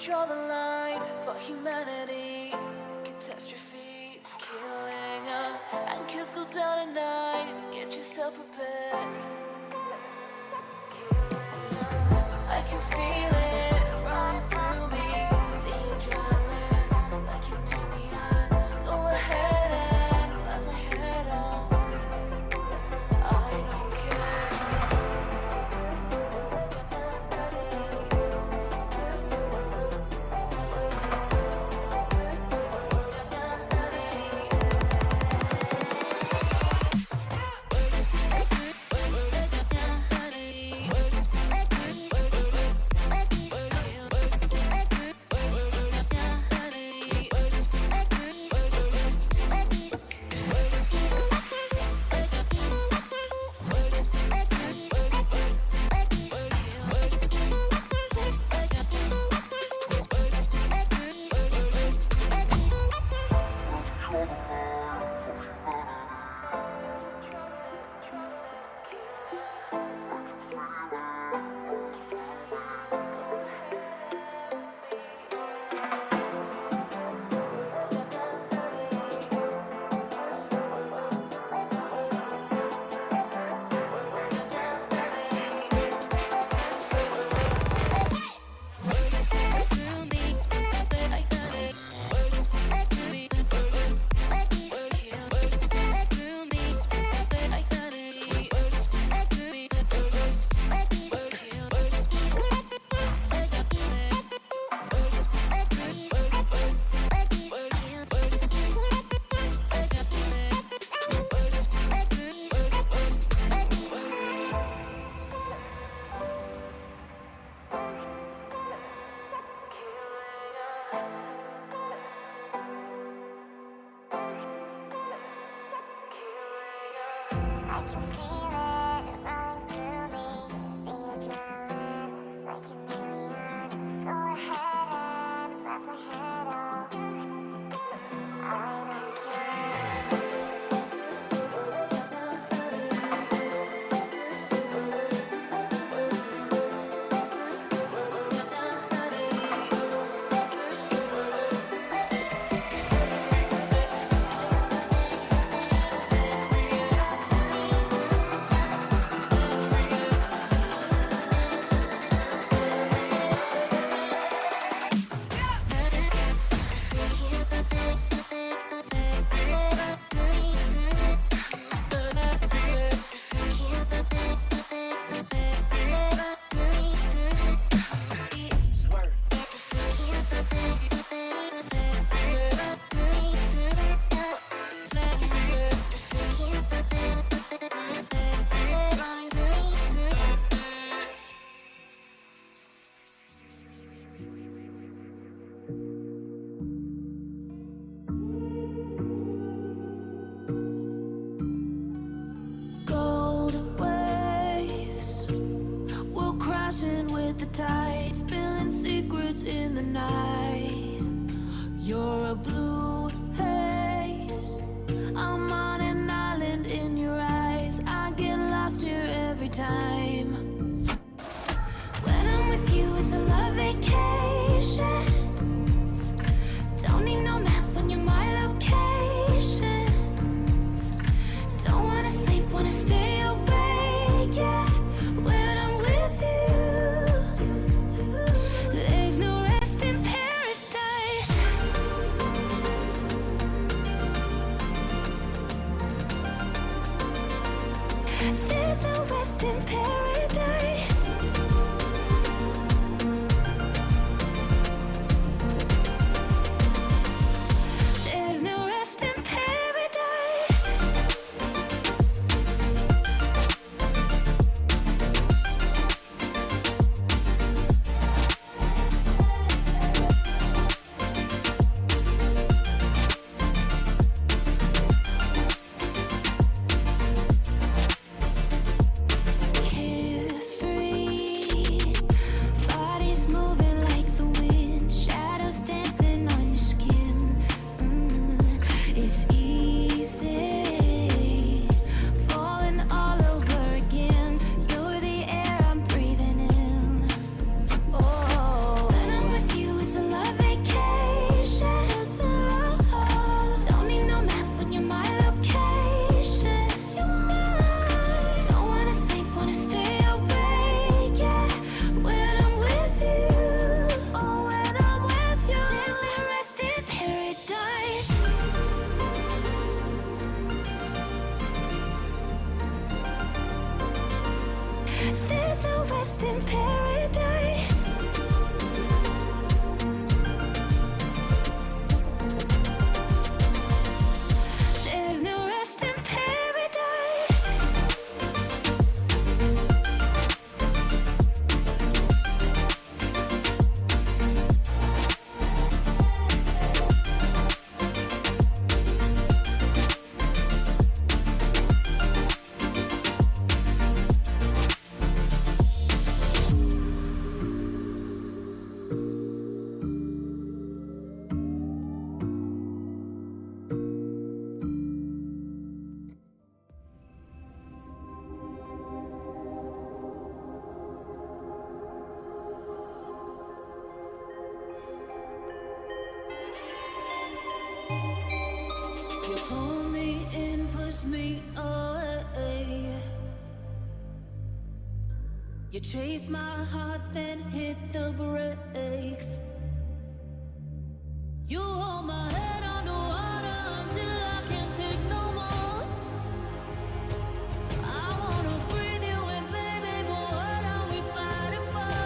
draw the line for humanity. Catastrophe is killing us, and kills go down at night. Get yourself prepared. I can feel it running through me. The adrenaline, like an alien. Go ahead and blast my head on. I don't care. With the tide, spilling secrets in the night. You're a blue haze, I'm on an island in your eyes. I get lost here every time. When I'm with you, it's a love vacation. Don't need no map when you're my location. Don't wanna sleep, wanna stay awake, yeah. When I'm with you, there's no rest in paradise. There's no rest in paradise. There's no rest in paradise. It's in paradise. There's no rest in paradise. You pull me in, push me away. You chase my heart, then hit the brakes. You hold my head underwater until I can't take no more. I wanna breathe you in, baby, but what are we fighting for?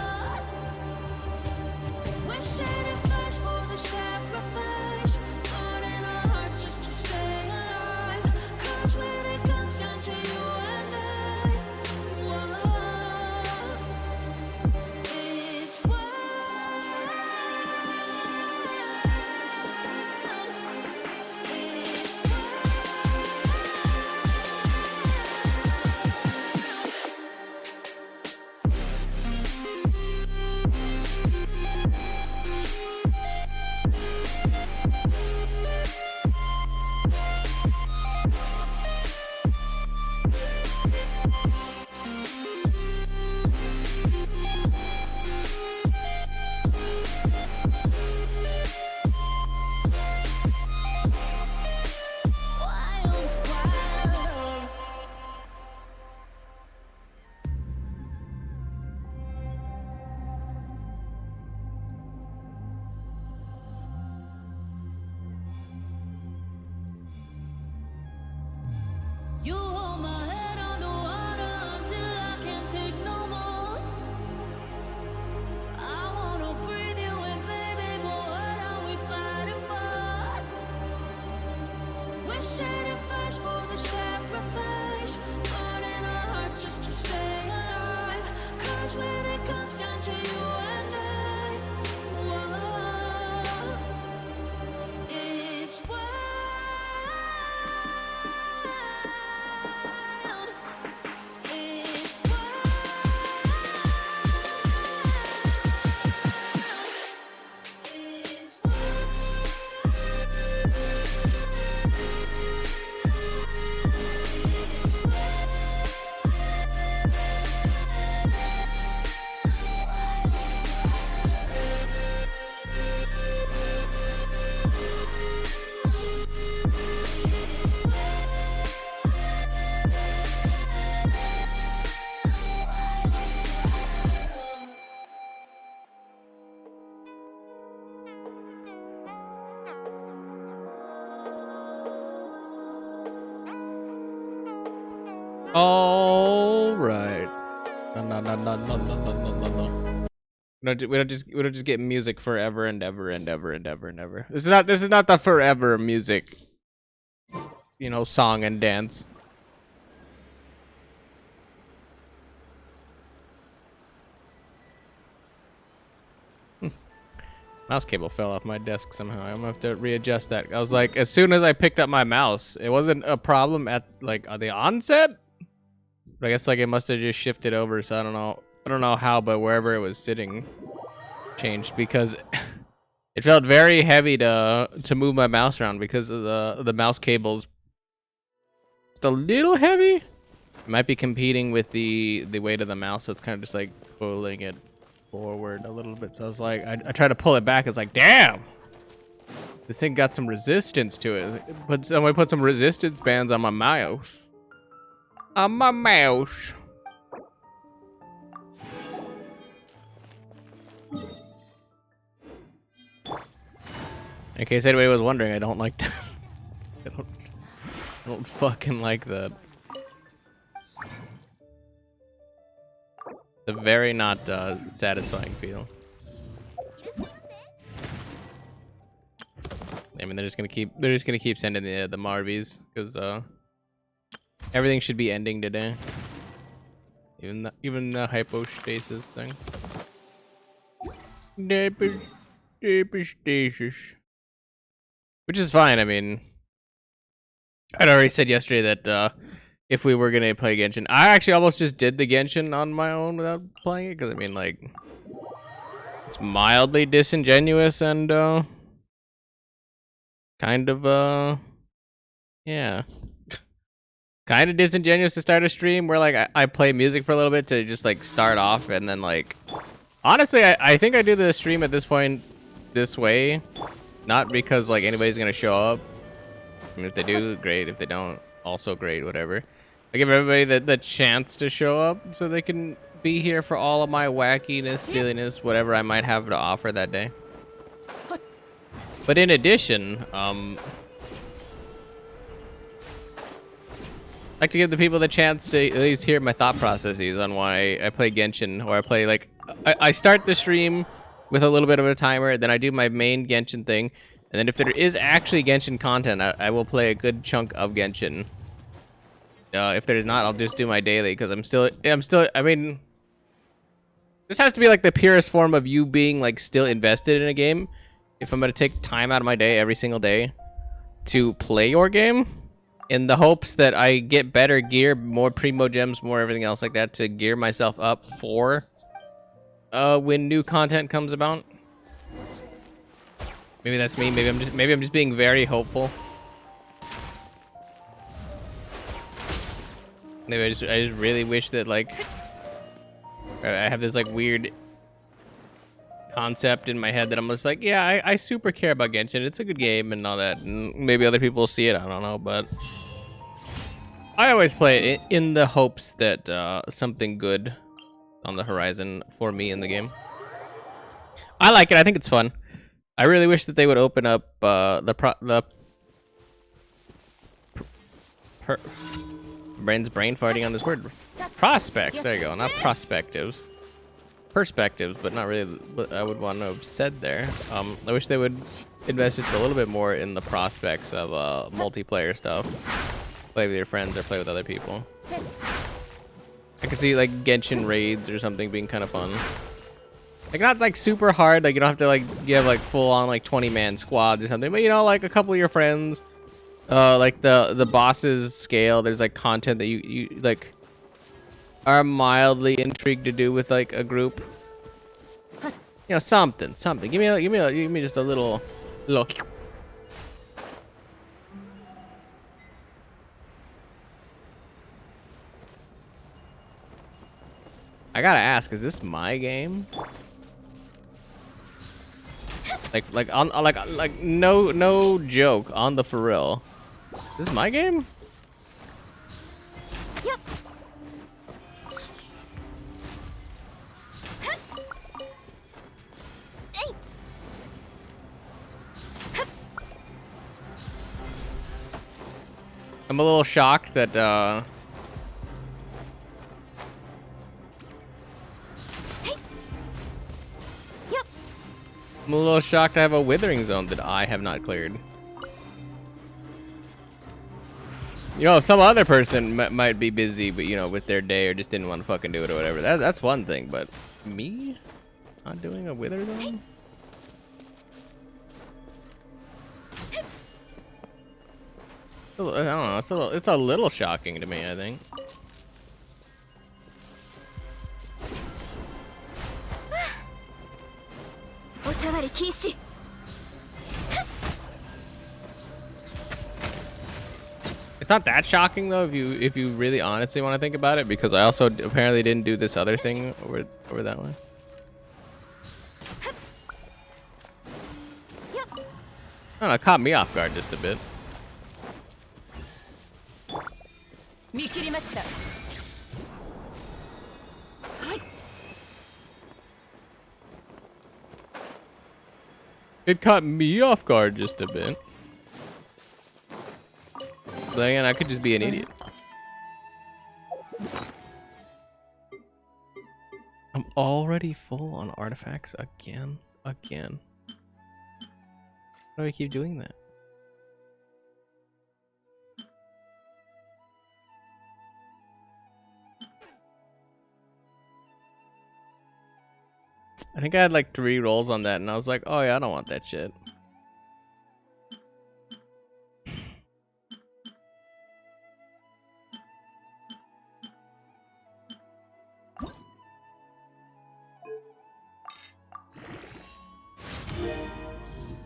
We're shedding flesh for the sacrifice, burning our hearts just to stay alive. 'Cause when it comes down to you and I, whoa, it's wild. It's wild, wild. You hold my head underwater until I can't take no more. I wanna breathe you in, baby, but what are we fighting for? We're shedding flesh for the sacrifice, burning our hearts just to stay alive. 'Cause when it comes down to you and I, whoa, it's wild. It's wild. It's All right. No, no, no, no, no, no, no, no, no. We don't just get music forever and ever and ever and ever and ever. This is not the forever music. You know, song and dance. Mouse cable fell off my desk somehow. I'm gonna have to readjust that. I was like, as soon as I picked up my mouse, it wasn't a problem at like the onset. But I guess like it must have just shifted over. So I don't know. I don't know how, but wherever it was sitting changed because it felt very heavy to move my mouse around because of the mouse cables. It's a little heavy. It might be competing with the weight of the mouse, so it's kind of just like pulling it forward a little bit. So I was like, I tried to pull it back. It's like, damn, this thing got some resistance to it. But somebody put some resistance bands on my mouse. On my mouse. In case anybody was wondering, I don't like that. I don't fucking like that. a very not satisfying feel. I mean, they're just gonna keep sending the Marvies because everything should be ending today. Even the hypostasis thing. Hypostasis. Which is fine. I mean, I'd already said yesterday that if we were gonna play Genshin, I actually almost just did the Genshin on my own without playing it because I mean, like, it's mildly disingenuous and kind of yeah, kind of disingenuous to start a stream where like I play music for a little bit to just like start off and then like honestly I think I do the stream at this point this way, not because like anybody's gonna show up. I mean, if they do, great. If they don't, also great. Whatever. I give everybody the chance to show up so they can be here for all of my wackiness, silliness, whatever I might have to offer that day. But in addition, I like to give the people the chance to at least hear my thought processes on why I play Genshin, or I play like I start the stream with a little bit of a timer, then I do my main Genshin thing, and then if there is actually Genshin content, I will play a good chunk of Genshin. If there's not, I'll just do my daily because I'm still. I mean, this has to be like the purest form of you being like still invested in a game. If I'm gonna take time out of my day every single day to play your game, in the hopes that I get better gear, more primo gems, more everything else like that to gear myself up for when new content comes about. Maybe that's me. Maybe I'm just being very hopeful. Maybe I just really wish that like I have this like weird concept in my head that I'm just like, yeah, I super care about Genshin. It's a good game and all that. And maybe other people will see it. I don't know, but I always play it in the hopes that something good on the horizon for me in the game. I like it. I think it's fun. I really wish that they would open up brain farting on this word. Prospects. There you go. Not prospectives. Perspectives, but not really what I would want to have said there. I wish they would invest just a little bit more in the prospects of multiplayer stuff. Play with your friends or play with other people. I could see like Genshin raids or something being kind of fun. Like not like super hard, like you don't have to like you have like full on like 20-man squads or something, but you know, like a couple of your friends, like the bosses scale, there's like content that you like are mildly intrigued to do with like a group. You know, something. Give me just a little. I gotta ask, is this my game? Like no joke, on the for real. This is my game? Yep. I'm a little shocked that I'm a little shocked I have a withering zone that I have not cleared. You know, some other person might be busy, but you know, with their day or just didn't want to fucking do it or whatever. That's one thing, but me not doing a wither zone? I don't know. It's a little shocking to me, I think. It's not that shocking though, if you really honestly want to think about it, because I also apparently didn't do this other thing over that way. I don't know, it caught me off guard just a bit. It caught me off guard just a bit. But again, I could just be an idiot. already full on artifacts again? Again. Why do I keep doing that? I think I had like 3 rolls on that and I was like, oh yeah, I don't want that shit.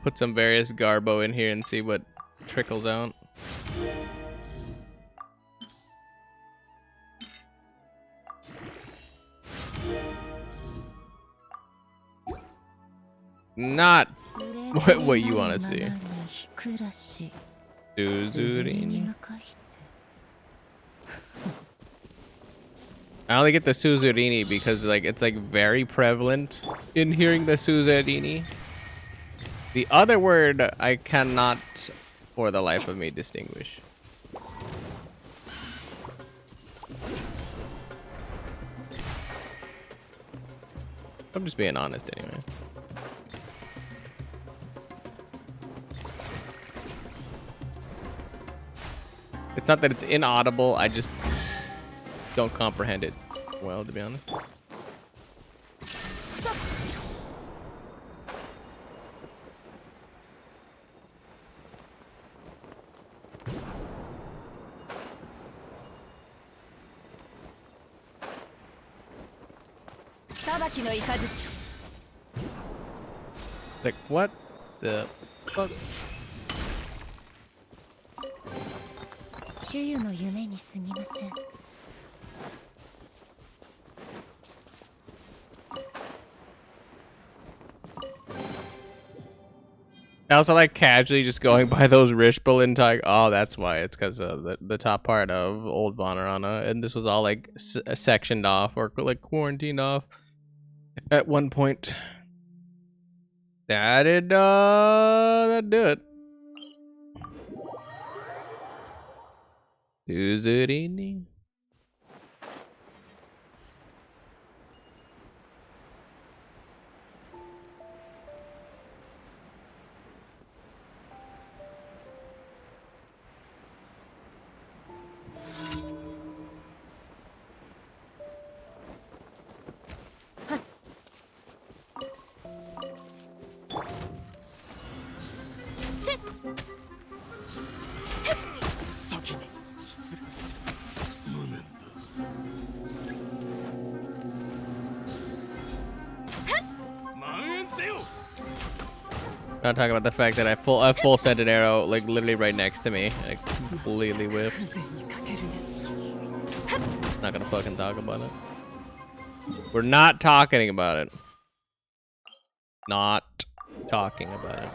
Put some various garbo in here and see what trickles out. Not what you want to see. Suzurini. I only get the Suzurini because like it's like very prevalent in hearing the Suzurini. The other word I cannot for the life of me distinguish. I'm just being honest anyway. It's not that it's inaudible, I just don't comprehend it well, to be honest. Like, what the fuck? I also like casually just going by those Rishbal and like, oh, that's why. It's because of the top part of Old Vonarana, and this was all like sectioned off or like quarantined off at one point. That did it. Suzurini. Not talking about the fact that I full scented arrow like literally right next to me. I completely whipped. Not gonna fucking talk about it. We're not talking about it. Not talking about it.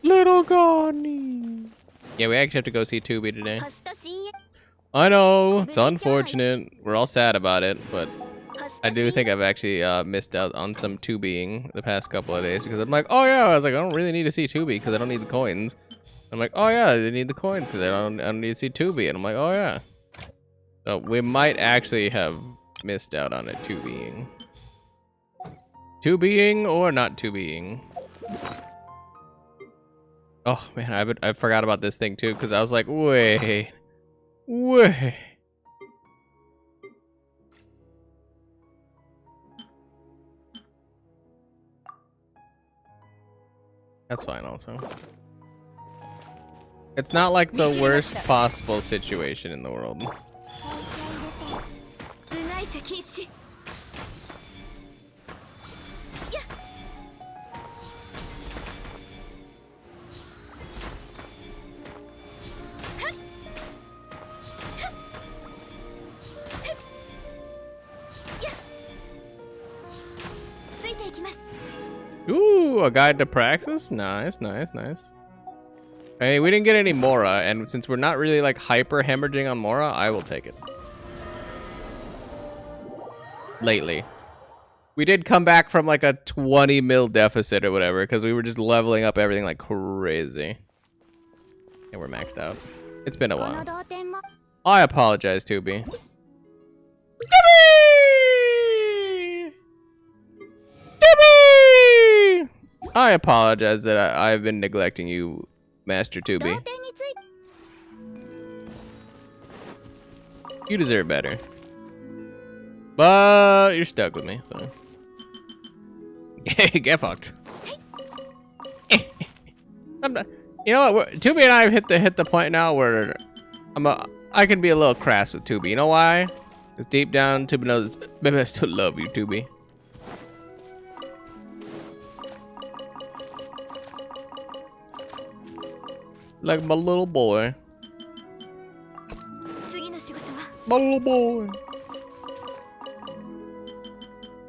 Little Goni. Yeah, we actually have to go see Tubi today. I know, it's unfortunate. We're all sad about it, but I do think I've actually missed out on some Tubiing the past couple of days because I'm like, oh yeah, I was like, I don't really need to see Tubi because I don't need the coins. I'm like, oh yeah, I need the coins because I don't need to see Tubi, and I'm like, oh yeah. So we might actually have missed out on it Tubiing. Tubiing or not Tubiing. Oh man, I forgot about this thing too because I was like, wait. That's fine also. It's not like the worst possible situation in the world. Ooh, a guide to Praxis? Nice, nice, nice. Hey, we didn't get any Mora, and since we're not really like hyper hemorrhaging on Mora, I will take it. Lately. We did come back from like a 20 mil deficit or whatever, because we were just leveling up everything like crazy. And we're maxed out. It's been a while. I apologize, Tubi. Tubby! I apologize that I've been neglecting you, Master Tubi. You deserve better. But you're stuck with me, so. Get fucked. I'm not, you know what? Tubi and I have hit the point now where I can be a little crass with Tubi. You know why? 'Cause deep down, Tubi knows maybe I still love you, Tubi. Like my little boy. My little boy.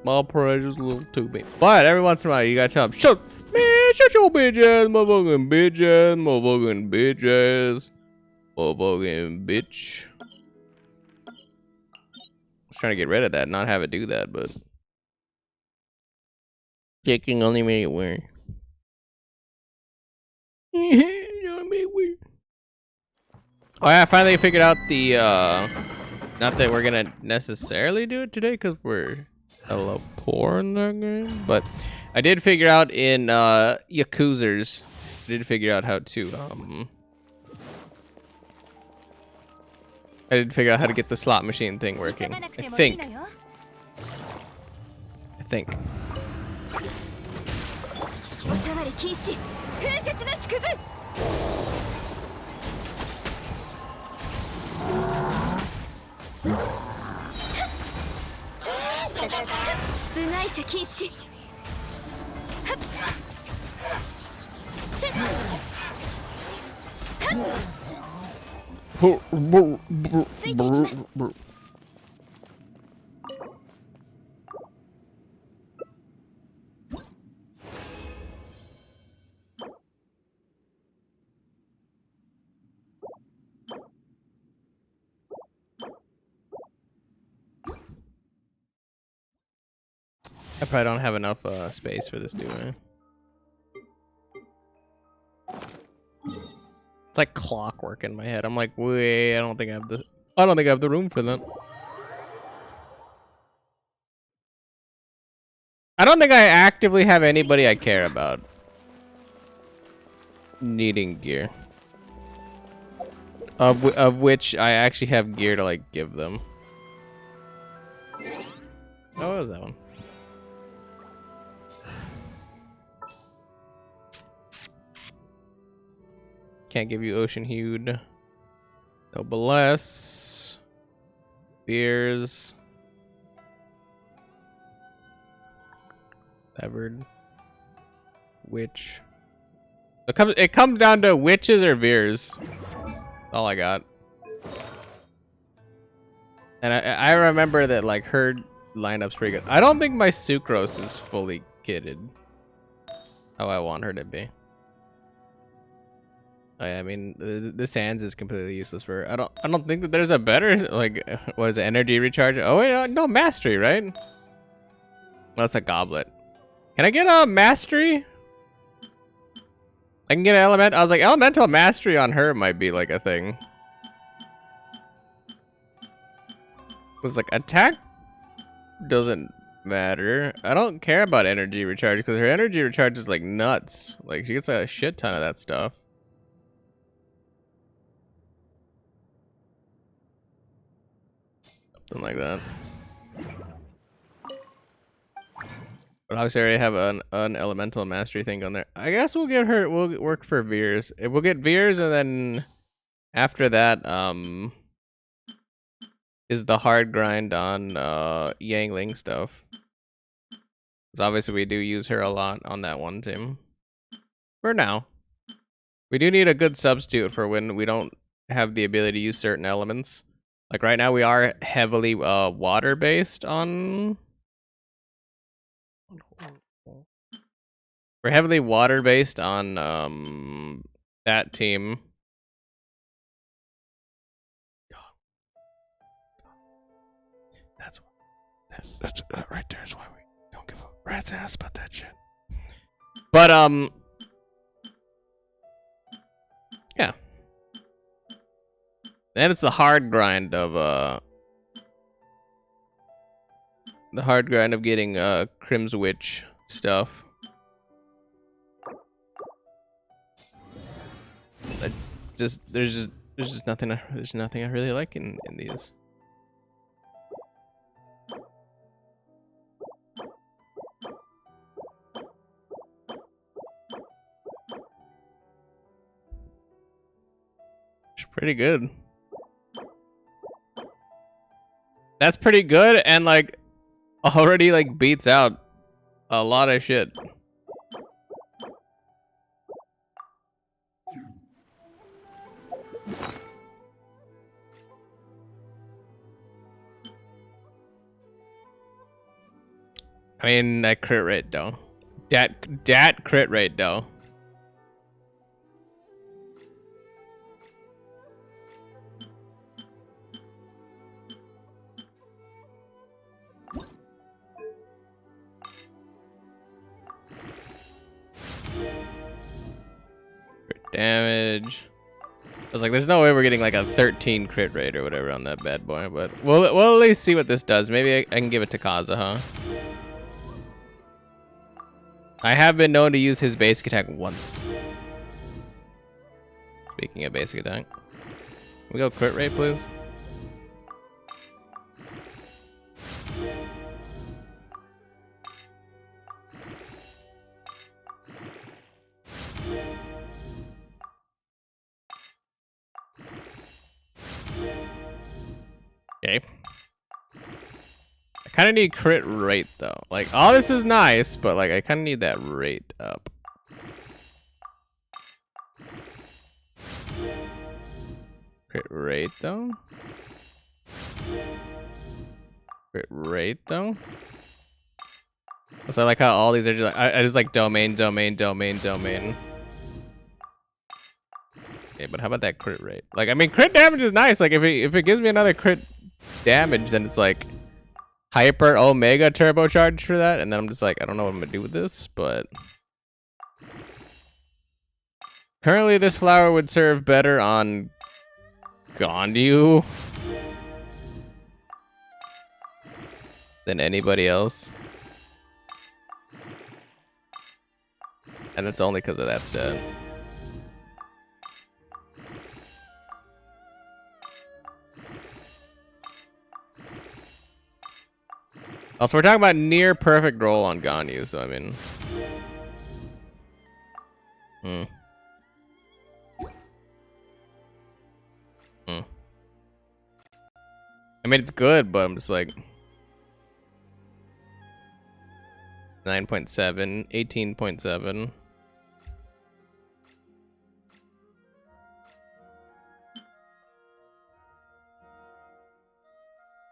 My precious little Tubi. But every once in a while, you gotta tell him, shut your bitch ass, motherfucking bitch ass, motherfucking bitch ass, motherfucking bitch. I was trying to get rid of that, not have it do that, but kicking only made it worse. Oh yeah, I finally figured out the not that we're gonna necessarily do it today because we're a little poor in that game, but I did figure out in Yakuzers, I did figure out how to I did figure out how to get the slot machine thing working. I think. I probably don't have enough space for this, do I? It's like clockwork in my head. I'm like, wait, I don't think I have the room for that. I don't think I actively have anybody I care about needing gear. Of which I actually have gear to like give them. Oh, what was that one? Can't give you ocean hued. Noblesse. Beers. Severed. Witch. It comes down to witches or beers. All I got. And I remember that like her lineup's pretty good. I don't think my sucrose is fully kitted how I want her to be. I mean, the sands is completely useless for her. I don't think that there's a better like what is it, energy recharge? Oh wait, no, mastery, right? Well, that's a goblet. Can I get a mastery? I can get an element. I was like, elemental mastery on her might be like a thing. It was like attack doesn't matter. I don't care about energy recharge because her energy recharge is like nuts. Like she gets a shit ton of that stuff. Something like that. But obviously I already have an elemental mastery thing on there. I guess we'll get her, we'll work for Veers. We'll get Veers and then after that, is the hard grind on Yangling stuff. Because obviously we do use her a lot on that one team. For now. We do need a good substitute for when we don't have the ability to use certain elements. Like right now we are heavily water based on... We're heavily water based on that team. That's right there is why we don't give a rat's ass about that shit. But yeah. Then it's the hard grind of the hard grind of getting Crim's Witch stuff. I there's just nothing I really like in these. It's pretty good. That's pretty good, and like already like beats out a lot of shit. I mean, that crit rate though. Dat crit rate though. Crit damage. I was like, there's no way we're getting like a 13 crit rate or whatever on that bad boy, but we'll at least see what this does. Maybe I can give it to Kazuha. I have been known to use his basic attack once. Speaking of basic attack. Can we go crit rate, please? Okay. I kind of need crit rate though. Like, all this is nice, but like I kind of need that rate up. Crit rate though. Crit rate though. So I like how all these are just like I just like domain. Okay, but how about that crit rate? Like, I mean, crit damage is nice. Like, if it gives me another crit damage, then it's like hyper omega turbocharged for that, and then I'm just like, I don't know what I'm gonna do with this, but currently this flower would serve better on Gondyu than anybody else, and it's only because of that stat. Also, we're talking about near perfect roll on Ganyu, so I mean... I mean, it's good, but I'm just like... 9.7, 18.7...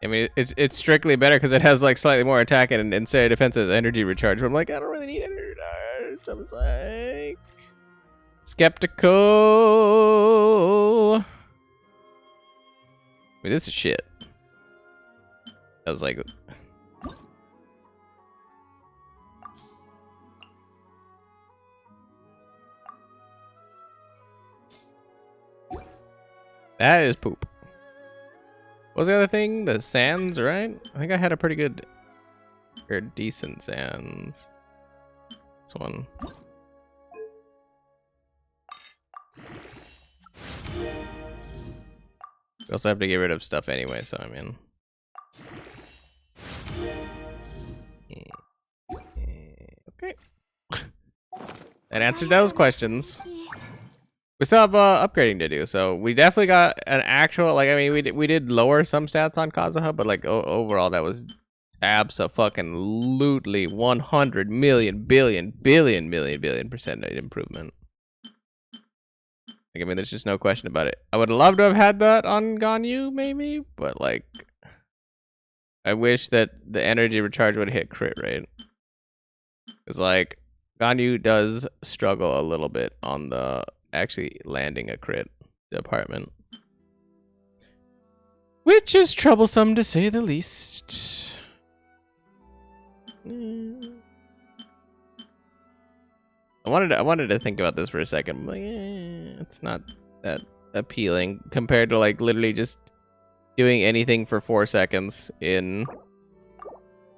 I mean, it's strictly better because it has like slightly more attack and instead of defense has energy recharge. But I'm like, I don't really need energy recharge. I was like, skeptical. I mean, this is shit. I was like, that is poop. What was the other thing? The sands, right? I think I had a pretty good or decent sands. This one. We also have to get rid of stuff anyway, so I mean. Okay. That answered those questions. We still have upgrading to do, so we definitely got an actual, like, I mean, we did lower some stats on Kazuha, but like overall that was abso-fucking-lutely 100 million billion percent improvement. Like, I mean, there's just no question about it. I would love to have had that on Ganyu, maybe, but like, I wish that the energy recharge would hit crit rate. Because like, Ganyu does struggle a little bit on the actually landing a crit department, which is troublesome to say the least. I wanted to think about this for a second. I'm like, it's not that appealing compared to like literally just doing anything for 4 seconds in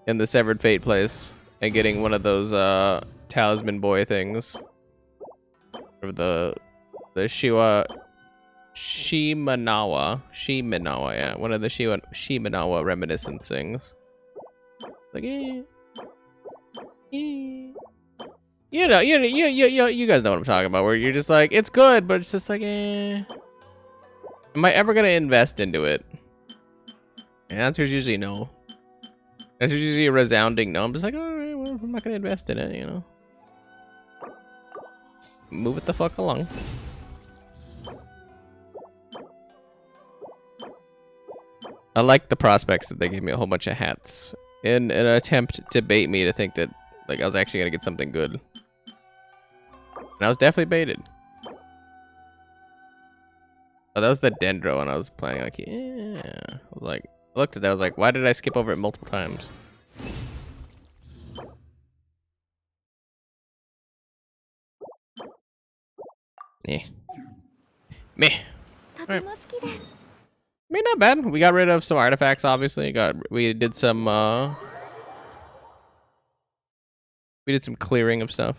in the Severed Fate place and getting one of those talisman boy things. Or the Shimanawa, yeah, one of the Shimanawa reminiscence things. Like, you know, you guys know what I'm talking about. Where you're just like, it's good, but it's just like, am I ever gonna invest into it? And the answer is usually no. That's usually a resounding no. I'm just like, all right, well, I'm not gonna invest in it, you know. Move it the fuck along. I like the prospects that they gave me a whole bunch of hats in an attempt to bait me to think that like I was actually gonna get something good. And I was definitely baited. Oh, that was the Dendro, and I was playing like, yeah. I was like, I looked at that, I was like, why did I skip over it multiple times? Yeah. Meh. Right. I mean, not bad. We got rid of some artifacts, obviously. We did some clearing of stuff.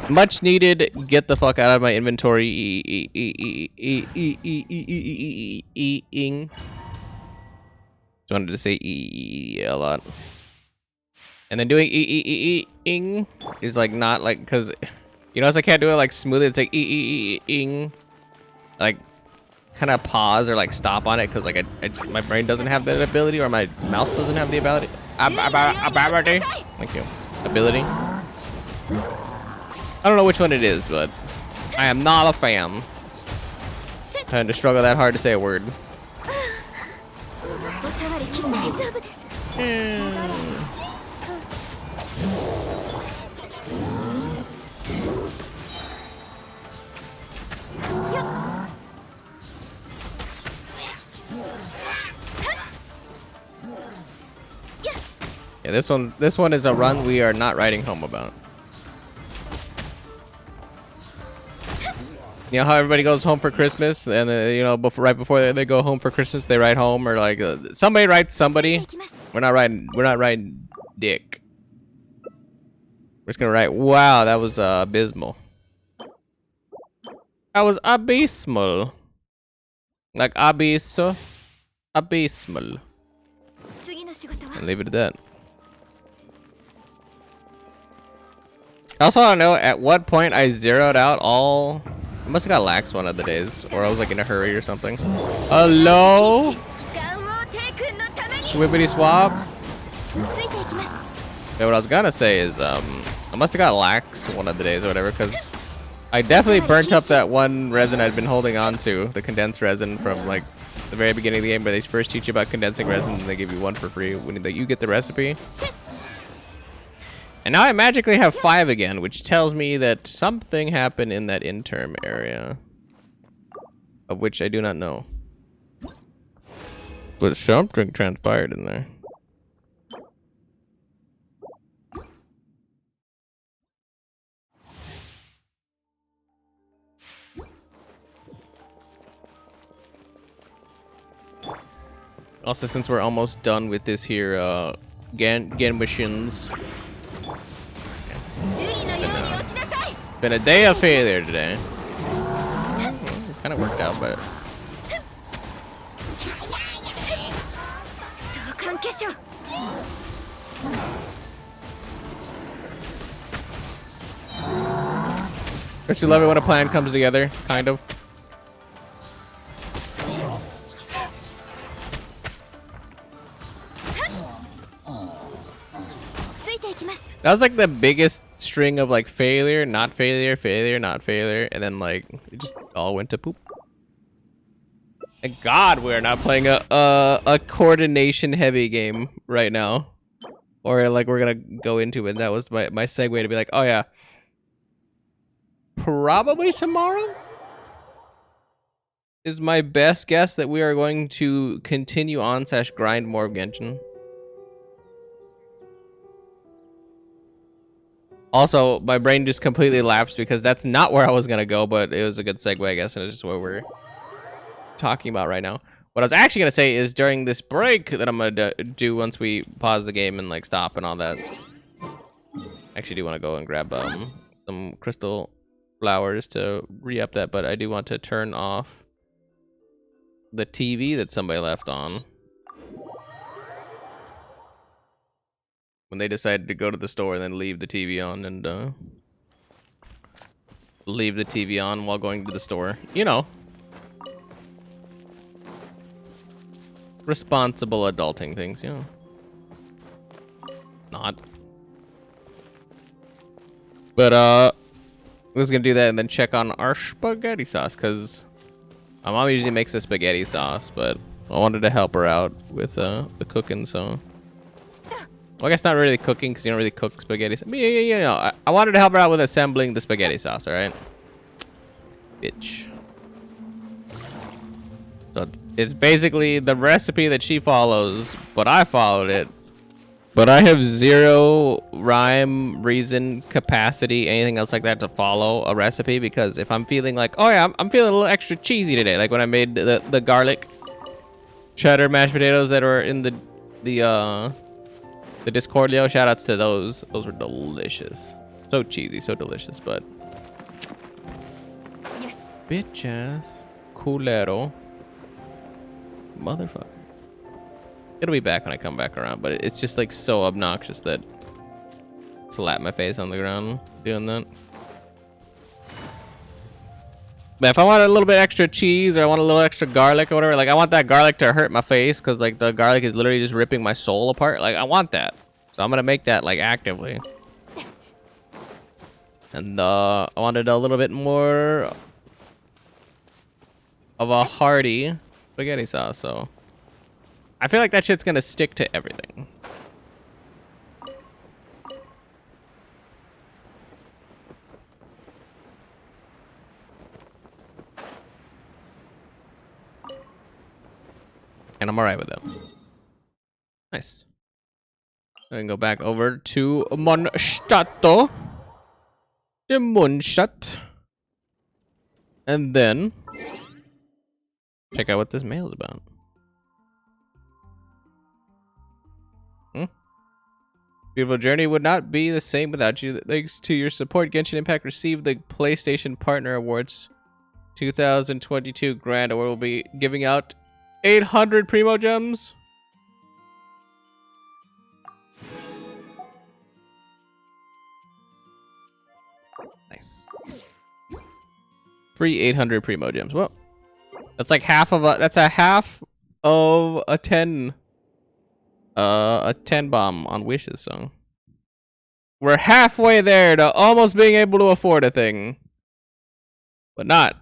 Much needed. Get the fuck out of my inventory. Just wanted to say a lot. And then doing ing is like not like, because you notice I can't do it like smoothly. It's like ing. Like kind of pause or like stop on it because like my brain doesn't have that ability, or my mouth doesn't have the ability. Thank you. Ability. I don't know which one it is, but I am not a fan. Trying to struggle that hard to say a word. Yeah, this one is a run we are not riding home about. You know how everybody goes home for Christmas, and you know, right before they go home for Christmas, they ride home, or like somebody writes somebody. We're not riding dick. We're just gonna write, wow, that was abysmal. That was abysmal. Like abysmal. And leave it at that. Also, I don't know at what point I zeroed out all. I must have got lax one of the days, or I was like in a hurry or something. Hello? Swibbity swab? Yeah, what I was gonna say is, I must have got lax one of the days or whatever, because I definitely burnt up that one resin I'd been holding on to, the condensed resin from like the very beginning of the game, where they first teach you about condensing resin and they give you one for free when you get the recipe. And now I magically have 5 again, which tells me that something happened in that interim area, of which I do not know. But something transpired in there. Also, since we're almost done with this here, Gan missions. Been a day of failure today. Kind of worked out, but don't you love it when a plan comes together? Kind of. That was like the biggest string of like failure, not failure, failure, not failure, and then like it just all went to poop. Thank God we're not playing a coordination heavy game right now, or like we're gonna go into it. That was my segue to be like, oh yeah, probably tomorrow is my best guess that we are going to continue on / grind more of Genshin. Also, my brain just completely lapsed because that's not where I was gonna go, but it was a good segue, I guess, and it's just what we're talking about right now. What I was actually gonna say is during this break that I'm gonna do once we pause the game and like stop and all that. I actually do want to go and grab some crystal flowers to re-up that, but I do want to turn off the TV that somebody left on when they decided to go to the store and then leave the TV on and leave the TV on while going to the store. You know, responsible adulting things, you know. Not. But I was gonna do that and then check on our spaghetti sauce, because my mom usually makes the spaghetti sauce, but I wanted to help her out with the cooking, so. Well, I guess not really cooking, because you don't really cook spaghetti. Yeah. I wanted to help her out with assembling the spaghetti sauce, alright? Bitch. So it's basically the recipe that she follows, but I followed it. But I have zero rhyme, reason, capacity, anything else like that to follow a recipe, because if I'm feeling like, oh yeah, I'm feeling a little extra cheesy today, like when I made the garlic cheddar mashed potatoes that were in the Discordio, shoutouts to those. Those were delicious. So cheesy, so delicious, but Yes. bitch ass culero motherfucker. It'll be back when I come back around, but it's just like so obnoxious that slap my face on the ground doing that. But if I want a little bit extra cheese or I want a little extra garlic or whatever, like I want that garlic to hurt my face because like the garlic is literally just ripping my soul apart. Like I want that. So I'm gonna make that like actively. And I wanted a little bit more of a hearty spaghetti sauce, so I feel like that shit's gonna stick to everything. And I'm alright with that. Nice. I can go back over to Mondstadt. The Mondstadt. And then check out what this mail is about. Beautiful journey would not be the same without you. Thanks to your support, Genshin Impact received the PlayStation Partner Awards 2022 Grand Award. Will be giving out 800 Primo Gems. Nice. Free 800 Primo Gems. Well, that's like half of a. That's a half of a 10. A 10 bomb on wishes, so we're halfway there to almost being able to afford a thing, but not,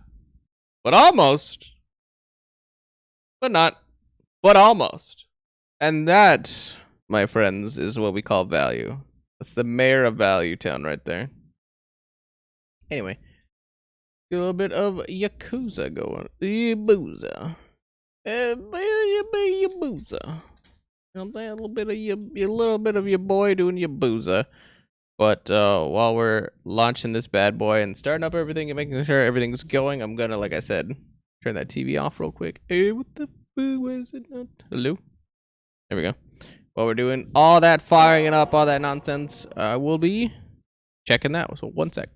but almost, but not, but almost. And that, my friends, is what we call value. That's the mayor of Value Town right there. Anyway, a little bit of Yakuza going. Yabuza. Yabuza. A little bit of your boy doing your boozer. But while we're launching this bad boy and starting up everything and making sure everything's going, I'm gonna, like I said, turn that TV off real quick. Hey, what the fuck was it not? Hello? There we go. While we're doing all that firing it up, all that nonsense, we'll be checking that. So 1 sec.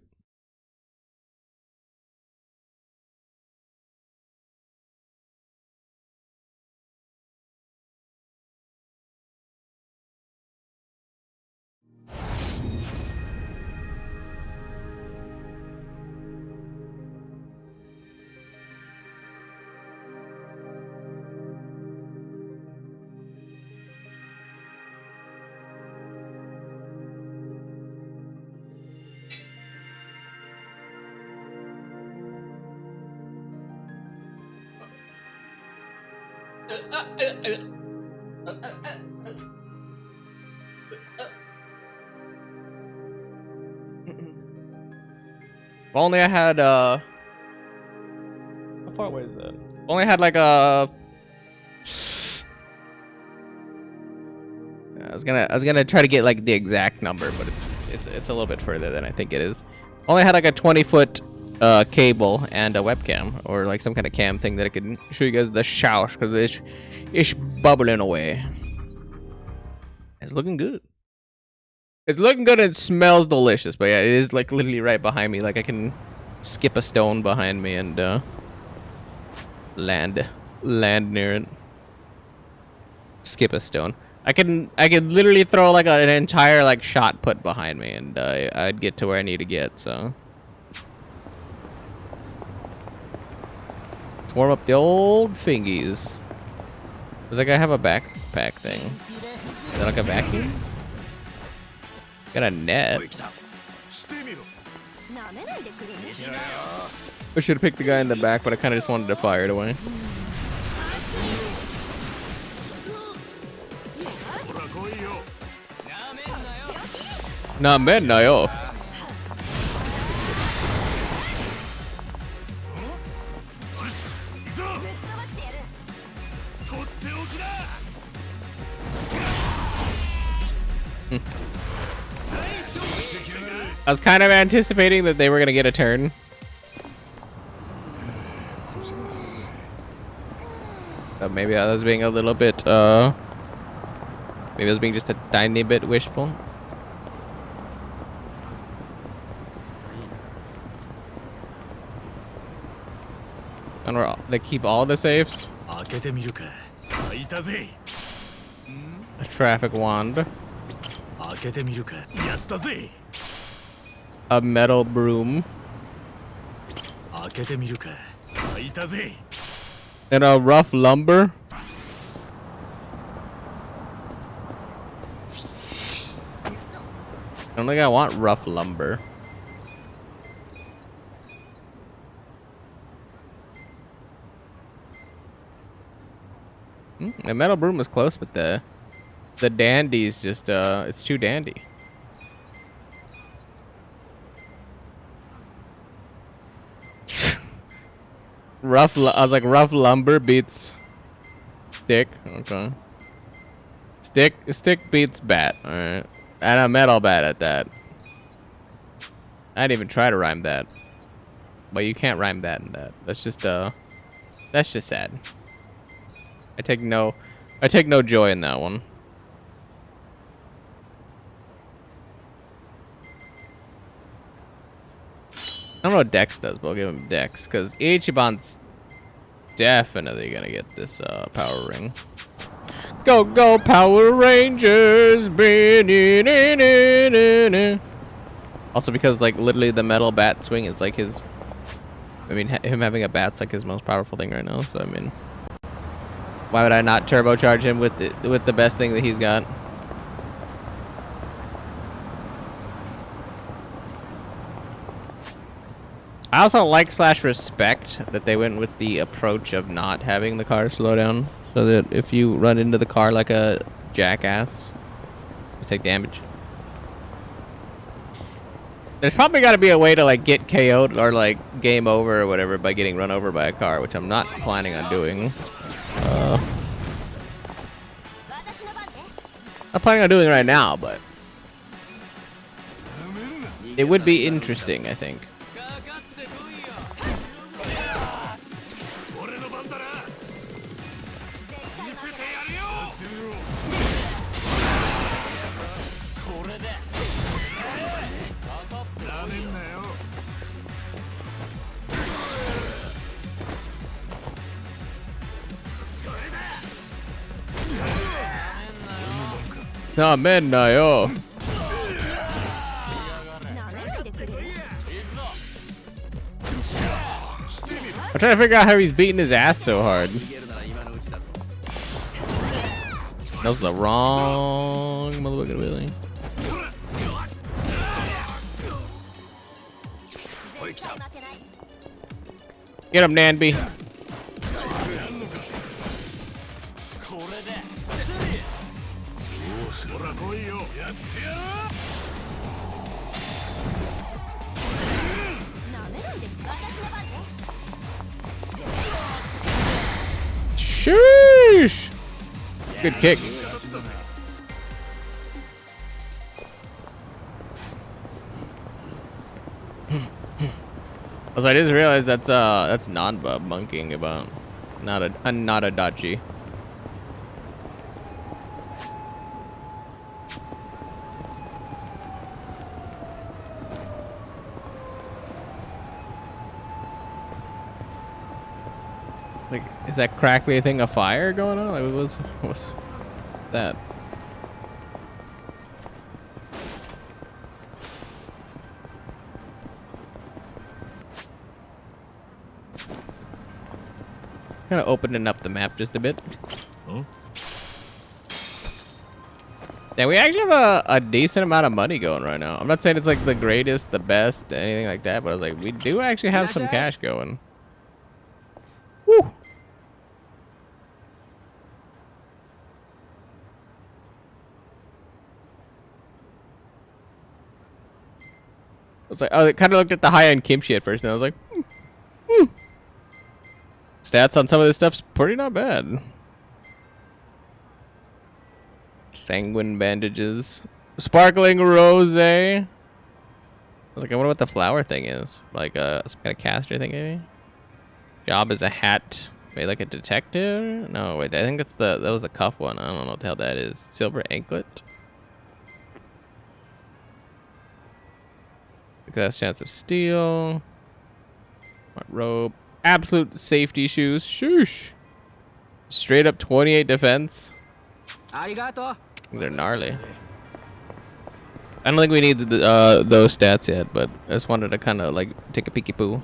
If only I had how far away is that? If only I had like a I was gonna try to get like the exact number, but it's a little bit further than I think it is. Only had like a 20-foot cable and a webcam, or like some kind of cam thing that I can show you guys the shower, because it's bubbling away. It's looking good. It's looking good and it smells delicious. But yeah, it is like literally right behind me. Like I can skip a stone behind me and land near it. Skip a stone. I can literally throw like an entire like shot put behind me, and I'd get to where I need to get. So let's warm up the old fingies. Does that guy have a backpack thing? Is that like a vacuum? Got a net. I should have picked the guy in the back, but I kind of just wanted to fire it away. Namen na yo. I was kind of anticipating that they were gonna get a turn. So maybe I was being a little bit, maybe I was being just a tiny bit wishful. And they keep all the safes. A traffic wand. A metal broom. And a rough lumber. I don't think I want rough lumber. The metal broom was close, but the dandy's just it's too dandy. I was like, rough lumber beats stick. Okay. Stick beats bat. All right. And a metal bat at that. I didn't even try to rhyme that. But you can't rhyme that and that. That's just sad. I take no joy in that one. I don't know what Dex does, but I'll give him Dex, because Ichiban's definitely gonna get this power ring. Go Power Rangers! Also because like literally the metal bat swing is like his. I mean, him having a bat's like his most powerful thing right now. So I mean, why would I not turbocharge him with the best thing that he's got? I also like / respect that they went with the approach of not having the car slow down, so that if you run into the car like a jackass, you take damage. There's probably got to be a way to like get KO'd or like game over or whatever by getting run over by a car, which I'm not planning on doing. Not planning on doing right now, but it would be interesting, I think. Namen na yo. I'm trying to figure out how he's beating his ass so hard. That was the wrong motherfucker, really. Get him, Nanby. Sheesh! Good kick. Also, I just realized that's non-bub monkeying about, not a dachi. Like, is that crackly thing a fire going on? Like, what's that? Kind of opening up the map just a bit. Huh? Yeah, we actually have a decent amount of money going right now. I'm not saying it's like the greatest, the best, anything like that, but I was like, we do actually have some cash going. Woo! I was like, I kind of looked at the high-end kimchi at first, and I was like, stats on some of this stuff's pretty not bad. Sanguine bandages, sparkling rose. I was like, I wonder what the flower thing is. Like some kind of caster thing, maybe. Job as a hat, maybe like a detective. No, wait, I think that's that was the cuff one. I don't know what the hell that is. Silver anklet. Last chance of steal. Smart rope. Absolute safety shoes. Shoosh. Straight up 28 defense. Arigato. They're gnarly. I don't think we need those stats yet, but I just wanted to kind of like take a peeky poo.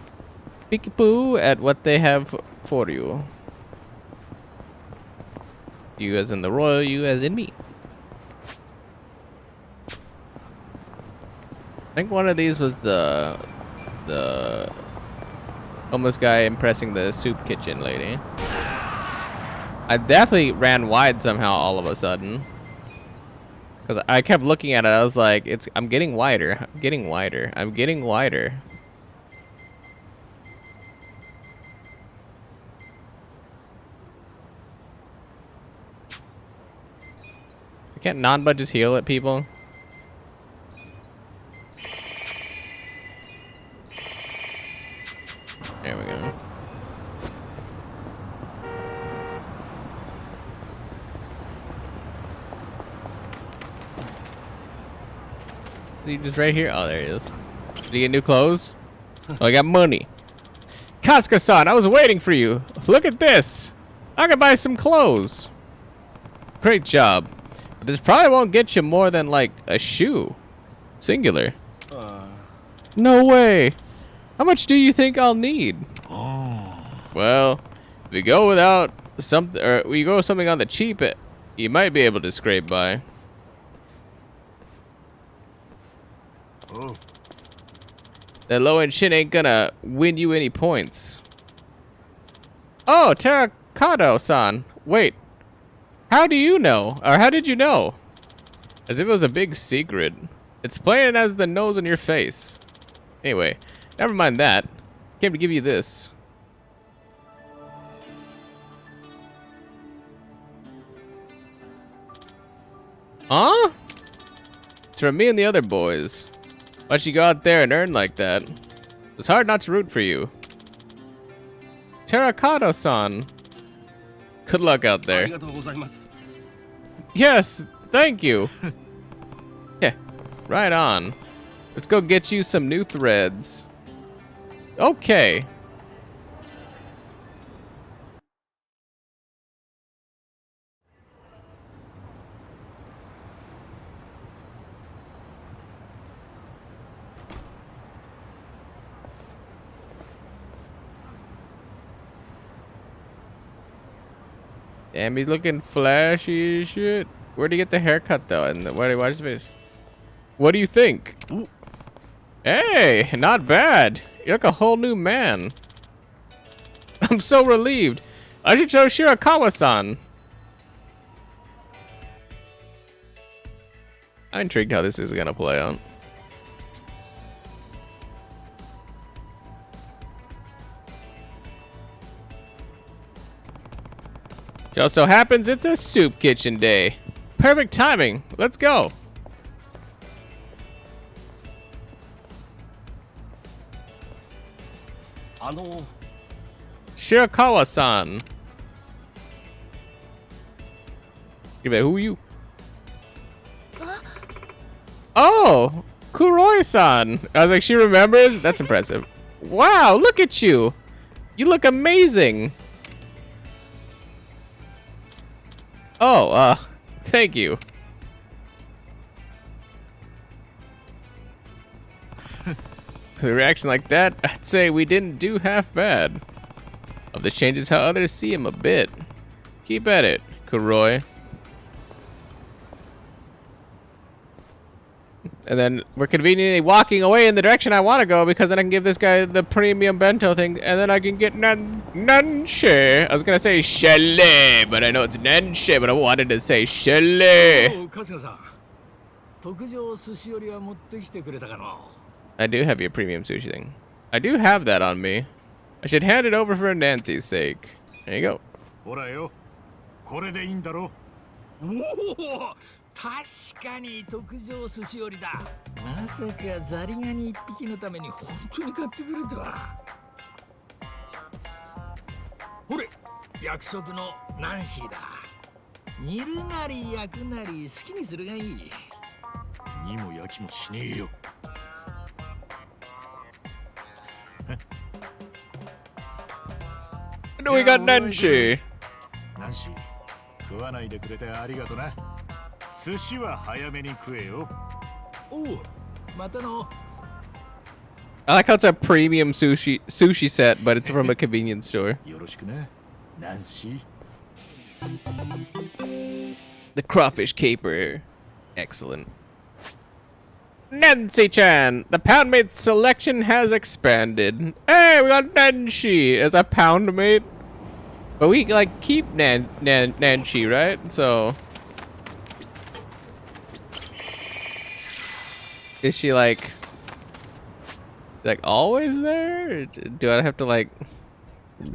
Peeky poo at what they have for you. You as in the royal, you as in me. I think one of these was the homeless guy impressing the soup kitchen lady. I definitely ran wide somehow all of a sudden. Because I kept looking at it, I was like, I'm getting wider, I'm getting wider, I'm getting wider. Can't non-bud just heal at people? There we go. Is he just right here? Oh, there he is. Did he get new clothes? Oh, I got money. Kasuga-san, I was waiting for you. Look at this. I can buy some clothes. Great job. But this probably won't get you more than like a shoe. Singular. No way. How much do you think I'll need? Well, if we go without something, or we go with something on the cheap, you might be able to scrape by. That low-end shit ain't gonna win you any points. Oh, Terracotta-san. Wait. How do you know? Or how did you know? As if it was a big secret. It's plain as the nose on your face. Anyway, never mind that. Came to give you this. Huh? It's from me and the other boys. Why'd you go out there and earn like that? It's hard not to root for you. Terracotta-san. Good luck out there. Yes, thank you. Yeah, right on. Let's go get you some new threads. Okay. Damn, he's looking flashy as shit. Where'd he get the haircut though? And why do his face? What do you think? Ooh. Hey, not bad. You look a whole new man. I'm so relieved. I should show Shirakawa-san. I'm intrigued how this is gonna play out. Just so happens it's a soup kitchen day. Perfect timing. Let's go. Shirakawa-san. Give it. Who are you? Oh, Kuroi-san. I was like, she remembers? That's impressive. Wow, look at you. You look amazing. Oh, thank you. With a reaction like that, I'd say we didn't do half bad. Of this changes how others see him a bit. Keep at it, Kuroi. And then we're conveniently walking away in the direction I want to go because then I can give this guy the premium bento thing and then I can get nanshe. I was gonna say shelle, but I know it's nanshe, but I wanted to say shelle. I do have your premium sushi thing. I do have that on me. I should hand it over for Nancy's sake. There you go. 確かに特上寿司折りだ。まさかザリガニ一匹のために本当に買ってくるとは。ほれ、約束のナンシーだ。煮るなり焼くなり好きにするがいい。煮も焼きもしねえよ。We got Nanshi. ナンシー、食わないでくれてありがとな。 寿司は早めに食えよ。おう、またの。 I like how it's a premium sushi set, but it's from a convenience store. よろしくね、ナンシー。The crawfish caper. Excellent. Nancy-chan, the pound mate selection has expanded. Hey, we got Nancy as a pound mate. But we like keep Nancy, right? So is she like always there? Or do I have to like we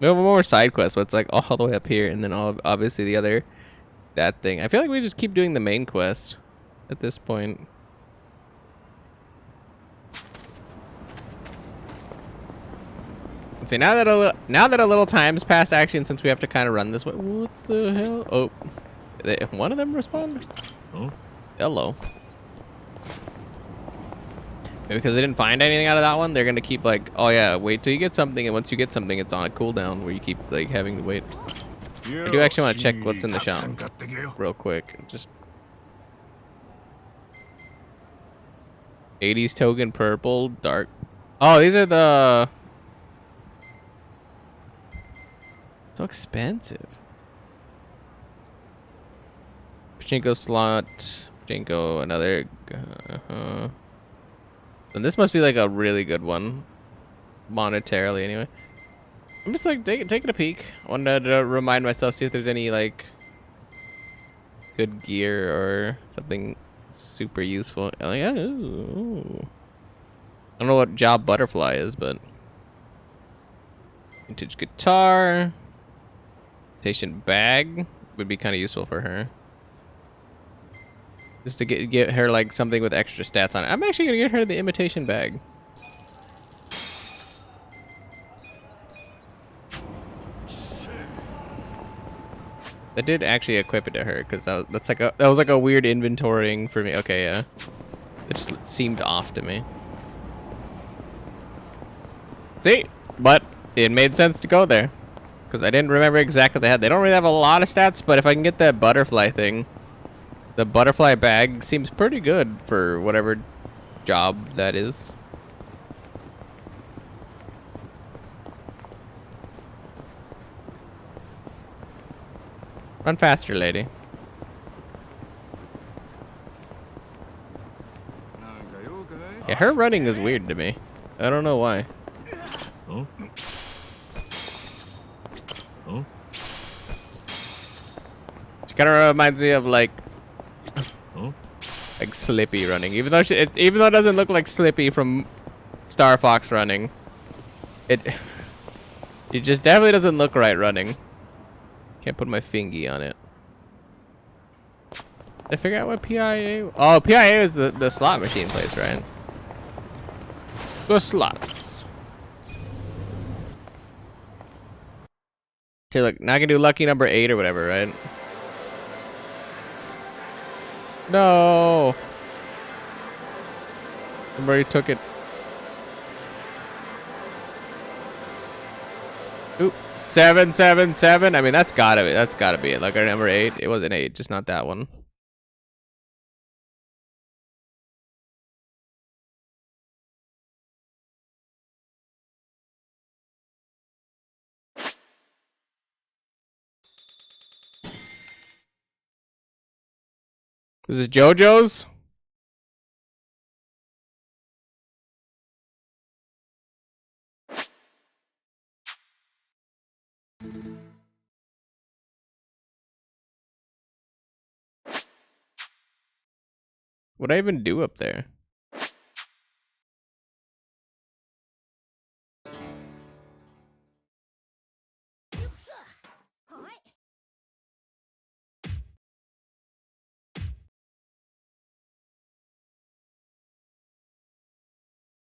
have more side quests, but it's like all the way up here, and then obviously the other that thing. I feel like we just keep doing the main quest at this point. Let's see, now that a little time's passed, actually, and since we have to kind of run this way. What the hell? Oh, one of them respond? Huh? Hello. Maybe because they didn't find anything out of that one, they're gonna keep like, oh yeah, wait till you get something, and once you get something, it's on a cooldown where you keep like having to wait. I do actually want to check what's in the shop real quick. Just 80s token purple dark. Oh, these are the so expensive. Pachinko slot, Pachinko another. And this must be like a really good one, monetarily anyway. I'm just like taking a peek. I wanted to remind myself, see if there's any like good gear or something super useful. Like, ooh. I don't know what job butterfly is, but vintage guitar, imitation bag would be kind of useful for her. Just to get her like something with extra stats on it. I'm actually gonna get her the imitation bag. I did actually equip it to her because that was like a weird inventorying for me. Okay, yeah, it just seemed off to me. See, but it made sense to go there because I didn't remember exactly what they had. They don't really have a lot of stats, but if I can get that butterfly thing, the butterfly bag seems pretty good for whatever job that is. Run faster, lady. Yeah, her running is weird to me. I don't know why. Huh? Huh? She kind of reminds me of like Huh? Slippy running. Even though it doesn't look like Slippy from Star Fox running, it just definitely doesn't look right running. Can't put my fingy on it. Did I figure out what PIA? Oh, PIA is the slot machine place, right? The slots. Okay, look, now I can do lucky number 8 or whatever, right? No. Somebody took it. Oop. 777. I mean, that's gotta be it. Like our number 8. It wasn't 8, just not that one. Is it JoJo's? What'd I even do up there?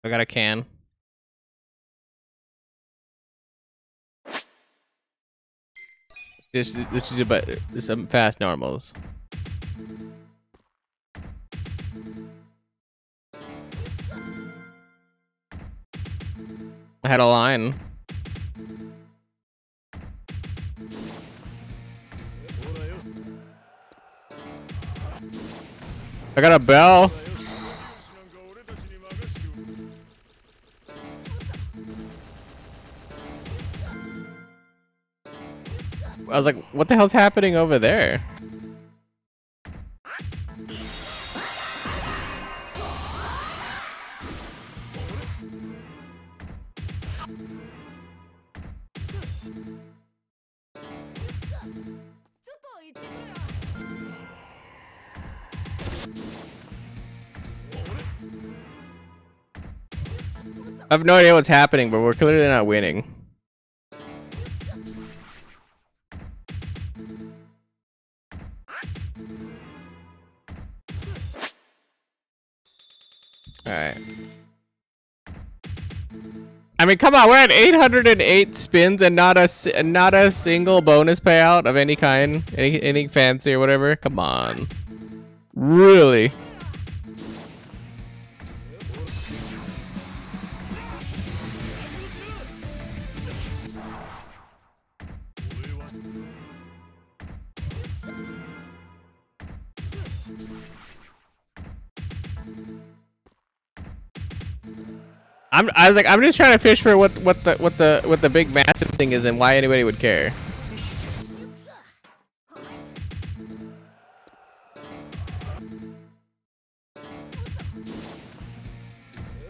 I got a can. This is about some fast normals. I had a line. I got a bell. I was like, what the hell's happening over there? I have no idea what's happening, but we're clearly not winning. Alright. I mean, come on, we're at 808 spins and not a single bonus payout of any kind, any fancy or whatever. Come on, really? I was like, I'm just trying to fish for what the big massive thing is and why anybody would care.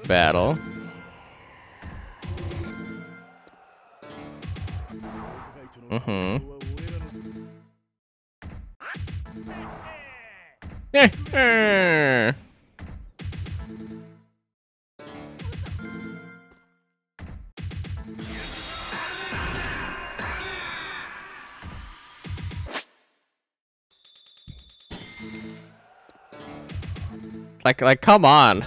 Battle. Like, come on.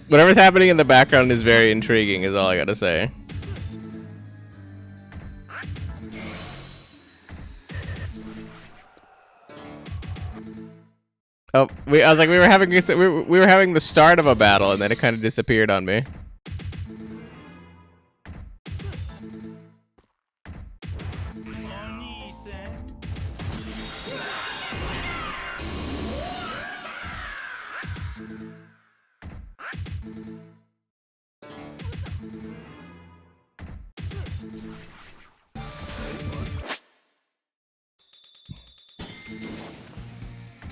Whatever's happening in the background is very intriguing, is all I gotta say. Oh, I was like, we were having the start of a battle, and then it kind of disappeared on me.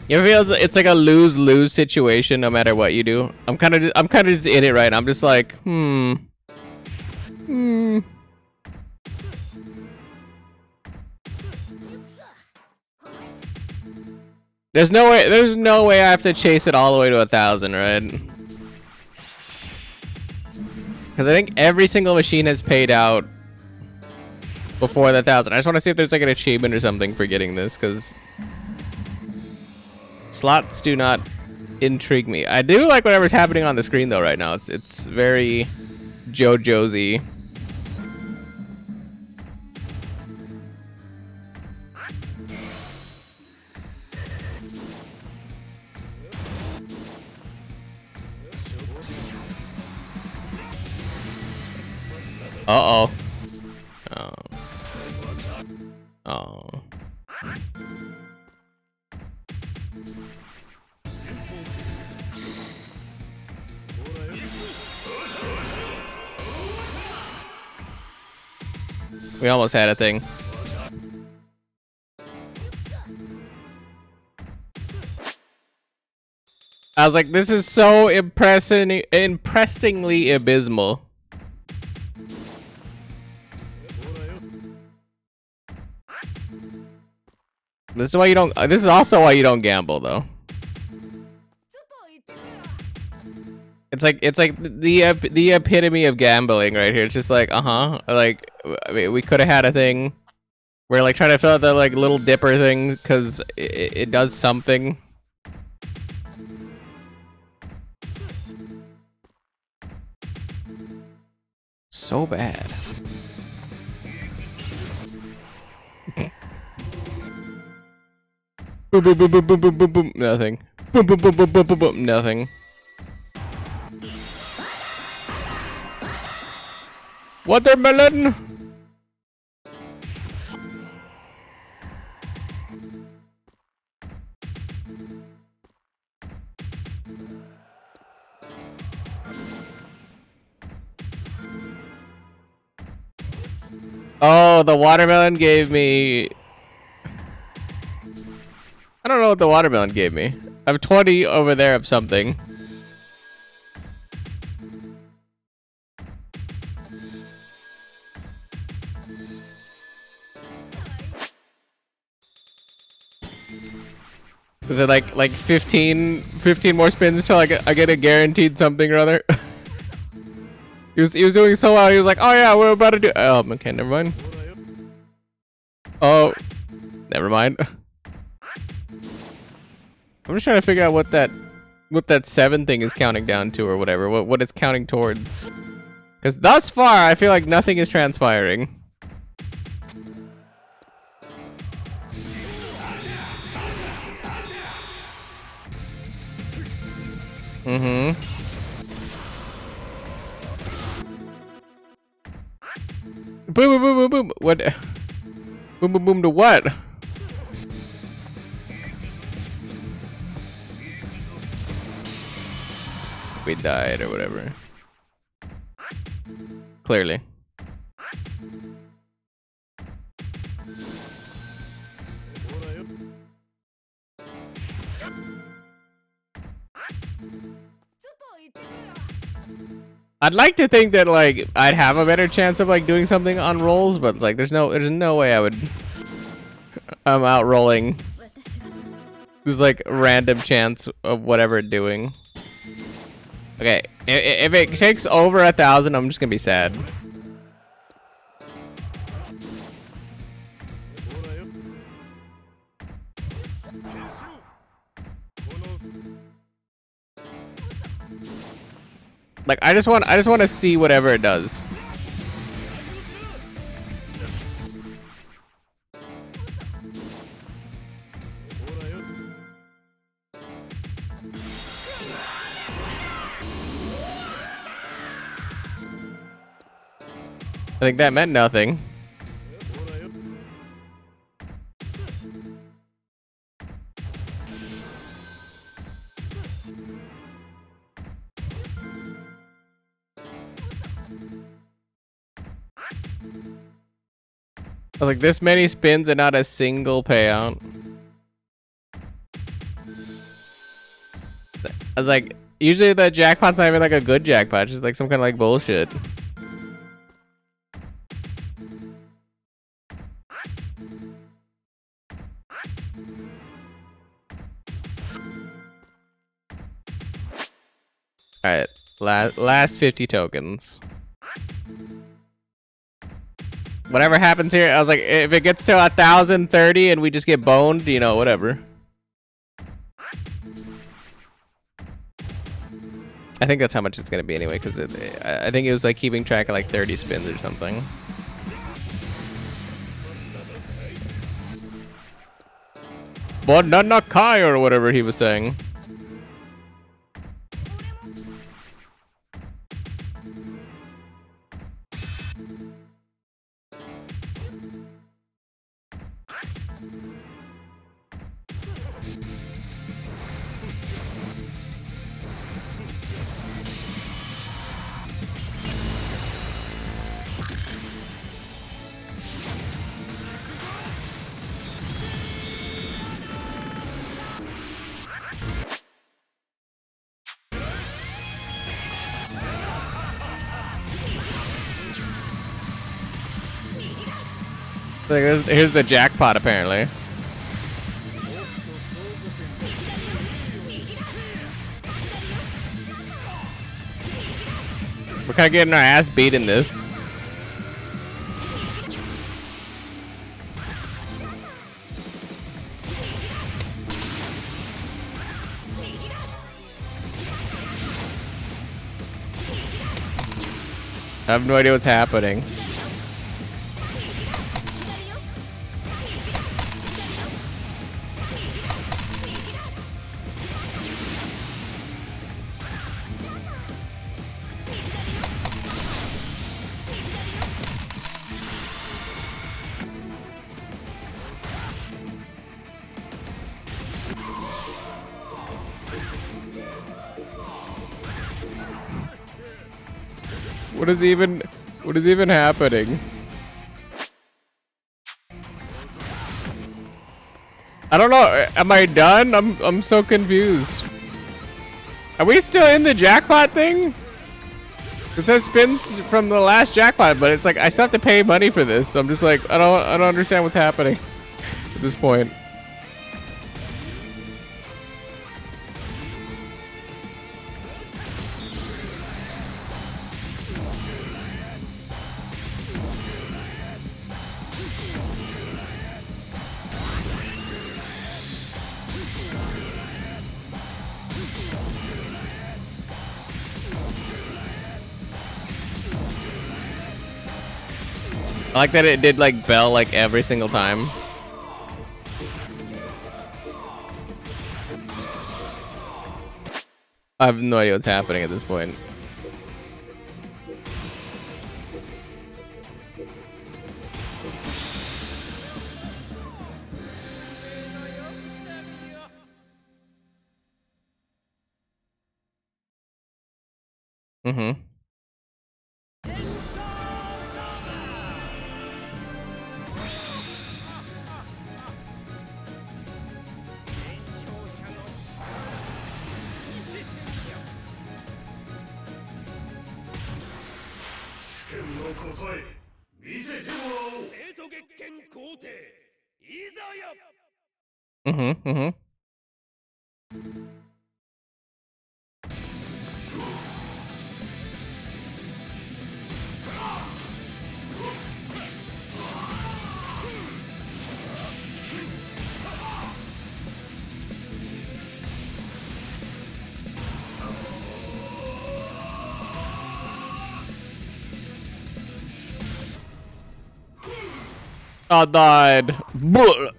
You ever feel it's like a lose-lose situation no matter what you do? I'm kind of just in it right now. I'm just like, Hmm. There's no way. There's no way I have to chase it all the way to 1,000, right? Because I think every single machine has paid out before the 1,000. I just want to see if there's like an achievement or something for getting this, because slots do not intrigue me. I do like whatever's happening on the screen though right now. It's very JoJo's-y. Uh-oh. Oh. Oh. We almost had a thing. I was like, this is so impressingly abysmal. This is why you don't. This is also why you don't gamble, though. It's like the epitome of gambling right here. It's just like, like I mean, we could have had a thing. We're like trying to fill out the like little dipper thing because it does something. So bad. Boom, boom, boom, boom, boom, boom, boom, boom. Nothing. Boom, boom, boom, boom, boom, boom, boom. Nothing. Watermelon. Oh, the watermelon gave me... I don't know what the watermelon gave me. I have 20 over there of something. Is it like 15 more spins until I get a guaranteed something or other? He was doing so well. He was like, oh yeah, we're about to do. Oh, okay, never mind. Oh, never mind. I'm just trying to figure out what that 7 thing is counting down to or whatever. What it's counting towards. Because thus far, I feel like nothing is transpiring. Mm-hmm. Boom, boom, boom, boom, boom. What? Boom, boom, boom to what? We died or whatever. Clearly. I'd like to think that like I'd have a better chance of like doing something on rolls, but like there's no way I would. I'm out rolling. There's like random chance of whatever it's doing. Okay, if it takes over 1,000, I'm just gonna be sad. Like I just want to see whatever it does. I think that meant nothing. I was like, this many spins and not a single payout. I was like, usually the jackpot's not even like a good jackpot, it's just like some kind of like bullshit. Alright, last 50 tokens. Whatever happens here, I was like, if it gets to 1,030 and we just get boned, you know, whatever. I think that's how much it's gonna be anyway, because I think it was like keeping track of like 30 spins or something. Bonanakai or whatever he was saying. Here's the jackpot, apparently. We're kind of getting our ass beat in this. I have no idea what's happening. What is even happening? I don't know. Am I done? I'm so confused. Are we still in the jackpot thing? It says spins from the last jackpot, but it's like I still have to pay money for this. So I'm just like I don't understand what's happening at this point. I like that it did like bell like every single time. I have no idea what's happening at this point. Mm-hmm. Mm-hmm. Mm-hmm. I died. Bull.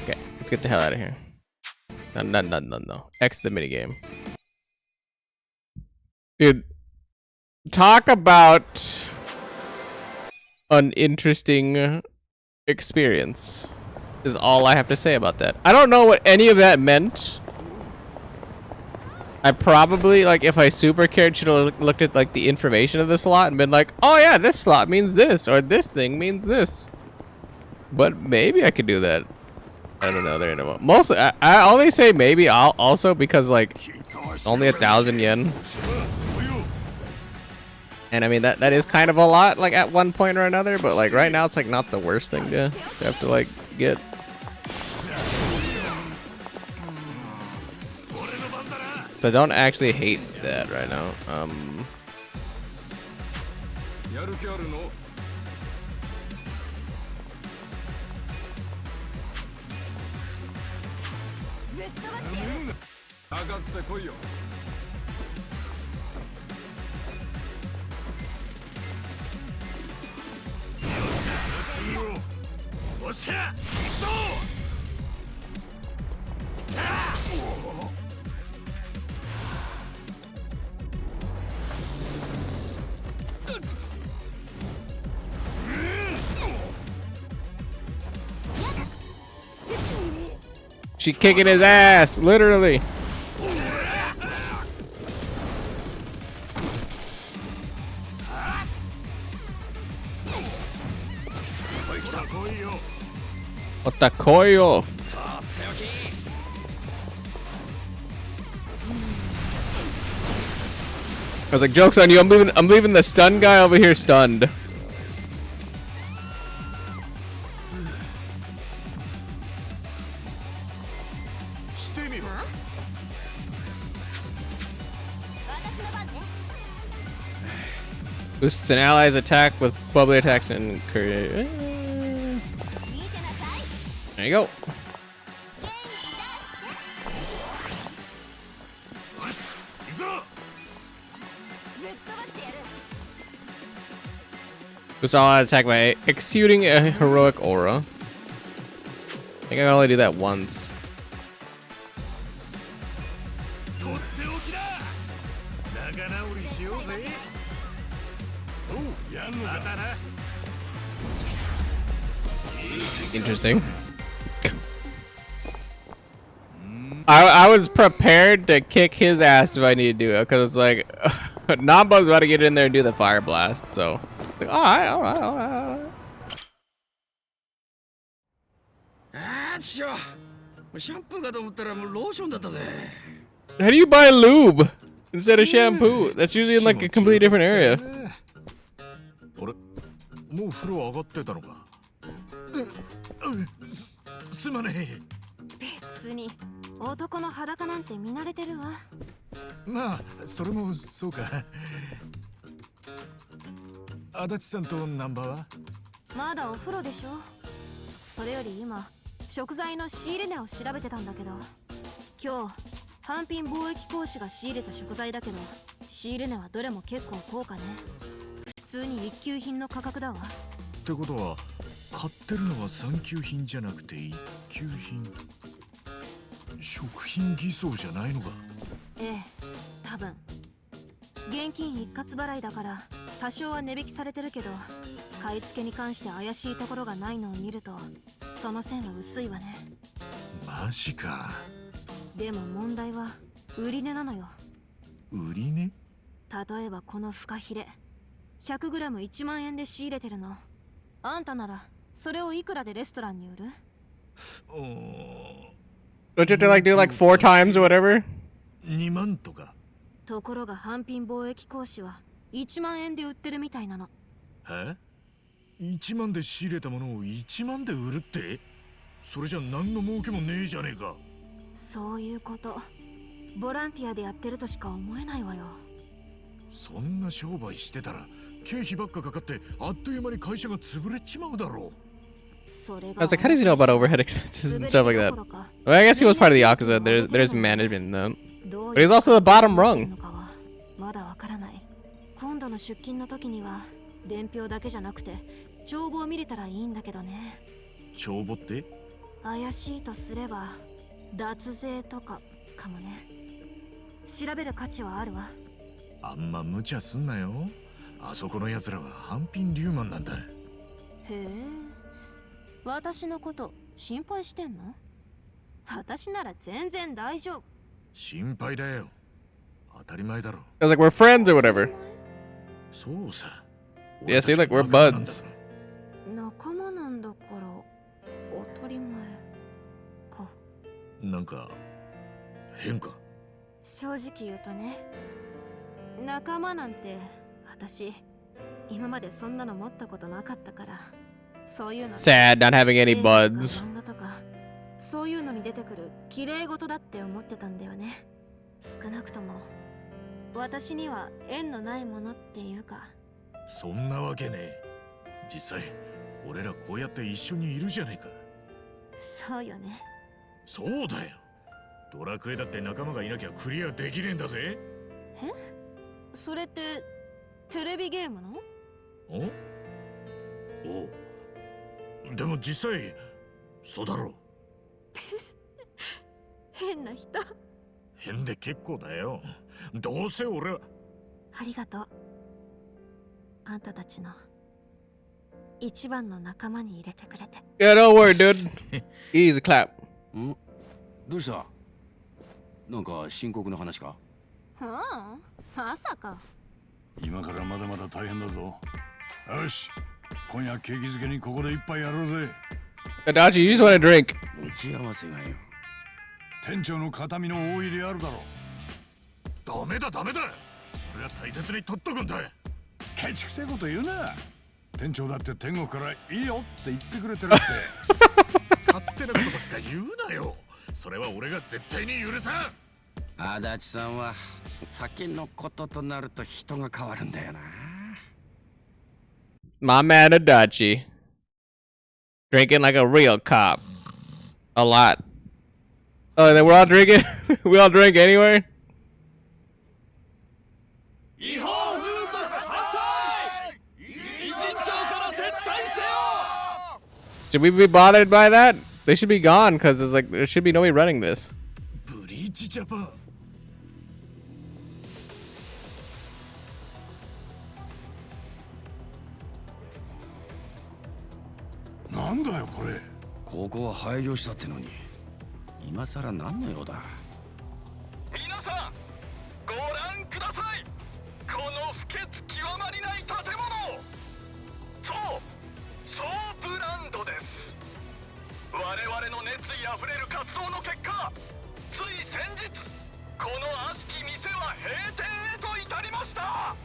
Okay, let's get the hell out of here. No. X the minigame. Dude, talk about an interesting experience is all I have to say about that. I don't know what any of that meant. I probably, like, if I super cared, should have looked at, like, the information of the slot and been like, oh yeah, this slot means this, or this thing means this. But maybe I could do that. I don't know. There ain't no. Mostly, I only say maybe also because, like, only 1,000 yen. And I mean, that is kind of a lot, like, at one point or another, but, like, right now it's, like, not the worst thing to have to, like, get. So I don't actually hate that right now. やる気あるの？ぶっ飛ばしてやる。上がってこいよ。おっしゃ行くぞ。She kicking his ass, literally. Otakoyo. I was like, joke's on you. I'm leaving the stun guy over here stunned. Boosts an ally's attack with bubbly attacks and there you go. Boosts all out attack by exuding a heroic aura. I think I can only do that once. Interesting. I was prepared to kick his ass if I needed to do it, because it's like Nambo's about to get in there and do the fire blast, so like, alright. How do you buy lube instead of shampoo? That's usually in like a completely different area. もう風呂上がってたのか。すまねえ。別に男の裸なんて見慣れてるわ。まあそれもそうか。足立さんとナンバーは？まだお風呂でしょ。それより今食材の仕入れ値を調べてたんだけど、今日単品貿易講師が仕入れた食材だけど、仕入れ値はどれも結構高価ね。普通に一級品の価格だわ。ってことは買ってるのは三級品じゃなくて一級品。食品偽装じゃないのか？ええ、多分。現金一括払いだから多少は値引きされてるけど、買い付けに関して怪しいところがないのを見るとその線は薄いわね。マジか。でも問題は売り値なのよ。売り値？例えばこのフカヒレ 100g1 万円で仕入れてるの。あんたならそれをいくらでレストランに売る？ Don't you have to like do like 4 times or whatever? 2万とか。ところが単品貿易講師は1万円で売ってるみたいなの。え？1万で仕入れたものを1万で売るって？それじゃ何の儲けもねえじゃねえか。そういうこと。ボランティアでやってるとしか思えないわよ。そんな商売してたら経費ばっかかかってあっという間に会社が潰れちまうだろう。I was like, how does he know about overhead expenses and stuff like that? Well, I guess he was part of the Yakuza. There's management though. But he's also the bottom rung. まだわからない。今度の出勤の時には伝票だけじゃなくて帳簿を見れたらいいんだけどね。帳簿って？怪しいとすれば脱税とかかもね。調べる価値はあるわ。あんま無茶すんなよ。あそこの奴らは半品リューマンなんだ。へえ、私のこと心配してんの？私なら全然大丈夫。心配だよ。当たり前だろ。I was like, we're friends or whatever. そうさ。Yeah, see, like we're buds. 仲間なんだから当たり前か。なんか変か。正直言うとね、仲間なんて私今までそんなの持ったことなかったから、そういうの Sad not having any buds. 漫画とかそういうのに出てくる綺麗事だって思ってたんだよね。少なくとも私には縁のないものっていうか。そんなわけねえ。実際俺らこうやって一緒にいるじゃねえか。そうよね。そうだよ。ドラクエだって仲間がいなきゃクリアできねえんだぜ。え？それってテレビゲームの？おう。でも実際そうだろう。変な人。変で結構だよ。どうせ俺は。ありがとう。あんたたちの一番の仲間に入れてくれて。Yeah, don't worry, dude. Easy clap. ん？どうした？なんか深刻な話か？まさか。今からまだまだ大変だぞ。よし、今夜景気づけにここで一杯やろうぜ。Adachi, you just want to drink. 打ち合わせがよ。店長の形見の大入りあるだろ。ダメだダメだ。俺は大切に取っとくんだ。ケチくせえこと言うな。店長だって天国からいいよって言ってくれてるって。勝手なことばっか言うなよ。それは俺が絶対に許さん。足立さんは酒のこととなると人が変わるんだよな。My man Adachi. Drinking like a real cop. A lot. Oh, and then we're all drinking? We all drink anyway? Should we be bothered by that? They should be gone because it's like there should be nobody running this. ブリーチジャパン。なんだよこれ。ここは廃業したってのに今さら何の用だ。皆さんご覧ください。この不潔極まりない建物。そうソープランドです。我々の熱意あふれる活動の結果、つい先日この悪しき店は閉店へと至りました。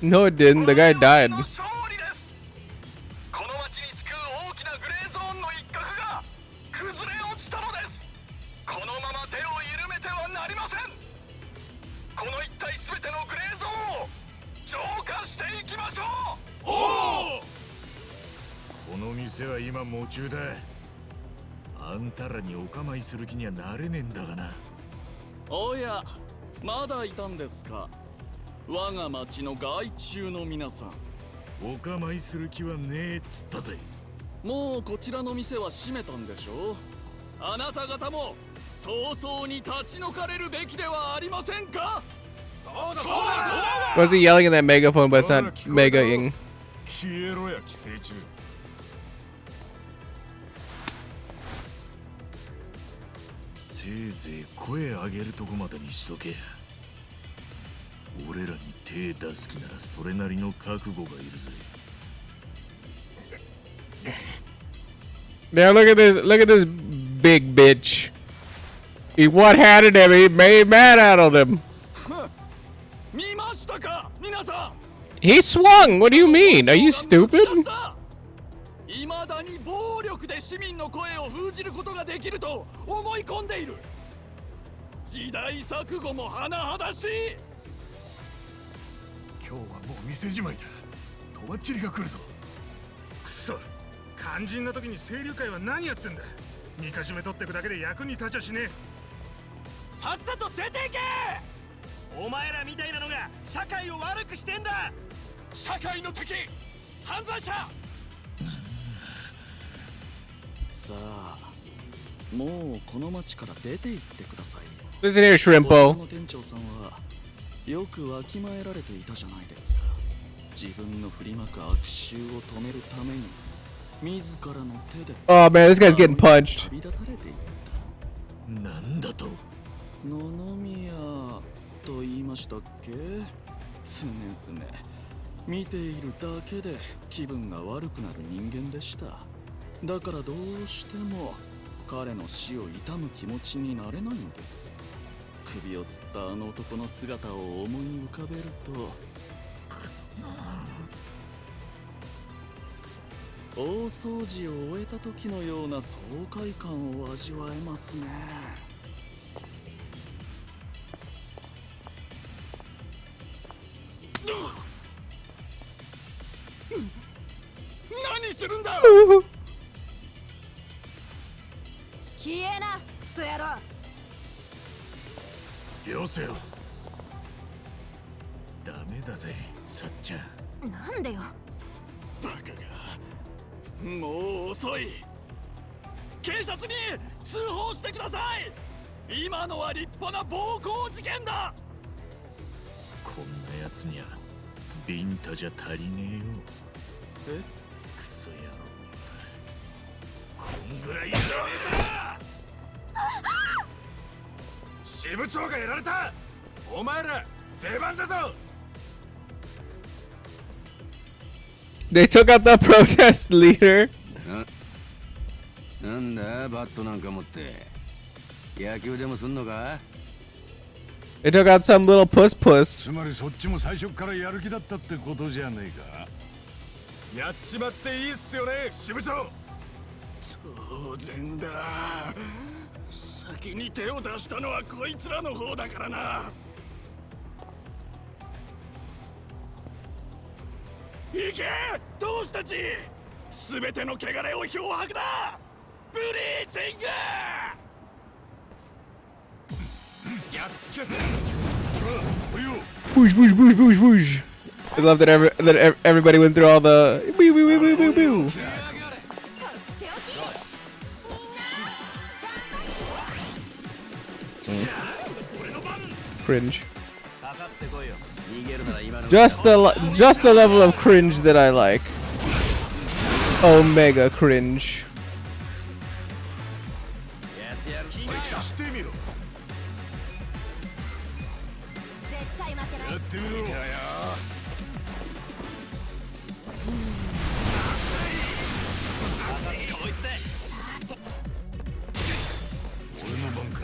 No, it didn't. The guy died. 勝利です。この町に救う大きなグレーゾーンの一角が崩れ落ちたのです。このまま手を緩めてはなりません。この一帯すべてのグレーゾーンを浄化していきましょう。この店は今夢中だ。あんたらにお構いする気にはなれねえんだがな。おや、まだいたんですか。我が町の害虫の皆さん。お構いする気はねえっつったぜ。もうこちらの店は閉めたんでしょう。あなた方も早々に立ち退かれるべきではありませんか。そうだそうだ。 Was he yelling in that megaphone, but it's not mega-ing? 消えろや寄生虫。せいぜい声上げるとこまでにしとけ。俺らに手出す気ならそれなりの覚悟がいるぜ。Now look at this big bitch. He one-handed him. He made mad out of him. 見ましたか、皆さん。 He swung. What do you mean? Are you stupid? 未だに暴力で市民の声を封じることができると思い込んでいる。時代錯誤も甚だしい。今日はもう店じまいだ。とばっちりが来るぞ。くそ、肝心な時に清流会は何やってんだ。みかじめ取ってくだけで役に立ちゃしねえ。さっさと出ていけ。お前らみたいなのが社会を悪くしてんだ。社会の敵、犯罪者。さあ、もうこの町から出て行ってください。 Listen here, こちら Shrimpo. の店長さんはよくわきまえられていたじゃないですか。自分の振りまく悪臭を止めるために自らの手で Oh man, this guy's getting punched. 旅立たれていった。なんだと。野々宮と言いましたっけ。常々見ているだけで気分が悪くなる人間でした。だからどうしても彼の死を悼む気持ちになれないんです。首を吊ったあの男の姿を思い浮かべると。大掃除を終えた時のような爽快感を味わえますね。何するんだ。消えなクソ野郎。よせよ。ダメだぜさっちゃん。なんでよ。バカが。もう遅い。警察に通報してください。今のは立派な暴行事件だ。こんなやつにゃビンタじゃ足りねえよ。クソ野郎。こんぐらいやらねえか。支部長がやられた。お前ら出番だぞ。They took out the protest leader. なんだバットなんか持って野球でもすんのか。 They took out some little puss. つまりそっちも最初からやる気だったってことじゃねえか。やっちまっていいっすよね支部長。当然だ。先に手を出したのはこいつらの方だからな。行け同志たち。全ての汚れを漂白だ。ブリーチング。やっつけて。およ。 Boosh, boosh, boosh, boosh, boosh. I love that everybody went through all the boo, boo, boo, boo, boo, boo. Cringe. Just the level of cringe that I like. Omega cringe. してみろ。絶対負けない。やってみろ。俺の番か。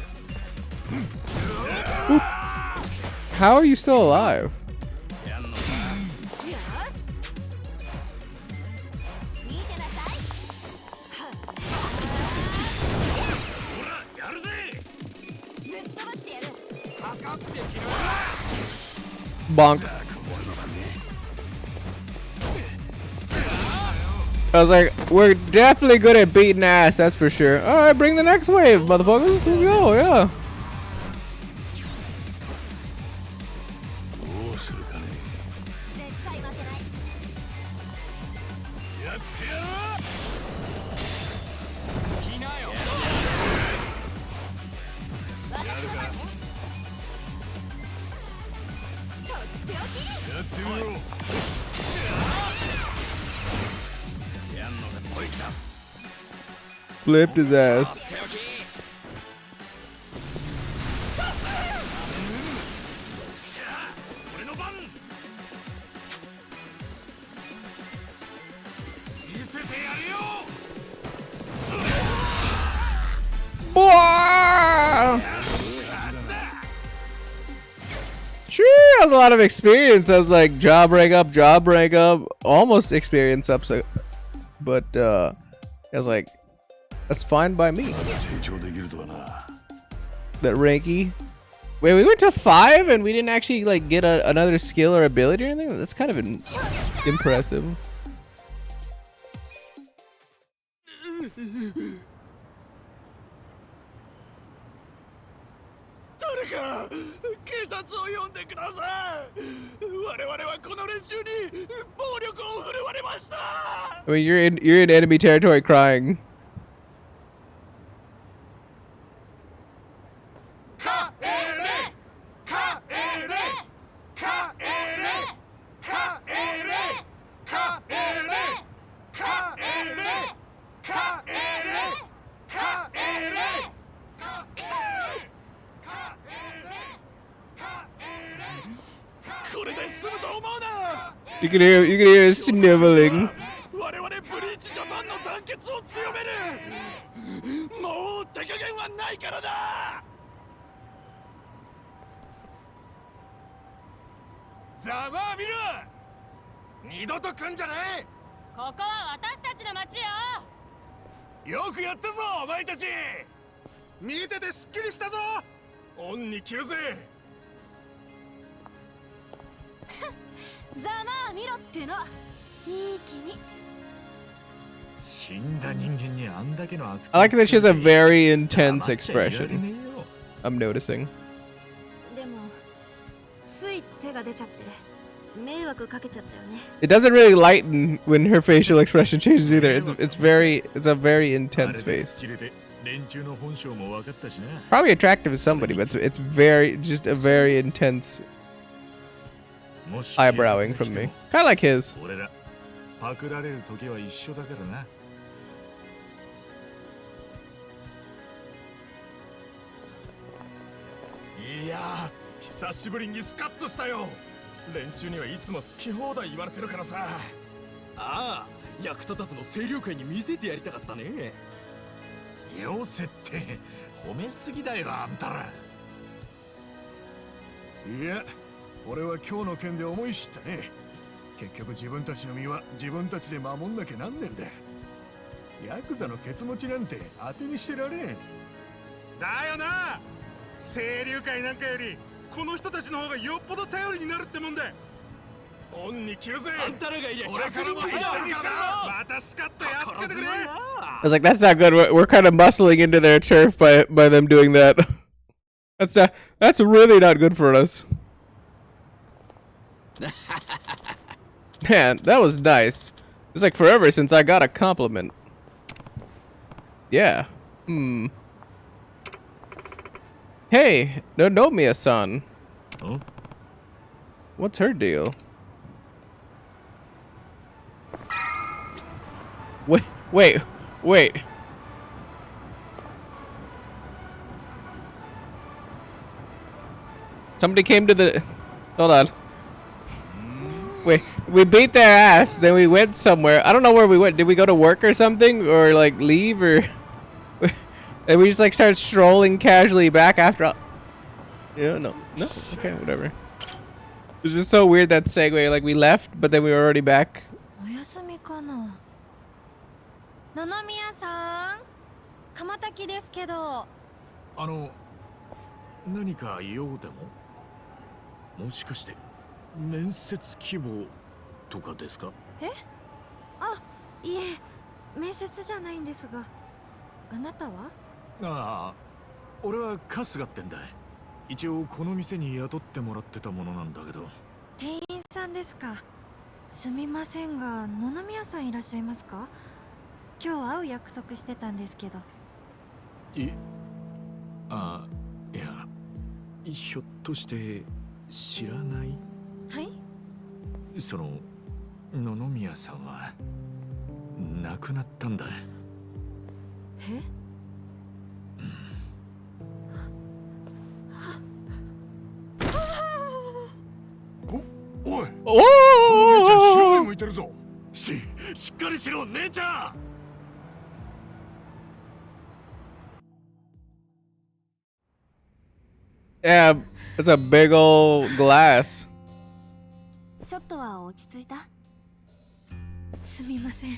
How are you still alive? よし見てなさい。ほらやるぜ。ぶっ飛ばしてやる。 Bonk. I was like, we're definitely good at beating ass, that's for sure. Alright, bring the next wave, motherfuckers. Let's go, yeah. どうするかね。絶対負けない。やってやろ私の番ね。とっておき。う。やってみろ。 Flipped his ass. 俺の番。見せてやるよ。 Wow. Sure, that was a lot of experience. I was like, job rank up, almost experience up. So, but I was like, that's fine by me. 成長できるとはな。 That ranky. Wait, we went to 5 and we didn't actually like get another skill or ability or anything. That's kind of impressive. 誰か警察を呼んでください。我々はこの連中に暴力を振るわれました。 I mean, you're in enemy territory crying. 帰れ帰れ帰れ帰れ帰れ帰れ帰れ帰れこれで済むと思うな。 You can hear his sniveling. 我々ブリーチジャパンの団結を強める。もう手加減はないからだ。ざまあ見ろ。二度と来んじゃない。ここは私たちの町よ。よくやったぞお前たち。見ててすっきりしたぞ。恩に着るぜ。ざまあ見ろっての。いい君。死んだ人間にあんだけの悪 I like that she has a very intense expression. I'm noticing. でもつい手が出ちゃって迷惑かけちゃったよね。 It doesn't really lighten when her facial expression changes either. It's a very intense face. 連中の本性も分かったしな。 Probably attractive to somebody, but it's very just a very intense もし eyebrowing from me. Kind of like his. 俺らパクられる時は一緒だからな。いやー久しぶりにスカッとしたよ。連中にはいつも好き放題言われてるからさ。ああ役立たずの清涼会に見せてやりたかったね。よせって褒めすぎだよあんたら。いや俺は今日の件で思い知ったね。結局自分たちの身は自分たちで守んなきゃなんねんだ。ヤクザのケツ持ちなんて当てにしてられん。だよな。清流会なんかよりこの人たちの方がよっぽど頼りになるってもんだ。恩に着るぜ。あんたらがいりゃ俺からも一緒にしてるぞ。またスカッとやっつけてくれ。 I was like, that's not good. We're kind of muscling into their turf by them doing that. That's really not good for us. Man, that was nice. It's like forever since I got a compliment. Yeah. Hey, no Nomiya-san. Huh? What's her deal? Wait. Somebody came to the... Hold on. Wait, we beat their ass, then we went somewhere. I don't know where we went. Did we go to work or something? Or, like, leave? Or... and we just, like, started strolling casually back after... Yeah, no. Okay, whatever. It's just so weird, that segue. Like, we left, but then we were already back. お休みかな。野々宮さん、鎌滝ですけど。何か用でも？もしかして面接希望とかですか？え？あ、いえ、面接じゃないんですが。あなたは？ああ、俺は春日ってんだ。一応この店に雇ってもらってたものなんだけど。店員さんですか。すみませんが、野々宮さんいらっしゃいますか？今日会う約束してたんですけど。いや、ひょっとして知らない？はい？その野々宮さんは亡くなったんだ。え？おい、おお姉ちゃん白目ー向いてるぞ。しっかりしろ姉ちゃん。Yeah, it's a big old glass. ちょっとは落ち着いた？すみません。あ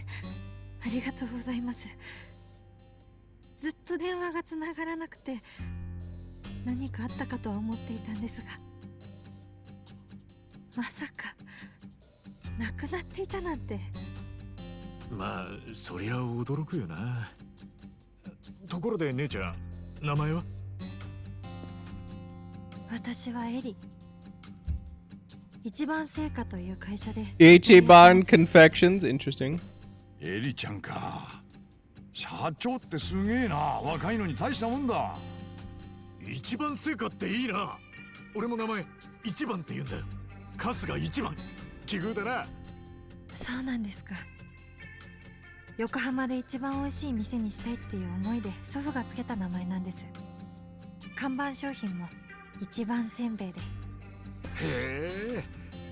りがとうございます。ずっと電話がつながらなくて何かあったかとは思っていたんですが、まさか亡くなっていたなんて。まあそりゃ驚くよな。ところで姉ちゃん、名前は？私はエリ。一番製菓という会社で。Ichiban Confections, interesting. エリちゃんか。社長ってすげえな。若いのに大したもんだ。一番成果っていいな。俺も名前一番って言うんだよ。春日一番。奇遇だな。そうなんですか。横浜で一番美味しい店にしたいっていう思いで祖父がつけた名前なんです。看板商品も一番せんべいで。へえ、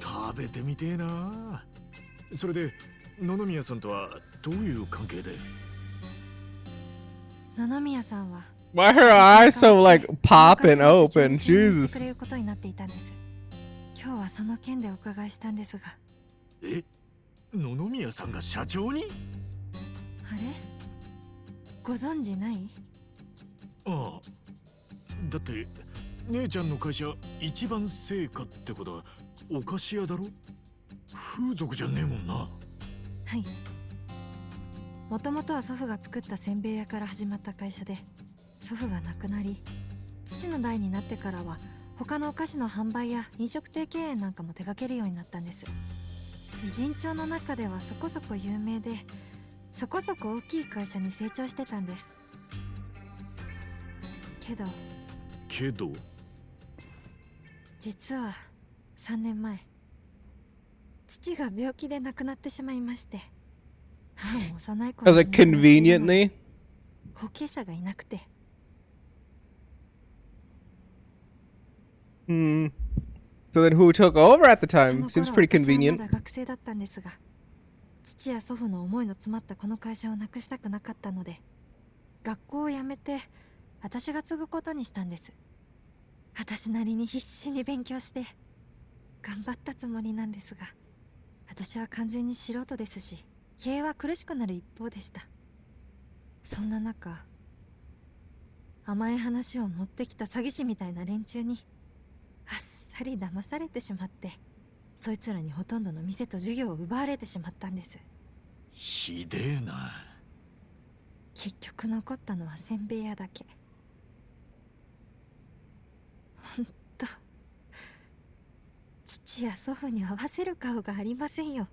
食べてみてえな。それで野々宮さんとはどういう関係で？野々宮さんは Why are her eyes so like popping 昔の open? 社長に就任して Jesus. くれることになっていたんです。今日はその件でお伺いしたんですが。え、野々宮さんが社長に？あれご存知ない？ああ、だって姉ちゃんの会社一番成果ってことはお菓子屋だろ？風俗じゃねえもんな。はい。もともとは祖父が作ったせんべい屋から始まった会社で、祖父が亡くなり、父の代になってからは他のお菓子の販売や飲食店経営なんかも手掛けるようになったんです。偉人町の中ではそこそこ有名で、そこそこ大きい会社に成長してたんです。けど実は3年前、父が病気で亡くなってしまいまして、母も幼い頃 Was it conveniently? 後継者がいなくて。Hmm. So then who took over at the そ time? の Seems 頃 pretty 私はま convenient. だ学生だったんですが、父や祖父の思いの詰まったこの会社をなくしたくなかったので、学校を辞めて私が継ぐことにしたんです。私なりに必死に勉強して頑張ったつもりなんですが、私は完全に素人ですし、経営は苦しくなる一方でした。そんな中、甘い話を持ってきた詐欺師みたいな連中にあっさり騙されてしまって、そいつらにほとんどの店と授業を奪われてしまったんです。ひでえな。結局残ったのはせんべい屋だけ。ほんと、父や祖父に合わせる顔がありませんよ。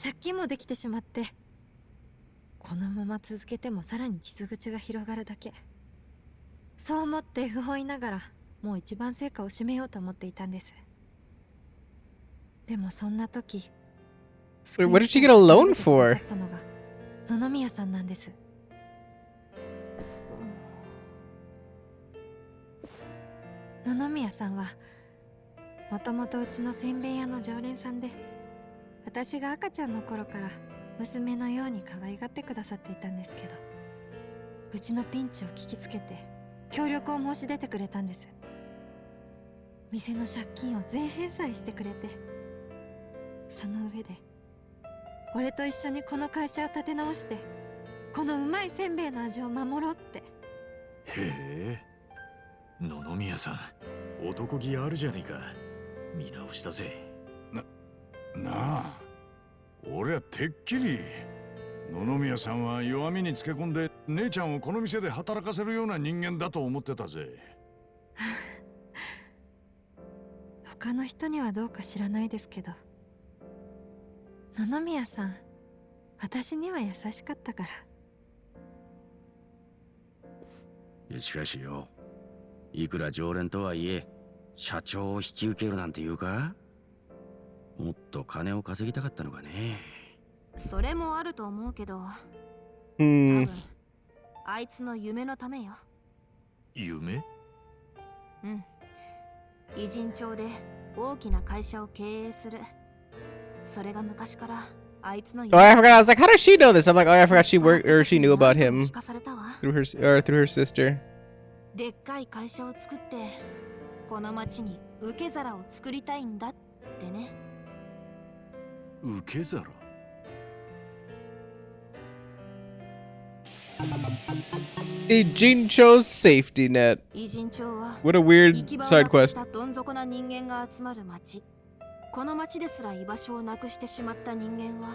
借金もできてしまって、このまま続けてもさらに傷口が広がるだけ。そう思って不本意ながら、もう一番成果を締めようと思っていたんです。でもそんな時、 Wait, what did she get a loan for? 救いの手を差し伸べてくださったのが野々宮さんなんです。野々宮さんはもともとうちのせんべい屋の常連さんで、私が赤ちゃんの頃から娘のように可愛がってくださっていたんですけど、うちのピンチを聞きつけて協力を申し出てくれたんです。店の借金を全返済してくれて、その上で俺と一緒にこの会社を立て直して、このうまいせんべいの味を守ろうって。へえ、野々宮さん男気あるじゃねえか。見直したぜ。なあ、俺はてっきり野々宮さんは弱みにつけ込んで姉ちゃんをこの店で働かせるような人間だと思ってたぜ。他の人にはどうか知らないですけど、野々宮さん、私には優しかったから。しかしよ、いくら常連とはいえ社長を引き受けるなんて言うか？もっと金を稼ぎたかったのかね。それもあると思うけど、多 Hmm. 分あいつの夢のためよ。夢？うん。偉人町で大きな会社を経営する。それが昔からあいつの Oh, I forgot. I was like, how does she know this? I'm like, oh, I forgot she worked or she knew about him 聞かされたわ。 through her sister. でっかい会社を作って、この町に受け皿を作りたいんだってね。受け皿？A Jincho's safety net. 偉人町は What a weird 行き場を side なく quest. したどん底な人間が集まる町。この町ですら居場所をなくしてしまった人間は、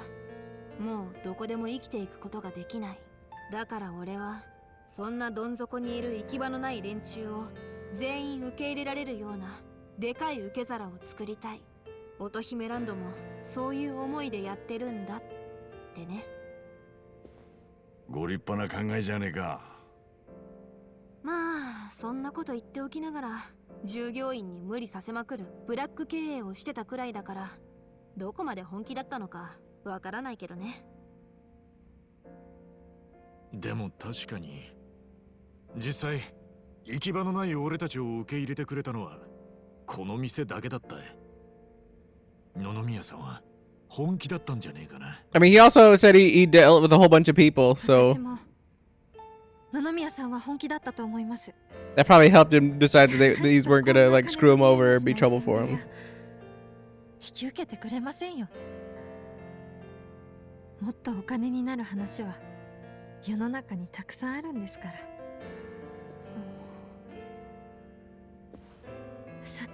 もうどこでも生きていくことができない。だから俺はそんなどん底にいる行き場のない連中を全員受け入れられるようなでかい受け皿を作りたい。乙姫ランドもそういう思いでやってるんだってね。ご立派な考えじゃねえか。まあそんなこと言っておきながら、従業員に無理させまくるブラック経営をしてたくらいだから、どこまで本気だったのかわからないけどね。でも確かに実際行き場のない俺たちを受け入れてくれたのはこの店だけだった。野々宮さんは本気だったんじゃねえかな。I mean, he also said he dealt with a whole bunch of people, so 私も野々宮さんは本気だったと思います。 that probably helped him decide that these weren't gonna like screw him over or be trouble for him. 引き受けてくれませんよ。もっとお金になる話は世の中にたくさんあるんですから。さて、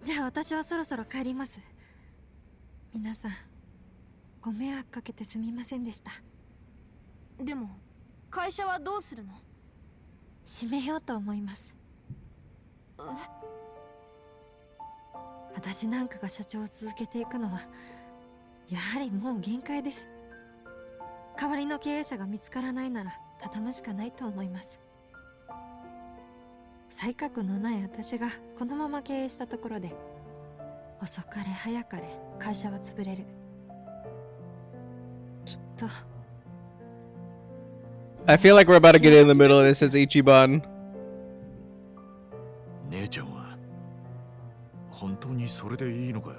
じゃあ私はそろそろ帰ります。皆さんご迷惑かけてすみませんでした。でも会社はどうするの？閉めようと思います。私なんかが社長を続けていくのはやはりもう限界です。代わりの経営者が見つからないなら畳むしかないと思います。才覚のない私がこのまま経営したところで遅かれ早かれ会社は潰れる。きっと I feel like we're about to get in the middle of this as Ichiban. 姉ちゃんは本当にそれでいいのかよ。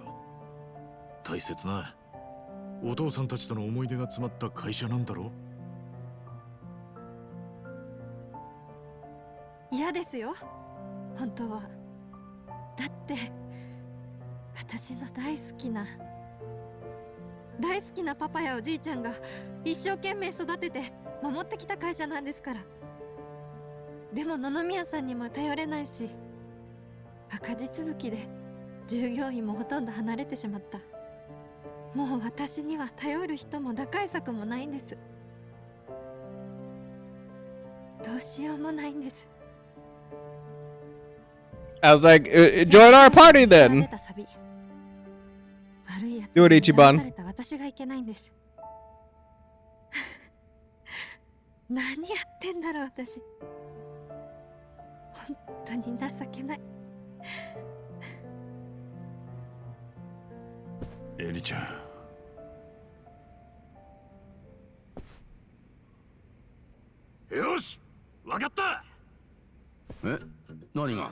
大切なお父さんたちとの思い出が詰まった会社なんだろ。嫌ですよ、本当は。だって私の大好きなパパやおじいちゃんが一生懸命育てて守ってきた会社なんですから。でも野々宮さんにも頼れないし、赤字続きで従業員もほとんど離れてしまった。もう私には頼る人も打開策もないんです。どうしようもないんです。I was like, join our party then. Do it, Ichiban. 私がいけないんです。何やってんだろう私。本当に情けない。エリちゃん。よし、わかった。え、何が？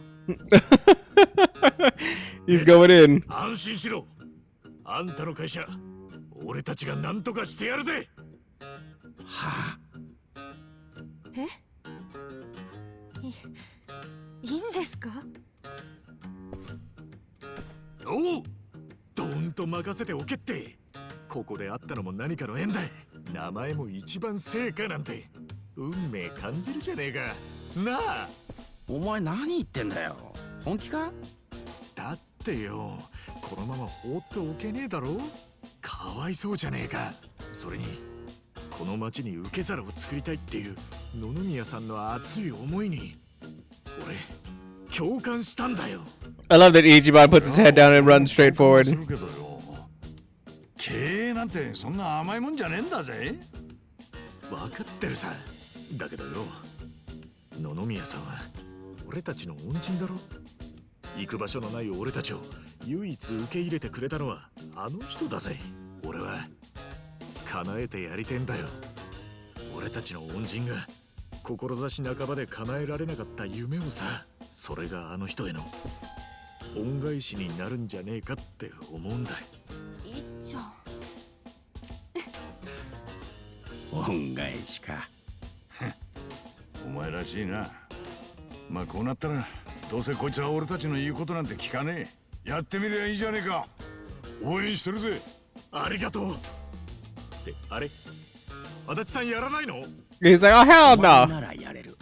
He's going in. 安心しろ。あんたの会社、俺たちが何とかしてやるぜ。はあ？え？いいんですか？おう、どんと任せておけって。ここで会ったのも何かの縁だ。名前も一番成果なんて運命感じるじゃねえか。なあ。お前何言ってんだよ。本気か？だってよ、このまま放っておけねえだろ。かわいそうじゃねえか。それにこの町に受け皿を作りたいっていう野々宮さんの熱い思いに俺共感したんだよ。 I love that Ichiban puts his head down and runs straight forward. 経営なんてそんな甘いもんじゃねえんだぜ。分かってるさ。だけどよ、野々宮さんは俺たちの恩人だろ。行く場所のない俺たちを唯一受け入れてくれたのはあの人だぜ。俺は叶えてやりてんだよ。俺たちの恩人が志半ばで叶えられなかった夢をさ。それがあの人への恩返しになるんじゃねえかって思うんだ。いっちゃん。恩返しか。お前らしいな。まあこうなったらどうせこいつは俺たちの言うことなんて聞かねえ。やってみりゃいいじゃねえか。応援してるぜ。ありがとう。ってあれ、足立さんやらないの？ He's like, oh hell お前 no. ならやれる。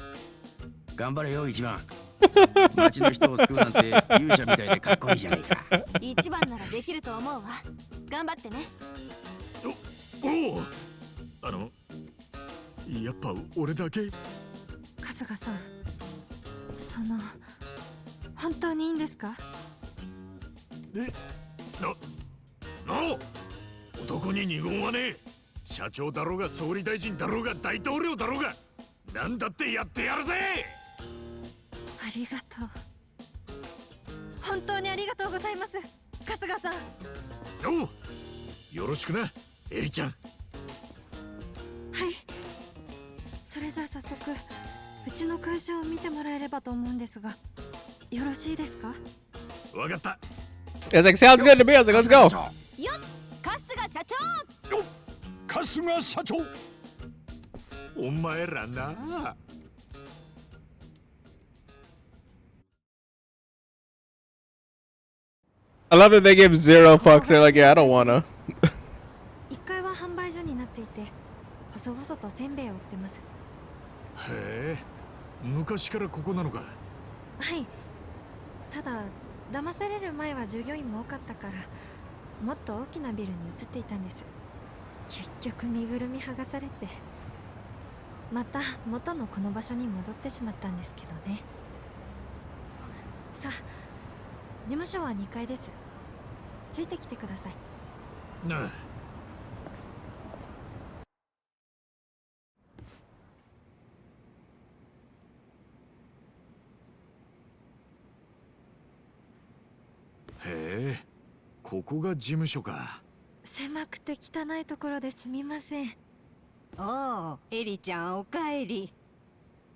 頑張れよ一番。町の人を救うなんて勇者みたいでかっこいいじゃねえか。一番ならできると思うわ。頑張ってね。おお。やっぱ俺だけ？春日さん、本当にいいんですか？男に二言はねえ。社長だろうが総理大臣だろうが大統領だろうが何だってやってやるぜ。ありがとう。本当にありがとうございます、春日さん。おう、よろしくな、エリちゃん。はい。それじゃあ早速うちの会社を見てもらえればと思うんですが、よろしいですか？わかった。 I was like, sounds good to me. I was like, let's go. よっ、春日社長。よっ、春日社長。お前らな。I love that they give zero fucks. They're like, yeah, I don't wanna. 1階は細々とせんべいを売ってます。へえ、昔からここなのか。はい。ただ騙される前は従業員も多かったから、もっと大きなビルに移っていたんです。結局身ぐるみ剥がされて、また元のこの場所に戻ってしまったんですけどね。さあ、事務所は2階です。ついてきてください。なあ。へえ、ここが事務所か。狭くて汚いところですみません。おお、エリちゃんおかえり。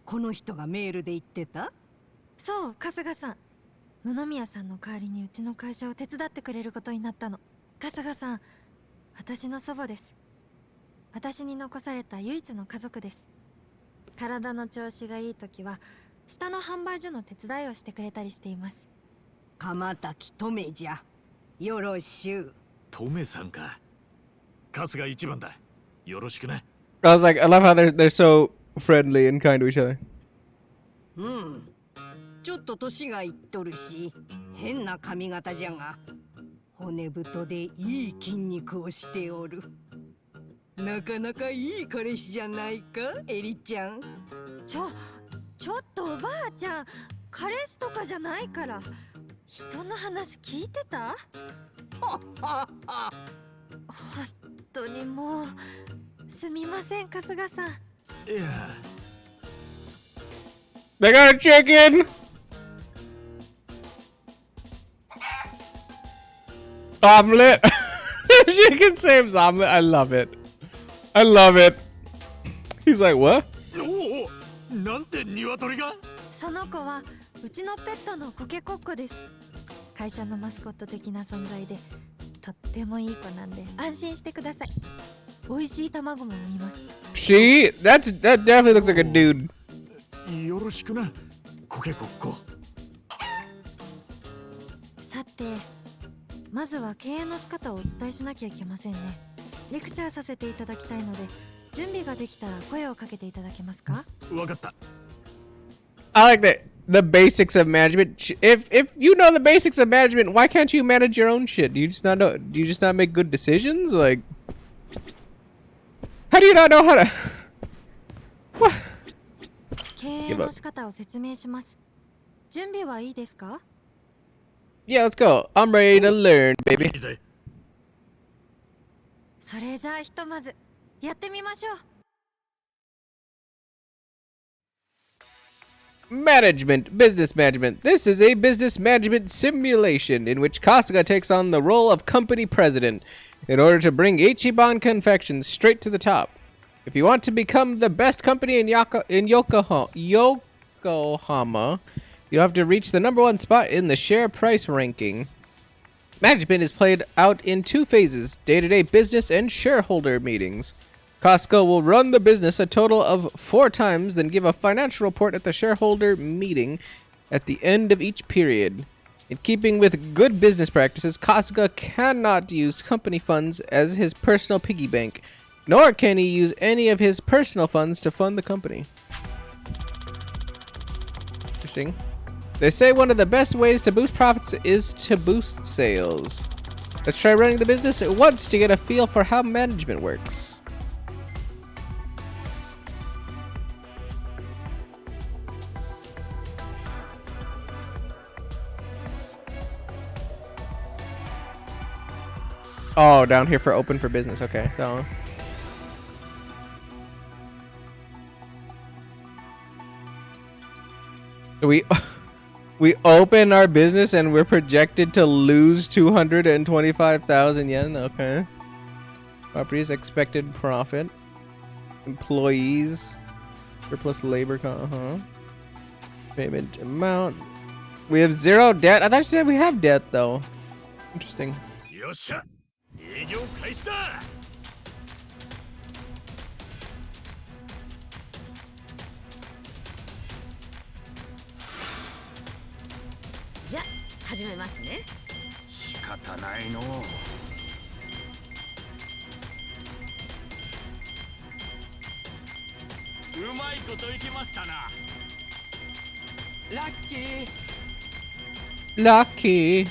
この人がメールで言ってた？そう、春日さん。野々宮さんの代わりにうちの会社を手伝ってくれることになったの。春日さん、私の祖母です。私に残された唯一の家族です。体の調子がいい時は下の販売所の手伝いをしてくれたりしています。鎌滝とめじゃ。よろしゅう。トメさんか。春日一番だ。よろしくな。I was like, I love how they're so friendly and kind to each other. うん。ちょっと年がいっとるし、変な髪型じゃが、骨太でいい筋肉をしておる。なかなかいい彼氏じゃないか、エリちゃん。ちょっとおばあちゃん、彼氏とかじゃないから。人の話聞いてた？本当にもうすみません、春日さん。いや。They got a chicken! Omelet! Chicken Sam's omelet. I love it. I love it. He's like, what? おお、なんて鶏が？その子はうちのペットのコケコッコです。会社のマスコット的な存在で、とってもいい子なんで安心してください。美味しい卵も産みます。She? That definitely looks like a dude. よろしくな、コケコッコ。さて、まずは経営の仕方をお伝えしなきゃいけませんね。レクチャーさせていただきたいので、準備ができたら声をかけていただけますか？わかった。I like the basics of management. If you know the basics of management, why can't you manage your own shit? Do you just not know? Do you just not make good decisions? Like, how do you not know how to? What? 経営の仕方を説明します。準備はいいですか？ Yeah, let's go. I'm ready to learn, baby. いいぜ。それじゃあひとまずやってみましょう。Management, business management. This is a business management simulation in which Kasuga takes on the role of company president in order to bring Ichiban Confections straight to the top. If you want to become the best company in Yokohama, you have to reach the #1 spot in the share price ranking. Management is played out in 2 phases, day-to-day business and shareholder meetings. Costco will run the business a total of 4 times, then give a financial report at the shareholder meeting at the end of each period. In keeping with good business practices, Costco cannot use company funds as his personal piggy bank, nor can he use any of his personal funds to fund the company. Interesting. They say one of the best ways to boost profits is to boost sales. Let's try running the business at once to get a feel for how management works. Oh, down here for open for business. Okay, so we open our business and we're projected to lose 225,000 yen. Okay. Properties expected profit. Employees. Surplus labor. Payment amount. We have 0 debt. I thought you said we have debt though. Interesting. よっしゃ、営業開始だ。じゃ始めますね。仕方ないの。うまいこといきましたな。ラッキー。 Lucky.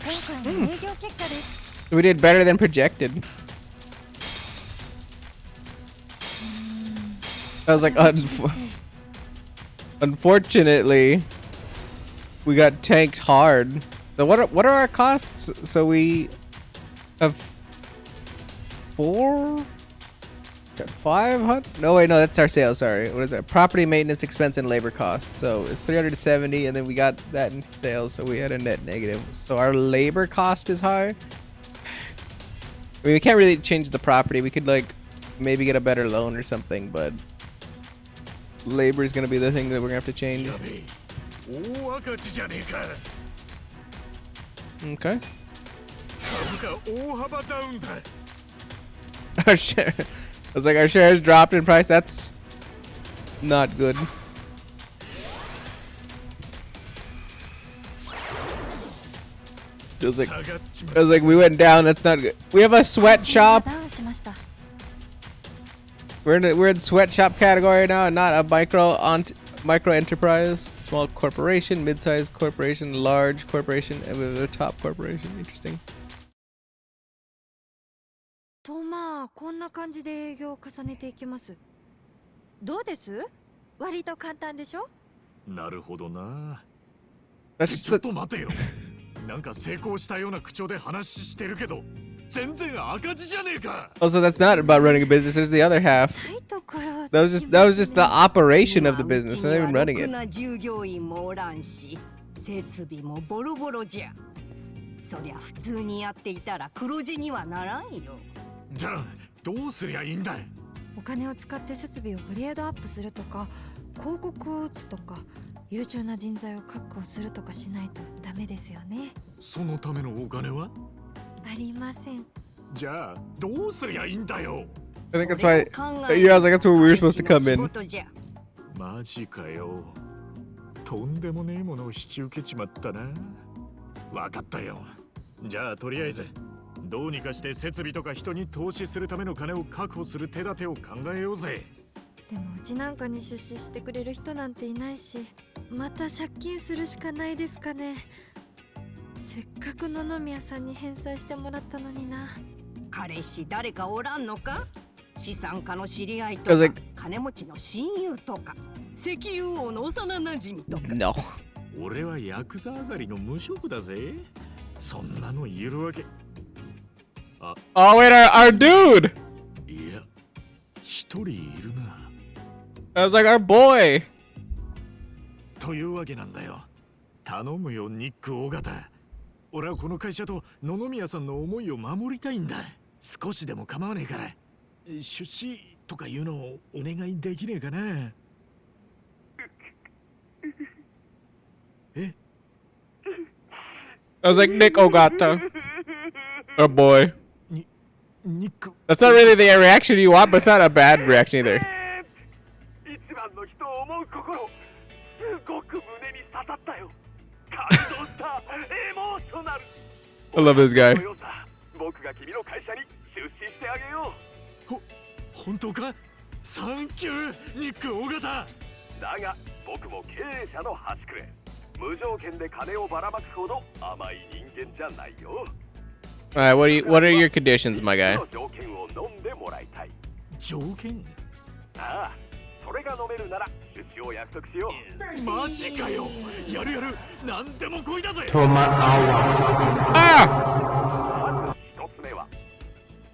今回の営業結果です。 We did better than projected. I was like, unfortunately, we got tanked hard. So what are our costs? So we have 500? No, wait, no, that's our sales. Sorry, what is that? Property maintenance expense and labor cost. So it's 370, and then we got that in sales, so we had a net negative. So our labor cost is high. I mean, we can't really change the property. We could like maybe get a better loan or something, but labor is gonna be the thing that we're gonna have to change. やべえ、大赤字じゃねえか。 Okay. 株価大幅ダウンだ。 Our share. I was like, our shares dropped in price. That's not good. It was like, 下がっちま it was like we went down. That's not good. We have a sweatshop. ダウンしました。 We're in sweatshop category now, and not a micro enterprise, small corporation, mid-sized corporation, large corporation, and with a top corporation. Interesting. とまあこんな感じで営業を重ねていきます。どうです？割と簡単でしょ？なるほどな。 That's ちょっ just と待てよ。なんか成功したような口調で話してるけど、全然赤字じゃねえか。 also that's not about running a business. There's the other half. いいところを That was just the operation of the business. Not even running うち it. にはろくな従業員もおらんし、設備もボロボロじゃ。そりゃ普通にやっていたら黒字にはならんよ。じゃあどうすりゃいいんだ。お金を使って設備をグレードアップするとか、広告を打つとか、優秀な人材を確保するとかしないとダメですよね。そのためのお金は？ありません。じゃあどうすりゃいいんだよ。 I think that's why. Yeah, I was like, that's where we were supposed to come in. マジかよ。とんでもねえものを引き受けちまったな。わかったよ。じゃあとりあえずどうにかして設備とか人に投資するための金を確保する手立てを考えようぜ。でもうちなんかに出資してくれる人なんていないし、また借金するしかないですかね。せっかく野々宮さんに返済してもらったのにな。彼氏誰かおらんのか？資産家の知り合いと I was か like-、金持ちの親友とか、石油王の幼なじみとか。 No. 俺はヤクザ上がりの無職だぜ。そんなの言えるわけ。Oh wait, our dude. いや、一人いるな。I was like, our boy. というわけなんだよ。頼むよ、ニック大型。俺はこの会社と野々宮さんの思いを守りたいんだ。少しでも構わねえから。出資とかいうのをお願いできねえかな。え？ I was like, Nick Ogata. Our boy. ニック。 That's not really the reaction you want, but it's not a bad reaction either. 一番の人を思う心、すごく胸に刺さったよ。感動した。エモーショナル。 I love this guy. 僕が君の会社に出資してあげよう。本当か？サンキュー、ニック大型。だが僕も経営者の端くれ。無条件で金をばらまくほど甘い人間じゃないよ。Alright, what are your conditions, my guy? 条件を飲んでもらいたい。条件？ああ、それが飲めるなら出資を約束しよう。マジかよ。やるやる。何でも来いだぜ。Ah! まず一つ目は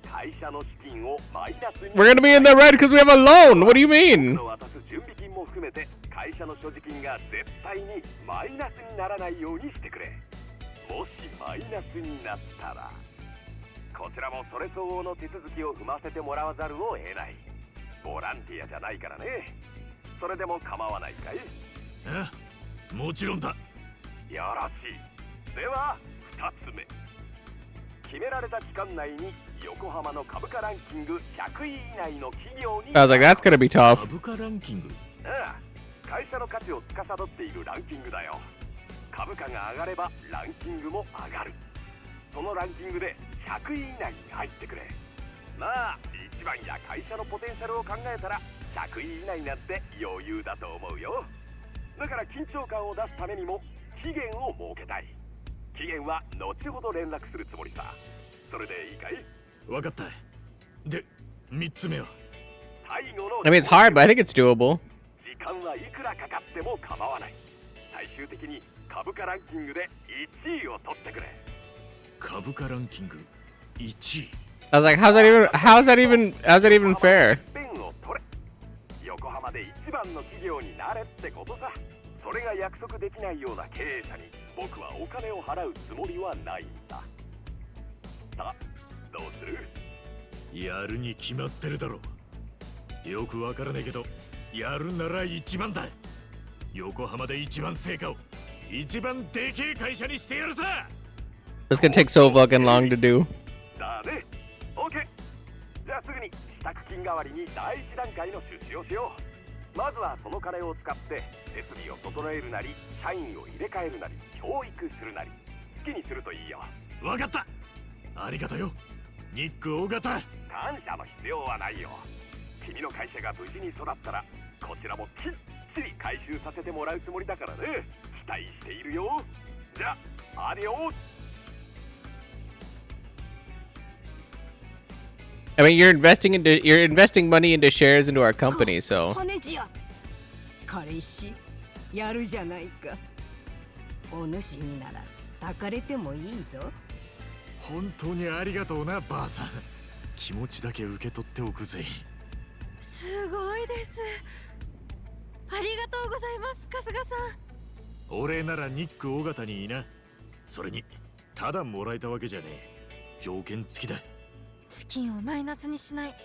会社の資金をマイナスに。 We're gonna be in the red because we have a loan. What do you mean? 渡す準備金も含めて会社の所持金が絶対にマイナスにならないようにしてくれ。もしマイナスになったらこちらもそれ相応の手続きを踏ませてもらわざるを得ない。ボランティアじゃないからね。それでも構わないかい？え？もちろんだ。よろしい。では2つ目。決められた期間内に横浜の株価ランキング100位以内の企業に。 I was like, that's gonna be tough. 株価ランキング。ああ、会社の価値を司っているランキングだよ。株価が上がればランキングも上がる。そのランキングで100位以内に入ってくれ。まあ一番や会社のポテンシャルを考えたら100位以内なんて余裕だと思うよ。だから緊張感を出すためにも期限を設けたい。期限は後ほど連絡するつもりさ。それでいいかい？わかった。で、3つ目は？ 最後の I mean, it's hard, but I think it's doable. 時間はいくらかかっても構わない。最終的に株価ランキングで1位を取ってくれ。株価ランキング1位。 I was like, how's that even fair? ペンを取れ。横浜で一番の企業になれってことさ。それが約束できないような経営者に僕はお金を払うつもりはないんだ。さあ、どうする？やるに決まってるだろ。よくわからねえけど、やるなら一番だ。横浜で一番成果を一番でけえ会社にしてやるさ。 This could take so fucking long to do. だね。OK。じゃあすぐに支度金代わりに第一段階の出資をしよう。まずはその金を使って設備を整えるなり、社員を入れ替えるなり、教育するなり、好きにするといいよ。わかった。ありがとよ、ニック大型。感謝の必要はないよ。君の会社が無事に育ったら、こちらもきっちり回収させてもらうつもりだからね。期待しているよ。じゃあ、アディオス。I mean, you're investing money into shares into our company, so. 金じゃ。彼氏、やるじゃないか。お主になら抱かれてもいいぞ。本当にありがとうな、ばあさん。気持ちだけ受け取っておくぜ。すごいです。ありがとうございます、春日さん。俺ならニック大型にいいな。それにただもらえたわけじゃねえ。条件付きだ。資金をマイナスにしない。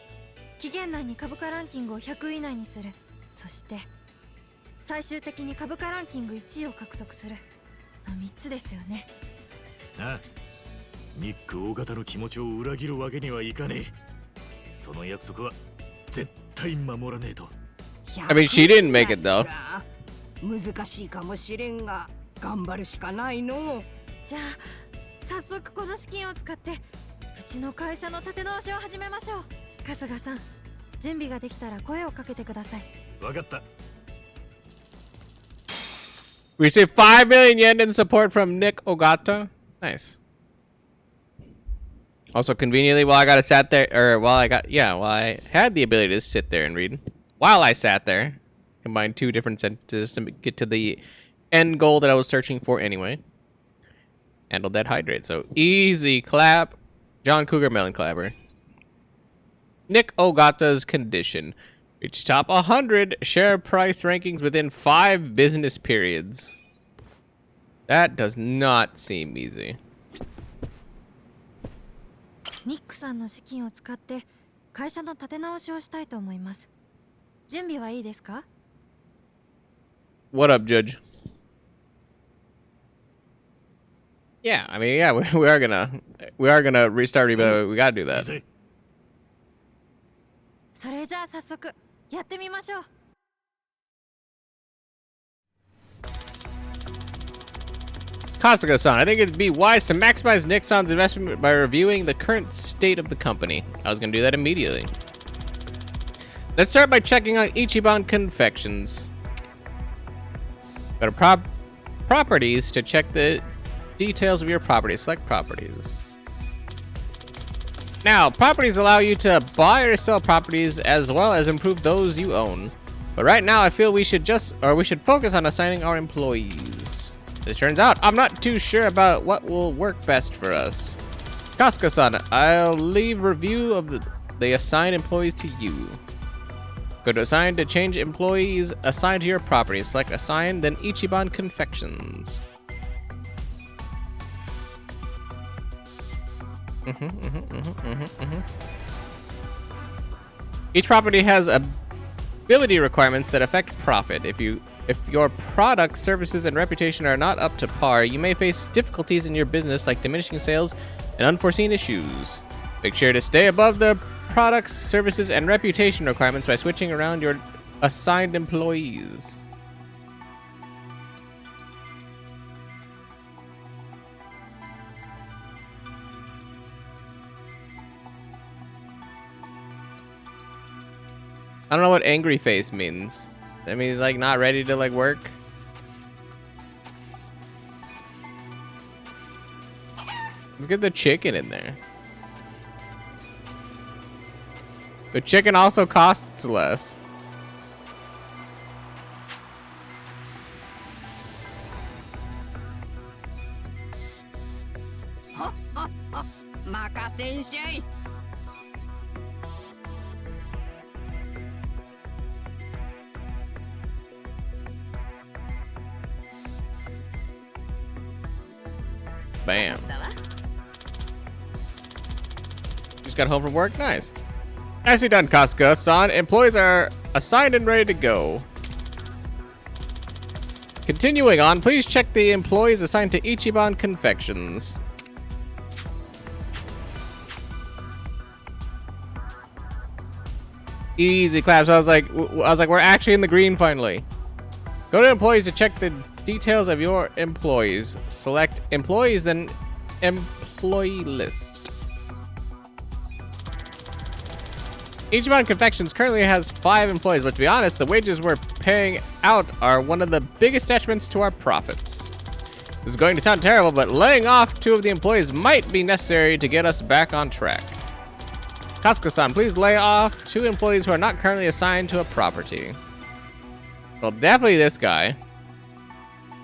期限内に株価ランキングを100位以内にする。そして最終的に株価ランキング1位を獲得するの3つですよね。なあ、ニック大型の気持ちを裏切るわけにはいかねえ。その約束は絶対守らねえと。 I mean, she didn't make it though. 難しいかもしれんが頑張るしかないの。じゃあ早速この資金を使ってうちの会社の立て直しを始めましょう。春日さん、準備ができたら声をかけてください。わかった。 We received 5 million yen in support from Nick Ogata. Nice. Also, conveniently, while I had the ability to sit there and read. While I sat there, combined 2 different sentences to get to the end goal that I was searching for anyway. Handled that hydrate. So, easy clap. John Cougar Melon Clapper. Nick Ogata's condition. Reach top 100 share price rankings within 5 business periods. That does not seem easy. ニックさんの資金を使って会社の立て直しをしたいと思います。準備はいいですか？ What up, Judge? Yeah, I mean, yeah, we are gonna restart it, but we gotta do that. それじゃあ早速やってみましょう。Kasuga-san, I think it'd be wise to maximize Nixon's investment by reviewing the current state of the company. I was gonna do that immediately. Let's start by checking out Ichiban Confections. Go to properties to check the details of your property. Select properties. Now, properties allow you to buy or sell properties as well as improve those you own. But right now, I feel we should focus on assigning our employees. It turns out I'm not too sure about what will work best for us. Kasuga-san, I'll leave review of the assigned employees to you. Go to assign to change employees assigned to your property. Select assign, then Ichiban Confections. Each property has ability requirements that affect profit. If your products, services, and reputation are not up to par, you may face difficulties in your business like diminishing sales and unforeseen issues. Make sure to stay above the products, services, and reputation requirements by switching around your assigned employees. I don't know what angry face means. That means like not ready to like work. Let's get the chicken in there. The chicken also costs less. Bam. Just got home from work. Nice. Nicely done, Kasuga-san. Employees are assigned and ready to go. Continuing on, please check the employees assigned to Ichiban Confections. Easy claps. I was like, we're actually in the green finally. Go to employees to check the details of your employees. Select employees, then employee list. Ichiban Confections currently has 5 employees, but to be honest, the wages we're paying out are one of the biggest detriments to our profits. This is going to sound terrible, but laying off 2 of the employees might be necessary to get us back on track. Kasuga-san, please lay off 2 employees who are not currently assigned to a property. Well, definitely this guy.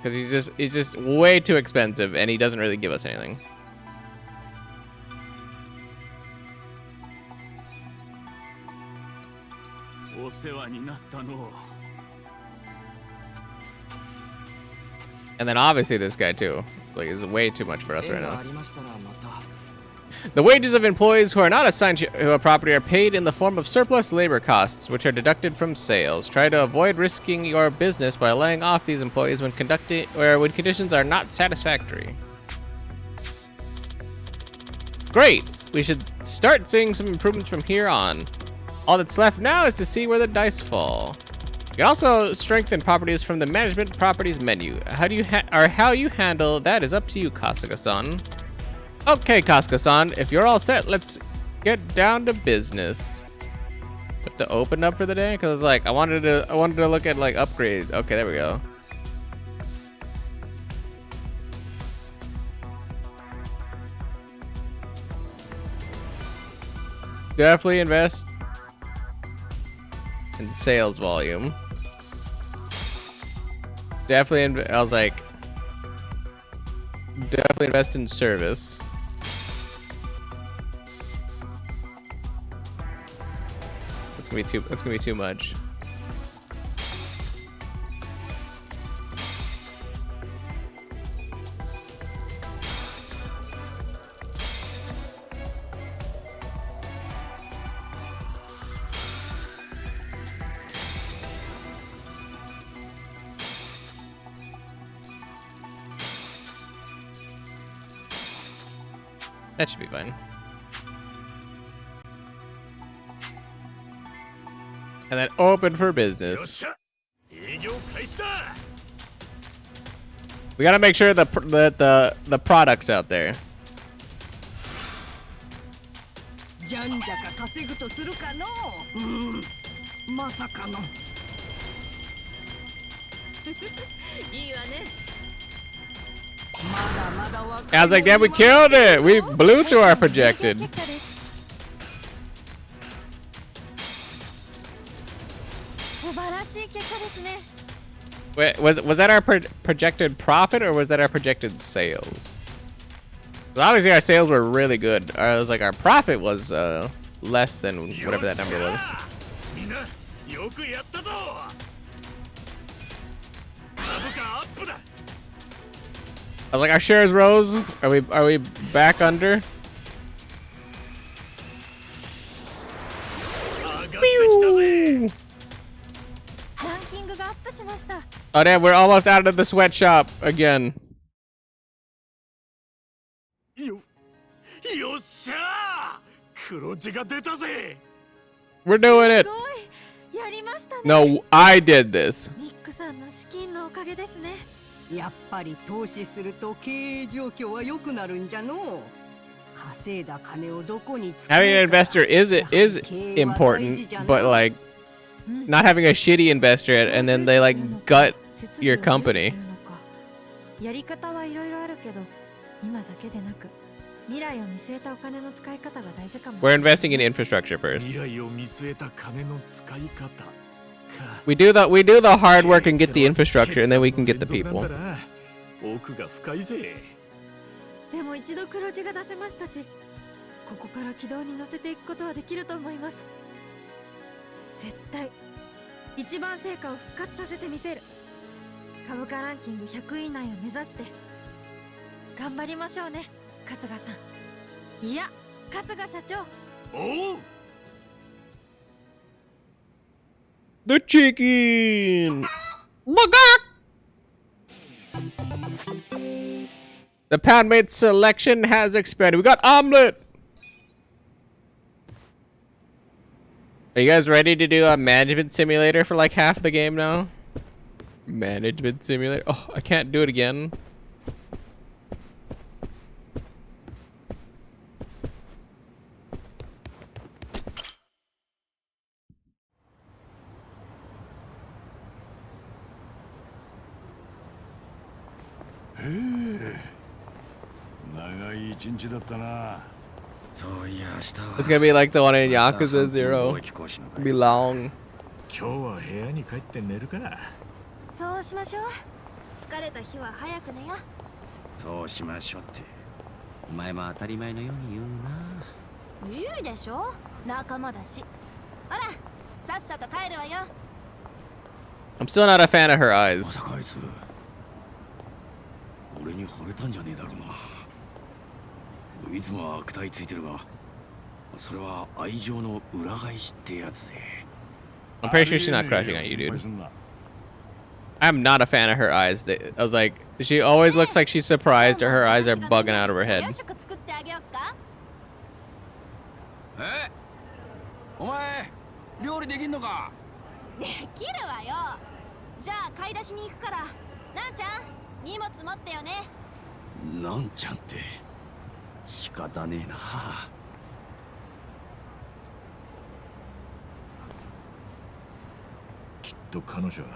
Because he's just way too expensive, and he doesn't really give us anything. And then obviously this guy too. Like, is way too much for us right now. The wages of employees who are not assigned to a property are paid in the form of surplus labor costs, which are deducted from sales. Try to avoid risking your business by laying off these employees when when conditions are not satisfactory. Great! We should start seeing some improvements from here on. All that's left now is to see where the dice fall. You can also strengthen properties from the management properties menu. How you handle that is up to you, Kasuga-san. Okay, Kasuga-san, if you're all set, let's get down to business. Have to open up for the day, cause like I wanted to look at like upgrades. Okay, there we go. Definitely invest in sales volume. Definitely, I was like, definitely invest in service. That's gonna be too much. That should be fine. And then open for business. We gotta make sure that the product's out there. I was like, damn, we killed it! We blew through our projected. Wait, was that our projected profit or was that our projected sales? Well, obviously our sales were really good. I was like, our profit was less than whatever that number was. I was like, our shares rose. Are we back under? Pew! Oh damn, we're almost out of the sweatshop again. We're doing it. No, I did this. Having an investor is important, but like not having a shitty investor and then they like gut your company. やり方はいろいろあるけど、今だけでなく未来を見据えたお金の使い方が大事かもし We're れない。 investing in infrastructure first. 未来を見据えた金の使い方か。We do the hard work and get the infrastructure, and then we can get the people. 奥が深いぜ。でも一度黒字が出せましたし、ここから軌道に乗せていくことはできると思います。絶対一番成果を復活させてみせる。株価ランキング100位以内を目指して頑張りましょうね、春日さん。いや、春日社長。おう。The chicken! The poundmate selection has expanded. We got omelet! Are you guys ready to do a management simulator for like half the game now? Management simulator? Oh, I can't do it again. It's gonna be like the one in Yakuza 0. It'll be long. 今日は部屋に帰って寝るか。そうしましょう。疲れた日は早く寝よ。そうしましょうって。お前も当たり前のように言うな。いいでしょ、仲間だし。ほら、さっさと帰るわよ。I'm still not a fan of her ま eyes. さかあいつ俺に惚れたんじゃねえだろうな。いつもは悪態ついてるが、それは愛情の裏返しってやつで。I'm pretty sure she's not crushing on you, dude. I'm not a fan of her eyes. I was like, she always looks like she's surprised or her eyes are bugging out of her head. え？お前料理できんのか？できるわよ。じゃあ買い出しに行くから、なんちゃん荷物持ってよね。なんちゃんって仕方ねえな。きっと彼女は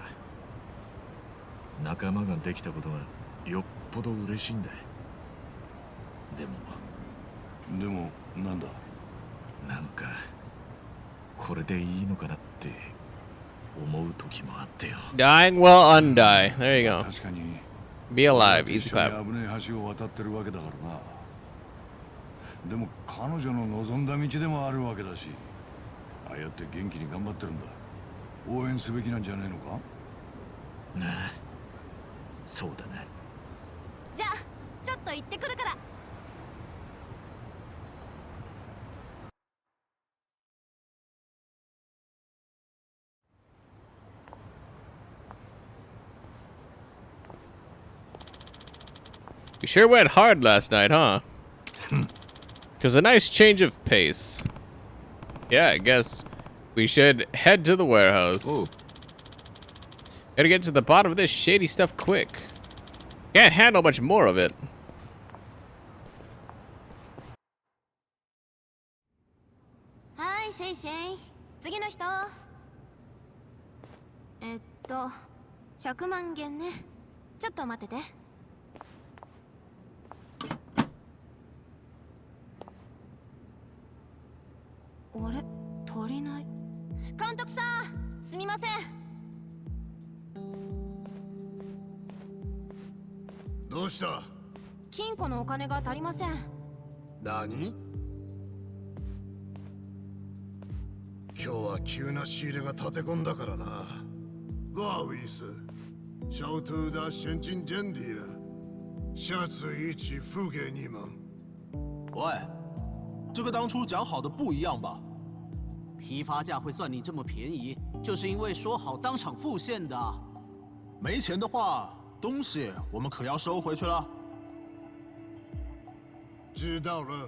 仲間ができたことがよっぽど嬉しいんだ。でもなんだ。なんかこれでいいのかなって思う時もあってよ。 Dying will undie. There you go. 確かに Be alive. Easy 一緒に clap. 危ない橋を渡ってるわけだからな。でも彼女の望んだ道でもあるわけだし、ああやって元気に頑張ってるんだ。応援すべきなんじゃないのか。なあ、そうだな。じゃあちょっと行ってくるから。You sure went hard last night, huh? It was a nice change of pace. Yeah, I guess we should head to the warehouse. Oh. Gotta get to the bottom of this shady stuff quick. Can't handle much more of it. はい、シェイシェイ。次の人。100万元ね。ちょっと待ってて。あれ、足りない。監督さん、すみません。どうした？金庫のお金が足りません。何？今日は急な仕入れが立て込んだからな。ガーウィス、シャウトゥーダ现金ジェンディラ、下次一起付给你们。喂，这个当初讲好的不一样吧？批发价会算你这么便宜，就是因为说好当场付现的。没钱的话，东西我们可要收回去了。知道了，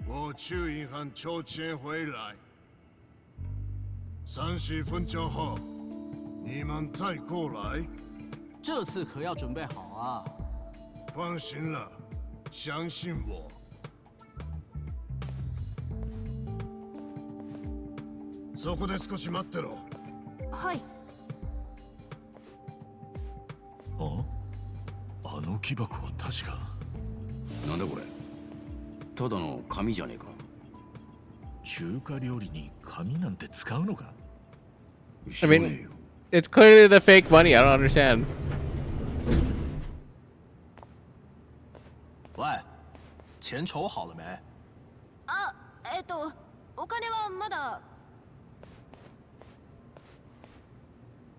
我去银行抽钱回来。30分钟后，你们再过来。这次可要准备好啊！放心了，相信我。そこで少し待ってろ。はい。あの木箱は確か。なんだこれ、ただの紙じゃねえか。中華料理に紙なんて使うのか？ I mean, it's clearly the fake money. I don't understand. 喂，钱筹好了没？あ、お金はまだ。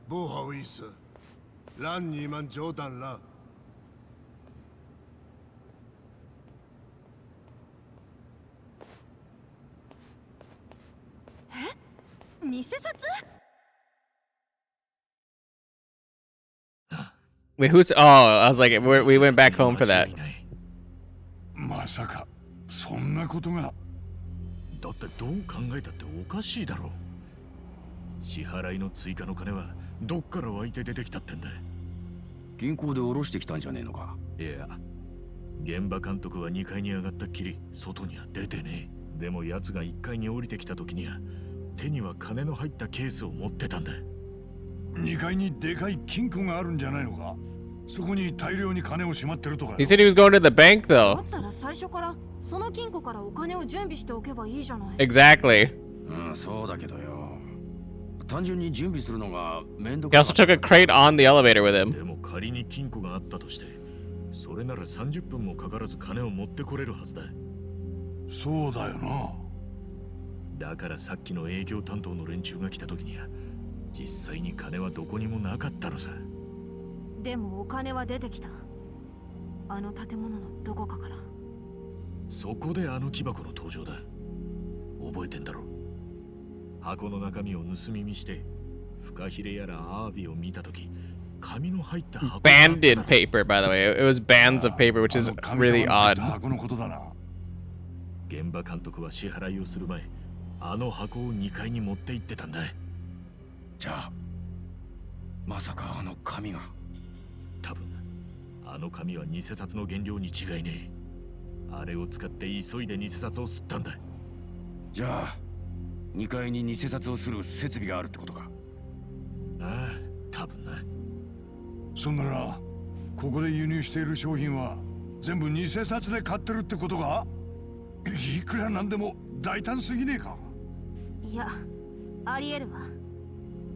不好意思，让你们久等了。偽札？ Wait, who's? Oh, I was like, we went back home for that. まさかそんなことが。だってどう考えたっておかしいだろ。支払いの追加の金はどっから湧いて出てきたってんだ。銀行で下ろしてきたんじゃねえのか。いや、現場監督は2階に上がったっきり外には出てねえ。でも奴が1階に降りてきた時には手には金の入ったケースを持ってたんだ。2階にでかい金庫があるんじゃないのか。そこに大量に金をしまってるとか。 He said he was going to the bank だ though. ったら最初からその金庫からお金を準備しておけばいいじゃない。Exactly. うん、そうだけどよ。単純に準備するのがめんど He く also さか took った a crate on the elevator with him. でも仮に金庫があったとして、それなら30分もかからず金を持ってこれるはずだ。そうだよな。だからさっきの営業担当の連中が来た時には実際に金はどこにもなかったのさ。でもお金は出てきた。あの建物のどこかから。そこであの木箱の登場だ。覚えてんだろ。箱の中身を盗み見してフカヒレやらアワビを見た時、紙の入った箱。 Banded paper, by the way. It was bands of paper, which is really odd. 箱のことだな。現場監督は支払いをする前、あの箱を2階に持って行ってたんだ。じゃあまさかあの紙が。多分あの紙は偽札の原料に違いねえ。あれを使って急いで偽札を吸ったんだ。じゃあ2階に偽札をする設備があるってことか。ああ、多分な。そんならここで輸入している商品は全部偽札で買ってるってことか。いくらなんでも大胆すぎねえか。いや、ありえるわ。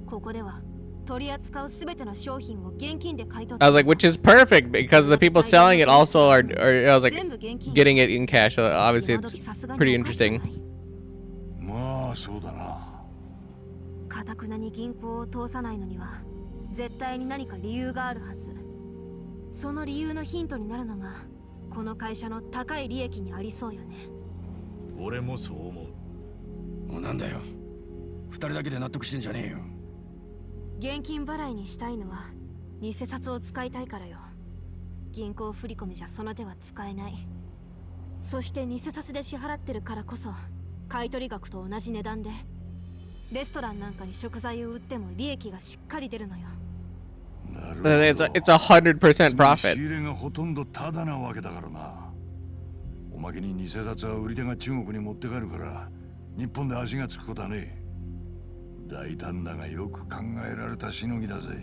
ここでは取り扱うすべての商品を現金で買い取って。 I was like, which is perfect because the people selling it also are I was like, getting it in cash. So obviously, it's pretty interesting. まあそうだな。かたくなに銀行を通さないのには絶対に何か理由があるはず。その理由のヒントになるのがこの会社の高い利益にありそうよね。俺もそう思う。もうなんだよ、2人だけで納得してんじゃねえよ。現金払いにしたいのは偽札を使いたいからよ。銀行振り込みじゃその手は使えない。そして偽札で支払ってるからこそ買取額と同じ値段でレストランなんかに食材を売っても利益がしっかり出るのよ。なるほど。 It's 100% profit. 仕入れがほとんどタダなわけだからな。おまけに偽札は売り手が中国に持って帰るから日本で足がつくことはねえ。大胆だがよく考えられたしのぎだぜ。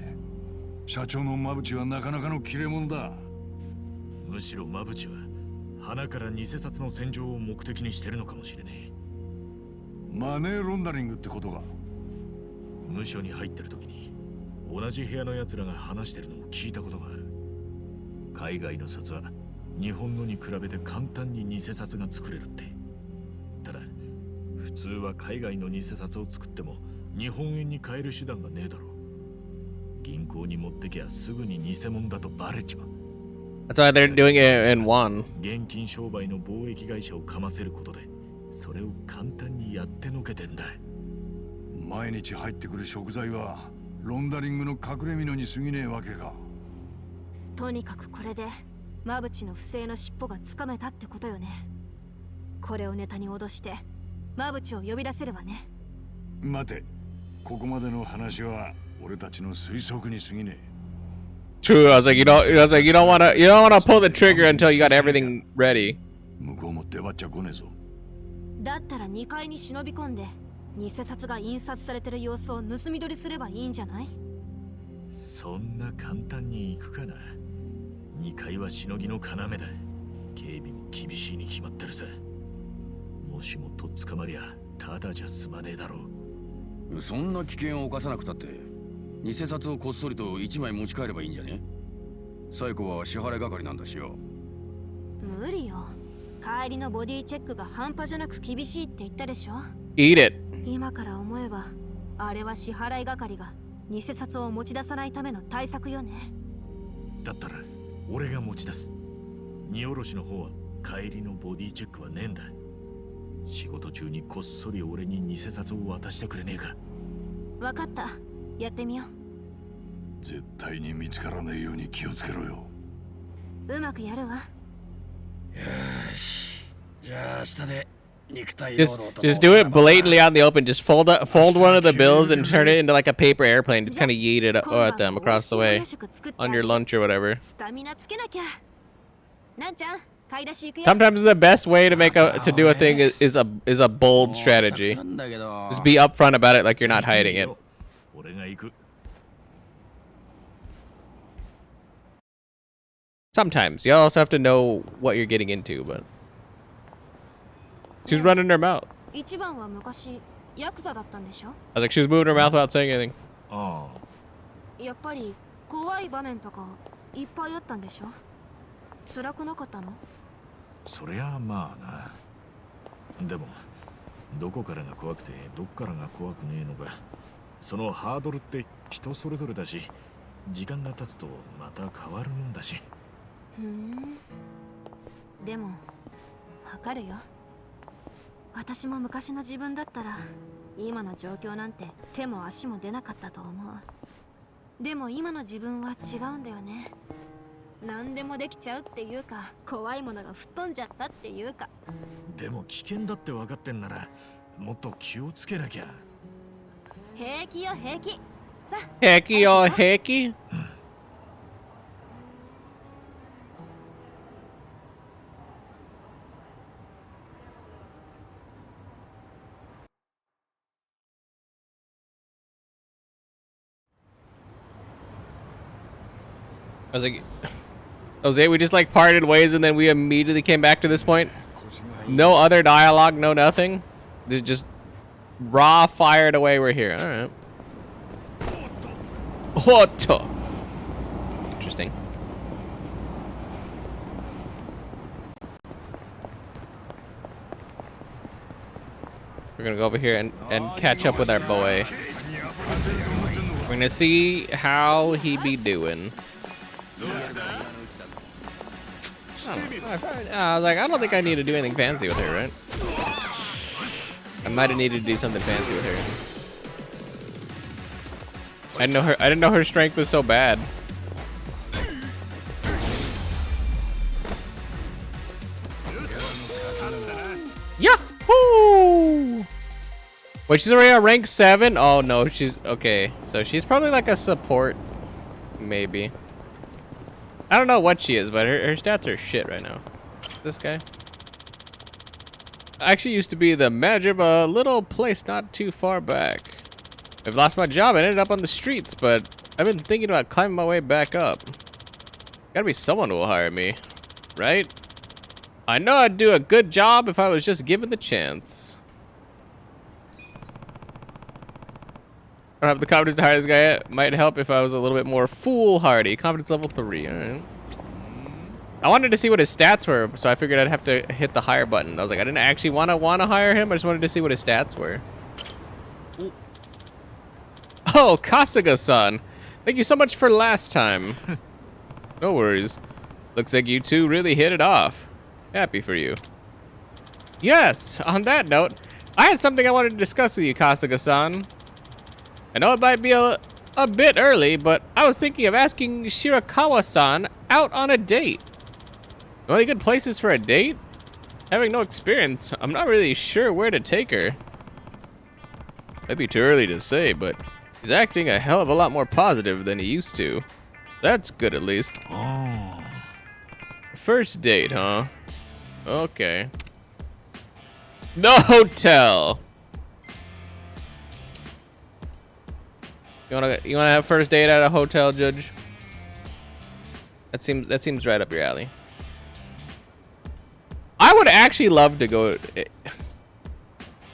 社長の馬淵はなかなかの切れ者だ。むしろ馬淵は鼻から偽札の洗浄を目的にしてるのかもしれねえ。マネーロンダリングってことか。無所に入ってる時に同じ部屋の奴らが話してるのを聞いたことがある。海外の札は日本のに比べて簡単に偽札が作れるって。ただ普通は海外の偽札を作っても日本円に変える手段がねえだろ。銀行に持ってきゃすぐに偽物だとバレちまう。 That's why they're doing it in one. 現金商売の貿易会社をかませることでそれを簡単にやってのけてんだ。毎日入ってくる食材はロンダリングの隠れ蓑に過ぎねえわけか。とにかくこれで馬淵の不正の尻尾がつかめたってことよね。これをネタに脅して馬淵を呼び出せればね。待て、ここまでの話は俺たちの推測に過ぎねえ。 True. I was like, you don't want to pull the trigger until you got everything ready. 向こうも出張っちゃ来ねえぞ。だったら2階に忍び込んで偽札が印刷されてる様子を盗み撮りすればいいんじゃない？そんな簡単に行くかな。2階はしのぎの要だ。警備も厳しいに決まってるさ。もしもとっ捕まりゃただじゃ済まねえだろう。そんな危険を冒さなくたって偽札をこっそりと1枚持ち帰ればいいんじゃね？最後は支払い係なんだしよ。無理よ。帰りのボディチェックが半端じゃなく厳しいって言ったでしょ。 Eat it. 今から思えばあれは支払い係が偽札を持ち出さないための対策よね。だったら俺が持ち出す。荷下ろしの方は帰りのボディチェックはねえんだ。仕事中にこっそり俺に偽札を渡してくれねえか。わかった。やってみよ絶対に見つからないように気をつけろよ。う。うまくやるわ。よし。じゃあ下で肉体 Just do it blatantly out in the open. Just fold one of the bills and turn it into like a paper airplane. Just kind of yeet it at them across the way on your lunch or whatever. スタミナつけなきゃ。なんちゃん、買い出し行くよ。 Sometimes the best way to do a thing is a bold strategy. Just be upfront about it, like you're not hiding it. 俺が行く。Sometimes you also have to know what you're getting into, but she's running her mouth. 一番は昔ヤクザだったんでしょ。 I was like, she was moving her mouth without saying anything. あやっぱり怖い場面とかいっぱいあったんでしょ。辛くなかったの？そりゃまあな。でもどこからが怖くてどっからが怖くねえのか、そのハードルって人それぞれだし、時間が経つとまた変わるもんだし。でもわかるよ。私も昔の自分だったら今の状況なんて手も足も出なかったと思う。でも今の自分は違うんだよね。何でもできちゃうっていうか、怖いものが吹っ飛んじゃったっていうか。でも危険だって分かってんならもっと気をつけなきゃ。平気よ平気。さあ。平気よ平気。I was like, Jose, we just like parted ways and then we immediately came back to this point. No other dialogue, no nothing. Just raw fired away. We're here. All right. What? Interesting. We're gonna go over here and catch up with our boy. We're gonna see how he be doing. I was like, I don't think I need to do anything fancy with her, right? I might have needed to do something fancy with her. I didn't know her strength was so bad. Yahoo! Wait, she's already at rank 7? Oh no, she's okay. So she's probably like a support, maybe. I don't know what she is, but her stats are shit right now. This guy. I actually used to be the manager of a little place not too far back. I've lost my job and ended up on the streets, but I've been thinking about climbing my way back up. Gotta be someone who will hire me, right? I know I'd do a good job if I was just given the chance. I don't have the confidence to hire this guy yet. Might help if I was a little bit more foolhardy. Confidence level 3. Alright. I wanted to see what his stats were, so I figured I'd have to hit the hire button. I was like, I didn't actually want to hire him. I just wanted to see what his stats were. Oh, Kasuga-san. Thank you so much for last time. No worries. Looks like you two really hit it off. Happy for you. Yes, on that note, I had something I wanted to discuss with you, Kasuga-san. I know it might be a bit early, but I was thinking of asking Shirakawa-san out on a date. Know any good places for a date? Having no experience, I'm not really sure where to take her. Might be too early to say, but he's acting a hell of a lot more positive than he used to. That's good at least. Oh. First date, huh? Okay. The hotel. You wanna have first date at a hotel, Judge? That seems right up your alley. I would actually love to go.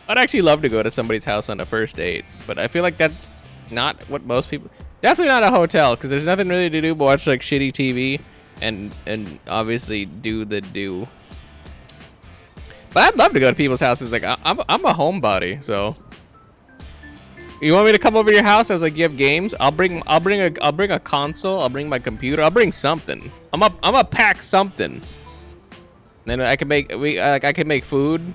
I'd actually love to go to somebody's house on a first date, but I feel like that's not what most people. Definitely not a hotel, because there's nothing really to do but watch like shitty TV and obviously do the do. But I'd love to go to people's houses. Like I'm a homebody, so. You want me to come over to your house? I was like, you have games? I'll bring a console. I'll bring my computer. I'll bring something. I'm a pack something. Then I can make I can make food.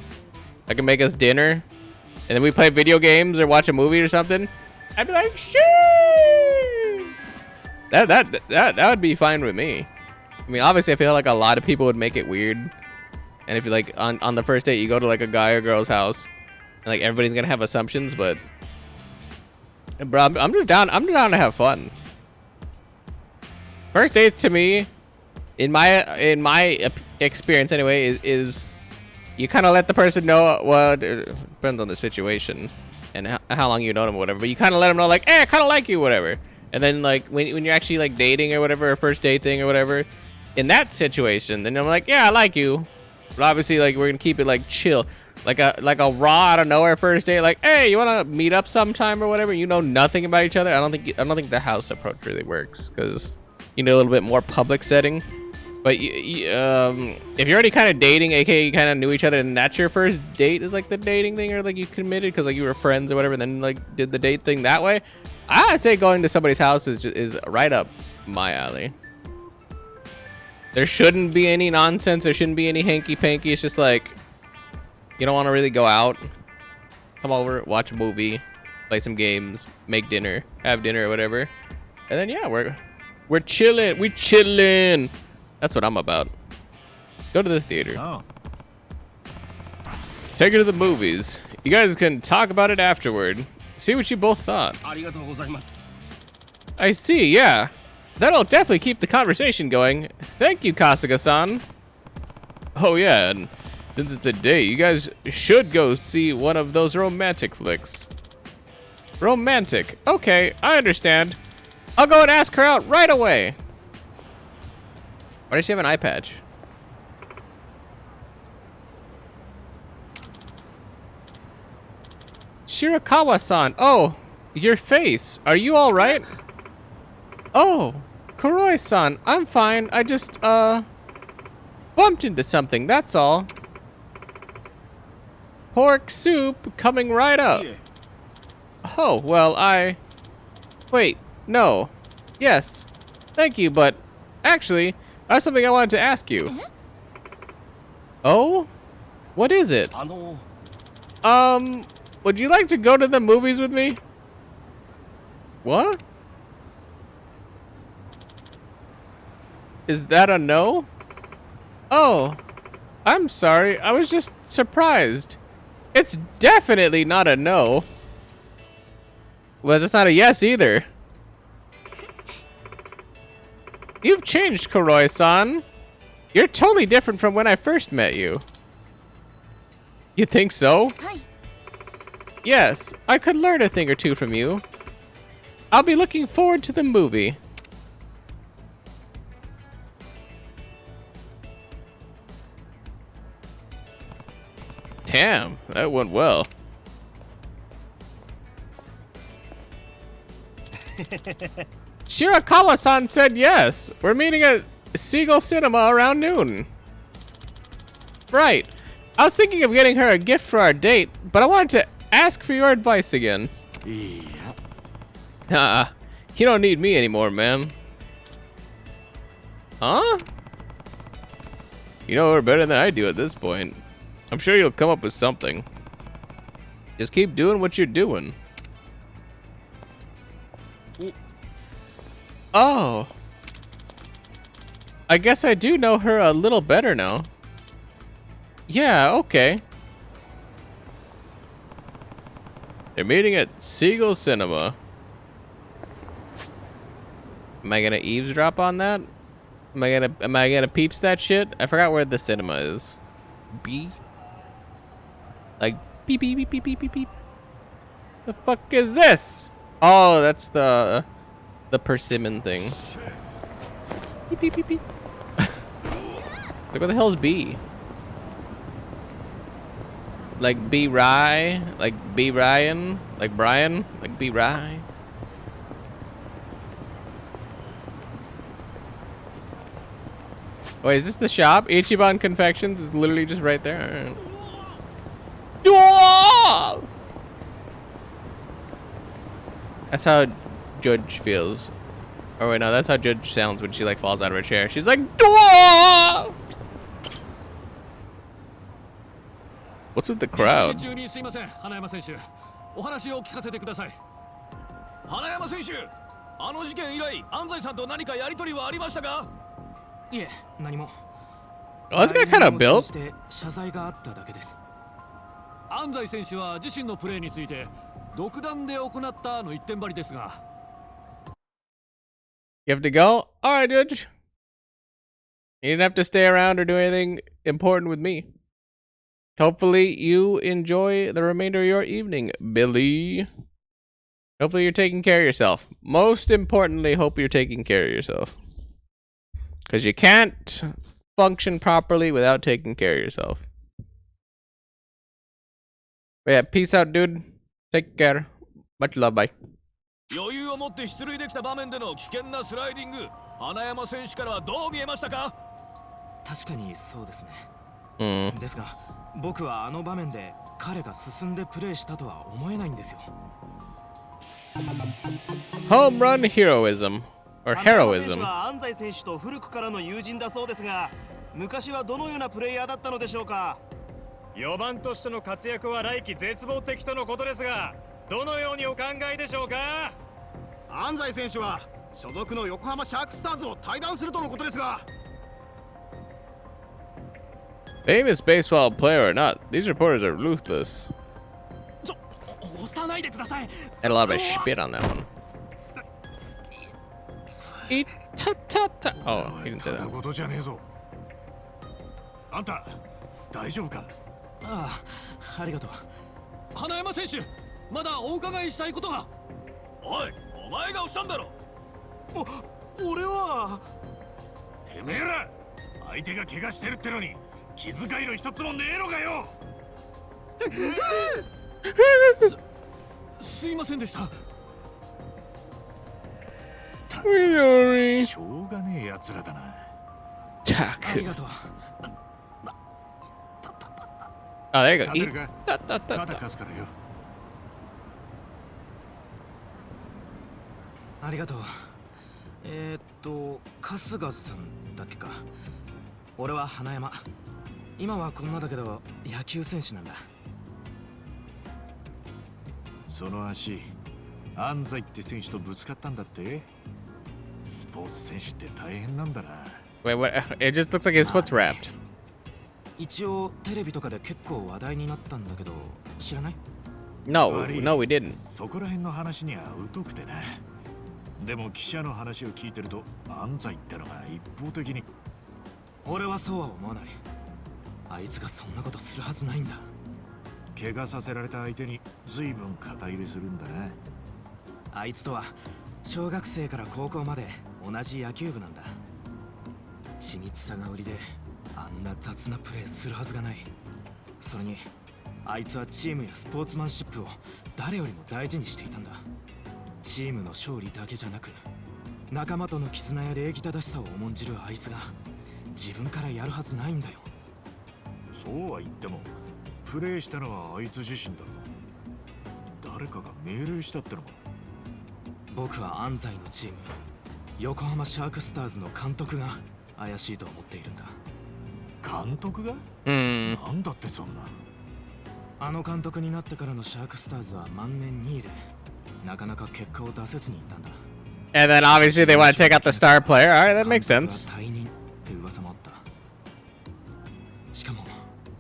I can make us dinner, and then we play video games or watch a movie or something. I'd be like, shit. That would be fine with me. I mean, obviously, I feel like a lot of people would make it weird. And if you like on the first date, you go to like a guy or girl's house, and like everybody's gonna have assumptions, but. Bro, I'm just down. I'm down to have fun. First dates to me, in my experience anyway, is you kind of let the person know. Well, it depends on the situation and how long you know them, or whatever. But you kind of let them know, like, hey, I kind of like you, whatever. And then like when you're actually like dating or whatever, or first date thing or whatever, in that situation, then I'm like, yeah, I like you. But obviously, like we're gonna keep it like chill. Like a raw out of nowhere first date, like, hey, you wanna meet up sometime or whatever? You know nothing about each other. I don't think the house approach really works, because you need a little bit more public setting. But if you're already kind of dating, aka you kind of knew each other, and that's your first date is like the dating thing, or like you committed because like you were friends or whatever, and then like did the date thing that way. I say going to somebody's house is right up my alley. There shouldn't be any nonsense. There shouldn't be any hanky panky. It's just like. You don't want to really go out. Come over, watch a movie, play some games, make dinner, have dinner or whatever, and then yeah, we're chilling. We chilling. That's what I'm about. Go to the theater. Oh. Take her to the movies. You guys can talk about it afterward. See what you both thought. I see. Yeah, that'll definitely keep the conversation going. Thank you, Kasuga-san. Oh yeah. And since it's a date, you guys should go see one of those romantic flicks. Romantic. Okay, I understand. I'll go and ask her out right away. Why does she have an eye patch? Shirakawa-san. Oh, your face. Are you all right? Oh, Kuroi-san. I'm fine. I just, bumped into something. That's all. Pork soup coming right up. Oh, well, wait, no. Yes. Thank you, but actually, I have something I wanted to ask you. Oh? What is it? Would you like to go to the movies with me? What? Is that a no? Oh, I'm sorry. I was just surprised. It's definitely not a no. Well, it's not a yes either. You've changed, Kuroi-san. You're totally different from when I first met you. You think so? Yes, I could learn a thing or two from you. I'll be looking forward to the movie. Damn, that went well. Shirakawa-san said yes. We're meeting at Seagull Cinema around noon. Right. I was thinking of getting her a gift for our date, but I wanted to ask for your advice again. Yeah. You don't need me anymore, man. Huh? You know her better than I do at this point. I'm sure you'll come up with something. Just keep doing what you're doing. Oh. I guess I do know her a little better now. Yeah, okay. They're meeting at Seagull Cinema. Am I gonna eavesdrop on that? Am I gonna peeps that shit? I forgot where the cinema is. B? Like beep beep beep beep beep beep beep. The fuck is this? Oh, that's the persimmon thing. Beep, beep, beep, beep. Like, what the hell is B? Like B Rye? Like B Ryan? Like Brian? Like B Rye? Wait, is this the shop? Ichiban Confections is literally just right there. Alright. That's how Judge feels. Oh wait, no, that's how Judge sounds when she like falls out of her chair. She's like, Dwah! What's with the crowd? 中にすいません、花山選手。お話を聞かせてください。花山選手、あの事件以来、安西さんと何かやり取りはありましたか？いえ、何も。 Oh, this guy kind of built. 謝罪があっただけです。安西選手は自身のプレーについて独断で行ったの一点張りですが。You have to go? Alright, Judge. You didn't have to stay around or do anything important with me. Hopefully you enjoy the remainder of your evening, Billy. Hopefully you're taking care of yourself. Most importantly, hope you're taking care of yourself. Because you can't function properly without taking care of yourself. But yeah, peace out, dude. Take care. Much love, bye. 余裕を持って出塁できた場面での危険なスライディング、花山選手からはどう見えましたか？確かにそうですね。ですが、僕はあの場面で彼が進んでプレーしたとは思えないんですよ。Home run heroism or 花山選 heroism. 手は安西選手と古くからの友人だそうですが、昔はどのようなプレイヤーだったのでしょうか？4番としての活躍は来季絶望的とのことですが、どのようにお考えでしょうか？安西選手は所属の横浜シャークスターズを退団するとのことですが。Famous baseball player or not, these reporters are ruthless. 押さないでください。 Had a lot of spit on that one. Oh, he didn't say ただ that. ごとじゃねえぞ。あんた大丈夫か？ああ、ありがとう。花山選手、まだお伺いしたいことが。おい、お前が押したんだろ。俺は。てめえら、相手が怪我してるってのに気遣いの一つもねえのかよ。すいませんでした。しょうがねえ奴らだな。ありがとう。Oh, there you 立てる go. か？肩貸すからよ。ありがとう。春日さんだっけか。俺は花山。今はこんなだけど野球選手なんだ。その足、安西って選手とぶつかったんだって？スポーツ選手って大変なんだな。Wait, what? It just looks like his foot's wrapped. 一応テレビとかで結構話題になったんだけど、知らない？ No, no, we didn't. そこら辺の話には疎くてな。でも記者の話を聞いてると安西ってのが一方的に。俺はそうは思わない。あいつがそんなことするはずないんだ。怪我させられた相手に随分肩入れするんだな。あいつとは小学生から高校まで同じ野球部なんだ。緻密さが売りであんな雑なプレーするはずがない。それにあいつはチームやスポーツマンシップを誰よりも大事にしていたんだ。チームの勝利だけじゃなく仲間との絆や礼儀正しさを重んじるあいつが自分からやるはずないんだよ。そうは言ってもプレーしたのはあいつ自身だろ。誰かが命令したってのか。僕は安西のチーム横浜シャークスターズの監督が怪しいと思っているんだ。監督が？なんだってそんな。あの監督になってからのシャークスターズは万年2位でなかなか結果を出せずにいったんだ。 And then obviously they want to take out the star player. All right, that makes sense. 退任って噂もあった。しかも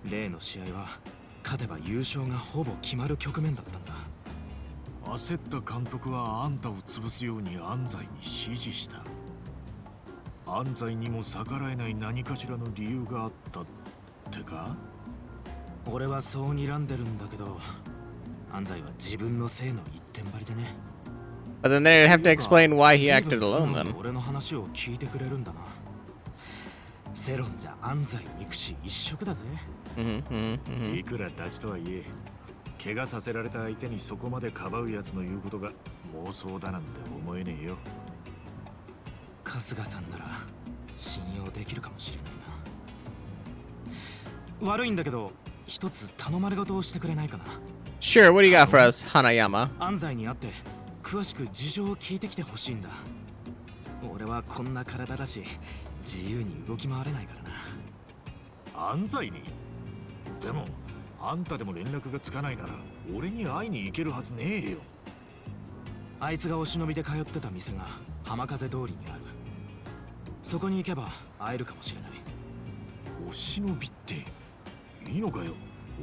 例の試合は勝てば優勝がほぼ決まる局面だったんだ。焦った監督はあんたを潰すように安西に指示した。安西にも逆らえない何かしらの理由があったってか？俺はそう睨んでるんだけど、安西は自分のせいの一点張りでね。But then they'd have to explain why he acted alone 随分素直 then. に俺の話を聞いてくれるんだな。セロンじゃ安西憎し一色だぜ。いくらダチとはいえ、怪我させられた相手にそこまでかばうやつの言うことが妄想だなんて思えねえよ。春日さんなら信用できるかもしれないな。悪いんだけど、一つ頼まれ事をしてくれないかな。Sure, what do you got for us, Hanayama? 安西に会って詳しく事情を聞いてきてほしいんだ。俺はこんな体だし、自由に動き回れないからな。安西に？でも、あんたでも連絡がつかないなら、俺に会いに行けるはずねえよ。あいつがお忍びで通ってた店が浜風通りにある。そこに行けば会えるかもしれない。お忍びっていいのかよ、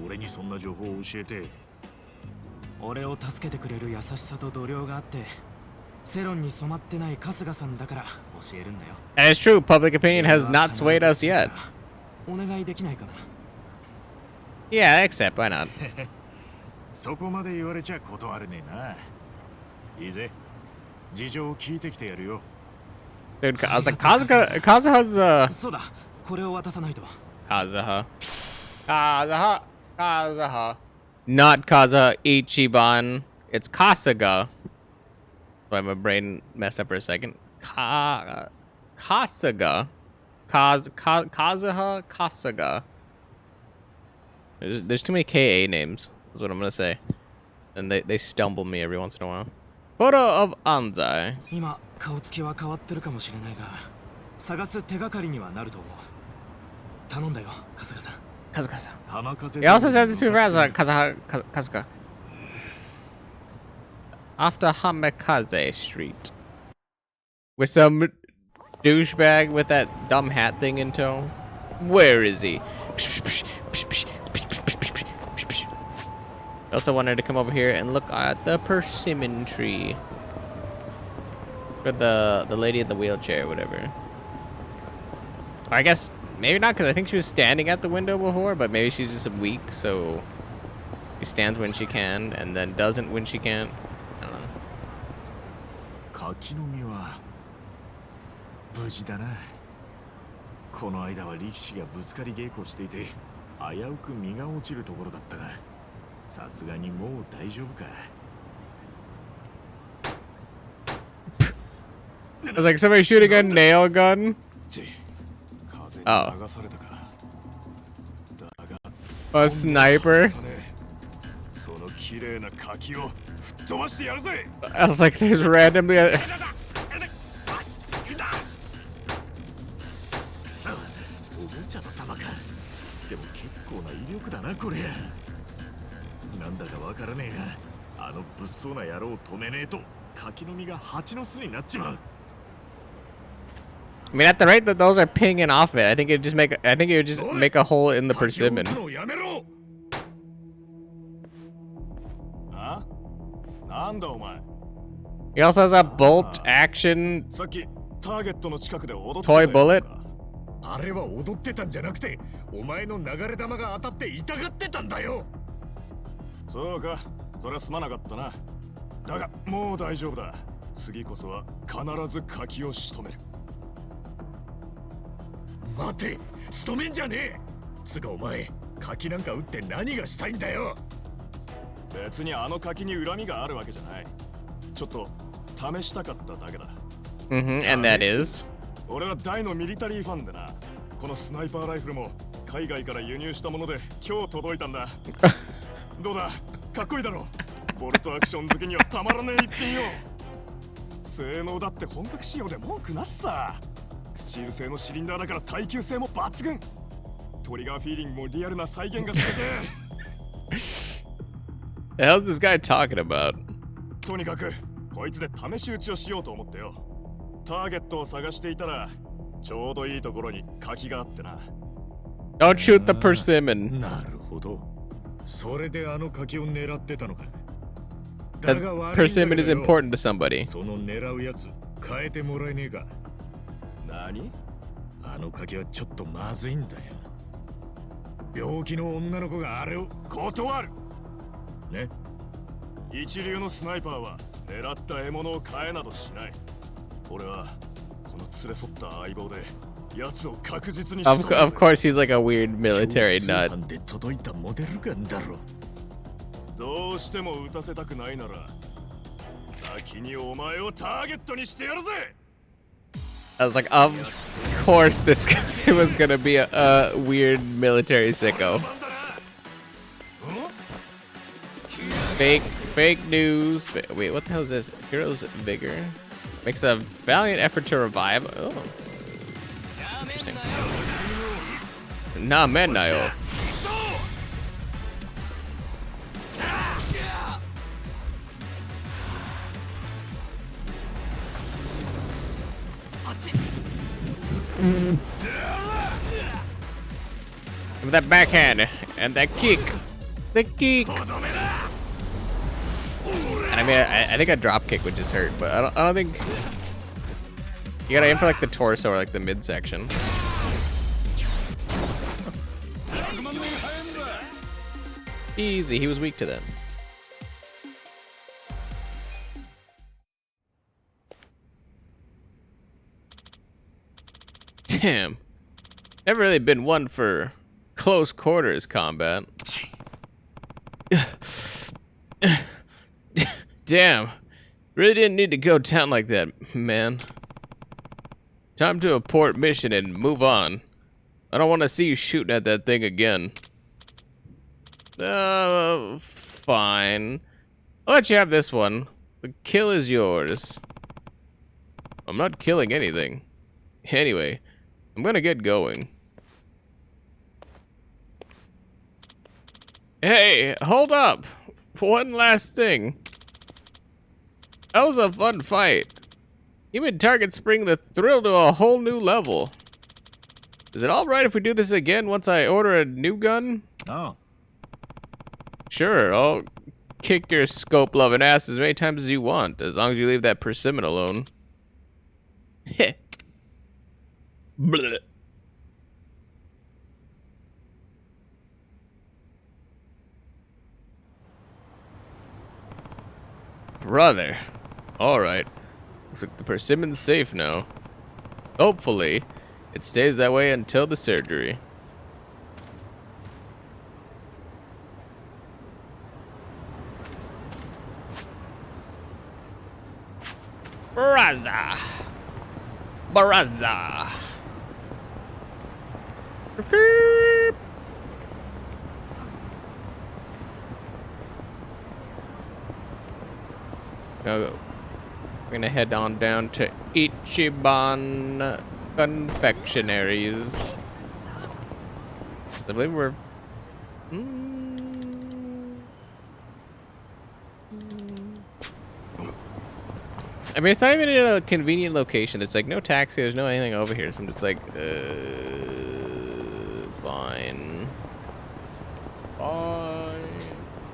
俺にそんな情報を教えて。俺を助けてくれる優しさと度量があって、世論に染まってない春日さんだから教えるんだよ。 And it's true, public opinion has not swayed us yet. お願いできないかな。Yeah, accept, why not? そこまで言われちゃ断れねえな。いいぜ、事情を聞いてきてやるよ。Dude, I was like, Kazuha's, そうだ、これを渡さないと。Kazuha. Not Kazuha Ichiban. It's Kasuga. Sorry, my brain messed up for a second. Kasuga. Kazuha Kasuga. There's too many KA names, is what I'm gonna say. And they stumble me every once in a while. Photo of Anzai. 今、顔つきは変わってるかもしれないが、探す手がかりにはなると思う。頼んだよ、春日さん。Kazuka-san. 浜風 He also says this super fast, like Kazuka. After Hamikaze Street. With some douchebag with that dumb hat thing in tow. Where is he? I also wanted to come over here and look at the persimmon tree. For the lady in the wheelchair or whatever. Or I guess maybe not, because I think she was standing at the window before, but maybe she's just weak, so she stands when she can and then doesn't when she can't. I don't know. 柿の実は無事だな。この間は力士がぶつかり稽古していて危うく実が落ちるところだったが、さすがにもう大丈夫か。I was like, somebody shooting a nail gun? Oh. A sniper? I was like, there's randomly a... おもちゃの弾か。でも結構な威力だなこれ。なんだかわからねえが、あの物騒な野郎を止めねえと柿の実が蜂の巣になっちまう。I mean, at the rate that those are pinging off it, I think it would just make a hole in the persimmon. He also has a bolt action toy bullet. あれは踊ってたんじゃなくて、お前の流れ弾が当たって痛がってたんだよ。そうか、それはすまなかったな。だがもう大丈夫だ。次こそは必ず柿を仕留める。待て、仕留めんじゃねえ。つかお前、柿なんか撃って何がしたいんだよ。別にあの柿に恨みがあるわけじゃない。ちょっと試したかっただけだ。And that is? 俺は大のミリタリーファンでな。このスナイパーライフルも海外から輸入したもので今日届いたんだ。どうだ、かっこいいだろ。ボルトアクション好きにはたまらねえ一品よ。性能だって本格仕様で文句なしさ。スチール製のシリンダーだから耐久性も抜群。トリガーフィーリングもリアルな再現がされて。The hell's this guy talking about? とにかくこいつで試し撃ちをしようと思ってよ。ターゲットを探していたらちょうどいいところに柿があってな。Don't shoot the persimmon. なるほど。それであの柿を狙ってたのか。 The persimmon is important to somebody. その狙うやつ変えてもらえねえか。何？あの柿はちょっとまずいんだよ。病気の女の子があれを断る。ね。一流のスナイパーは狙った獲物を買えなどしない。俺はこの連れ添った相棒で奴を確実に仕 Of 留める。 of course, he's like a weird military 通 nut. 販で届いたモデルガンだろ。どうしても撃たせたくないなら先にお前をターゲットにしてやるぜ。 I was like, of course, this guy was gonna be a weird military sicko. Fake news. Wait, what the hell is this? Hero's vigor makes a valiant effort to revive. Oh, interesting. Nah, man, nayo. With that backhand and that kick, the kick. And I mean, I think a drop kick would just hurt, but I don't think you gotta aim for like the torso or like the midsection. Easy, he was weak to them. Damn, never really been one for close quarters combat. Damn, really didn't need to go down like that, man. Time to abort mission and move on. I don't want to see you shooting at that thing again. Fine. I'll let you have this one. The kill is yours. I'm not killing anything. Anyway, I'm gonna get going. Hey, hold up. One last thing. That was a fun fight. You made Target Spring the thrill to a whole new level. Is it alright if we do this again once I order a new gun? Oh. Sure, I'll kick your scope-loving ass as many times as you want, as long as you leave that persimmon alone. Heh. Bleh. Brother. Alright. Looks like the persimmon's safe now. Hopefully, it stays that way until the surgery. Baraza! Baraza! We're gonna head on down to Ichiban Confectionaries. I believe we're... I mean, it's not even in a convenient location. There's like no taxi, there's no anything over here, so I'm just like, fine. Fine.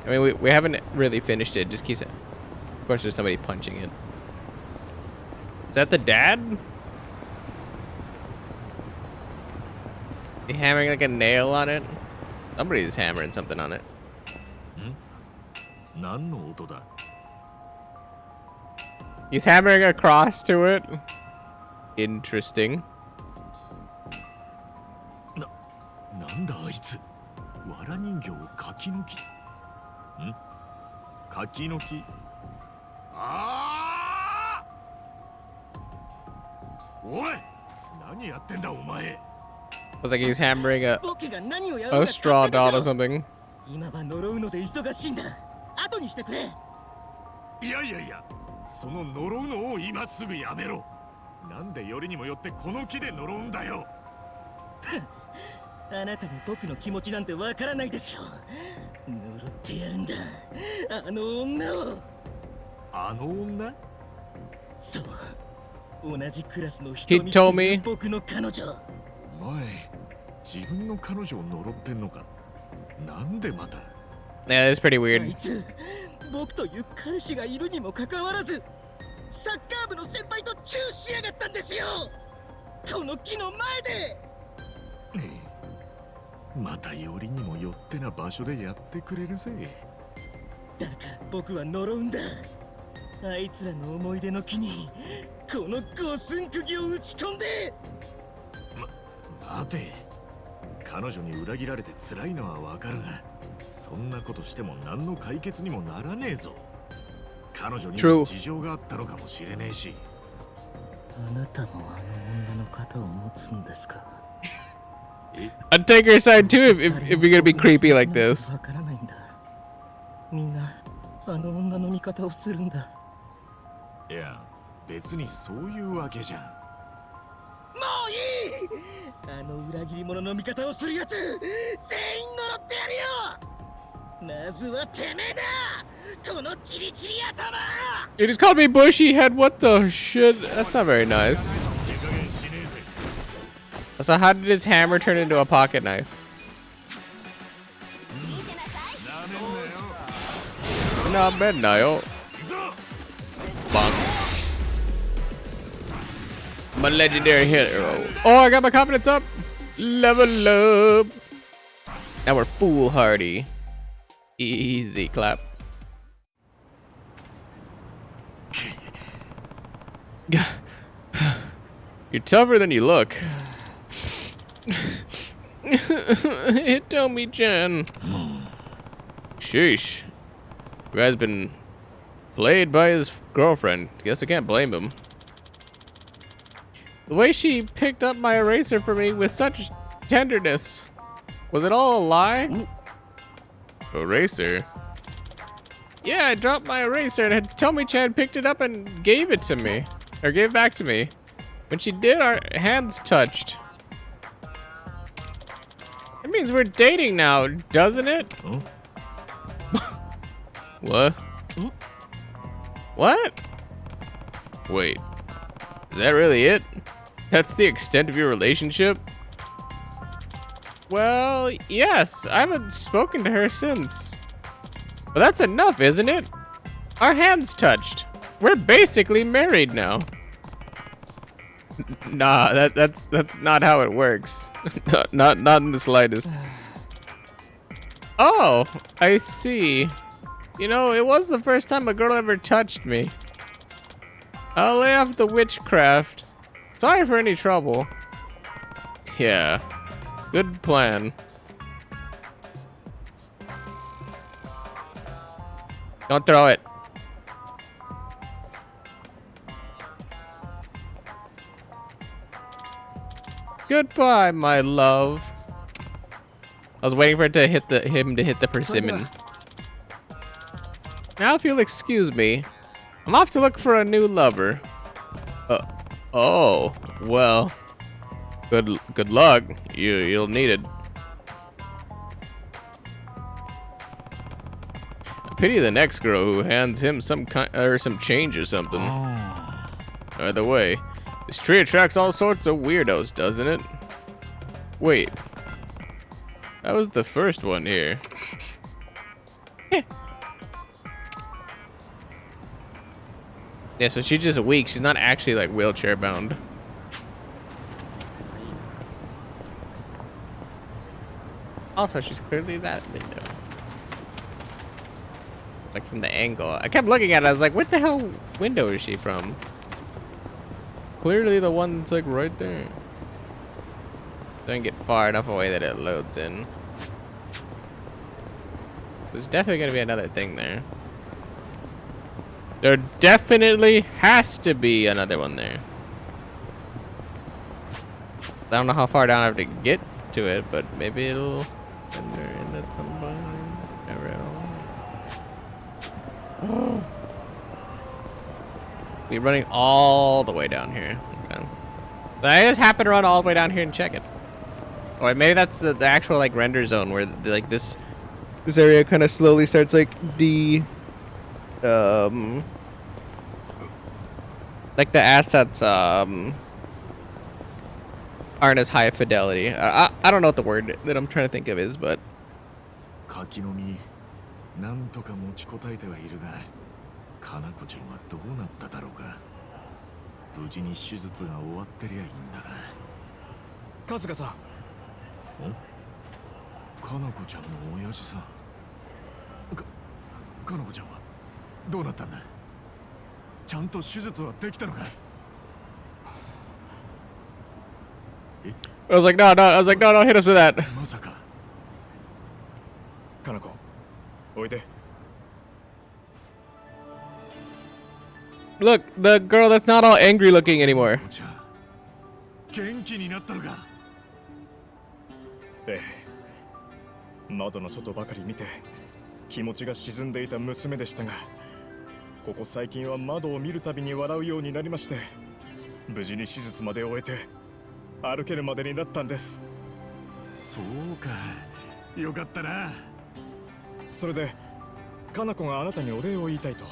I mean, we haven't really finished it. It just keeps... Of course, there's somebody punching it. Is that the dad? He hammering like a nail on it? Somebody's hammering something on it. He's hammering across to it. Interesting. なんだあいつ。わら人形を柿の木。ん？柿の木。ああ！おい！何やってんだお前。 Looks like he's hammering a straw doll or something. 今は呪うので忙しいんだ。後にしてくれ。いやいやいや、その呪うのを今すぐやめろ。なんでよりにもよってこの木で呪うんだよ。あなたに僕の気持ちなんてわからないですよ。呪ってやるんだ。あの女を。あの女？そう。同じクラスの人見っていう僕の彼女。前、自分の彼女を呪ってんのか。なんでまた。Yeah, that's pretty weird. あいつ、僕という彼氏がいるにもかかわらず、サッカー部の先輩とチューしやがったんですよ。この木の前で。またよりにもよってな場所でやってくれるぜ。だから僕は呪うんだ。あいつらの思い出の木にこの五寸釘を打ち込んで。待て、彼女に裏切られて辛いのはわかるが、そんなことしても何の解決にもならねえぞ。彼女にも事情があったのかもしれねえし。あなたもあの女の肩を持つんですか。 I'd take her side too if you're gonna be creepy like this. わからないんだ。みんなあの女の味方をするんだ。いや、別にそういうわけじゃん。もういい。あの裏切り者の味方をするやつ全員呪ってやるよ。まずはてめえだ、このチリチリ頭。 You just called me bushy head. What the shit? That's not very nice. So how did his hammer turn into a pocket knife? Not bad, Niall. Bonk. My legendary hero. Oh, I got my confidence up. Level up. Now we're foolhardy. Easy clap. You're tougher than you look. Tell me, Jen. Sheesh. You guy's been played by his girlfriend. Guess I can't blame him. The way she picked up my eraser for me with such tenderness. Was it all a lie? Eraser? Yeah, I dropped my eraser and Tomi-chan picked it up and gave it to me. Or gave it back to me. When she did, our hands touched. That means we're dating now, doesn't it? Huh? What? What? Wait. Is that really it? That's the extent of your relationship? Well, yes. I haven't spoken to her since. But that's enough, isn't it? Our hands touched. We're basically married now. Nah, that's not how it works. not in the slightest. Oh, I see. You know, it was the first time a girl ever touched me. I'll lay off the witchcraft. Sorry for any trouble. Yeah, good plan. Don't throw it. Goodbye, my love. I was waiting for it to hit him to hit the persimmon. Now, if you'll excuse me, I'm off to look for a new lover. Oh, well, good luck. You'll need it. I pity the next girl who hands him some change or something. Either way, this tree attracts all sorts of weirdos, doesn't it? Wait, that was the first one here. Yeah, so she's just weak. She's not actually like wheelchair bound. Also, she's clearly that window. It's like from the angle. I kept looking at it. I was like, what the hell window is she from? Clearly the one that's like right there. Don't get far enough away that it loads in. There's definitely gonna be another thing there. There definitely has to be another one there. I don't know how far down I have to get to it, but maybe it'll enter in at some point. Oh. We're running all the way down here. Okay. But I just happen to run all the way down here and check it. Or maybe that's the actual like render zone where like this area kind of slowly starts like like the assets aren't as high fidelity. I don't know what the word that I'm trying to think of is, but 柿の実なんとか持ちこたえてはいるが、かなこちゃんはどうなっただろうか。無事に手術が終わってりゃいいんだが。春日さん。かなこちゃんの親父さん。かなこちゃんはどうなったんだ。ちゃんと手術はできたのか？ I was like, no, don't hit us with that. まさか。かな子おいで。 Look, the girl that's not all angry looking anymore. こちゃん元気になったのか？ええ、窓の外ばかり見て気持ちが沈んでいた娘でしたが、ここ最近は窓を見るたびに笑うようになりまして、無事に手術まで終えて歩けるまでになったんです。そうか、よかったな。それでかな子があなたにお礼を言いたいと。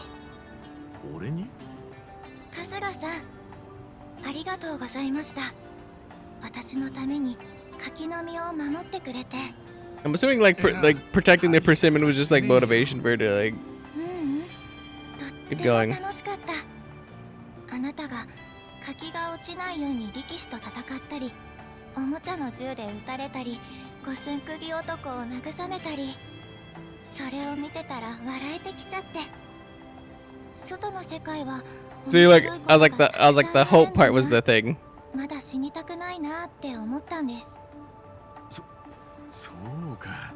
俺に？春日さん、ありがとうございました。私のために柿の実を守ってくれて。 I'm assuming like protecting the persimmon was just like motivation for her to like とっても楽しかった。あなたが柿が落ちないように力士と戦ったり、おもちゃの銃で撃たれたり、五寸釘男を慰めたり、それを見てたら笑えてきちゃって。外の世界は so you like I was like the hope part was the thing. まだ死にたくないなって思ったんです。そうか、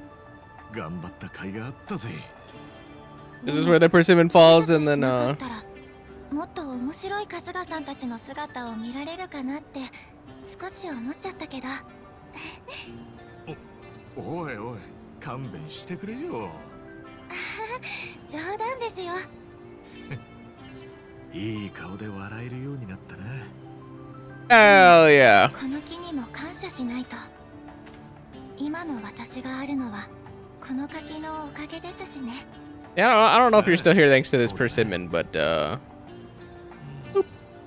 頑張った甲斐があったぜ。 This is where the persimmon falls and then もっと面白い春日さんたちの姿を見られるかなって少し思っちゃったけど。おいおい、勘弁してくれよ。冗談ですよ。いい顔で笑えるようになったな。hell yeah. この木にも感謝しないと。今の私があるのはこの柿のおかげですしね。 Yeah, I don't know if you're still here thanks to this persimmon, but boop.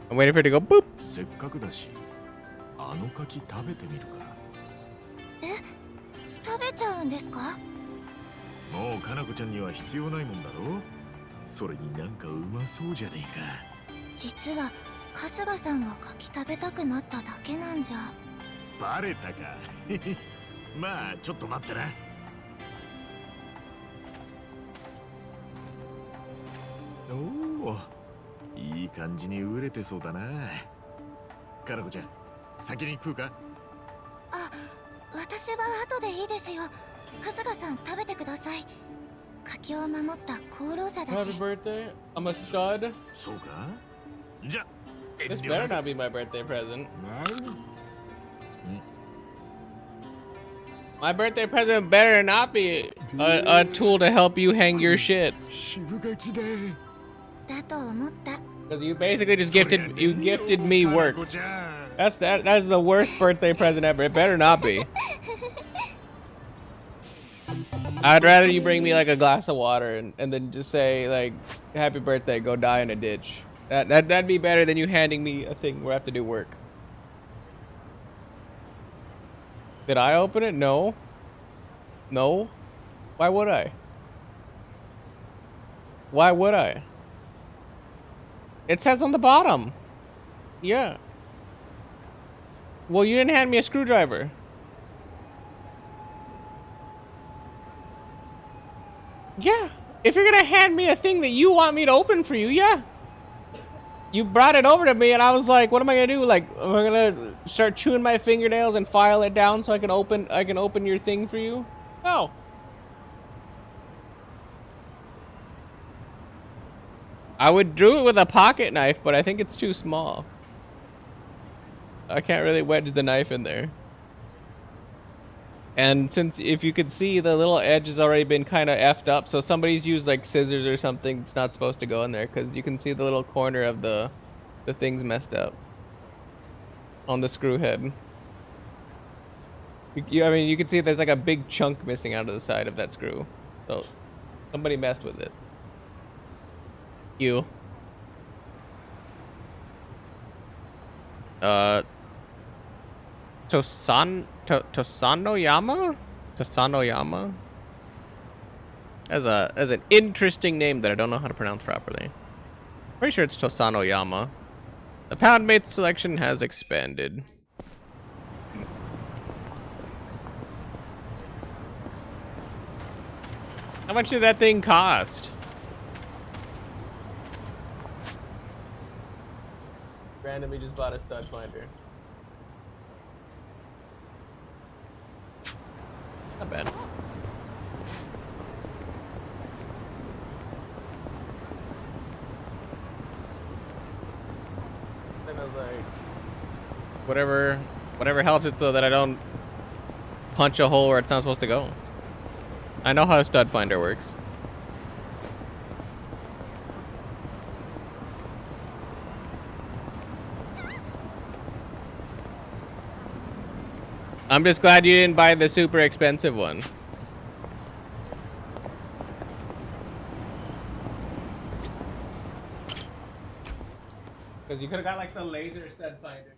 I'm waiting for it to go boop. せっかくだし、あの柿食べてみるか。え、食べちゃうんですか？もうかなこちゃんには必要ないもんだろ。それになんかうまそうじゃねえか。実は春日さんが柿食べたくなっただけなんじゃ。バレたか。まあちょっと待ってな。おお、いい感じに熟れてそうだな。かなこちゃん、先に食うか？あ、私は後でいいですよ。春日さん食べてください。柿を守った功労者だし。 Happy birthday. I'm a stud. そうか？じゃ、 This better not be my birthday present. My birthday present better not be a tool to help you hang your shit. 渋柿だ。だと思った。 Because you basically just gifted me work. That's the worst birthday present ever. It better not be. I'd rather you bring me like a glass of water and then just say like happy birthday, go die in a ditch. That'd be better than you handing me a thing where I have to do work. Did I open it? No. No. Why would I? Why would I? It says on the bottom. Yeah. Well, you didn't hand me a screwdriver. Yeah. If you're gonna hand me a thing that you want me to open for you, yeah. You brought it over to me and I was like, what am I gonna do? Like, am I gonna start chewing my fingernails and file it down so I can open your thing for you? No. I would do it with a pocket knife, but I think it's too small. I can't really wedge the knife in there. And since, if you could see, the little edge has already been kind of effed up, so somebody's used like scissors or something. It's not supposed to go in there because you can see the little corner of the thing's messed up on the screw head. I mean, you can see there's like a big chunk missing out of the side of that screw. So somebody messed with it. You. Tosanoyama? Tosanoyama? As an interesting name that I don't know how to pronounce properly. Pretty sure it's Tosanoyama. The pound mate selection has expanded. How much did that thing cost? Randomly just bought a stud finder. Not bad. Then I was like, whatever helps it so that I don't punch a hole where it's not supposed to go. I know how a stud finder works. I'm just glad you didn't buy the super expensive one. Because you could have got like the laser stud finder.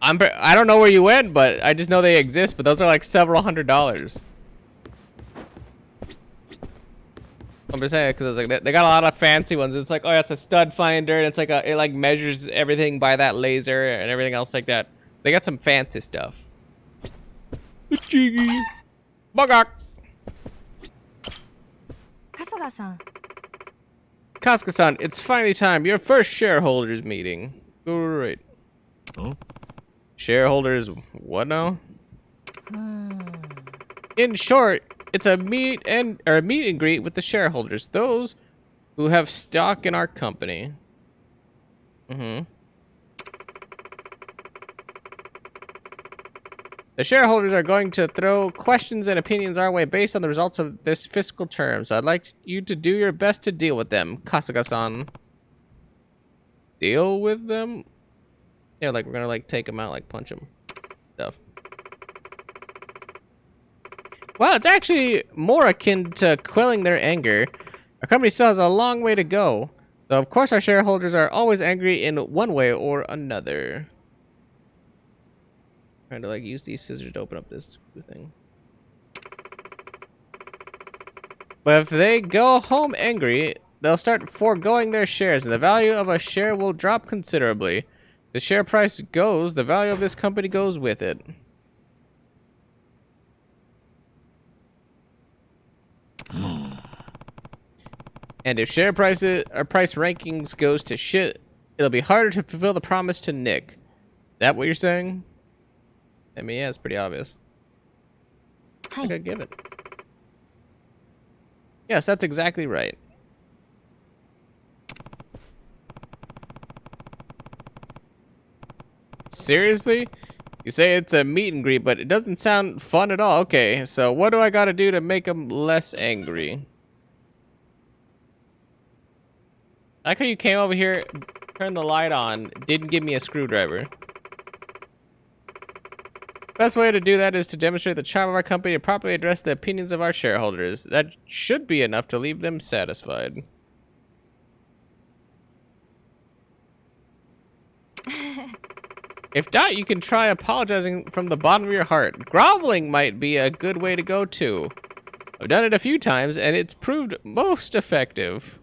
I don't know where you went, but I just know they exist, but those are like several $100s. I'm just saying, because it's like they got a lot of fancy ones. It's like, oh, yeah, it's a stud finder, and it's like it like measures everything by that laser and everything else like that. They got some fancy stuff. Chigi. Bogak. Kasuga-san. Kasuga-san, it's finally time. Your first shareholders meeting. Great. Huh? Shareholders, what now? In short, it's a meet and greet with the shareholders, those who have stock in our company. The shareholders are going to throw questions and opinions our way based on the results of this fiscal term, so I'd like you to do your best to deal with them, Kasuga-san. Deal with them? Yeah, like we're gonna like take them out, like punch them. Stuff. Well, it's actually more akin to quelling their anger. Our company still has a long way to go, so of course our shareholders are always angry in one way or another. Trying to like use these scissors to open up this thing. But if they go home angry, they'll start foregoing their shares, and the value of a share will drop considerably. The share price goes, the value of this company goes with it. And if share prices or price rankings goes to shit, it'll be harder to fulfill the promise to Nick. That what you're saying? I mean, yeah, it's pretty obvious. I could give it. Yes, that's exactly right. Seriously? You say it's a meet and greet, but it doesn't sound fun at all. Okay, so what do I gotta do to make them less angry? I like how you came over here, turned the light on, didn't give me a screwdriver. Best way to do that is to demonstrate the charm of our company and properly address the opinions of our shareholders. That should be enough to leave them satisfied. If not, you can try apologizing from the bottom of your heart. Groveling might be a good way to go too. I've done it a few times and it's proved most effective.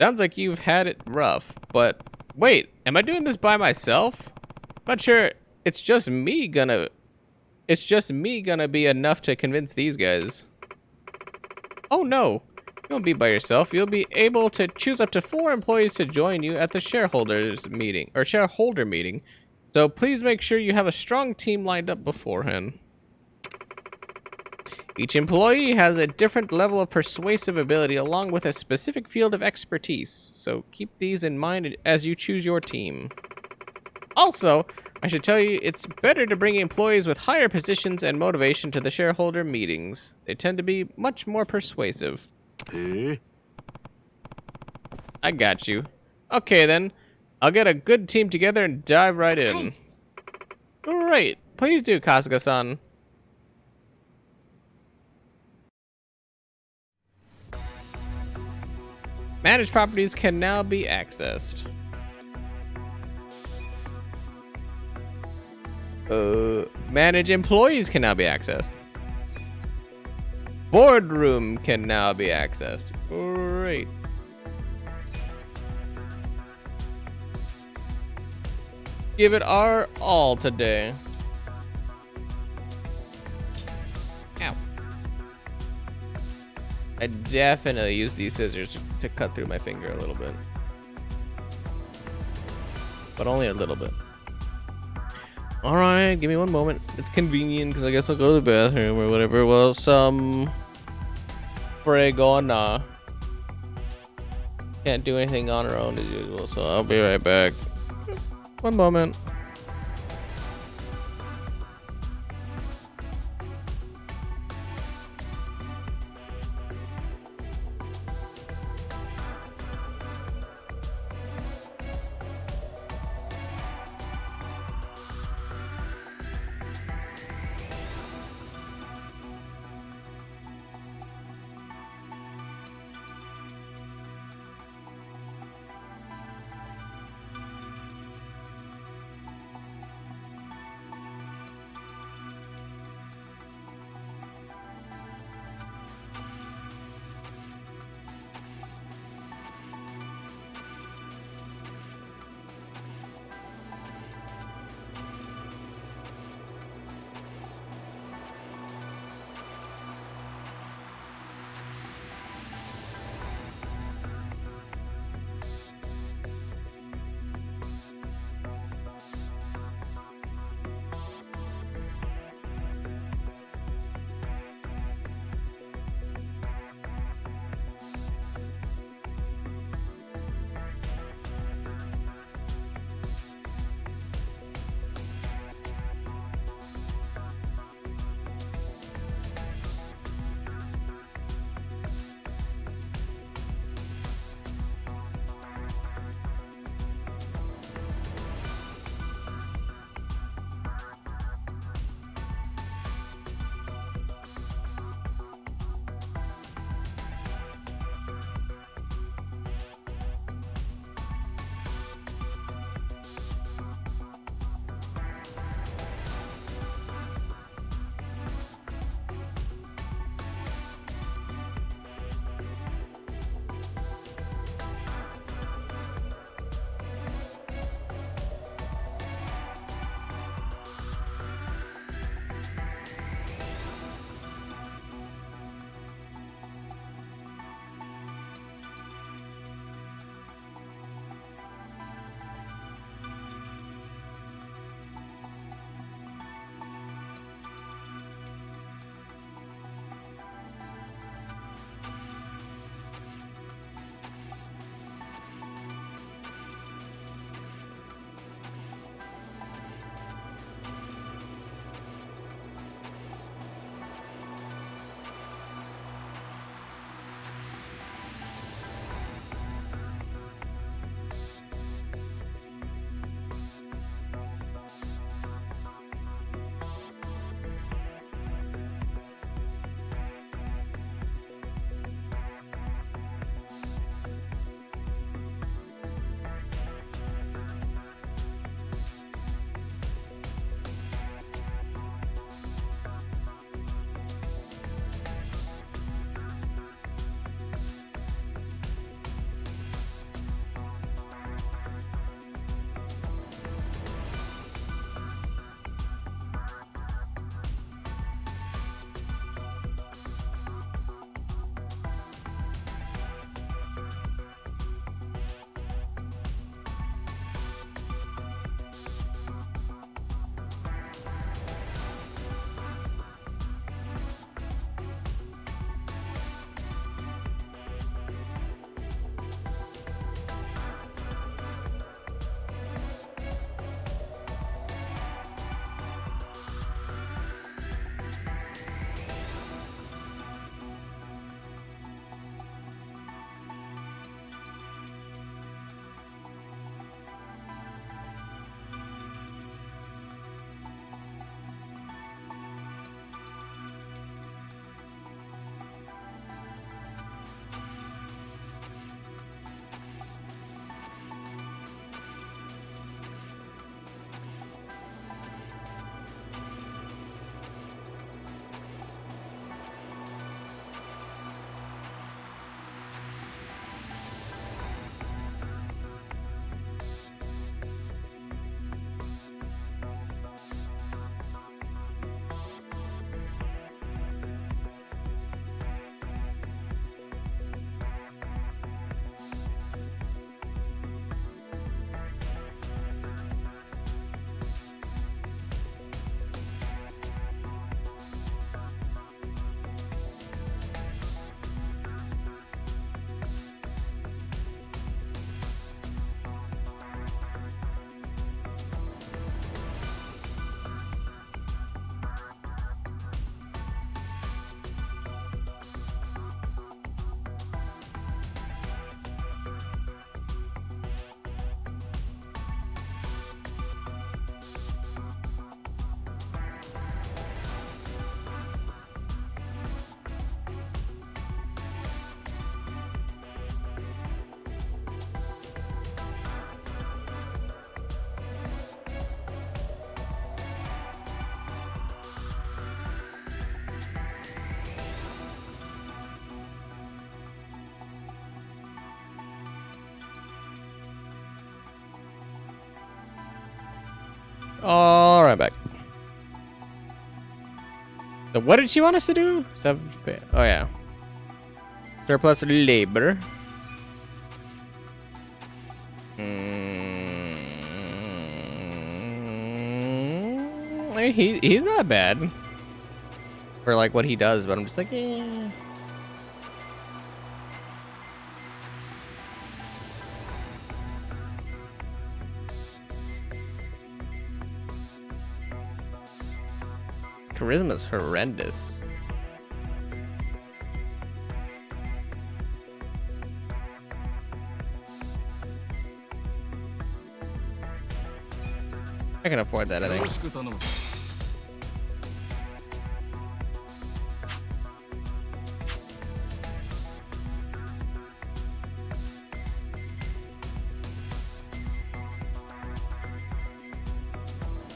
Sounds like you've had it rough, but wait, am I doing this by myself? I'm not sure it's just me gonna be enough to convince these guys. Oh no, you won't be by yourself. You'll be able to choose up to 4 employees to join you at the shareholder meeting. So please make sure you have a strong team lined up beforehand. Each employee has a different level of persuasive ability along with a specific field of expertise, so keep these in mind as you choose your team. Also, I should tell you, it's better to bring employees with higher positions and motivation to the shareholder meetings. They tend to be much more persuasive. I got you. Okay then, I'll get a good team together and dive right in. Great, please do, Kasuga-san. Managed properties can now be accessed. Managed employees can now be accessed. Boardroom can now be accessed. Great. Give it our all today. Ow. I definitely use these scissors to cut through my finger a little bit. But only a little bit. Alright, give me one moment. It's convenient because I guess I'll go to the bathroom or whatever. Well, some Fregona can't do anything on her own as usual, so I'll be right back. One moment. All right, back. So what did she want us to do? Oh yeah. Surplus labor. I mean, he's not bad for like what he does, but I'm just like, eh. Charisma's horrendous. I can afford that, I think.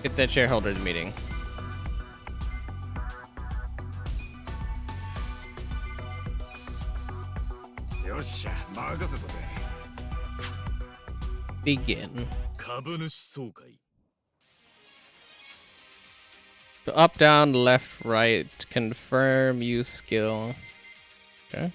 Get that shareholders meeting. Begin. So up, down, left, right, confirm, use skill. Okay.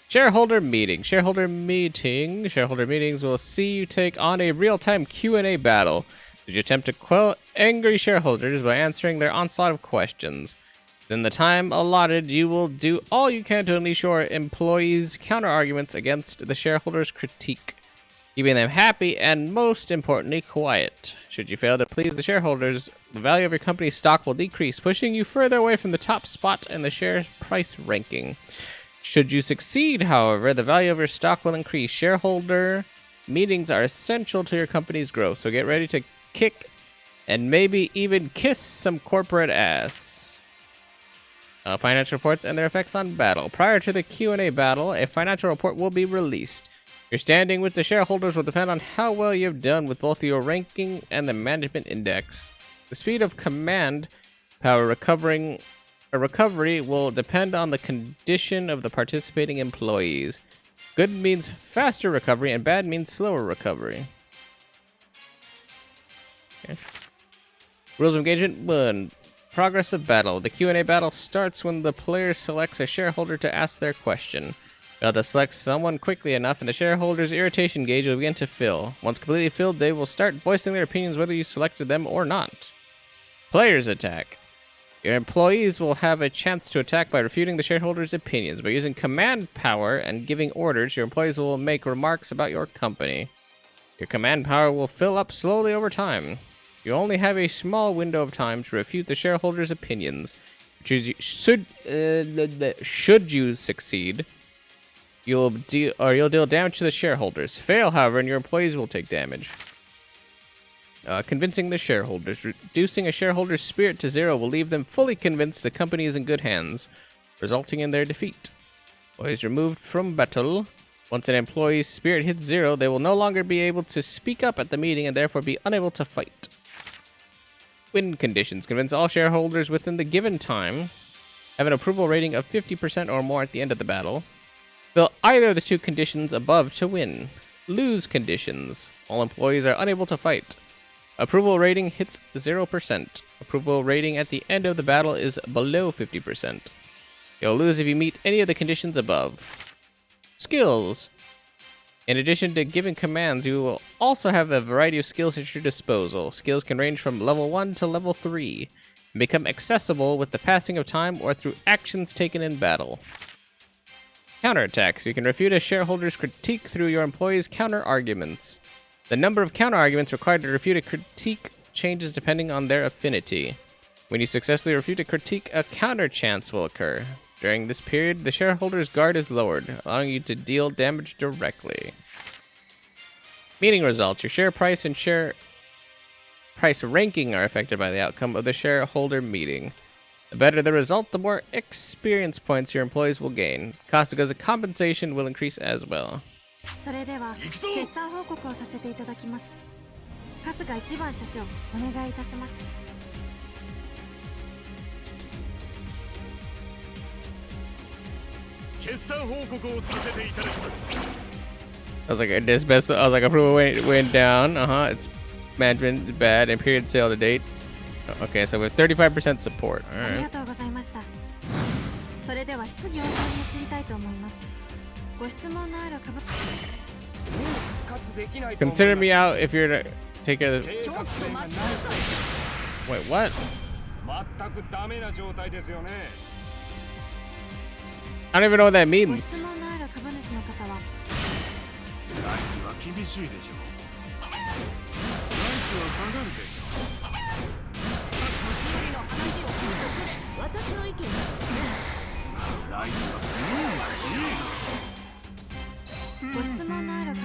Shareholder meeting. Shareholder meeting. Shareholder meetings will see you take on a real-time Q&A battle. Did you attempt to quell angry shareholders by answering their onslaught of questions? Within the time allotted, you will do all you can to unleash your employees' counter-arguments against the shareholders' critique, keeping them happy and, most importantly, quiet. Should you fail to please the shareholders, the value of your company's stock will decrease, pushing you further away from the top spot in the share price ranking. Should you succeed, however, the value of your stock will increase. Shareholder meetings are essential to your company's growth, so get ready to kick and maybe even kiss some corporate ass. Financial reports and their effects on battle. Prior to the Q&A battle, a financial report will be released. Your standing with the shareholders will depend on how well you've done with both your ranking and the management index. The speed of command power recovery will depend on the condition of the participating employees. Good means faster recovery and bad means slower recovery. Okay. Rules of engagement 1. Progress of battle. The Q&A battle starts when the player selects a shareholder to ask their question. Fail to select someone quickly enough and the shareholder's irritation gauge will begin to fill. Once completely filled, they will start voicing their opinions whether you selected them or not. Players attack. Your employees will have a chance to attack by refuting the shareholders' opinions. By using command power and giving orders, your employees will make remarks about your company. Your command power will fill up slowly over time. You only have a small window of time to refute the shareholders' opinions. Should you succeed, you'll deal damage to the shareholders. Fail, however, and your employees will take damage. Convincing the shareholders. Reducing a shareholder's spirit to 0 will leave them fully convinced the company is in good hands, resulting in their defeat. Employees removed from battle. Once an employee's spirit hits 0, they will no longer be able to speak up at the meeting and therefore be unable to fight. Win conditions. Convince all shareholders within the given time. Have an approval rating of 50% or more at the end of the battle. Fill either of the 2 conditions above to win. Lose conditions. All employees are unable to fight. Approval rating hits 0%. Approval rating at the end of the battle is below 50%. You'll lose if you meet any of the conditions above. Skills. In addition to giving commands, you will also have a variety of skills at your disposal. Skills can range from level 1 to level 3, and become accessible with the passing of time or through actions taken in battle. Counterattacks. You can refute a shareholder's critique through your employees' counter-arguments. The number of counter-arguments required to refute a critique changes depending on their affinity. When you successfully refute a critique, a counter chance will occur. During this period, the shareholder's guard is lowered, allowing you to deal damage directly. Meeting results. Your share price and share price ranking are affected by the outcome of the shareholder meeting. The better the result, the more experience points your employees will gain. Cost of compensation will increase as well. それでは決算報告をさせていただきます。春日一番社長、お願いいたします。決算報告をさせていただきます。 I was like, approval went down. It's management is bad and period sale to date. Oh, okay, so we have 35% support. あり Alright. がとうございました。それでは質疑応答に移りたいと思います。ご質問のある株 Consider me out if you're to take care of the... Wait, what? 全くダメな状態ですよね。 I don't even know what that ご means. 質問のある株主の方は来期は厳しいでしょう。来期は下がるでしょう。年寄りの話を聞いてくれ。私の意見だ。来期はご質問のある株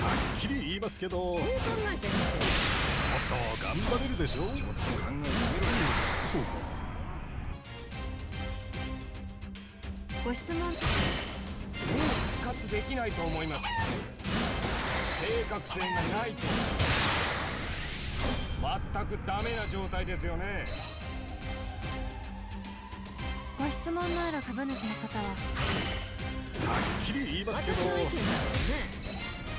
はっきり言いますけど、もっと頑張れるでしょう。ちょっと考えてみろよ。そうか。 ご質問もう復活できないと思います。計画性がないと。全くダメな状態ですよね。ご質問のある株主の方ははっきり言いますけど、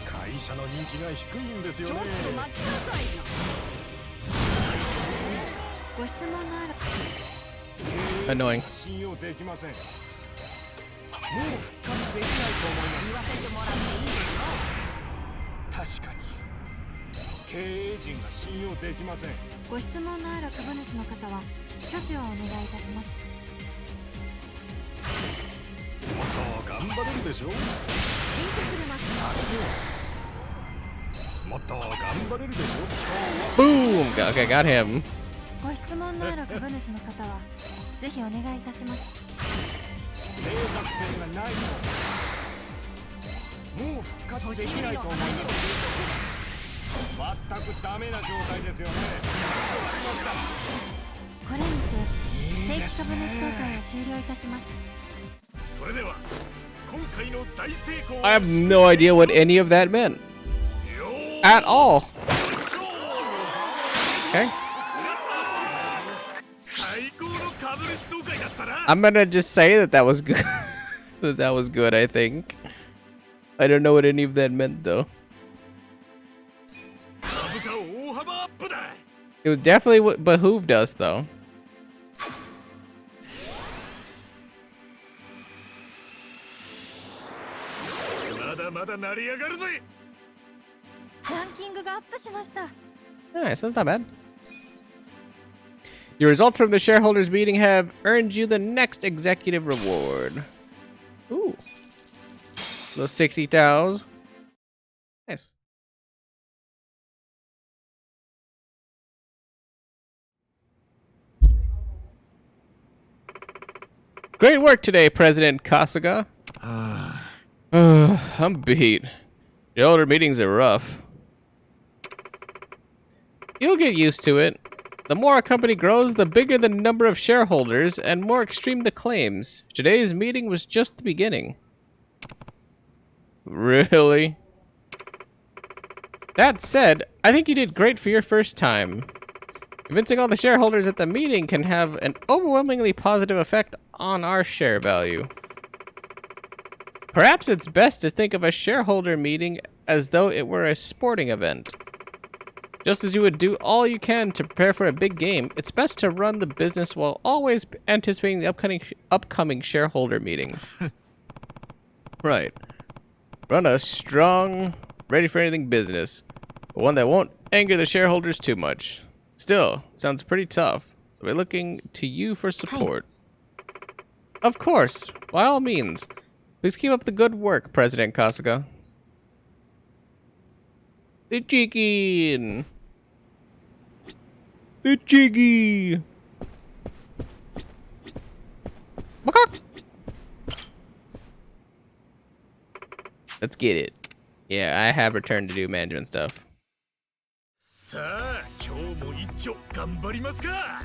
会社の人気が低いんですよね。ちょっと待ちなさいよ。ご質問のある Annoying. 信用できません。もう復活できないと思います。言わせてもらっていいですか。確かに経営陣が信用できません。ご質問のある株主の方は挙手をお願いいたします。もっと頑張れるでしょう。聞いてくれます。もっと頑張れるでしょう。 Boom! Okay, got him. ご質問のある株主の方はぜひお願いいたします。 計画性がないともう復活できないと思います。全くダメな状態ですよね。これにて定期株主総会を終了いたします。それでは今回の大成功 I have no idea what any of that meant. At all. Okay. I'm gonna just say that that was good. that was good, I think. I don't know what any of that meant though. It was definitely what behooved us though. Nice, that's not bad. Your results from the shareholders meeting have earned you the next executive reward. Ooh. The 60,000. Nice. Great work today, President Kasuga. I'm beat. Shareholder meetings are rough. You'll get used to it. The more a company grows, the bigger the number of shareholders and more extreme the claims. Today's meeting was just the beginning. Really? That said, I think you did great for your first time. Convincing all the shareholders at the meeting can have an overwhelmingly positive effect on our share value. Perhaps it's best to think of a shareholder meeting as though it were a sporting event. Just as you would do all you can to prepare for a big game, it's best to run the business while always anticipating the upcoming shareholder meetings. Right. Run a strong, ready for anything business, but one that won't anger the shareholders too much. Still, sounds pretty tough, so we're looking to you for support. Of course, by all means. Please keep up the good work, President Kasuga. The chicken! The jiggy! Let's get it. Yeah, I have returned to do management stuff. さあ、今日も一丁頑張りますか。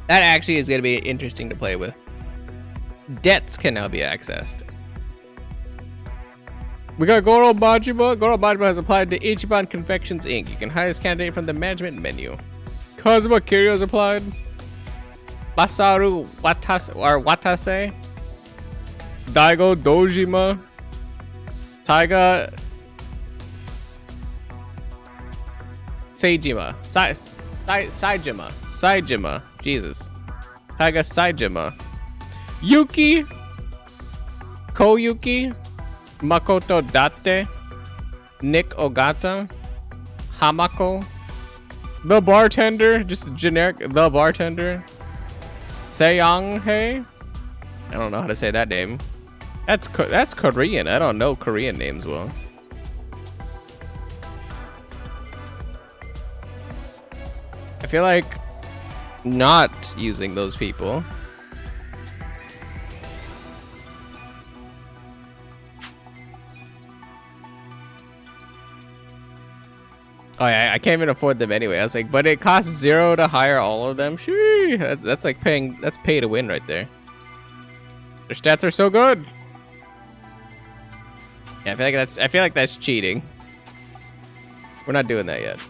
That actually is going to be interesting to play with. Debts can now be accessed. We got Goro Majima. Goro Majima has applied to Ichiban Confections Inc. You can hire this candidate from the management menu. Kazuma Kiryu has applied. Masaru Watase. Daigo Dojima. Taiga Seijima. Saijima. Jesus. Taiga Saijima. Yuki Koyuki. Makoto Date. Nick Ogata. Hamako. The Bartender. Just generic. The Bartender. Seonghei. I don't know how to say that name. That's Korean. I don't know Korean names well. I feel like not using those people. Oh yeah, I can't even afford them anyway. I was like, but it costs 0 to hire all of them. Shoo, that's like that's pay to win right there. Their stats are so good. Yeah, I feel like that's cheating. We're not doing that yet.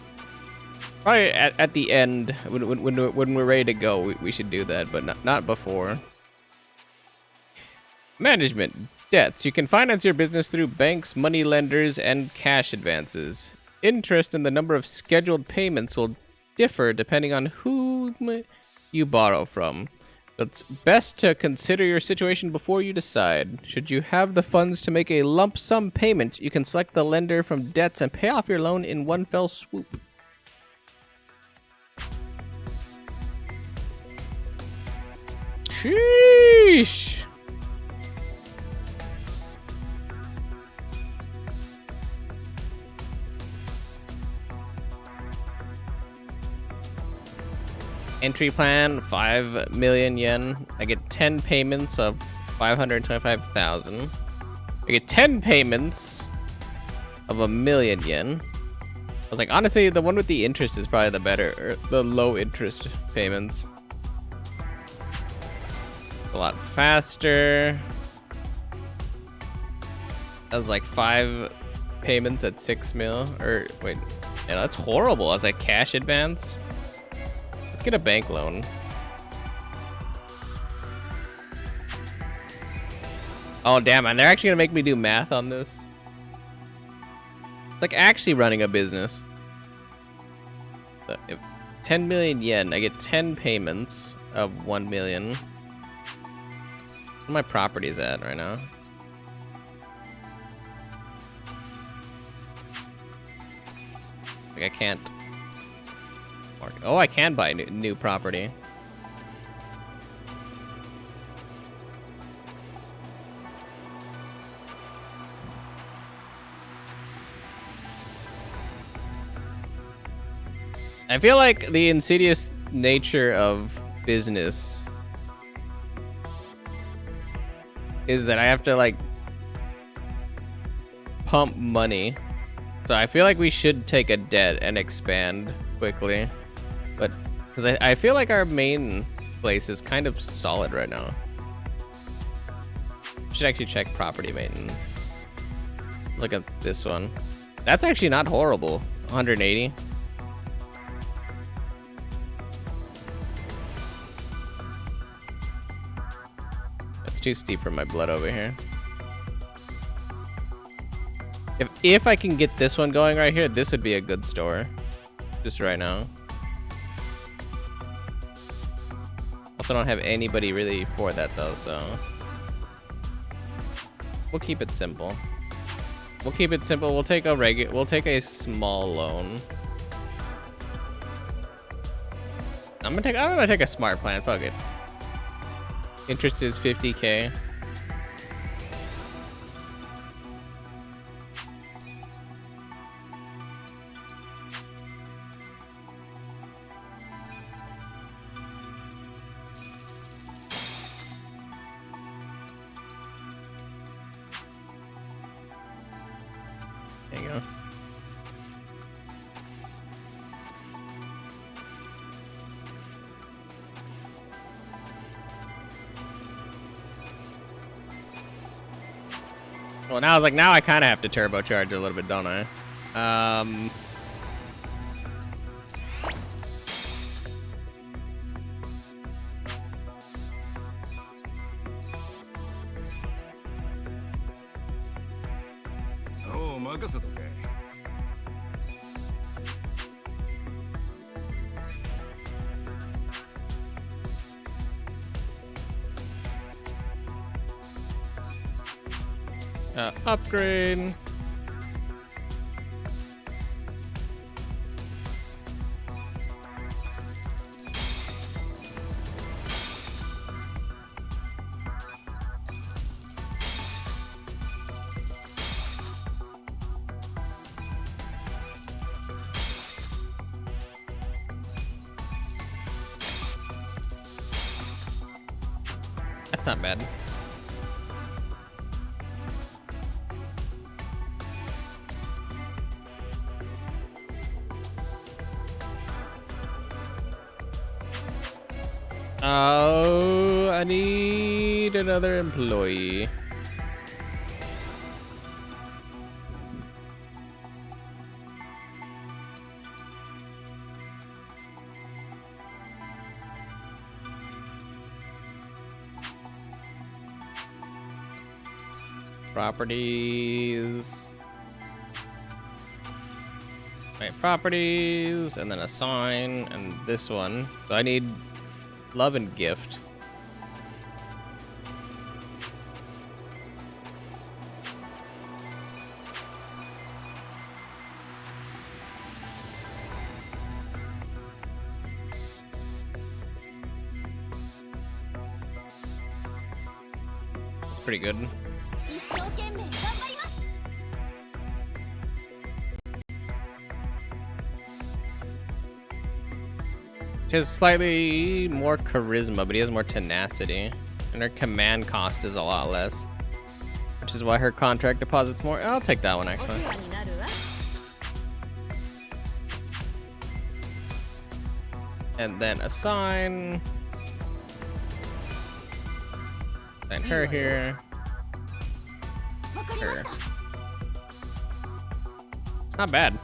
Probably at the end when we're ready to go, we should do that, but not before. Management debts. You can finance your business through banks, money lenders, and cash advances. Interest and the number of scheduled payments will differ depending on who you borrow from. It's best to consider your situation before you decide. Should you have the funds to make a lump sum payment, you can select the lender from debts and pay off your loan in one fell swoop. Sheesh. Entry plan 5 million yen. I get 10 payments of 525,000. I get 10 payments of 1 million yen. I was like, honestly, the one with the interest is probably the better, or the low interest payments. A lot faster. That was like 5 payments at 6 mil. Or wait, yeah, that's horrible. I was like, cash advance. Let's get a bank loan. Oh damn, and they're actually gonna make me do math on this. It's like actually running a business. So if 10 million yen, I get 10 payments of 1 million. Where are my properties at right now? Like I can't. Oh, I can buy new property. I feel like the insidious nature of business is that I have to like pump money. So I feel like we should take a debt and expand quickly. But because I feel like our main place is kind of solid right now. Should actually check property maintenance. Look at this one. That's actually not horrible. 180. That's too steep for my blood over here. If I can get this one going right here, this would be a good store. Just right now. Also don't have anybody really for that though, so we'll keep it simple. We'll keep it simple. We'll take a small loan. I'm gonna take a smart plan. Fuck it. Interest is 50K. There you go. Well, now I kind of have to turbocharge a little bit, don't I? 任せとけ。Upgrade. That's not bad. Oh, I need another employee. Properties. Right, properties, and then assign, and this one. So I need love and gift. That's pretty good. 一生懸命頑張ります。 She has slightly more charisma, but he has more tenacity. And her command cost is a lot less. Which is why her contract deposits more. I'll take that one, actually. And then assign. Assign her here. Her. It's not bad.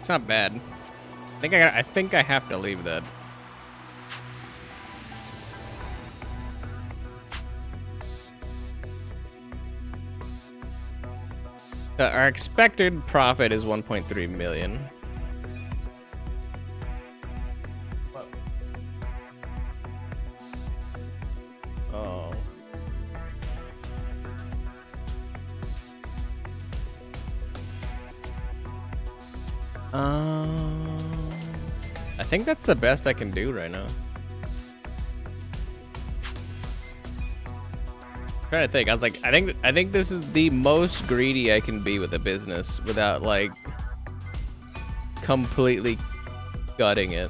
It's not bad. I think I have to leave that. Our expected profit is 1.3 million. Oh. I think that's the best I can do right now. I'm trying to think. I was like, I think this is the most greedy I can be with a business without like completely gutting it.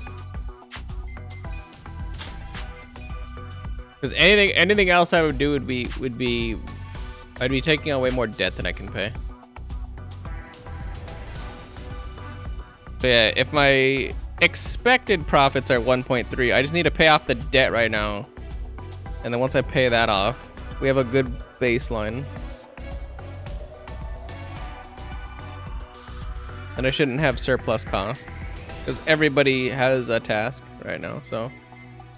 Because anything else I would do would be I'd be taking on way more debt than I can pay. So yeah, if my expected profits are 1.3, I just need to pay off the debt right now. And then once I pay that off, we have a good baseline. And I shouldn't have surplus costs. Because everybody has a task right now, so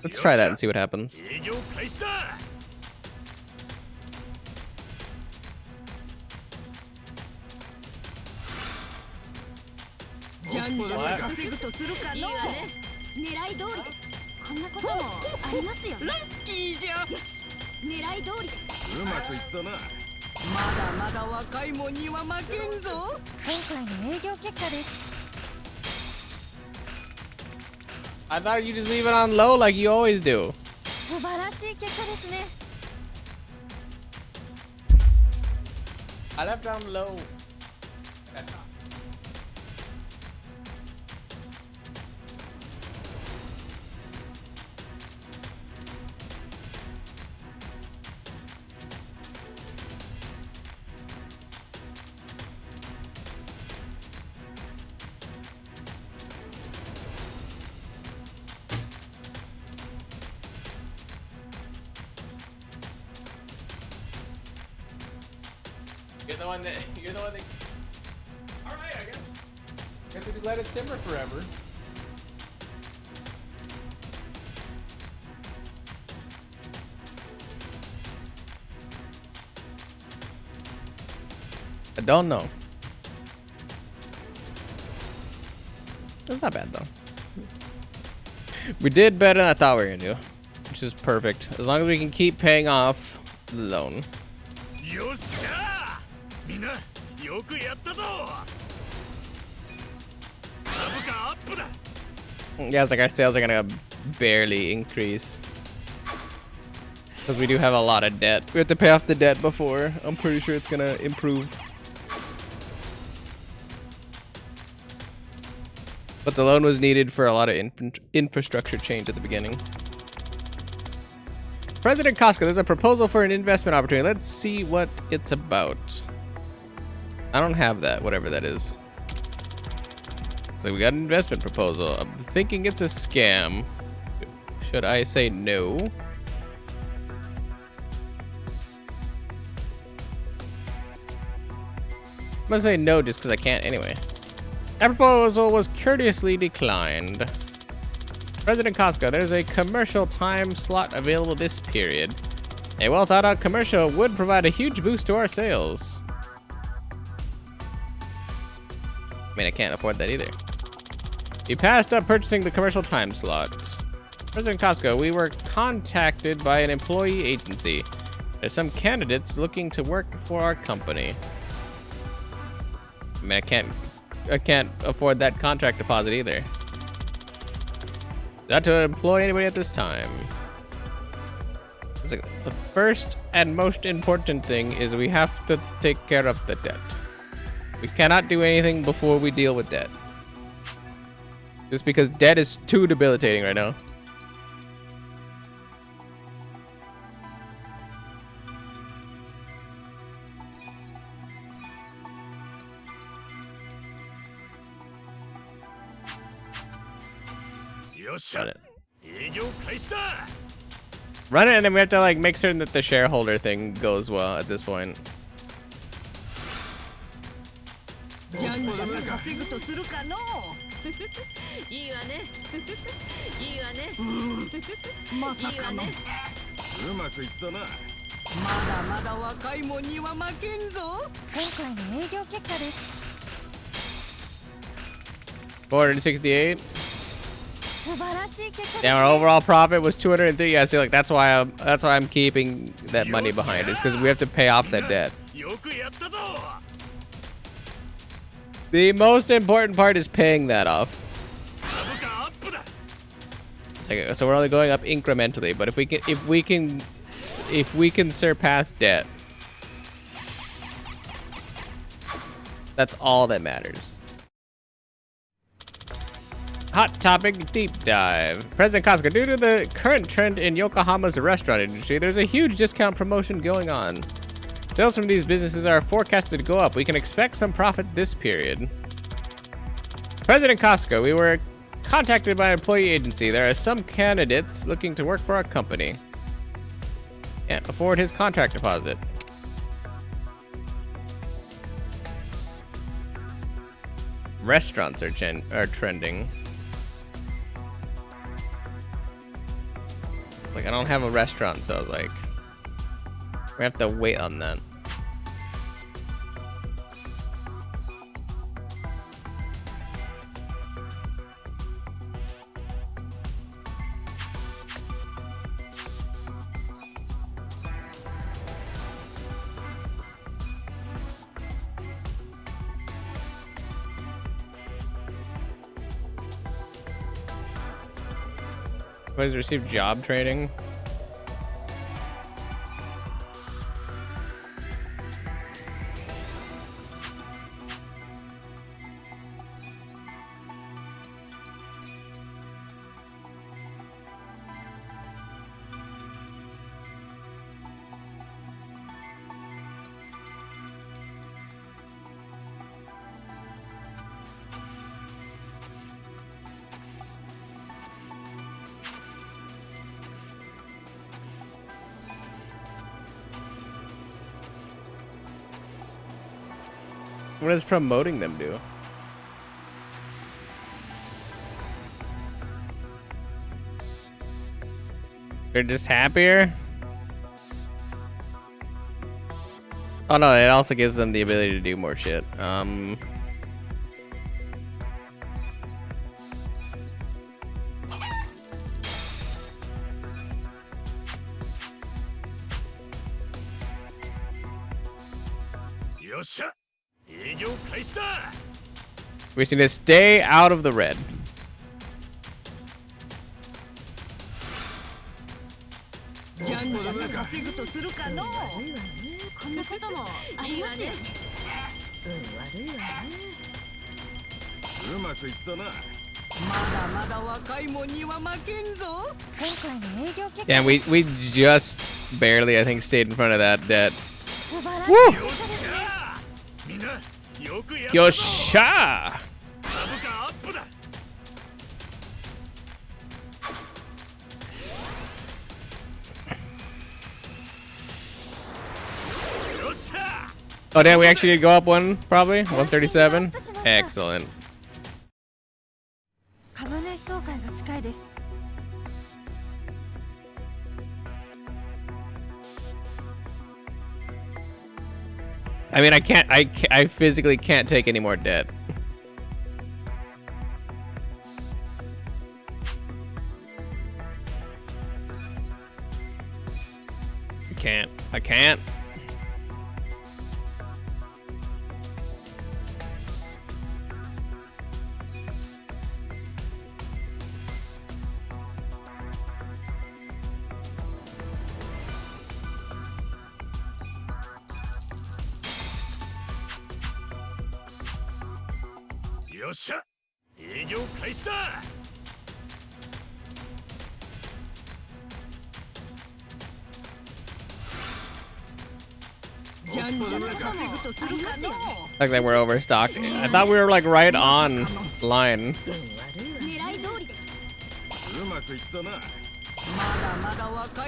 let's try that and see what happens. じゃんじゃん稼ぐとするかの。狙い通りです。こんなこともありますよね。ラッキーじゃ。よし、狙い通りです。うまくいったな。まだまだ若いもんには負けんぞ。今回の営業結果です。I thought you just leave it on low like you always do. 素晴らしい結果ですね。 I left it on low. You're the one that. Alright, I guess. Guess we just let it simmer forever. I don't know. That's not bad though. We did better than I thought we were gonna do, which is perfect. As long as we can keep paying off the loan. Yeah, it's like our sales are gonna barely increase because we do have a lot of debt. We have to pay off the debt before. I'm pretty sure it's gonna improve. But the loan was needed for a lot of infrastructure change at the beginning. President Costco, there's a proposal for an investment opportunity. Let's see what it's about. I don't have that, whatever that is. So we got an investment proposal. I'm thinking it's a scam. Should I say no? I'm gonna say no just because I can't anyway. That proposal was courteously declined. President Costco, there's a commercial time slot available this period. A well thought out commercial would provide a huge boost to our sales. I mean, I can't afford that either. We passed up purchasing the commercial time slot. President Costco, we were contacted by an employee agency. There's some candidates looking to work for our company. I mean, I can't afford that contract deposit either. Not to employ anybody at this time. It's like the first and most important thing is we have to take care of the debt. We cannot do anything before we deal with debt. Just because debt is too debilitating right now. Got it. Run it, and then we have to like make certain that the shareholder thing goes well at this point. じゃんじゃん稼ぐとするかのいいわねいいわねまさかのうまくいったな。まだまだ若いもんには負けんぞ今回の営業結果です。 468. 素晴らしい結果ですね。 Yeah, our overall profit was 203. Yeah, see, like that's why I'm keeping that money behind. It's because we have to pay off that debt. The most important part is paying that off. It's like, so we're only going up incrementally, but if we can surpass debt, that's all that matters. Hot topic deep dive. President Costco, due to the current trend in Yokohama's restaurant industry, there's a huge discount promotion going on. Sales from these businesses are forecasted to go up. We can expect some profit this period. President Costco, we were contacted by an employee agency. There are some candidates looking to work for our company. Can't afford his contract deposit. Restaurants are trending. Like, I don't have a restaurant, so I was like, we have to wait on that. Please receive job training. What does promoting them do? They're just happier? Oh no, it also gives them the ability to do more shit. We just need to stay out of the red. じゃんじゃん稼ぐとするかの。こんなこともありますよね。悪いわね。うまくいったな。まだまだ若いもんには負けんぞ。今回の営業結果。 Yeah, we just barely, I think, stayed in front of that debt. 素晴らしい Woo! 結果ですね。みんなよくやったぞ。よっしゃ株価アップだ。 Oh damn, we actually did go up one, probably? 137? Excellent. 株主総会が近いです。 I mean, I physically can't take any more debt. I can't. Like that we're overstocked. I thought we were like right on line.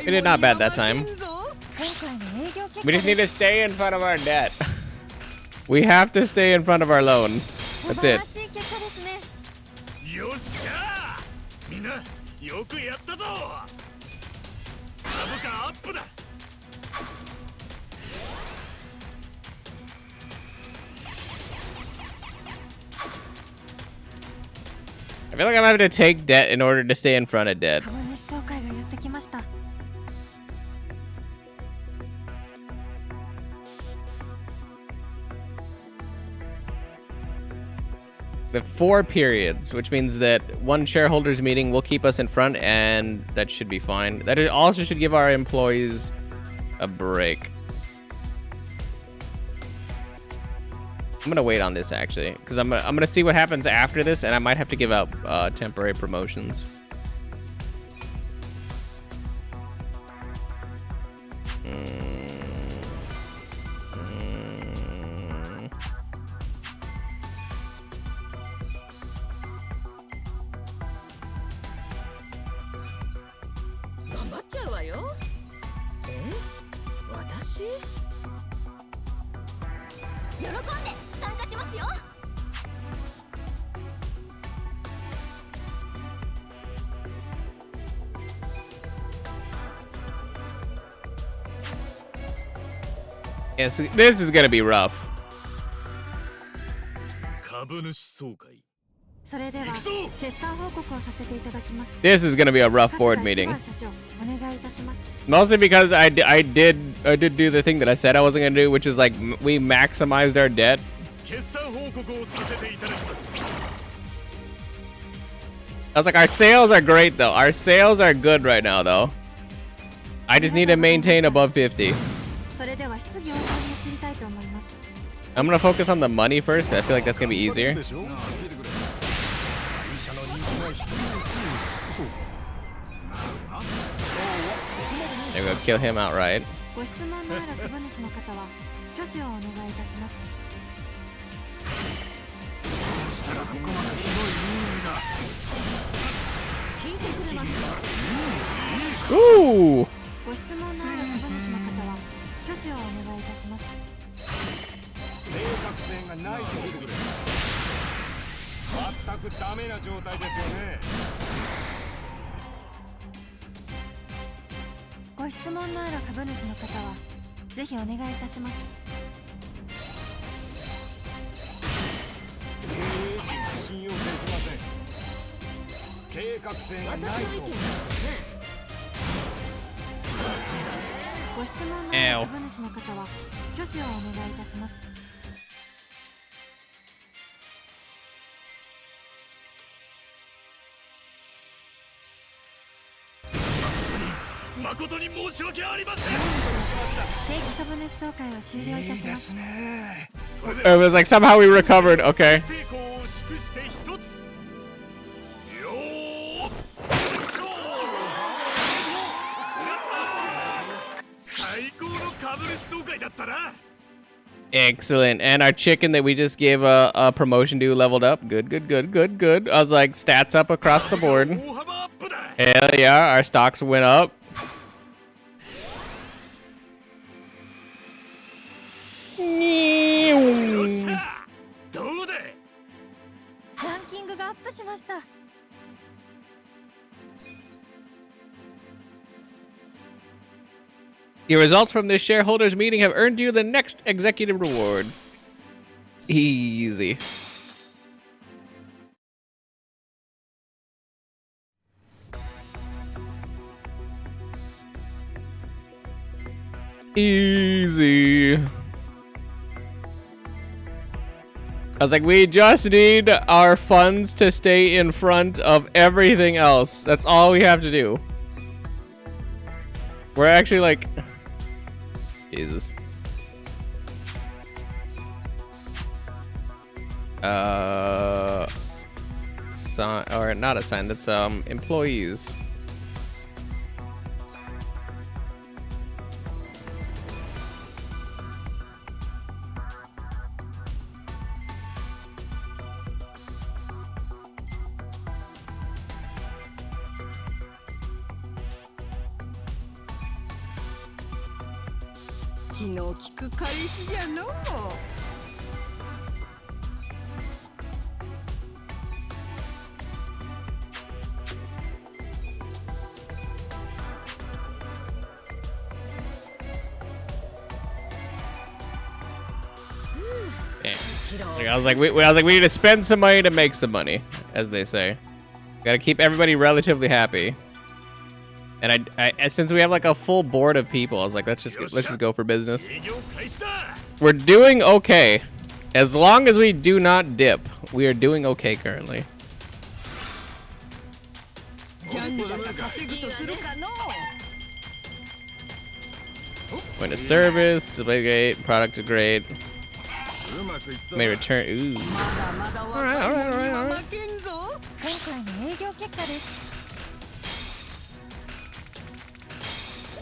We did not bad that time. We just need to stay in front of our debt. We have to stay in front of our loan. That's it. I feel like I'm having to take debt in order to stay in front of debt. 株主総会がやってきました。 We have 4 periods, which means that one shareholders meeting will keep us in front, and that should be fine. That also should give our employees a break. I'm gonna wait on this actually, because I'm gonna see what happens after this, and I might have to give out temporary promotions. Yes, this is gonna be rough. 株主総会。それでは決算報告をさせていただきます。 This is gonna be a rough board meeting. 社長、お願いいたします。 Mostly because I did do the thing that I said I wasn't gonna do, which is like we maximized our debt. 決算報告をさせていただきます。was like, our sales are great though. Our sales are good right now though. I just need to maintain above 50. それでは質疑応答に移りたいと思います。 I'm gonna focus on the money first, 'cause I feel like that's gonna be easier. There we go, kill him outright. ご質問のある株主の方は挙手をお願いいたします。聞いてくれますか？ Ooh! ご質問のある株主の方は挙手をお願いいたします。計画性がないということです。全くダメな状態ですよね。ご質問のある株主の方はぜひお願いいたします。経営陣は信用できません。計画性がないと。ご質問のある株主の方は挙手をお願いいたします。誠に申し訳ありません。定期株主総会を終了いたします。 It was like somehow we recovered. Okay. 成功を祝して一つ。よー。最高の株主総会だったな。 Excellent. And our chicken that we just gave a promotion to leveled up. Good, good, good, good, good. I was like, stats up across the board. Hell yeah, our stocks went up. どうだ。ランキングがアップしました。 Your results from this shareholders meeting have earned you the next executive reward. Easy. Easy. I was like, we just need our funds to stay in front of everything else. That's all we have to do. We're actually like... Jesus. Or not assigned, that's employees. I was like, we need to spend some money to make some money, as they say. Gotta keep everybody relatively happy. And since we have like a full board of people, I was like, let's just go for business. We're doing okay. As long as we do not dip, we are doing okay currently. Point of service, display great, product great. May return. Ooh. Alright.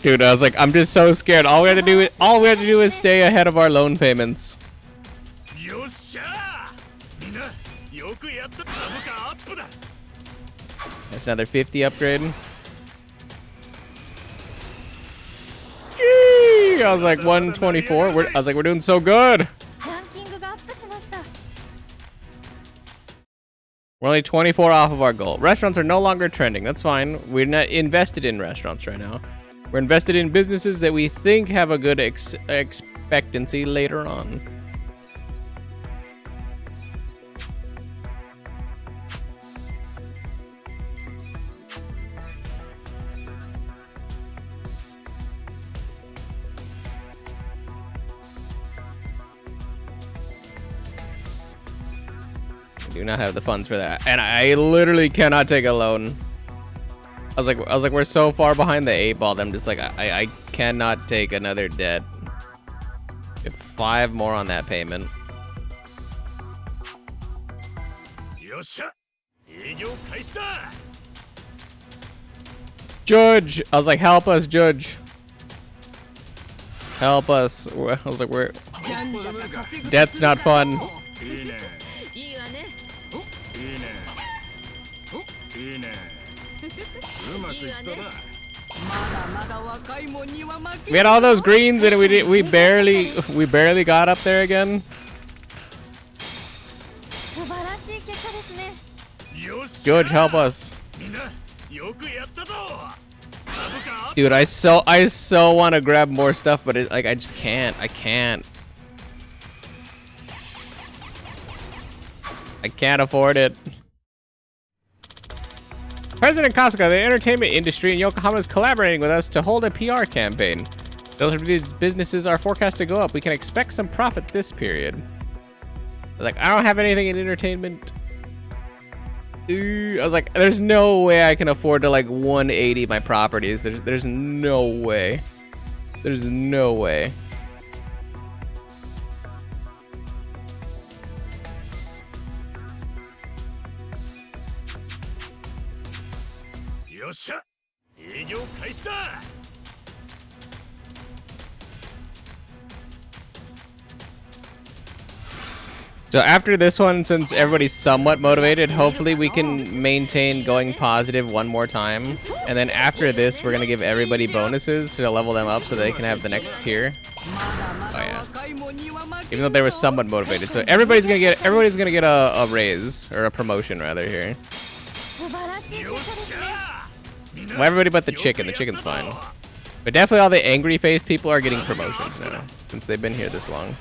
Dude, I was like, I'm just so scared. All we have to do is stay ahead of our loan payments. That's another 50 upgrade. Yee! I was like 124. I was like, we're doing so good. We're only 24 off of our goal. Restaurants are no longer trending. That's fine. We're not invested in restaurants right now. We're invested in businesses that we think have a good expectancy later on. Do not have the funds for that, and I literally cannot take a loan. I was like, we're so far behind the 8 ball that I'm just like, I cannot take another debt. We have 5 more on that payment. Judge! I was like, help us, Judge. Help us. I was like, we're... Debt's not fun. We had all those greens and we barely got up there again. George, help us. Dude, I so want to grab more stuff, but I just can't. I can't afford it. President Kasuga, the entertainment industry in Yokohama, is collaborating with us to hold a PR campaign. Those of these businesses are forecast to go up. We can expect some profit this period. Like, I don't have anything in entertainment. I was like, there's no way I can afford to like 180 my properties. There's no way. There's no way. So after this one, since everybody's somewhat motivated, hopefully we can maintain going positive one more time. And then after this, we're gonna give everybody bonuses to level them up so they can have the next tier. Oh yeah. Even though they were somewhat motivated, so everybody's gonna get a raise or a promotion rather here. Well, everybody but the chicken. The chicken's fine. But definitely all the angry faced people are getting promotions now since they've been here this long.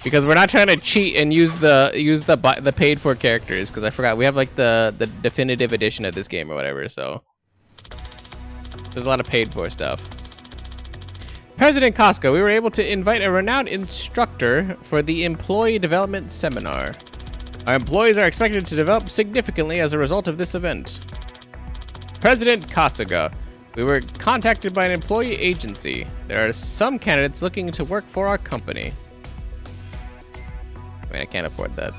Because we're not trying to cheat and use the paid for characters, because I forgot we have like the definitive edition of this game or whatever, so there's a lot of paid for stuff. President Costco, we were able to invite a renowned instructor for the employee development seminar. Our employees are expected to develop significantly as a result of this event. President Kasuga, we were contacted by an employee agency. There are some candidates looking to work for our company. I mean, I can't afford that.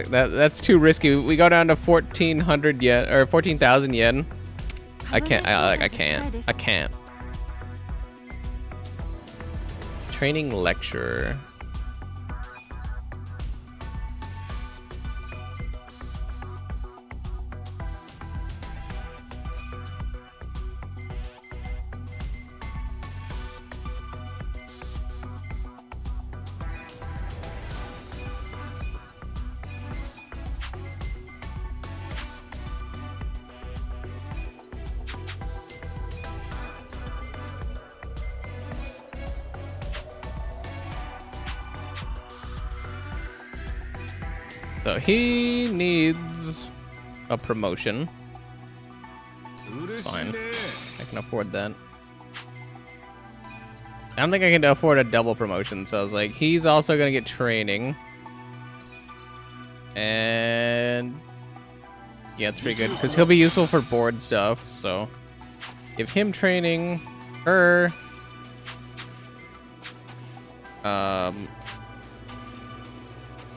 That's too risky. We go down to 1,400 yen or 14,000 yen. I can't. Training lecturer. So he needs a promotion. Fine. I can afford that. I don't think I can afford a double promotion, so I was like, he's also gonna get training. And yeah, it's pretty good because he'll be useful for board stuff. So give him training. Her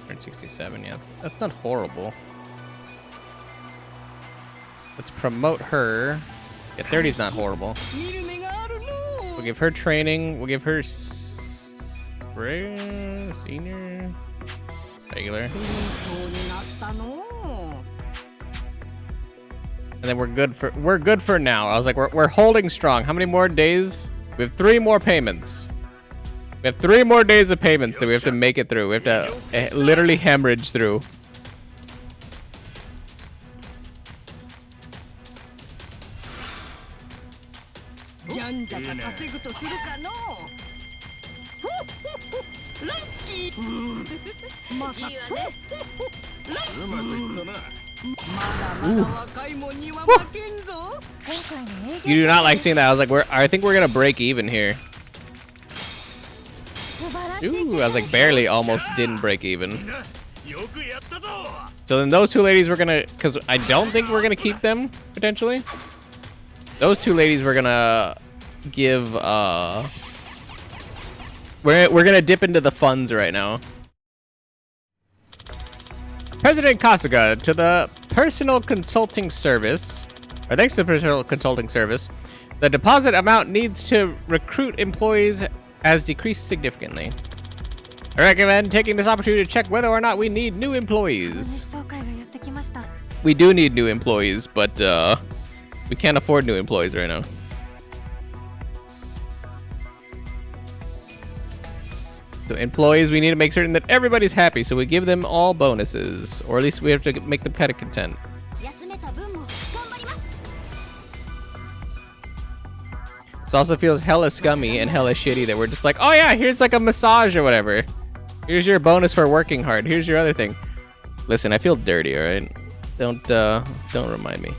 167, yeah, that's not horrible. Let's promote her. Yeah, 30's not horrible. We'll give her training. We'll give her senior, regular, and then we're good for now. I was like, we're holding strong. How many more days? We have 3 more payments. We have 3 more days of payments, so we have to make it through. We have to literally hemorrhage through. You do not like seeing that. I was like, I think we're gonna break even here. Ooh, I was like barely almost didn't break even. So then those two ladies were gonna, because I don't think we're gonna keep them, potentially. Those two ladies we're gonna give, we're gonna dip into the funds right now. President Kasuga, to the personal consulting service, or thanks to the personal consulting service, the deposit amount needs to recruit employees has decreased significantly. I recommend taking this opportunity to check whether or not we need new employees. We do need new employees, but we can't afford new employees right now. So employees, we need to make certain that everybody's happy, so we give them all bonuses, or at least we have to make them kind of content. This also feels hella scummy and hella shitty that we're just like, oh yeah, here's like a massage or whatever. Here's your bonus for working hard. Here's your other thing. Listen, I feel dirty, all right? Don't remind me.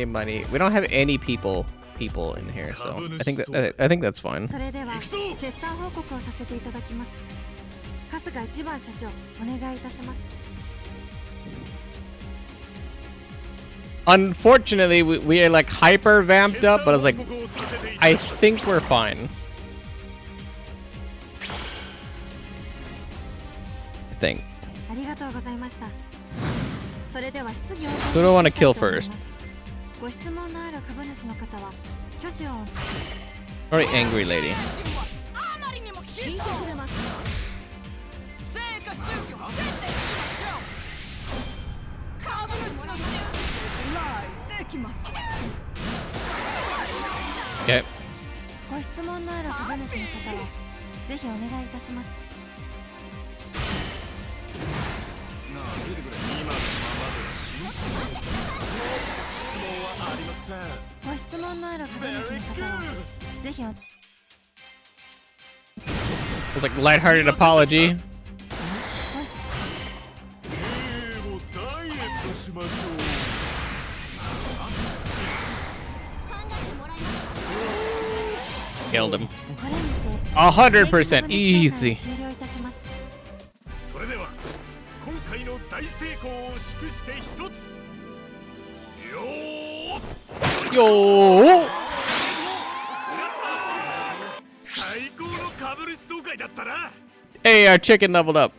Money. We don't have any people in here, so I think that's fine. Unfortunately, we are like hyper vamped up, but I was like, I think we're fine. I think. Who do I want to kill first? Very angry lady. Okay. It's like lighthearted apology. Killed him. 100% easy. Yo! Hey, our chicken leveled up.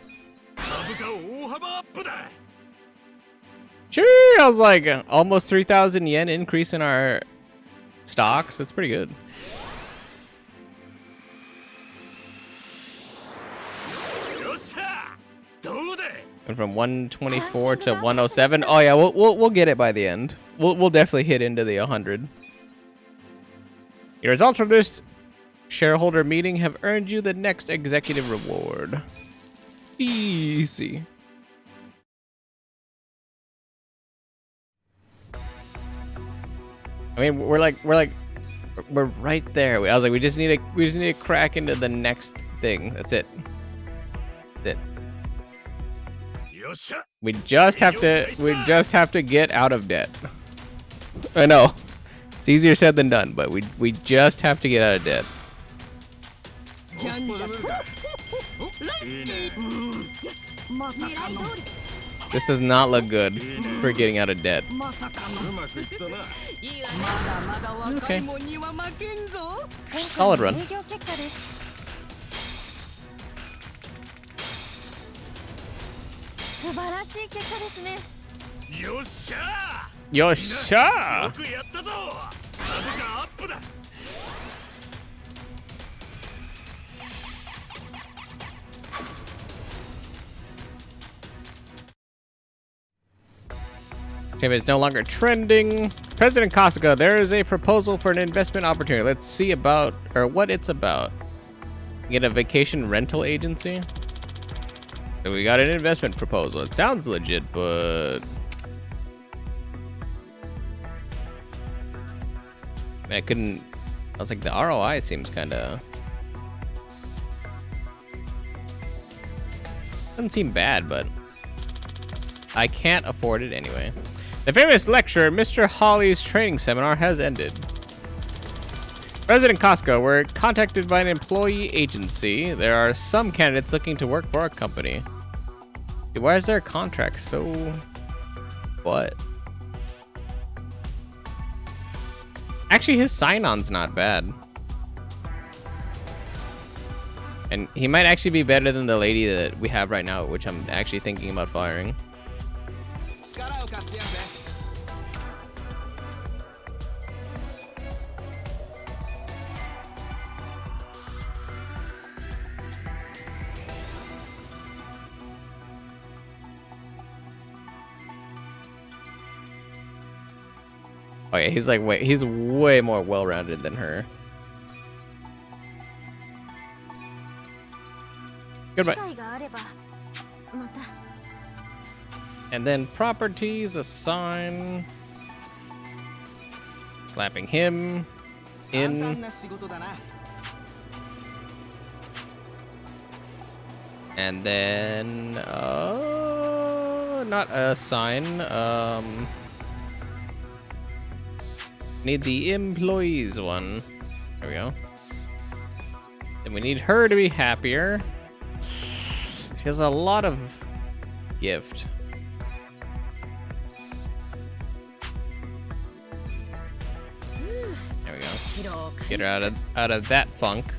Sure, I was like almost 3,000 yen increase in our stocks. That's pretty good. Went from 124 to 107. Oh yeah, we'll get it by the end. We'll definitely hit into the 100. Your results from this shareholder meeting have earned you the next executive reward. Easy. I mean, we're right there. I was like, we just need to crack into the next thing. That's it. That's it. We just have to get out of debt. I know. It's easier said than done, but we just have to get out of debt. This does not look good for getting out of debt. Okay. Solid run. Yosha! Okay, but it's no longer trending. President Kasuga, there is a proposal for an investment opportunity. Let's see about, or what it's about. Get a vacation rental agency. So we got an investment proposal. It sounds legit, but I couldn't. I was like, the ROI seems kind of doesn't seem bad, but I can't afford it anyway. The famous lecturer, Mr. Hawley's training seminar has ended. President Costco, we're contacted by an employee agency. There are some candidates looking to work for our company. Dude, why is their contract so... what? Actually, his sign-on's not bad. And he might actually be better than the lady that we have right now, which I'm actually thinking about firing. Oh yeah, he's way more well-rounded than her. Goodbye. And then properties, assign. Slapping him. In. And then, not assign, need the employees one. There we go. Then we need her to be happier. She has a lot of gift. There we go. Get her out of that funk.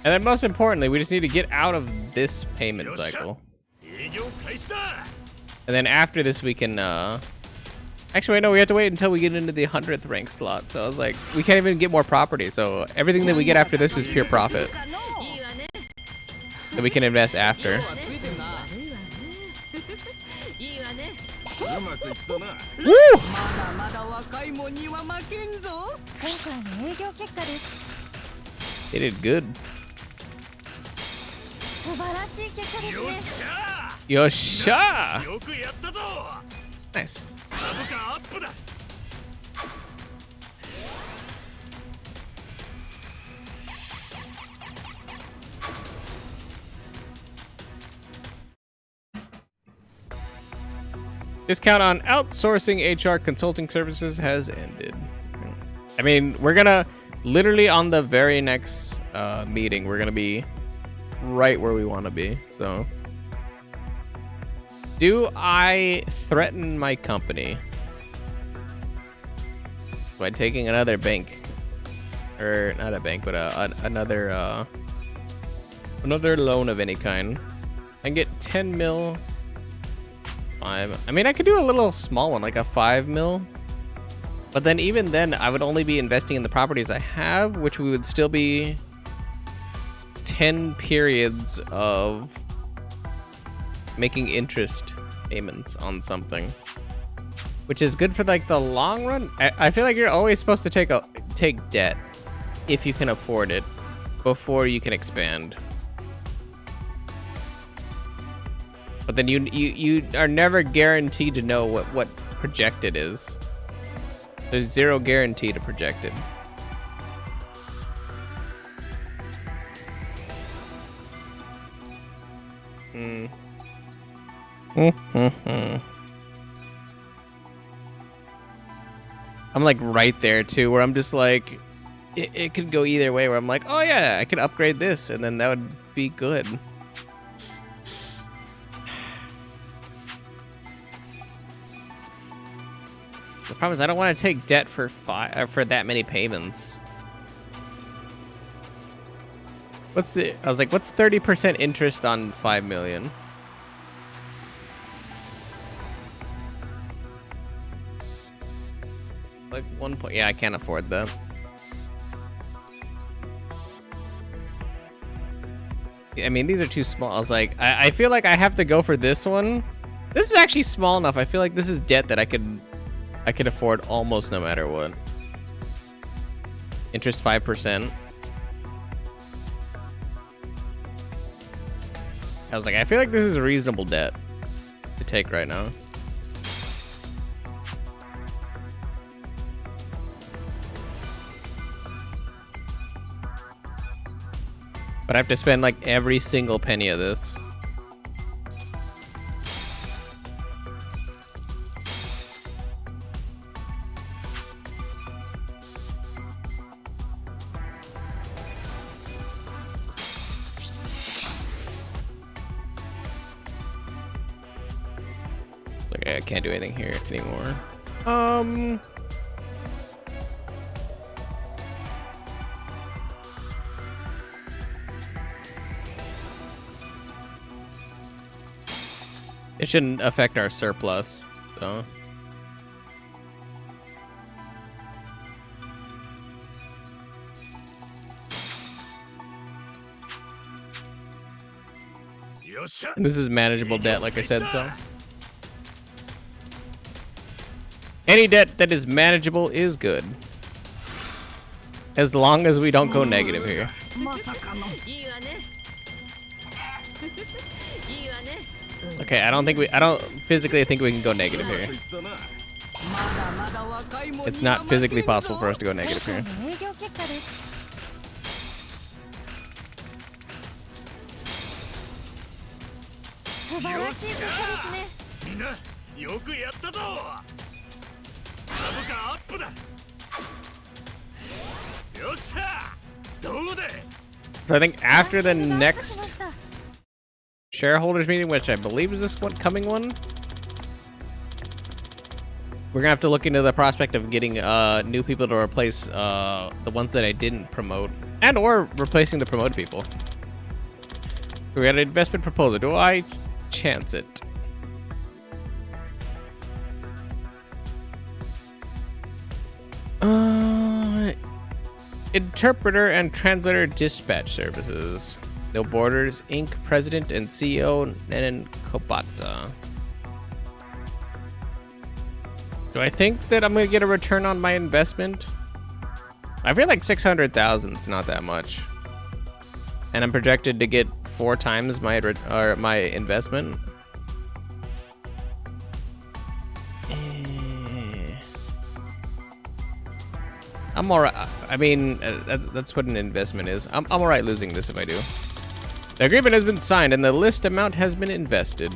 And then most importantly, we just need to get out of this payment cycle. And then after this we can actually, wait, no, we have to wait until we get into the 100th rank slot. So I was like, we can't even get more property. So everything that we get after this is pure profit. That we can invest after. Woo! They did good. Yosha! Nice. Discount on outsourcing HR consulting services has ended. I mean, we're gonna literally on the very next meeting, we're gonna be right where we want to be. So, do I threaten my company by taking another bank, or not a bank, but another loan of any kind? I can get 10 mil. I mean, I could do a little small one, like a 5 mil. But then even then, I would only be investing in the properties I have, which we would still be 10 periods of making interest payments on something, which is good for like the long run. I feel like you're always supposed to take debt if you can afford it before you can expand. But then you are never guaranteed to know what projected is. There's zero guarantee to projected. I'm like right there too, where I'm just like, it could go either way, where I'm like, oh yeah, I could upgrade this and then that would be good. The problem is I don't want to take debt for that many payments. I was like, what's 30% interest on 5 million? Like 1 point. Yeah, I can't afford that. I mean, these are too small. I was like, I feel like I have to go for this one. This is actually small enough. I feel like this is debt that I could afford almost no matter what. Interest 5%. I was like, I feel like this is a reasonable debt to take right now. But I have to spend like every single penny of this. can't do anything here anymore. It shouldn't affect our surplus, so. And this is manageable debt, like I said, so. Any debt that is manageable is good. As long as we don't go negative here. Okay, I don't physically think we can go negative here. It's not physically possible for us to go negative here. So I think after the next shareholders meeting, which I believe is this coming one, we're gonna have to look into the prospect of getting new people to replace the ones that I didn't promote, and or replacing the promoted people. We got an investment proposal. Do I chance it? Interpreter and translator dispatch services. No Borders, Inc. President and CEO Nenan Kobata. Do I think that I'm gonna get a return on my investment? I feel like 600,000 is not that much, and I'm projected to get 4 times my my investment. I'm alright. I mean, that's what an investment is. I'm alright losing this if I do. The agreement has been signed and the list amount has been invested.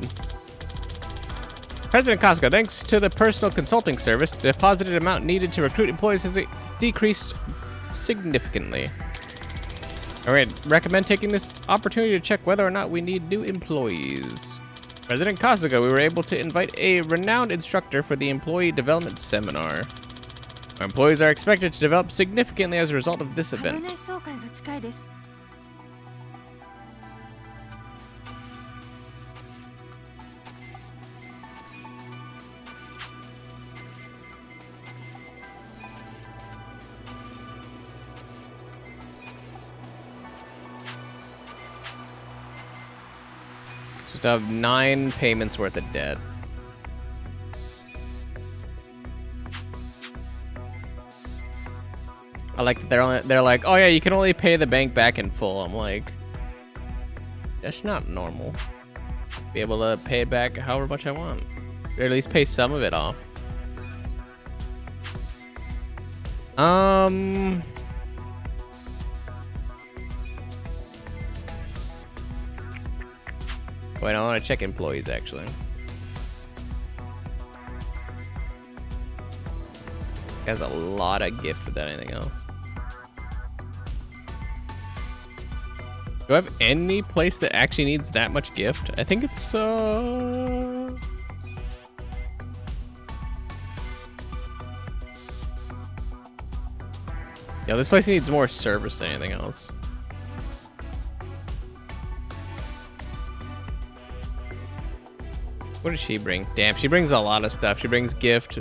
President Costco, thanks to the personal consulting service, the deposited amount needed to recruit employees has decreased significantly. Alright, recommend taking this opportunity to check whether or not we need new employees. President Costco, we were able to invite a renowned instructor for the employee development seminar. Our employees are expected to develop significantly as a result of this event. Just have 9 payments worth of debt. I like that they're like, oh yeah, you can only pay the bank back in full. I'm like, that's not normal. Be able to pay it back however much I want, or at least pay some of it off. Wait, I want to check employees actually. Has a lot of gift without anything else. Do I have any place that actually needs that much gift? I think it's Yeah, this place needs more service than anything else. What does she bring? Damn, she brings a lot of stuff. She brings gift,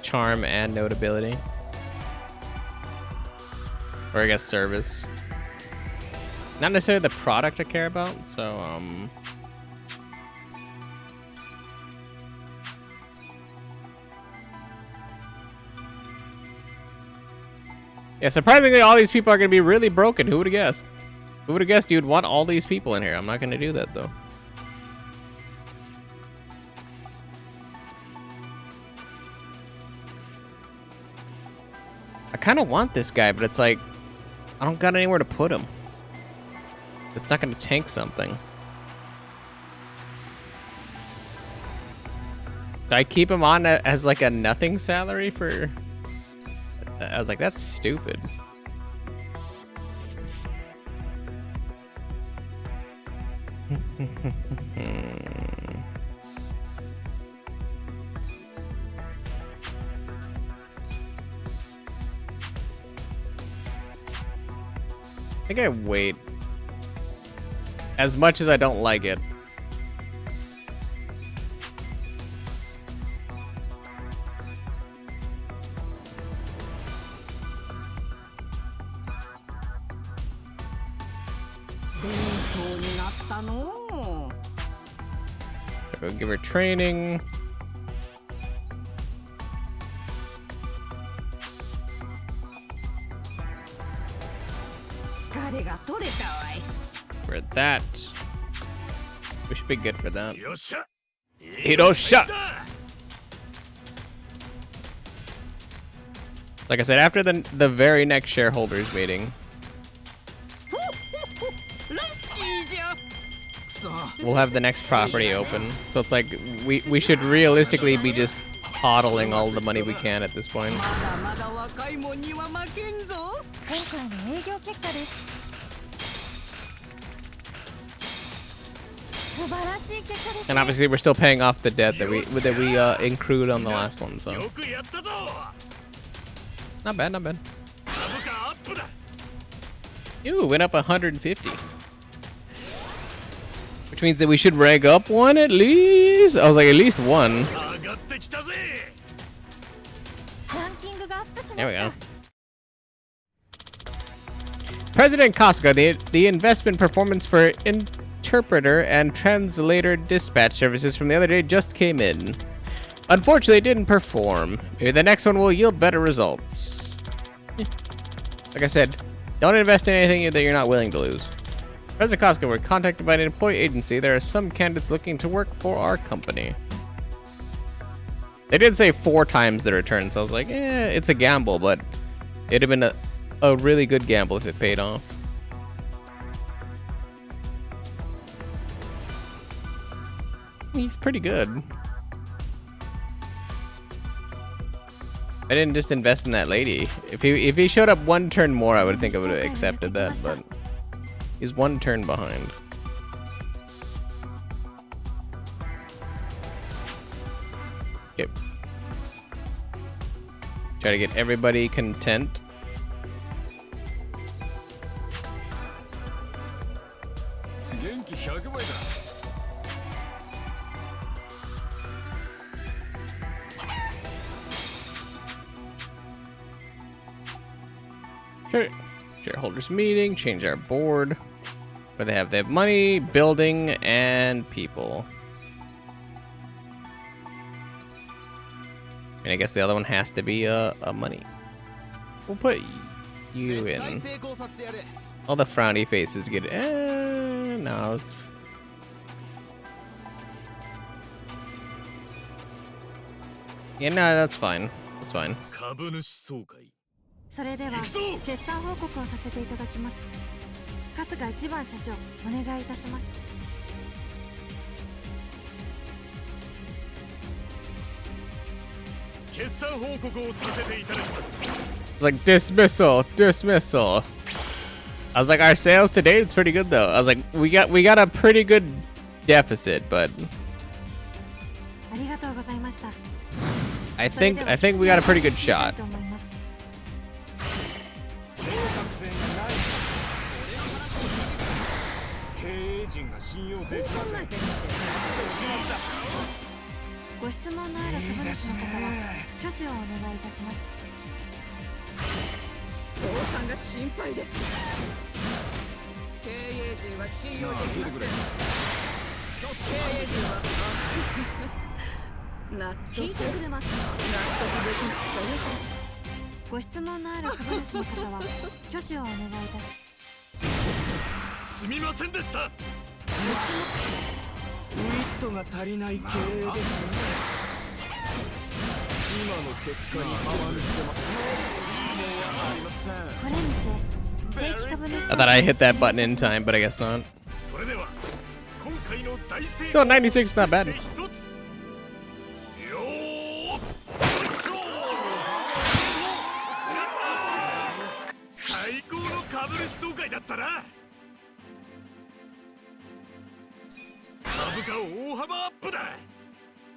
charm, and notability. Or I guess service. Not necessarily the product I care about, so yeah, surprisingly all these people are gonna be really broken. Who would have guessed? Who would have guessed you'd want all these people in here? I'm not gonna do that though. I kind of want this guy, but it's like, I don't got anywhere to put him. It's not going to tank something. Do I keep him on as like a nothing salary for... I was like, that's stupid. think I wait. As much as I don't like it. Go give her training. For that. We should be good for that. Hirosha! Like I said, after the very next shareholders meeting, we'll have the next property open. So it's like we should realistically be just hodling all the money we can at this point. And obviously we're still paying off the debt that we accrued on the last one, so not bad, not bad. Ew, went up 150. Which means that we should rank up one at least. I was like, at least one. There we go. President Costco, the investment performance for interpreter and translator dispatch services from the other day just came in. Unfortunately, it didn't perform. Maybe the next one will yield better results. Like I said, don't invest in anything that you're not willing to lose. President Costco, we're contacted by an employee agency. There are some candidates looking to work for our company. They did say 4 times the return, so I was like, it's a gamble, but it'd have been a really good gamble if it paid off. He's pretty good. I didn't just invest in that lady. If he showed up 1 turn more, I would think I would have accepted that, but he's 1 turn behind. Okay. Try to get everybody content. Sure. Shareholders meeting, change our board. What do they have? They have money, building, and people. And I guess the other one has to be money. We'll put you in. All the frowny faces get no, it's yeah, no, that's fine. That's fine. それでは決算報告をさせていただきます。春日一番社長、お願いいたします。決算報告をさせていただきます。 Like dismissal. I was like, our sales to date is pretty good though. I was like, we got a pretty good deficit, but ありがとうございました。 I think we got a pretty good shot. I thought I hit that button in time, but I guess not. So 96 is not bad.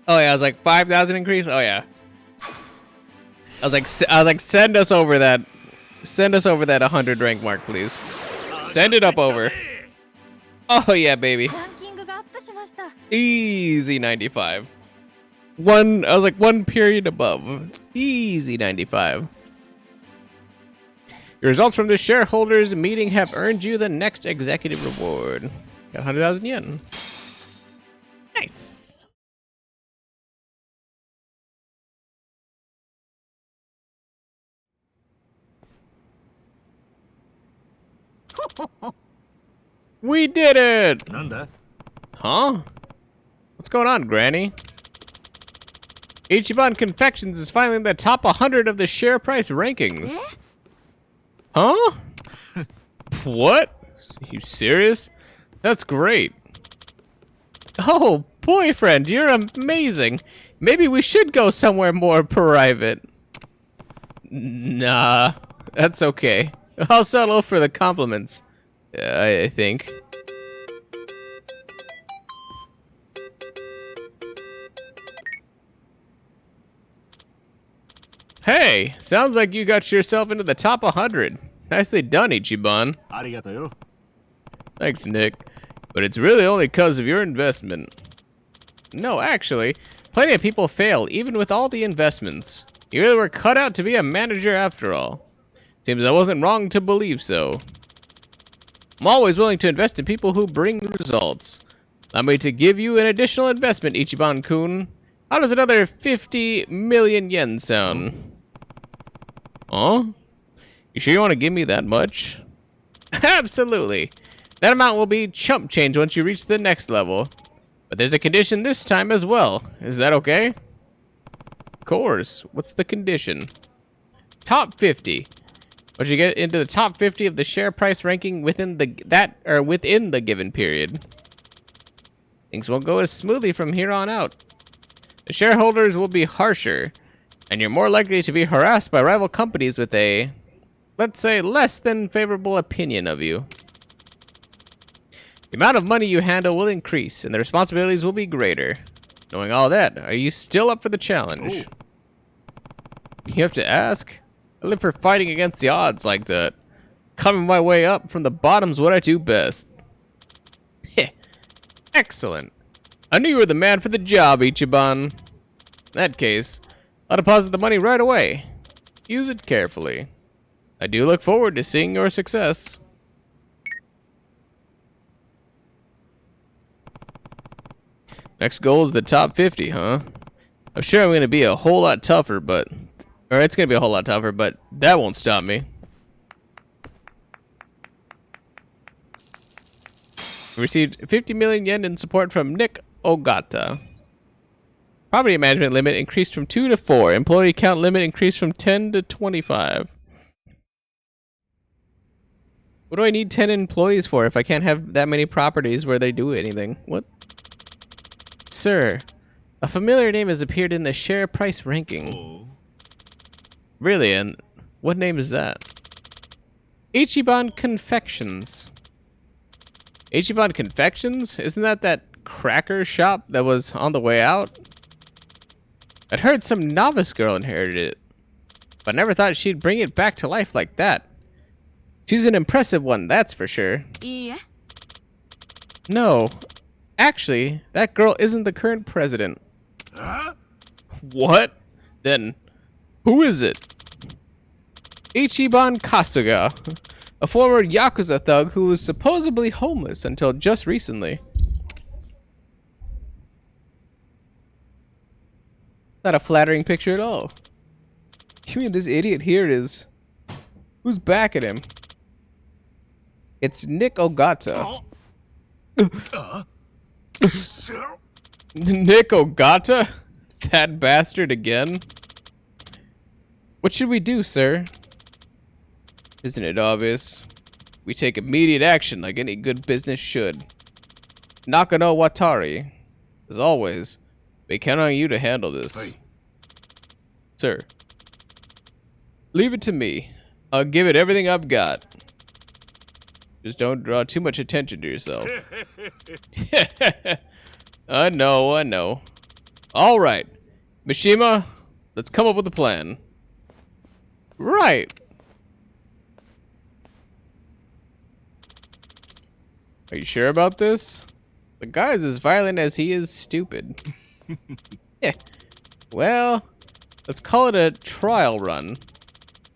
Oh yeah, I was like 5,000 increase. Oh yeah. I was like, send us over that 100 rank mark, please. Send it up over. Oh yeah, baby. ランキングがアップしました。 Easy 95. I was like one period above. Easy 95. Your results from the shareholders meeting have earned you the next executive reward. Got 100,000 yen. Nice. We did it! なんだ Huh? What's going on, Granny? Ichiban Confections is finally in the top 100 of the share price rankings. Huh? What? You serious? That's great. Oh, boyfriend, you're amazing. Maybe we should go somewhere more private. Nah, that's okay. I'll settle for the compliments. I think. Hey, sounds like you got yourself into the top 100. Nicely done, Ichiban. ありがとうよ。 Thanks, Nick. But it's really only because of your investment. No, actually, plenty of people fail, even with all the investments. You really were cut out to be a manager after all. Seems I wasn't wrong to believe so. I'm always willing to invest in people who bring results. Allow me to give you an additional investment, Ichiban-kun. How does another 50 million yen sound? Huh? You sure you want to give me that much? Absolutely. That amount will be chump change once you reach the next level. But there's a condition this time as well. Is that okay? Of course. What's the condition? Top 50. Once you get into the top 50 of the share price ranking within the given period. Things won't go as smoothly from here on out. The shareholders will be harsher, and you're more likely to be harassed by rival companies with a, let's say, less than favorable opinion of you. The amount of money you handle will increase, and the responsibilities will be greater. Knowing all that, are you still up for the challenge? Ooh. You have to ask? I live for fighting against the odds like that. Coming my way up from the bottom's what I do best. Heh. Excellent. I knew you were the man for the job, Ichiban. In that case, I'll deposit the money right away. Use it carefully. I do look forward to seeing your success. Next goal is the top 50, huh? I'm sure I'm going to be a whole lot tougher, but... Or it's going to be a whole lot tougher, but that won't stop me. Received 50 million yen in support from Nick Ogata. Property management limit increased from 2 to 4. Employee count limit increased from 10 to 25. What do I need 10 employees for if I can't have that many properties where they do anything? What? Sir, a familiar name has appeared in the share price ranking. Oh. Really? And what name is that? Ichiban Confections. Ichiban Confections? Isn't that cracker shop that was on the way out? I'd heard some novice girl inherited it, but never thought she'd bring it back to life like that. She's an impressive one, that's for sure. Yeah. No. Actually, that girl isn't the current president. What? Then, who is it? Ichiban Kasuga, a former Yakuza thug who was supposedly homeless until just recently. Not a flattering picture at all. You mean this idiot here is... Who's back at him? It's Nick Ogata. Nick Ogata? That bastard again? What should we do, sir? Isn't it obvious? We take immediate action like any good business should. Nakano Watari. As always, we count on you to handle this. Hey. Sir. Leave it to me. I'll give it everything I've got. Just don't draw too much attention to yourself. I know. All right. Mishima, let's come up with a plan. Right. Are you sure about this? The guy is as violent as he is stupid. Yeah. Well, let's call it a trial run.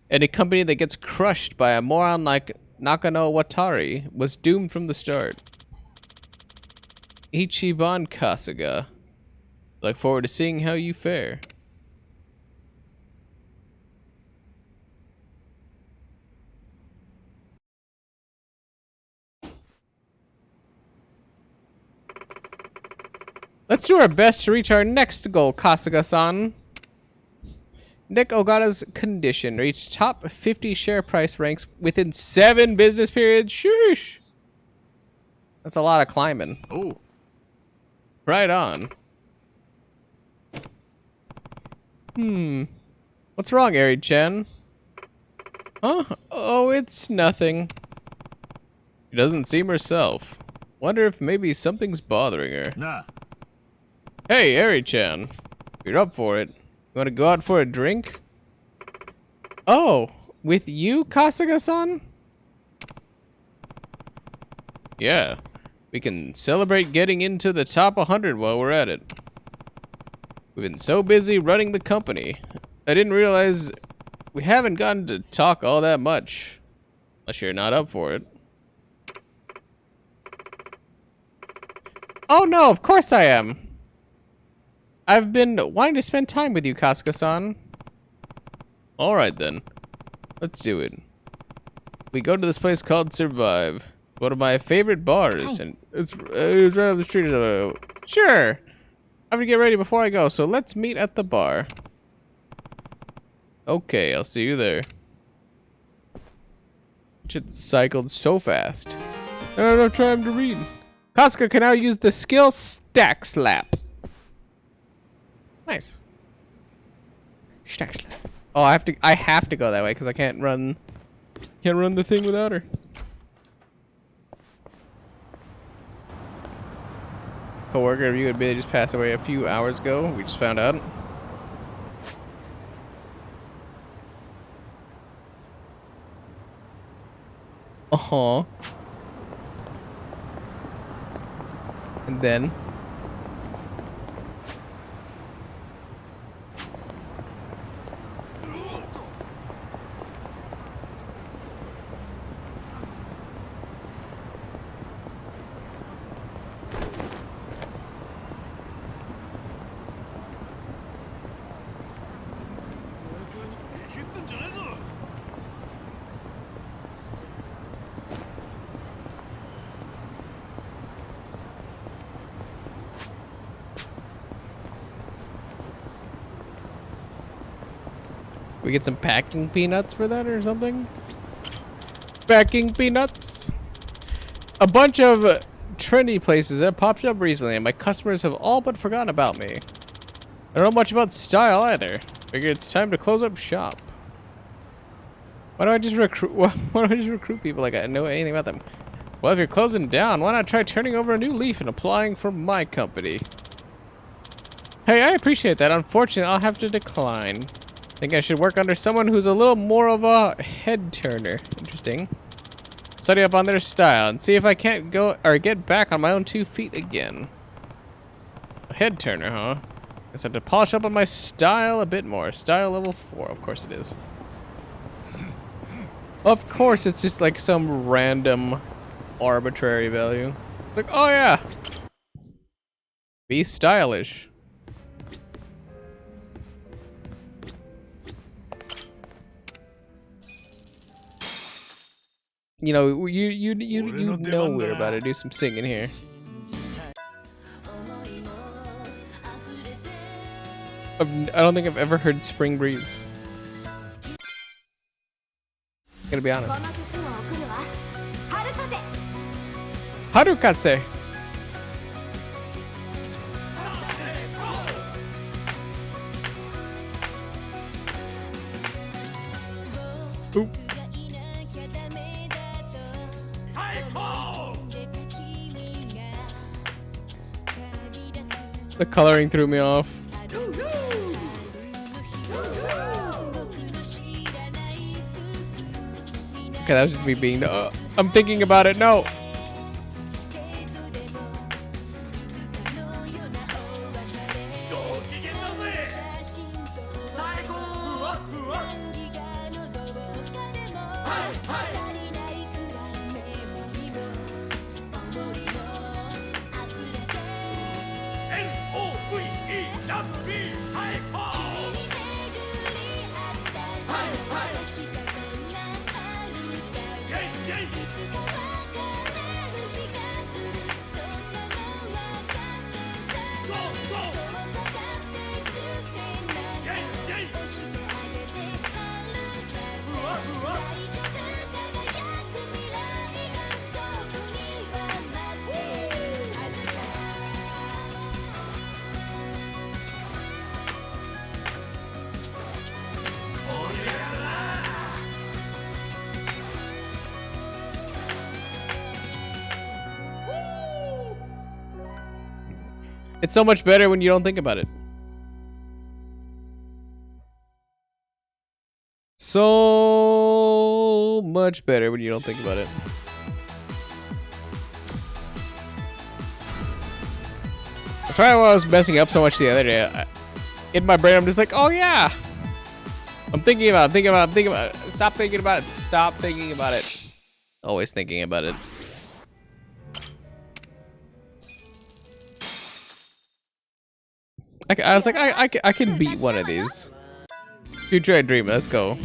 And a company that gets crushed by a moron like Nakano Watari was doomed from the start. Ichiban Kasuga. Look forward to seeing how you fare. Let's do our best to reach our next goal, Kasuga-san. Nick Ogata's condition reached top 50 share price ranks within 7 business periods. Sheesh. That's a lot of climbing. Oh. Right on. What's wrong, Eri-chan? Huh? Oh, it's nothing. She doesn't seem herself. Wonder if maybe something's bothering her. Nah. Hey, Eri-chan. You're up for it. You want to go out for a drink? Oh, with you, Kasuga-san? Yeah. We can celebrate getting into the top 100 while we're at it. We've been so busy running the company. I didn't realize we haven't gotten to talk all that much. Unless you're not up for it. Oh no, of course I am. I've been wanting to spend time with you, Kasuga-san. Alright then. Let's do it. We go to this place called Survive. One of my favorite bars, and it's right up the street. Sure. I have to get ready before I go, so let's meet at the bar. Okay, I'll see you there. Shit cycled so fast. I don't have time to read. Kasuga can now use the skill Stack Slap. Nice. Stack Slap. Oh, I have to go that way because I can't run the thing without her. Co-worker of you admitted just passed away a few hours ago. We just found out. Uh-huh. And then we get some packing peanuts for that or something? Packing peanuts? A bunch of trendy places that popped up recently and my customers have all but forgotten about me. I don't know much about style either. Figure it's time to close up shop. Why do I just recruit? Why do I just recruit people like I know anything about them? Well, if you're closing down, why not try turning over a new leaf and applying for my company? Hey, I appreciate that. Unfortunately, I'll have to decline. Think I should work under someone who's a little more of a head turner. Interesting. Study up on their style and see if I can't go or get back on my own 2 feet again. A head turner, huh? Guess I have to polish up on my style a bit more. Style level 4, of course it is. Of course it's just like some random arbitrary value. Like, oh yeah. Be stylish. You know, you know we're about to do some singing here. I don't think I've ever heard Spring Breeze. Gonna be honest. Harukaze. Oop. The coloring threw me off. Okay, that was just me being I'm thinking about it. No. It's so much better when you don't think about it. So much better when you don't think about it. That's why I was messing up so much the other day. In my brain, I'm just like, oh yeah. I'm thinking about it. Stop thinking about it. Stop thinking about it. Always thinking about it. I was like, I can beat one of these. Future I Dream, let's go.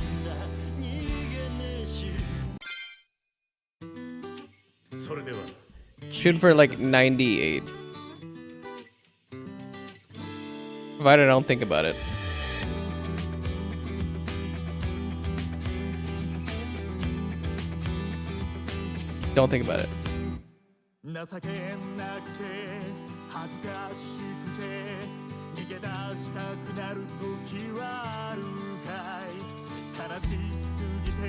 Shoot for like 98. Provided I don't think about it. Don't think about it. 情けなくて恥ずかしくて逃げ出したくなる時はあるかい悲しすぎて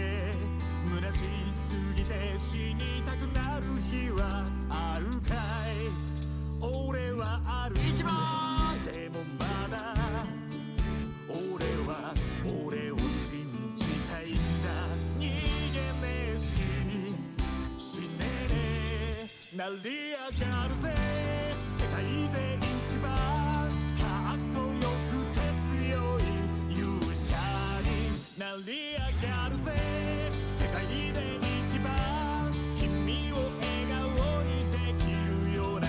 虚しすぎて死にたくなる日はあるかい俺はあるでもまだ俺は俺を信じたいんだ逃げねえし死ねねえ成り上がるぜ世界で一番かっこよくて強い勇者になり上がるぜ世界で一番君を笑顔にできるような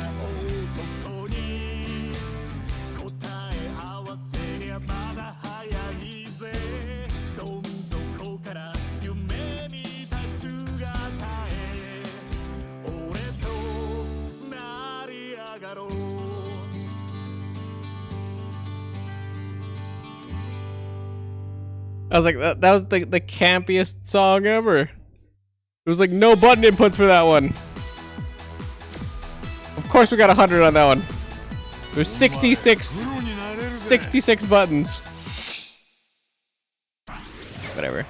男に答え合わせりゃまだ早いぜどん底から夢見た姿へ俺となり上がろう I was like, that was the campiest song ever. It was like no button inputs for that one. Of course we got 100 on that one. There's 66 buttons. Whatever.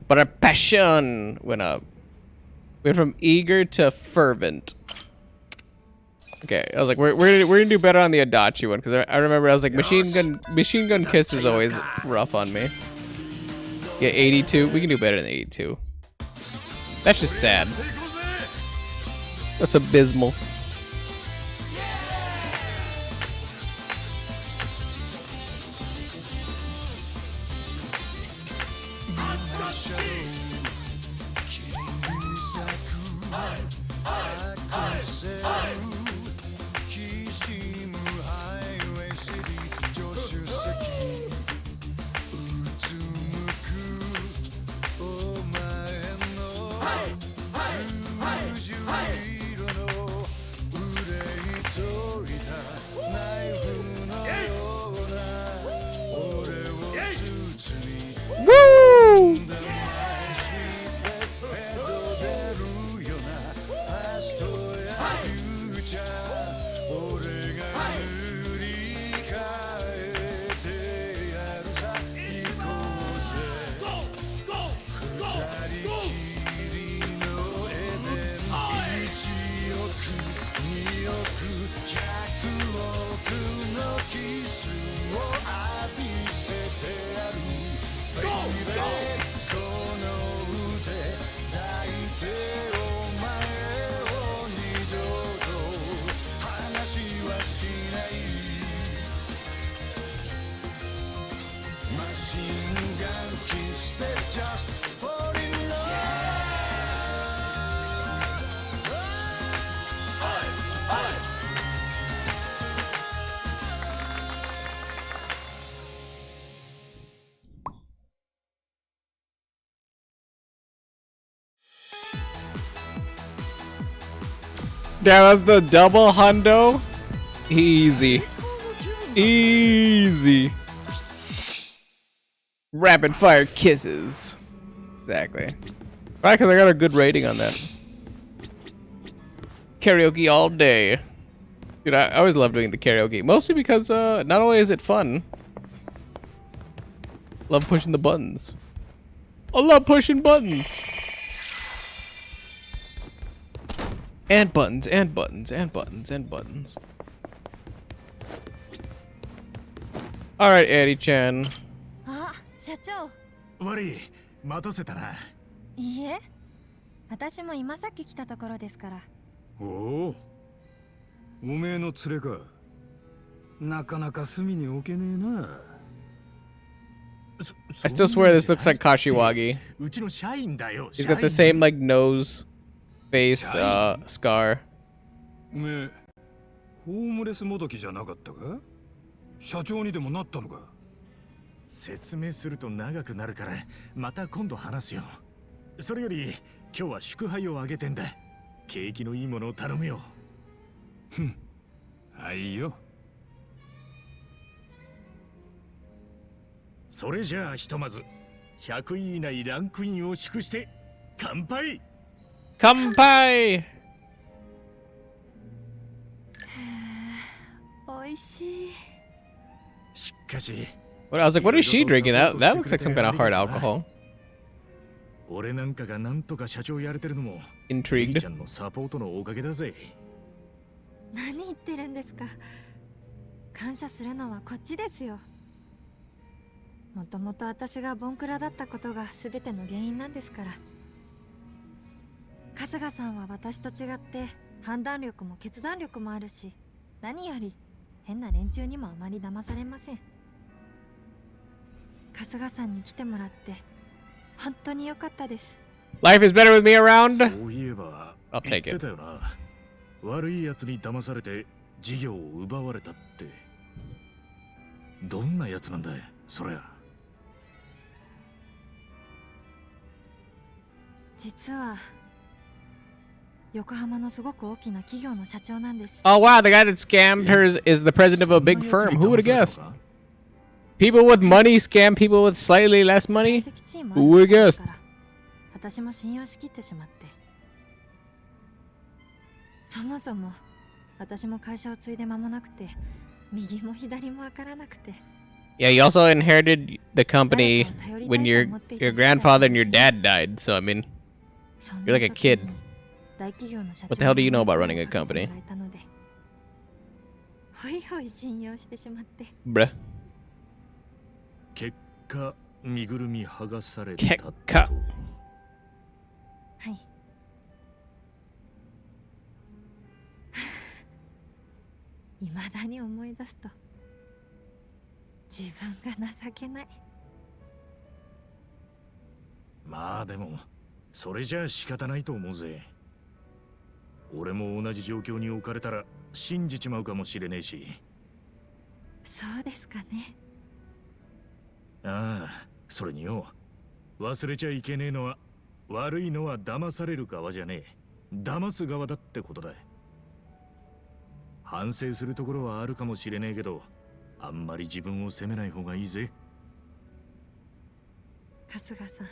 But our passion went up. Went from eager to fervent. Okay, I was like, we're gonna do better on the Adachi one because I remember I was like, Machine Gun Kiss is always rough on me. Yeah, 82. We can do better than 82. That's just sad. That's abysmal. That was the double hundo. Easy. Easy. Rapid fire kisses. Exactly. Right, because I got a good rating on that. Karaoke all day. Dude, I always love doing the karaoke. Mostly because not only is it fun, love pushing the buttons. I love pushing buttons. And buttons, and buttons, and buttons, and buttons. Alright, Eddie-chan. あ、社長。悪い、待たせたな。いいえ、私も今さっき来たところですから。おお、おめえの連れか。なかなか隅に置けねえな。I still swear this looks like Kashiwagi. うちの社員だよ。 He's got the same like nose, face, scar. おめえ、ホームレスもどきじゃなかったか？社長にでもなったのか？説明すると長くなるからまた今度話すよ。それより今日は祝杯をあげてんだ。景気のいいものを頼むよ。ふん、はいよ。それじゃあひとまず100位以内ランクインを祝して乾杯。乾杯。美味しい。しかし。What I was like, what is she drinking? That looks like some kind of hard alcohol. 俺なんかがなんとか社長やれてるのも Intrigued. ちゃんのサポートのおかげだぜ。何言ってるんですか。感謝するのはこっちですよ。もともと私がボンクラだったことが全ての原因なんですから。春日さんは私と違って判断力も決断力もあるし、何より変な連中にもあまり騙されません。春日さんに来てもらって本当に良かったです。 Life is better with me around. そういえば I'll 言っ take て it. たよな。悪い奴に騙されて事業を奪われたって。どんな奴なんだい、そりゃ。実は横浜のすごく大きな企業の社長なんです。 Oh wow, the guy that scammed her is the president of a big firm. Who would have guessed? People with money scam people with slightly less money? Who would have guessed? 私も信用しきってしまって。そもそも私も会社を継いで間もなくて、右も左もわからなくて。 Yeah, you also inherited the company when your grandfather and your dad died. So I mean, you're like a kid. What the hell do you know about running a company? ほいほい信用してしまって。 Bruh. 結果、身ぐるみ剥がされた。結果。はい。未だに思い出すと自分が情けない。まあでもそれじゃあ仕方ないと思うぜ。俺も同じ状況に置かれたら信じちまうかもしれねえし。そうですかね。ああ、それによ、忘れちゃいけねえのは、悪いのは騙される側じゃねえ、騙す側だってことだ。反省するところはあるかもしれねえけど、あんまり自分を責めない方がいいぜ。春日さん、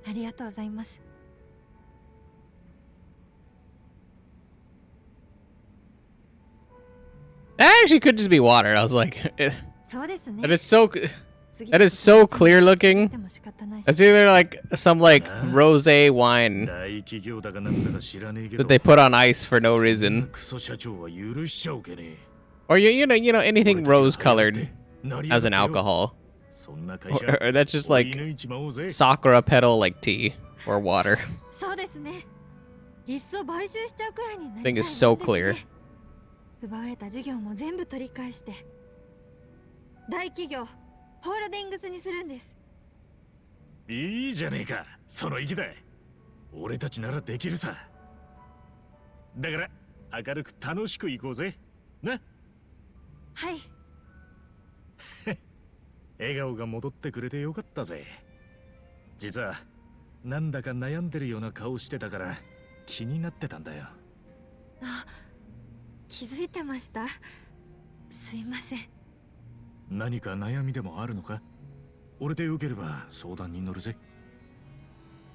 ありがとうございます。That actually could just be water. I was like, that is so clear looking. It's either like some like rosé wine that they put on ice for no reason, or you know anything rose colored as an alcohol, or that's just like sakura petal like tea or water. Thing is so clear. 奪われた事業も全部取り返して大企業ホールディングスにするんです。いいじゃねえか、その意気だ。俺たちならできるさ。だから明るく楽しく行こうぜな。はい。笑顔が戻ってくれてよかったぜ。実はなんだか悩んでるような顔してたから気になってたんだよ。あ、気づいてました。すいません。何か悩みでもあるのか？俺でよければ相談に乗るぜ。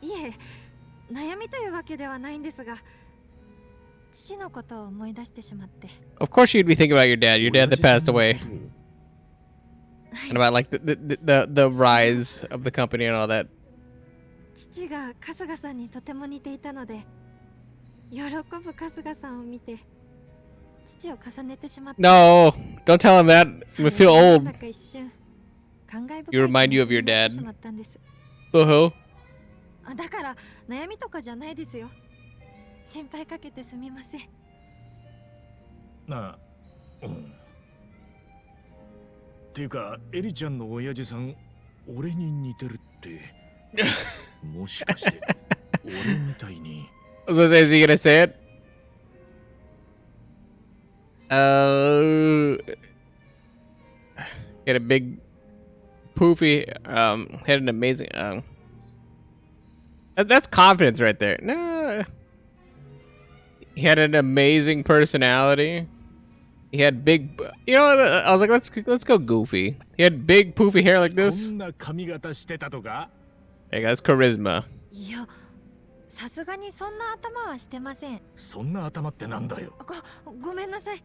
いえ、悩みというわけではないんですが、父のことを思い出してしまって。Of course you'd be thinking about your dad that passed away. And about like the rise of the company and all that. 父が春日さんにとても似ていたので、喜ぶ春日さんを見て、父を重ねてしまった。No, don't tell him that. I'm gonna feel old. なんか一瞬、感慨深い You remind you of 気 your 持ちになって dad. しまったんです。The hell? あ、だから悩みとかじゃないですよ。心配かけてすみません。なあ、っていうか、エリちゃんの親父さん、俺に似てるって、もしかして、俺みたいに。I was gonna say, is he gonna say it? He had a big, poofy, had an amazing, that's confidence right there. No, he had an amazing personality. He had big, you know, I was like, let's go goofy. He had big, poofy hair like this. Hey, that's charisma. いや、さすがにそんな頭はしてません。そんな頭ってなんだよ。ごめんなさい。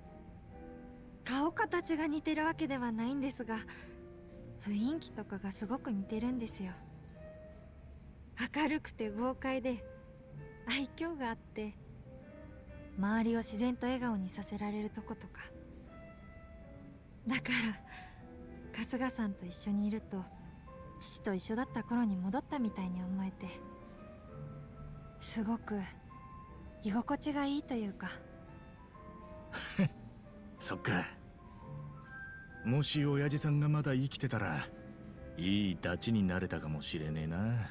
顔形が似てるわけではないんですが、雰囲気とかがすごく似てるんですよ。明るくて豪快で愛嬌があって、周りを自然と笑顔にさせられるとことか。だから春日さんと一緒にいると、父と一緒だった頃に戻ったみたいに思えて、すごく居心地がいいというか。そっか。もし親父さんがまだ生きてたら、いいダチになれたかもしれねえな。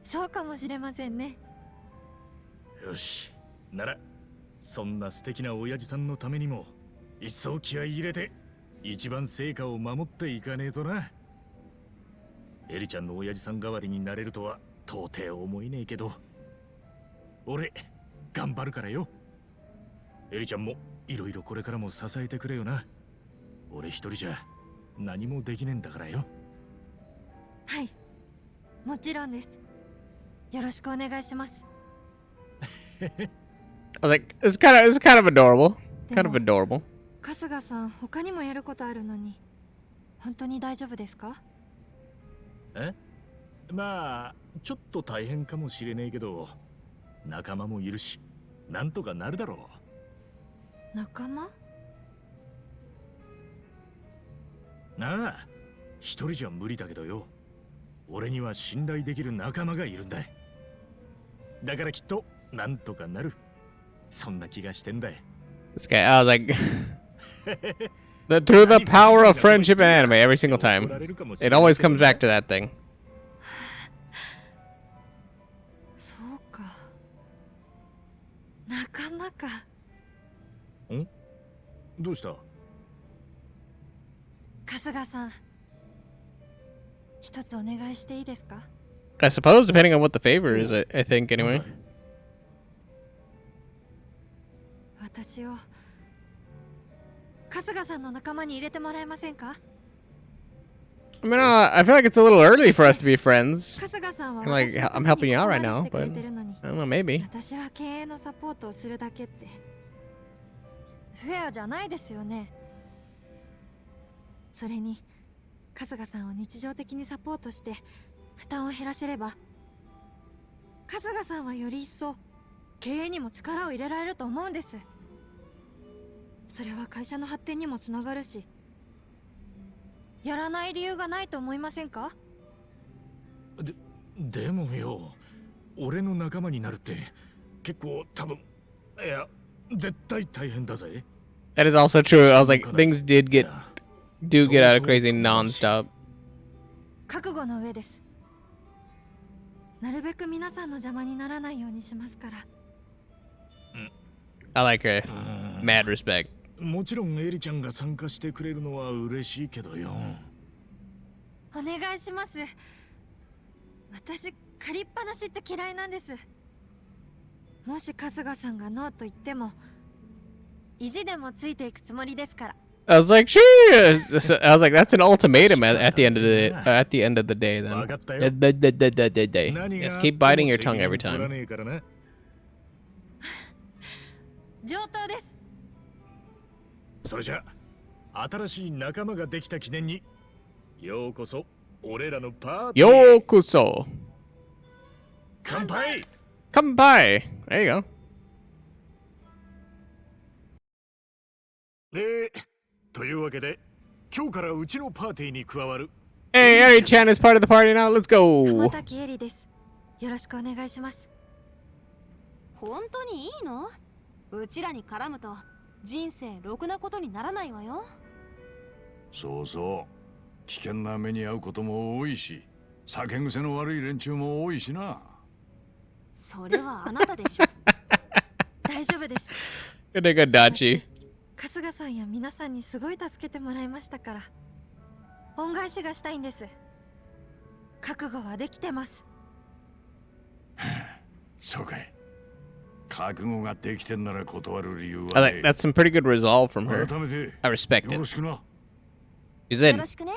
そうかもしれませんね。よし、ならそんな素敵な親父さんのためにも一層気合い入れて一番成果を守っていかねえとな。エリちゃんの親父さん代わりになれるとは到底思えねえけど、俺頑張るからよ。エリちゃんもいろいろこれからも支えてくれよな。俺一人じゃ何もできねえんだからよ。はい、もちろんです。よろしくお願いします。I was like, it's kind of adorable. Kind of adorable. 春日さん、他にもやることあるのに、本当に大丈夫ですか？え？まあ、ちょっと大変かもしれねえけど、仲間もいるし、なんとかなるだろう。仲間？なあ、一人じゃ無理だけどよ。俺には信頼できる仲間がいるんだ。だからきっとなんとかなる。そんな気がしてんだ。This guy, I was like, through the power of friendship and anime, every single time, it always comes back to that thing. そうか。仲間か。ん？どうした？春日さん、一つお願いしていいですか？ I suppose, depending on what the favor is, I think, anyway. 私を春日さんの仲間に入れてもらえませんか？ I mean, I feel like it's a little early for us to be friends. 春日さんは Like, 私の I'm ため helping に you out ここ right まで now, してくれ but てるのに、 I don't know, maybe. 私は経営のサポートをするだけってフェアじゃないですよね。それに春日さんを日常的にサポートして負担を減らせれば、春日さんはより一層経営にも力を入れられると思うんです。それは会社の発展にもつながるし、やらない理由がないと思いませんか？でもよ、俺の仲間になるって結構多分、いや、絶対大変だぜ。That is also true. I was like, things do get out of crazy non-stop. 覚悟の上です。なるべく皆さんの邪魔にならないようにしますから。I like her. Mad respect. もちろんエリちゃんが参加してくれるのは嬉しいけどよ。お願いします。私、借りっぱなしって嫌いなんです。もし春日さんがノーと言っても意地でもついていくつもりですから。 I was like, sure. I was like, that's an ultimatum at the end of the day. Then, yes, keep biting your tongue every time. 上等です。それじゃ新しい仲間ができた記念にようこそ俺らのパーティー。ようこそ。乾杯。Come by. There you go. で、というわけで今日からうちのパーティーに加わる。Hey, Eri-chan is part of the party now. Let's 玉 go. 滝エリです。よろしくお願いします。本当にいいの？うちらに絡むと人生ろくなことにならないわよ。そうそう。危険な目に遭うことも多いし、酒癖の悪い連中も多いしな。それはあなたでしょ。大丈夫です。Good nigga, Dachi. 春日さんや皆さんにすごい助けてもらいましたから、恩返しがしたいんです。覚悟はできてます。そうかい。覚悟ができてんなら断る理由は I like that's some pretty good resolve from her. 改めて I respect よろ it. しくな。 He's よ in. ろしくね、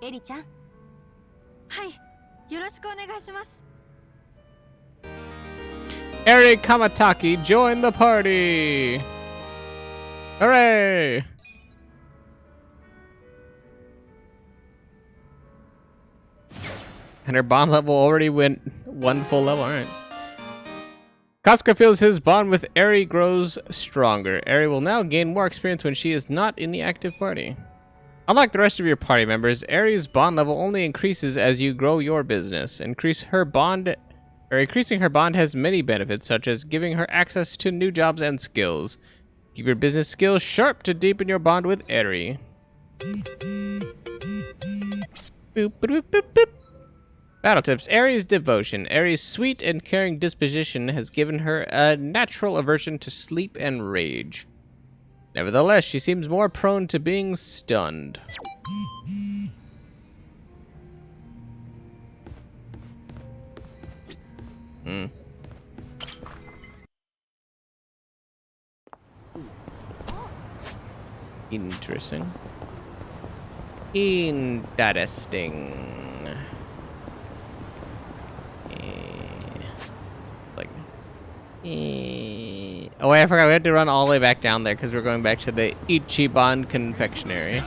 エリちゃん。はい、よろしくお願いします。Eri Kamataki, join the party. Hooray! And her bond level already went one full level. Alright. Kasuga feels his bond with Eri grows stronger. Eri will now gain more experience when she is not in the active party. Unlike the rest of your party members, Eri's bond level only increases as you grow your business. Increasing her bond has many benefits, such as giving her access to new jobs and skills. Keep your business skills sharp to deepen your bond with Eri. Boop, boop, boop, boop, boop. Battle tips. Eri's devotion. Eri's sweet and caring disposition has given her a natural aversion to sleep and rage. Nevertheless, she seems more prone to being stunned. Interesting. Oh wait, I forgot. We had to run all the way back down there because we're going back to the Ichiban Confectionery.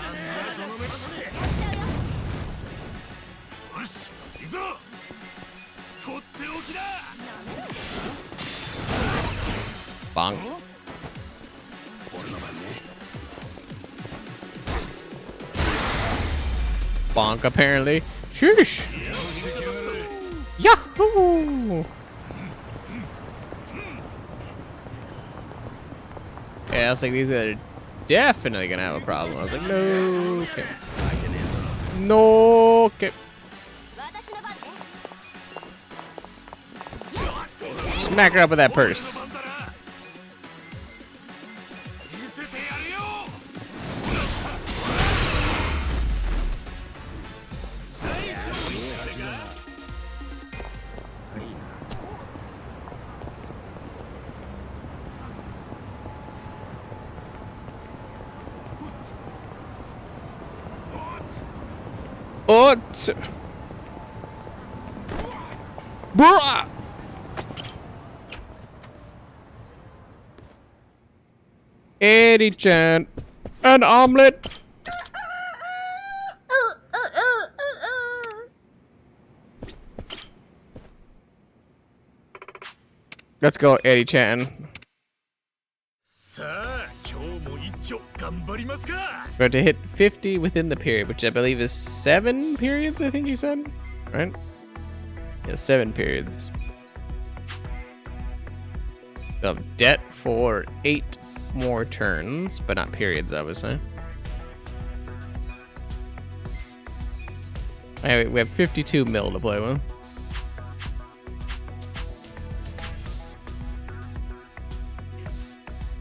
Bonk. Bonk, apparently. Sheesh! Yahoo! Yeah, I was like, these are definitely gonna have a problem. I was like, no, okay. No, okay. Smack her up with that purse. Oh, bruh! Eri-chan, an omelet. Let's go, Eri-chan. We have to hit 50 within the period, which I believe is 7 periods, I think he said. Right? Yeah, 7 periods. So debt for 8 more turns, but not periods, obviously. Anyway, we have 52 mil to play with.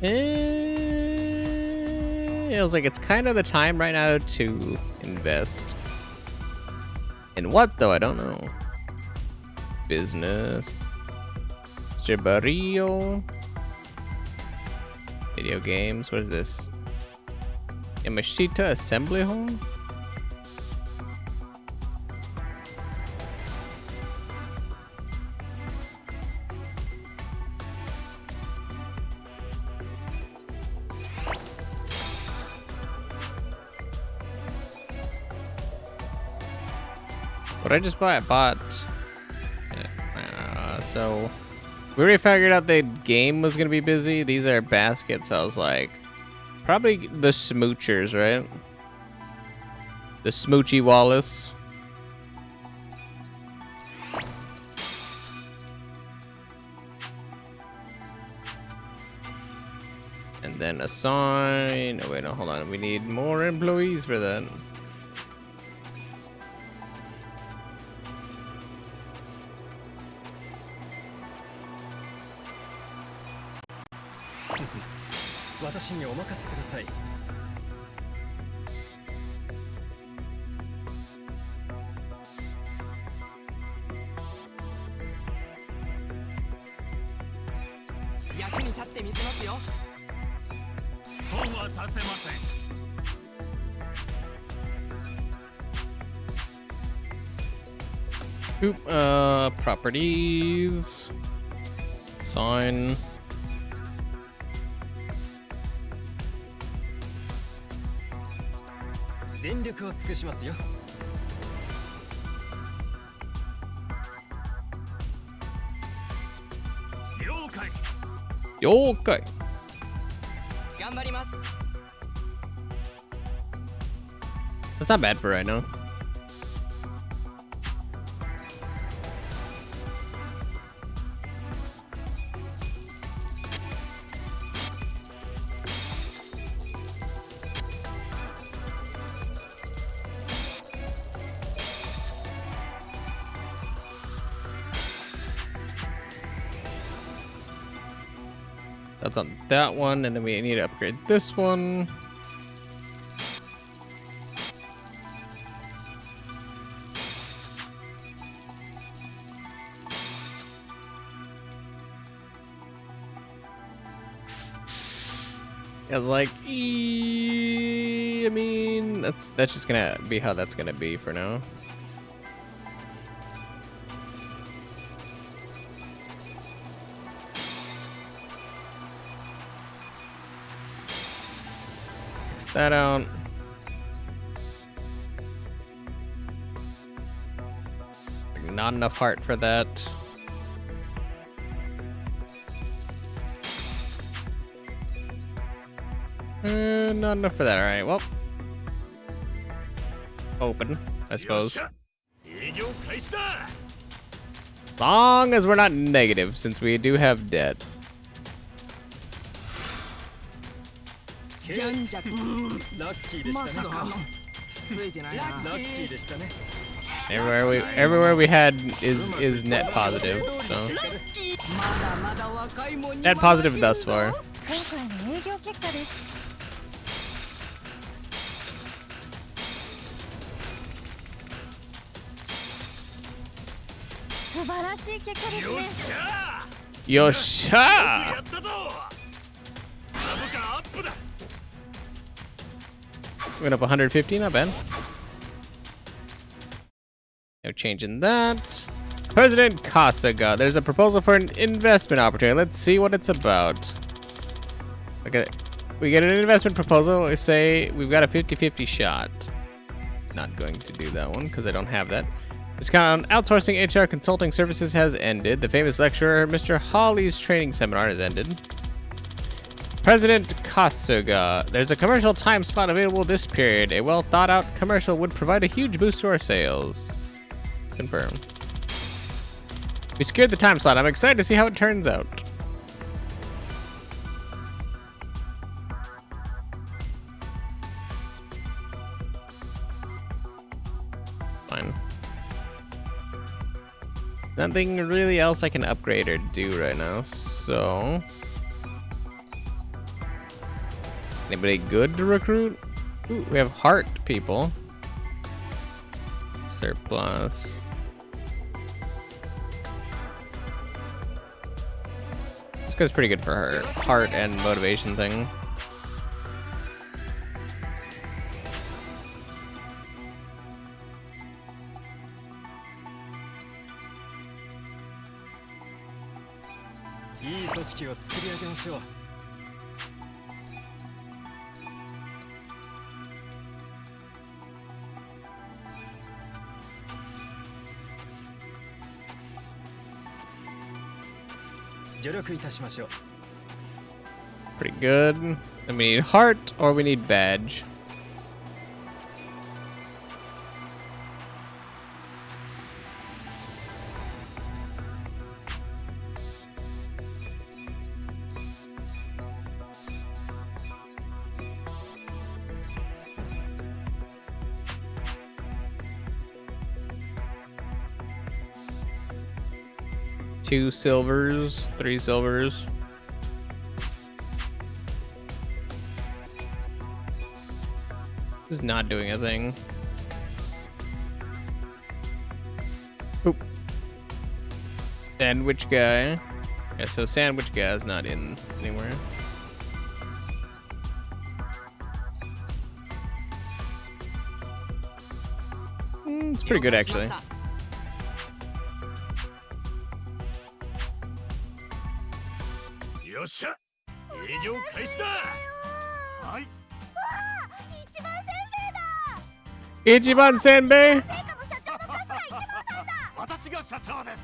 It feels like it's kind of the time right now to invest. In what, though? I don't know. Business. Mr. Barrio. Video games. What is this? Yamashita Assembly Hall? What did I just buy? I bought. So we already figured out the game was gonna be busy. These are baskets. I was like, probably the smoochers, right? The Smoochy Wallace. And then a sign. Oh wait, no, hold on. We need more employees for that. Oop, properties. Sign. Okay. That's not bad for right now. That's on that one, and then we need to upgrade this one. I was like, I mean, that's just gonna be how that's gonna be for now. That out. Not enough heart for that. Not enough for that. All right. Well, open, I suppose. Long as we're not negative, since we do have debt. Everywhere we had is net positive. So net positive thus far. Yosha! Went up 150, not bad. No change in that. President Kasaga, there's a proposal for an investment opportunity. Let's see what it's about. Okay, we get an investment proposal. We say we've got a 50-50 shot. Not going to do that one because I don't have that. Discount on outsourcing HR consulting services has ended. The famous lecturer, Mr. Hawley's training seminar has ended. President Kasuga, there's a commercial time slot available this period. A well thought out commercial would provide a huge boost to our sales. Confirmed. We secured the time slot. I'm excited to see how it turns out. Fine. Nothing really else I can upgrade or do right now, so... Anybody good to recruit? Ooh, we have heart people. Surplus. guy's pretty good for her heart and motivation thing. Pretty good. And we need heart or we need badge. Two silvers, 3 silvers. Just not doing a thing. Oop. Sandwich guy. Yeah, so sandwich guy is not in anywhere. It's pretty good actually. Ichiban Senbei! 私が社長です。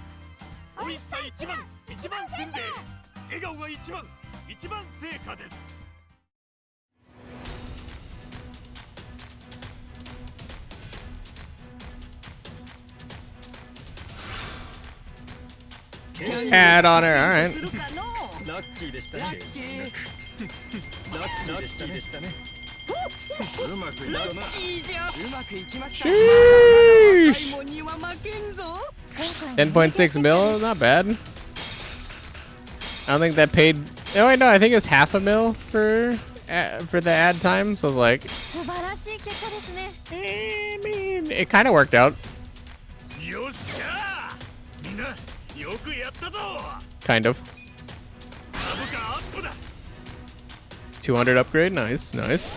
美味しさ一番、一番せんべい。笑顔が一番、一番成果です。Add on her, alright. ラッキーでしたね。ラッキーでしたね。うまくいったな。うまくいきました。 Sheesh! 10.6 mil, not bad. I don't think that paid. Oh wait, no, I think it was half a mil for the ad time. So I was like, I mean, it kind of worked out. Kind of. 200 upgrade, nice, nice.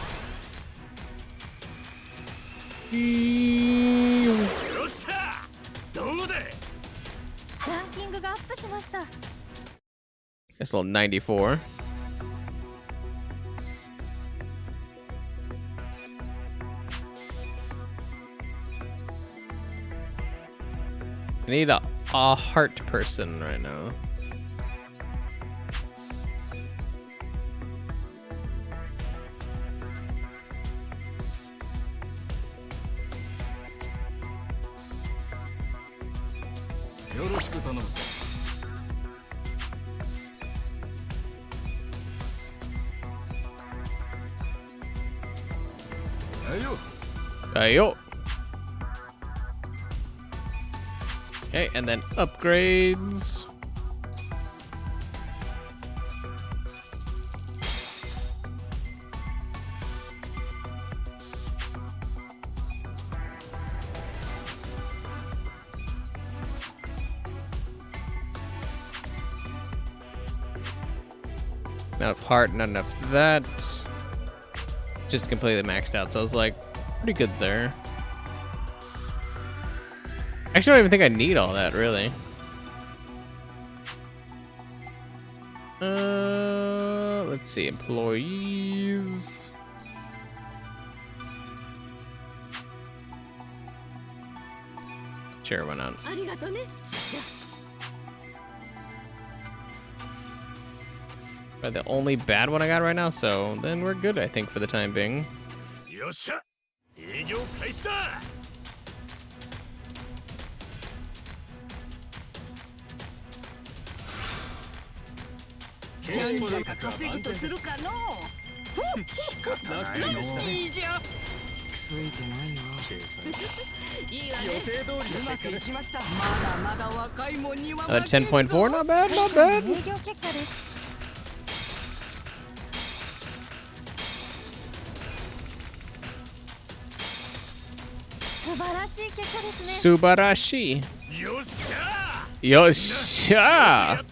It's a little 94. I need a heart person right now. Ayo. Okay, and then upgrades. Not enough heart, not enough of that. Just completely maxed out, so I was like, pretty good there. Actually, I don't even think I need all that, really. Let's see, employees. Sure, why not? But the only bad one I got right now, so then we're good, I think, for the time being. Another 10.4, not bad, not bad. Subarashi. Yosha!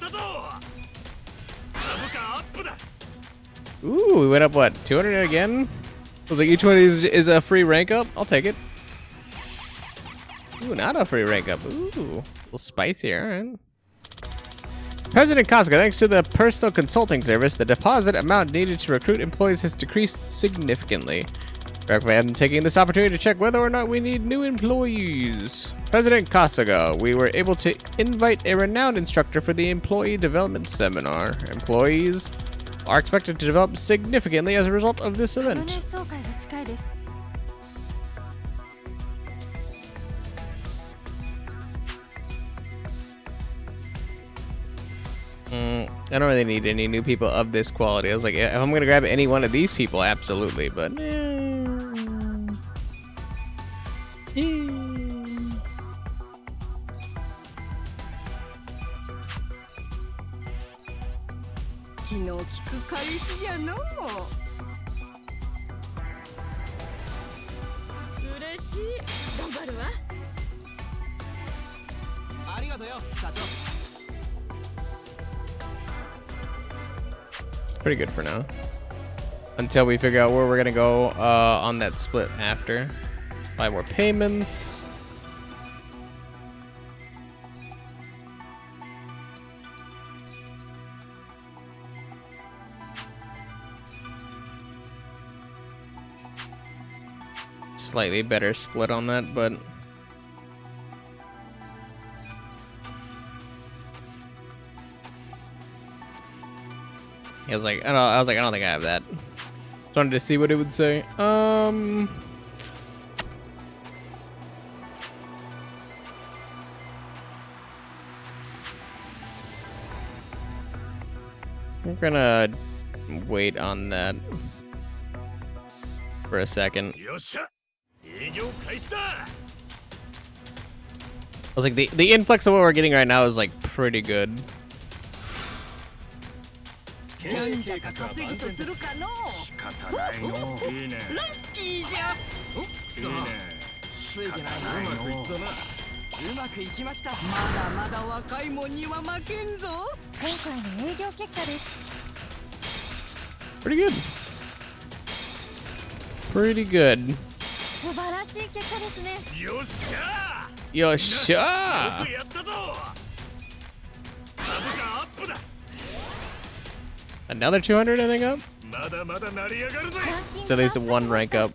Ooh, we went up what, 200 again? I was like, each one of these is a free rank up. I'll take it. Ooh, not a free rank up. Ooh, a little spicy. All right. President Costco, thanks to the personal consulting service, the deposit amount needed to recruit employees has decreased significantly. I recommend taking this opportunity to check whether or not we need new employees. President Costco, we were able to invite a renowned instructor for the employee development seminar. Employees are expected to develop significantly as a result of this event. 総会が近いです。 I don't really need any new people of this quality. I was like, if I'm gonna grab any one of these people, absolutely, but pretty good for now. Until we figure out where we're gonna go on that split after. 5 more payments. Slightly better split on that, but I was like, I don't think I have that. Just wanted to see what it would say. We're gonna wait on that for a second. I was like, the influx of what we're getting right now is like pretty good. Pretty good. Pretty good. Yosha! Another 200, I think, up? So there's one rank up.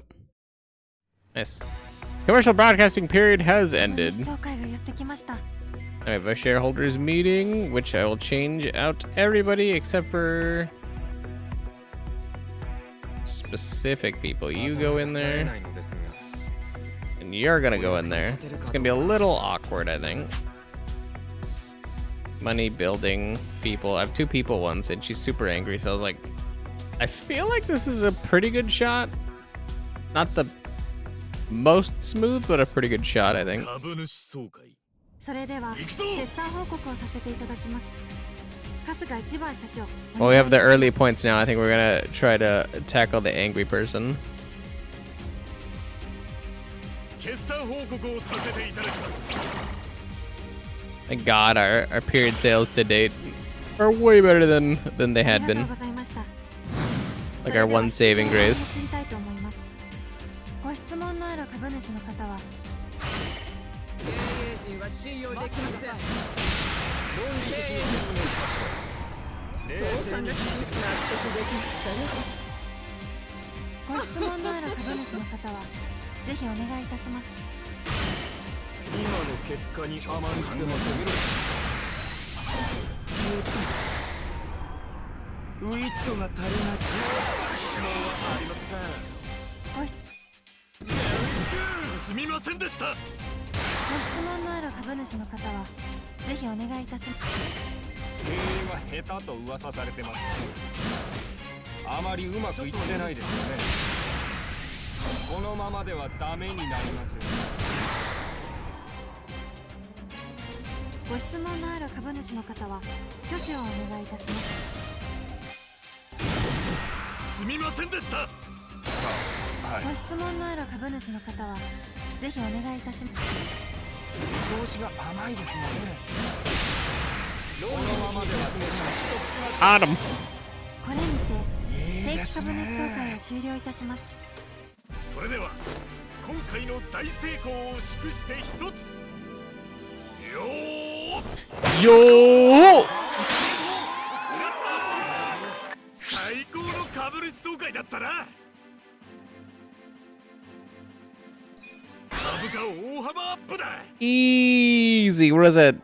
Nice. Commercial broadcasting period has ended. I have a shareholders meeting, which I will change out everybody except for specific people. You go in there. And you're gonna go in there. It's gonna be a little awkward, I think. Money building people. I have 2 people once and she's super angry, so I was like, I feel like this is a pretty good shot. Not the most smooth, but a pretty good shot, I think. Well, we have the early points now. I think we're gonna try to tackle the angry person. Thank God our period sales to date are way better than they had been. Like our one saving grace. Adam. 定期株主総会を終了いたします。それでは今回の大成功を祝して一つ。よーよー最高の株主総会だったな。株価大幅アップだ。 Easy. What is that?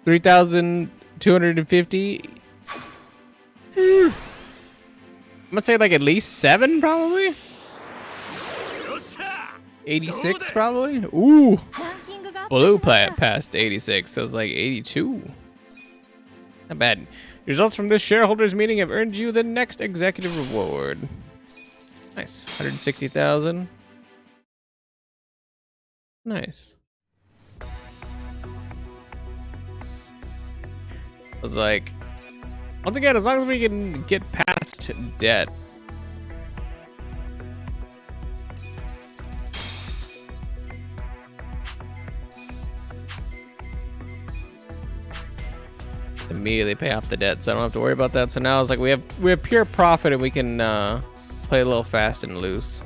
3,250? I'm gonna say like at least 7 probably? よっしゃ 86 probably? Ooh. ランキングがアップ Blue しました。 passed 86, so it's like 82. Not bad. Results from this shareholders meeting have earned you the next executive reward. Nice. 160,000. Nice. I was like, once again, as long as we can get past debt. Immediately pay off the debt, so I don't have to worry about that. So now it's like we have pure profit and we can play a little fast and loose.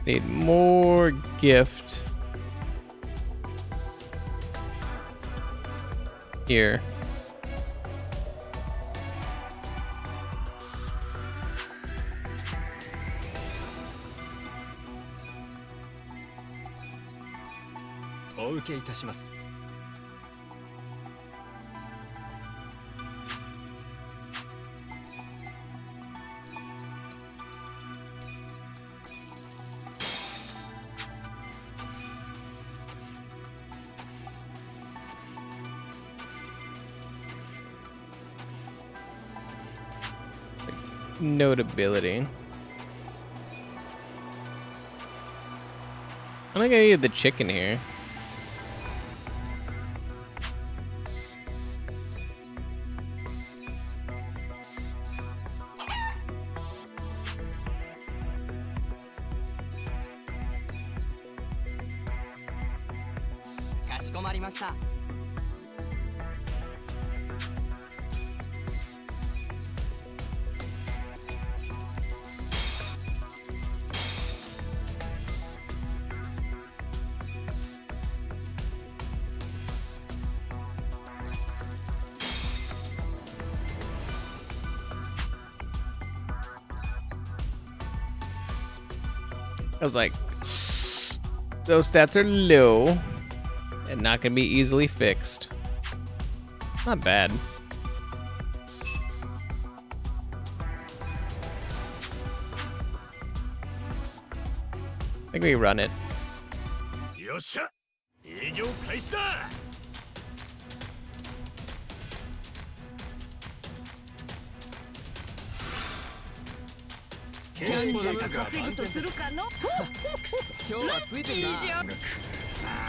Need more gift. Here. Notability. I think I needed the chicken here. I was like, those stats are low and not gonna be easily fixed. Not bad. I think we run it. よっしゃ営業開始だ。じゃんじゃん稼ぐとするかの。今日はついてるな。あ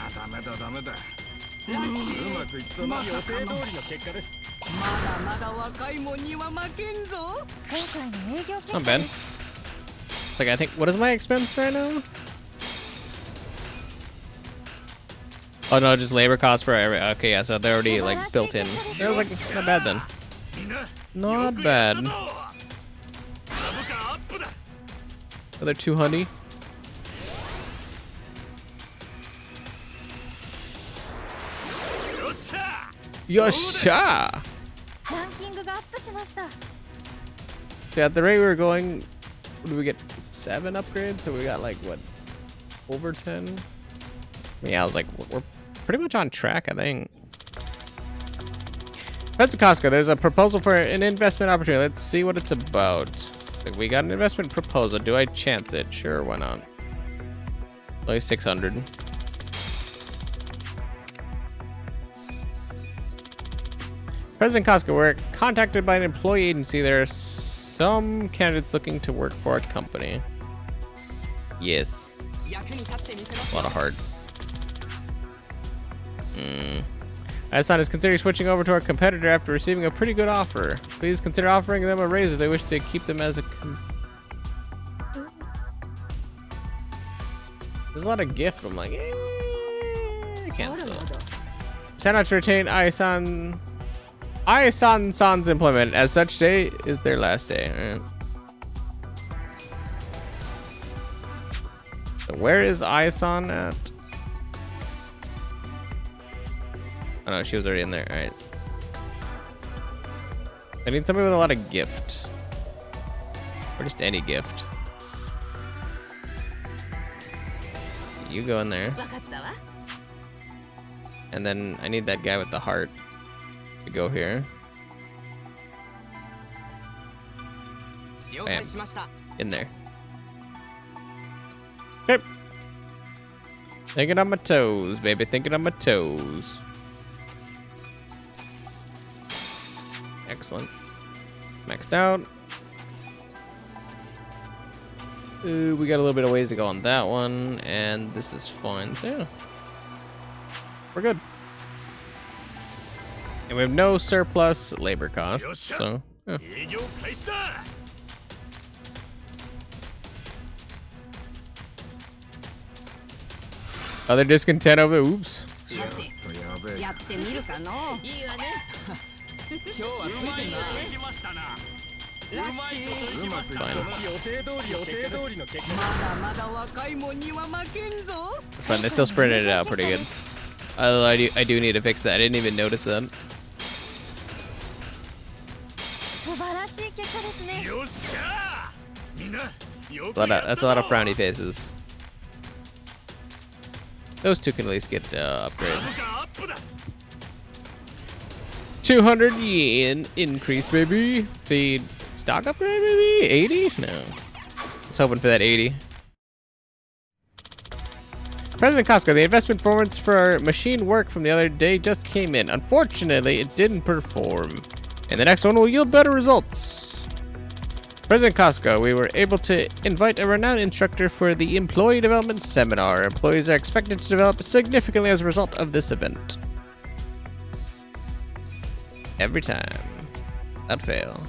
あダメだダメだ。ラッキーうまくいったな。まさかの予定通りの結果です。まだまだ若いもんには負けんぞ。今回の営業結果 Not bad. Like, I think, what is my expense right now? Oh no, just labor costs for every. Okay, yeah, so they're already like built in. They're like not bad then. Not bad. Another 200. Yosha! ランキングがアップしました。 So at the rate we were going, what did we get? 7 upgrades? So we got like what? Over 10? Yeah, I was like, we're pretty much on track, I think. That's Costco. There's a proposal for an investment opportunity. Let's see what it's about. Like, we got an investment proposal. Do I chance it? Sure, why not? Only 600. President Costco, we're contacted by an employee agency. There are some candidates looking to work for a company. Yes. A lot of heart. Asan is considering switching over to our competitor after receiving a pretty good offer. Please consider offering them a raise if they wish to keep them as a... There's a lot of gift. I'm like, I can't tell. Shout out to retain Asan San's employment. As such, day is their last day. All right. So where is Asan at? Oh no, she was already in there. All right. I need somebody with a lot of gift, or just any gift. You go in there. And then I need that guy with the heart to go here. Bam. In there. Okay. Thinking on my toes, baby. Thinking on my toes. Excellent. Maxed out. Ooh, we got a little bit of ways to go on that one, and this is fine too. We're good. And we have no surplus labor costs, so yeah. Other discontent over oops. Fine, they still sprinted it out pretty good. I do need to fix that. I didn't even notice that. That's a lot of frowny faces. Those two can at least get upgrades. 200 yen increase, baby. See, stock upgrade, maybe 80? No, I was hoping for that 80. President Costco, the investment performance for our machine work from the other day just came in. Unfortunately, it didn't perform, and the next one will yield better results. President Costco, we were able to invite a renowned instructor for the employee development seminar. Employees are expected to develop significantly as a result of this event. Every time. Without fail.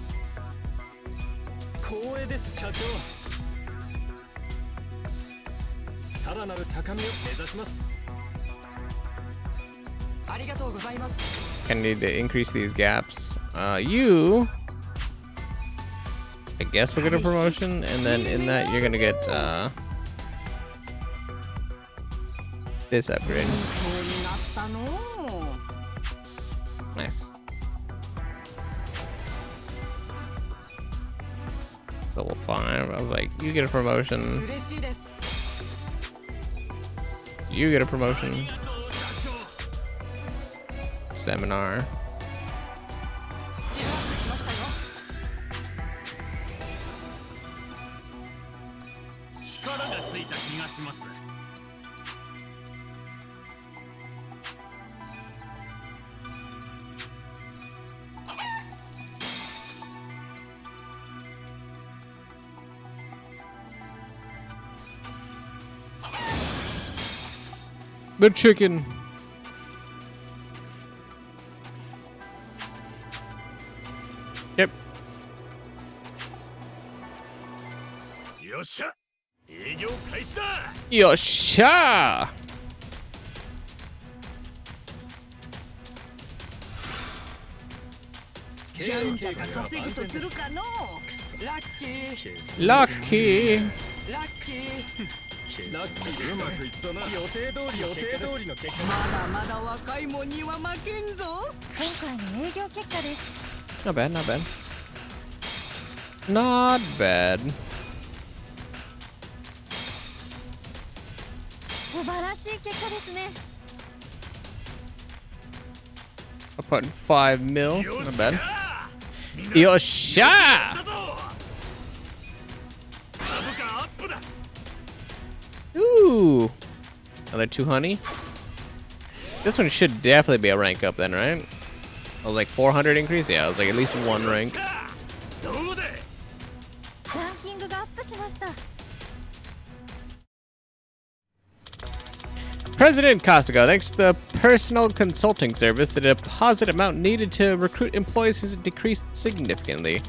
I need to increase these gaps. You... I guess we'll get a promotion, and then in that you're gonna get this upgrade. Nice. Level 5. I was like, you get a promotion. You get a promotion. Seminar. The chicken. Yep. Yosha! Lucky. Not bad, not bad. Not bad. I'll put 5 mil. Not bad. Yosha! Ooh, another 2 honey. This one should definitely be a rank up then, right? I was like 400 increase. Yeah, I was like at least 1 rank. President Costigo, thanks to the personal consulting service, the deposit amount needed to recruit employees has decreased significantly.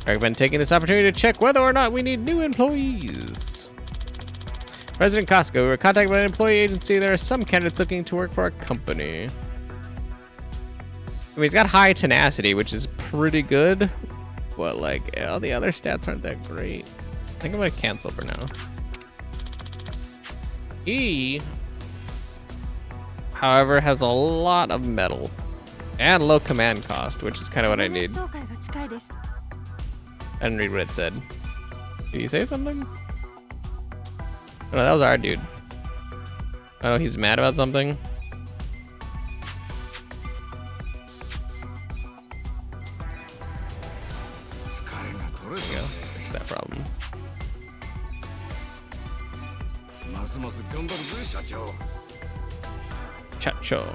I recommend taking this opportunity to check whether or not we need new employees. President Costigo, we were contacted by an employee agency. There are some candidates looking to work for our company. I mean, he's got high tenacity, which is pretty good, but like all the other stats aren't that great. I think I'm gonna cancel for now. He, however, has a lot of metal and low command cost, which is kind of what I need. I didn't read what it said. Did he say something? Oh, no, that was our dude. Oh, he's mad about something. There we go. Fix that problem. Chacho.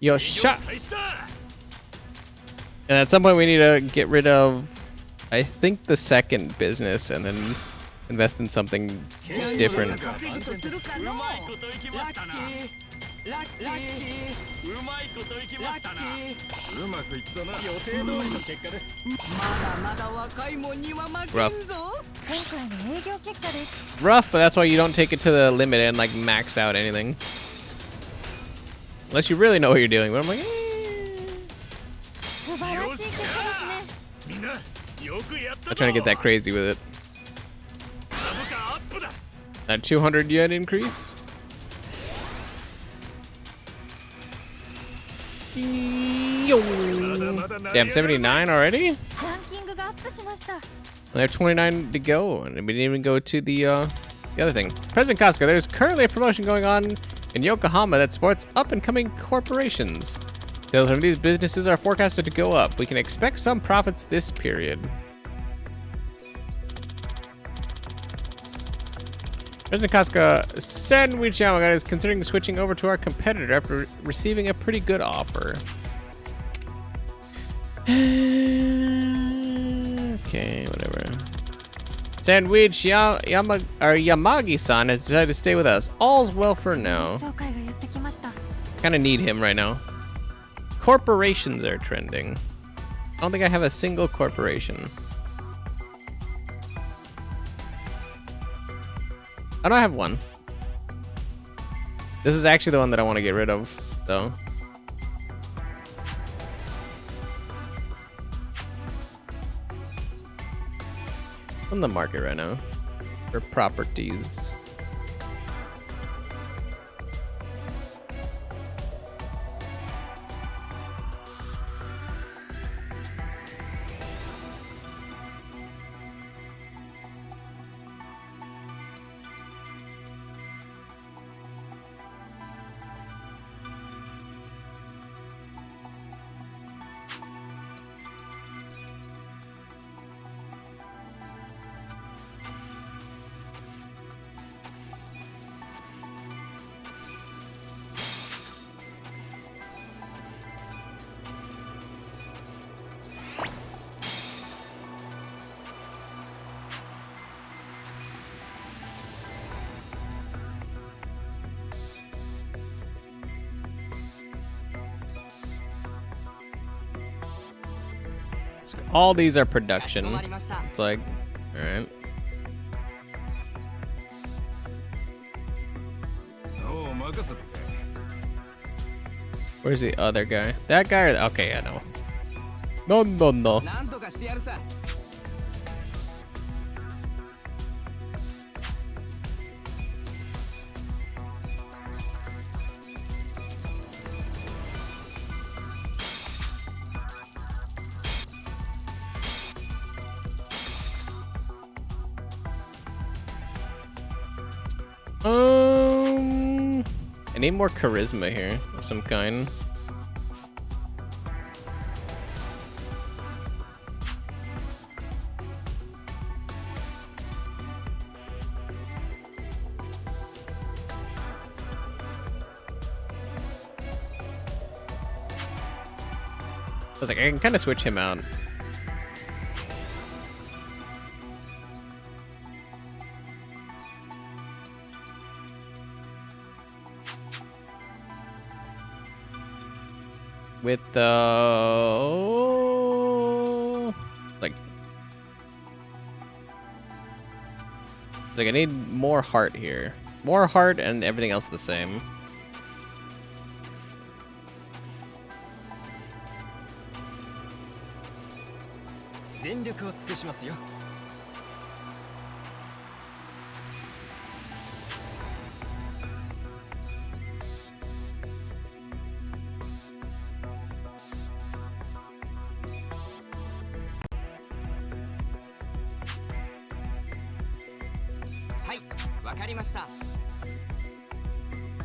Yosha. And at some point we need to get rid of, I think, the second business and then invest in something different. Rough. Rough, but that's why you don't take it to the limit and like max out anything. Unless you really know what you're doing. But I'm like, I'm trying to get that crazy with it. That 200 yen increase. Damn, 79 already? They have 29 to go, and we didn't even go to the other thing. President Costco, there's currently a promotion going on in Yokohama that supports up-and-coming corporations. Sales from these businesses are forecasted to go up. We can expect some profits this period. President Costco, Sandwich Yamaga is considering switching over to our competitor after receiving a pretty good offer. Okay, whatever. Sandwich Yamagi-san has decided to stay with us. All's well for now. Kind of need him right now. Corporations are trending. I don't think I have a single corporation. I don't have one. This is actually the one that I want to get rid of, though. On the market right now for properties. All these are production. It's like, all right. Where's the other guy? That guy? Okay, I know. No. I need more charisma here of some kind. I was like, I can kind of switch him out. With like I need more heart here. More heart and everything else the same.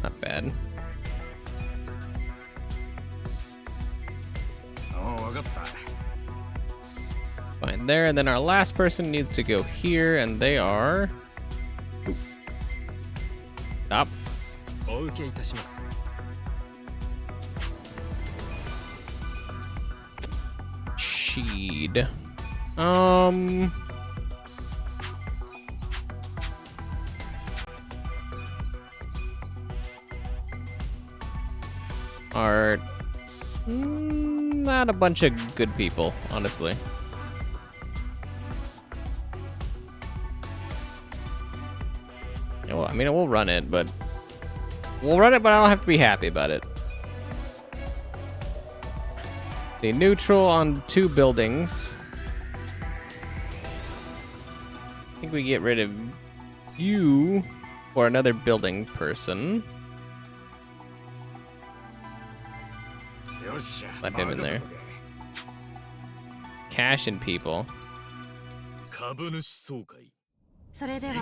Not bad. Fine there, and then our last person needs to go here, and they are. Ooh. Stop. Sheed. Are not a bunch of good people, honestly. Well, I mean, we'll run it, but I don't have to be happy about it. The neutral on 2 buildings. I think we get rid of you for another building person. Let him in there. Cash and people. それでは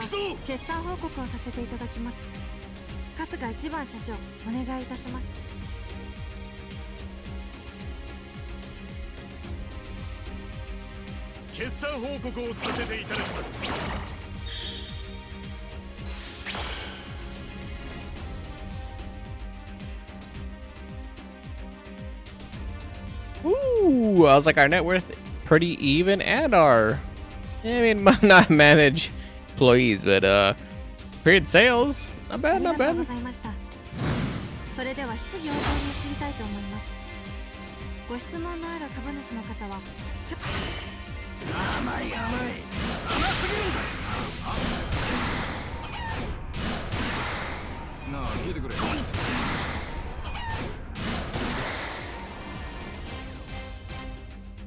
決算報告をさせていただきます。春日一番社長、お願いいたします。決算報告をさせていただきます。Ooh, I was like, our net worth pretty even, and our, I mean, not manage employees, but period sales, not bad, not bad. それでは質疑応答に移りたいと思います。ご質問のある株主の方は、甘い甘い、甘すぎるんだ。なあ、聞いてくれ。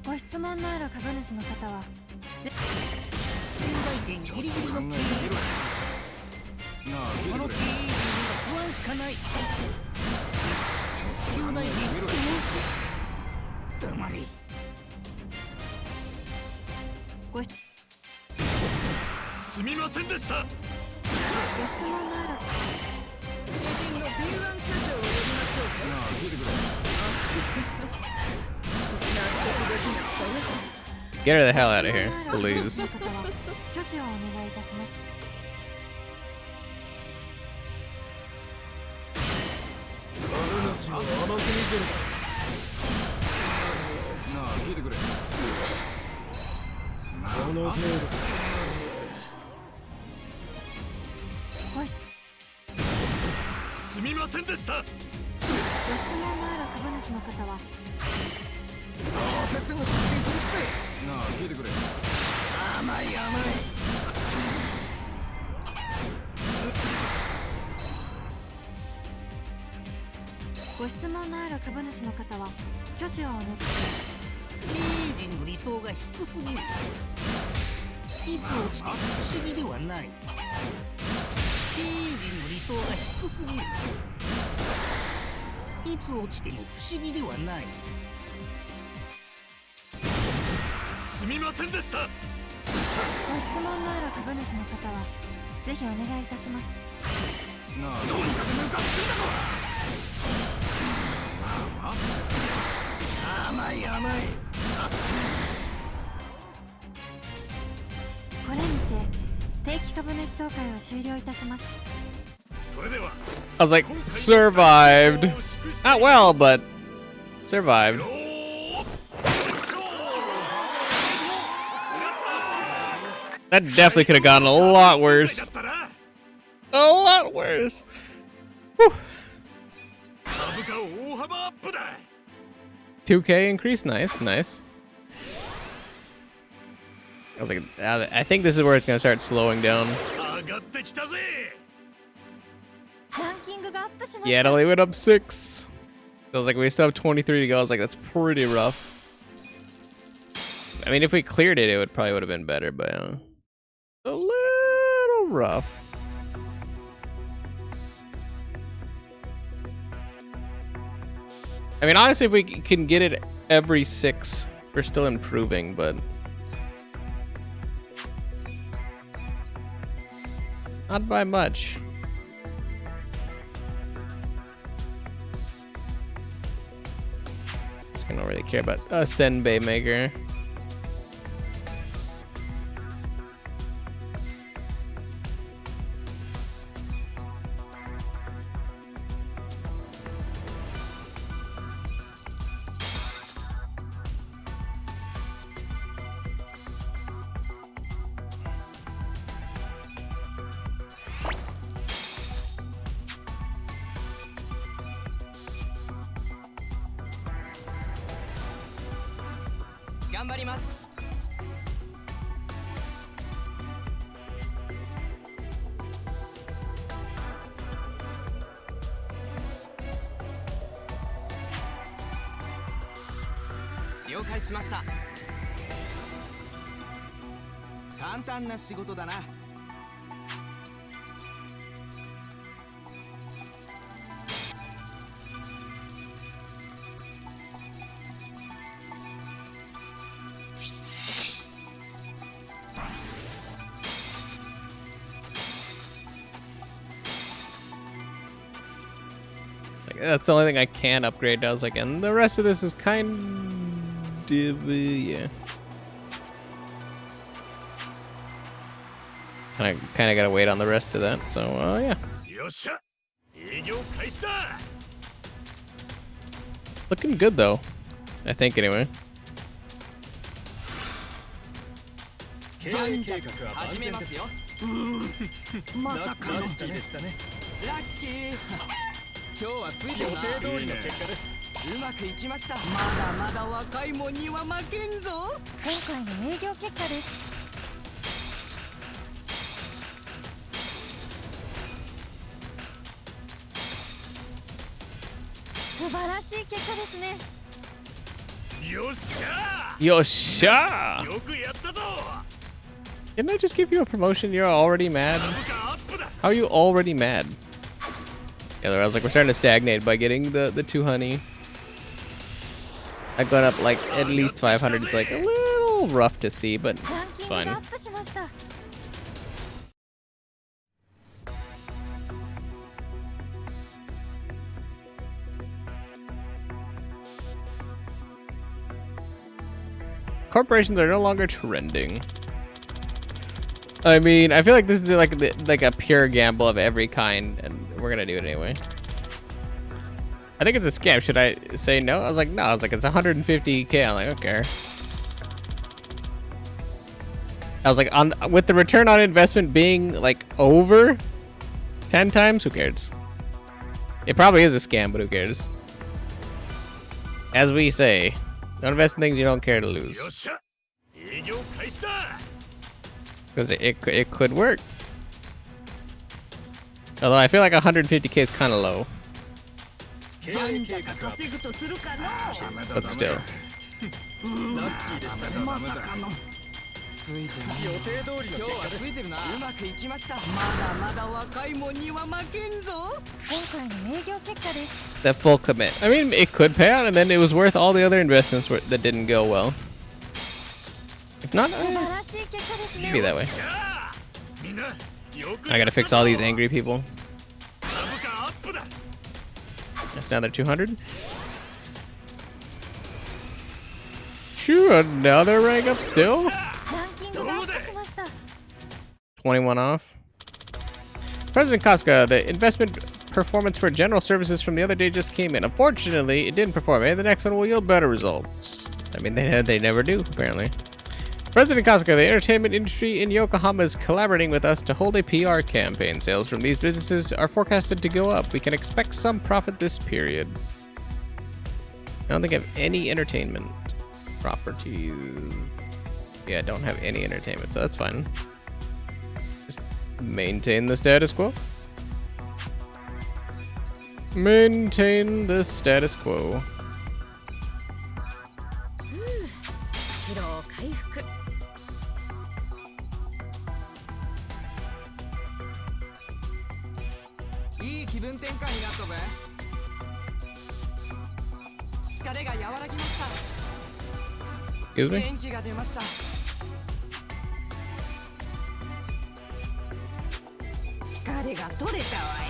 ご質問のある株主の方は、信頼点ギリギリの経営。なあ、聞いてくれ。この経営陣には不安しかない。直球内に黙れ。すみませんでした。ご質問のある主人の B1 社長を呼びましょうか。なあ、聞いてくれ。 Get her the hell out of here, please. 挙手をお願いいたします。株主を甘く見てる。なあ、聞いてくれ。この程度。すみませんでした。ご質問のある株主の方は、どうせすぐ出品するって。なあ、聞いてくれ。甘い甘い。ご質問のある株主の方は、挙手をお願い。経営陣の理想が低すぎる。いつ落ちても不思議ではない。経営陣の理想が低すぎる。いつ落ちても不思議ではない。すみませんでした。ご質問のある株主の方は、ぜひお願いいたします。なあ、とにかく抜かすんだぞ。甘い甘い。これにて定期株主総会を終了いたします。それでは。I was like, survived. Not well, but survived. That definitely could have gone a lot worse. A lot worse. Whew. 2K increase, nice, nice. I was like, I think this is where it's gonna start slowing down. ランキングがアップしました。 Yeah, it only went up 6. I was like, we still have 23 to go. I was like, that's pretty rough. I mean, if we cleared it, it would probably would have been better, but a little rough. I mean, honestly, if we can get it every 6, we're still improving, but not by much. I don't really care about a Senbei maker. Yokai しました。簡単な仕事だな。That's the only thing I can upgrade. I was like, and the rest of this is kind of, yeah. I kind of gotta wait on the rest of that. So, yeah. Looking good though, I think anyway. 始めますよ。まさかのラッキー。今日はついてるな。予定通りの結果です。うまくいきました。まだまだ若いもんには負けんぞ。今回の営業結果です。素晴らしい結果ですね。よっしゃよっしゃよくやったぞ。 Didn't I just give you a promotion? You're already mad? How are you already mad? Yeah, I was like, we're starting to stagnate by getting the 2 honey. I've gone up like at least 500. It's like a little rough to see, but it's fine. Corporations are no longer trending. I mean, I feel like this is like a pure gamble of every kind, and we're gonna do it anyway. I think it's a scam. Should I say no? I was like, no. I was like, it's 150k. I'm like, okay. I was like, with the return on investment being like over 10 times, who cares? It probably is a scam, but who cares? As we say, don't invest in things you don't care to lose. Because it could work. Although I feel like 150k is kind of low. But still. That full commit. I mean, it could pay out, and then it was worth all the other investments that didn't go well. If not, be that way. I gotta fix all these angry people. That's another 200. Shoo, another rank up still? 21 off. President Casca, the investment performance for general services from the other day just came in. Unfortunately, it didn't perform. Maybe the next one will yield better results. I mean, they never do, apparently. President Costco, the entertainment industry in Yokohama is collaborating with us to hold a PR campaign. Sales from these businesses are forecasted to go up. We can expect some profit this period. I don't think I have any entertainment properties. Yeah, I don't have any entertainment, so that's fine. Just maintain the status quo. Maintain the status quo. 疲労回復。いい気分転換になったぜ。疲れが和らぎました。 Excuse me? 元気が出ました。疲れが取れたわい。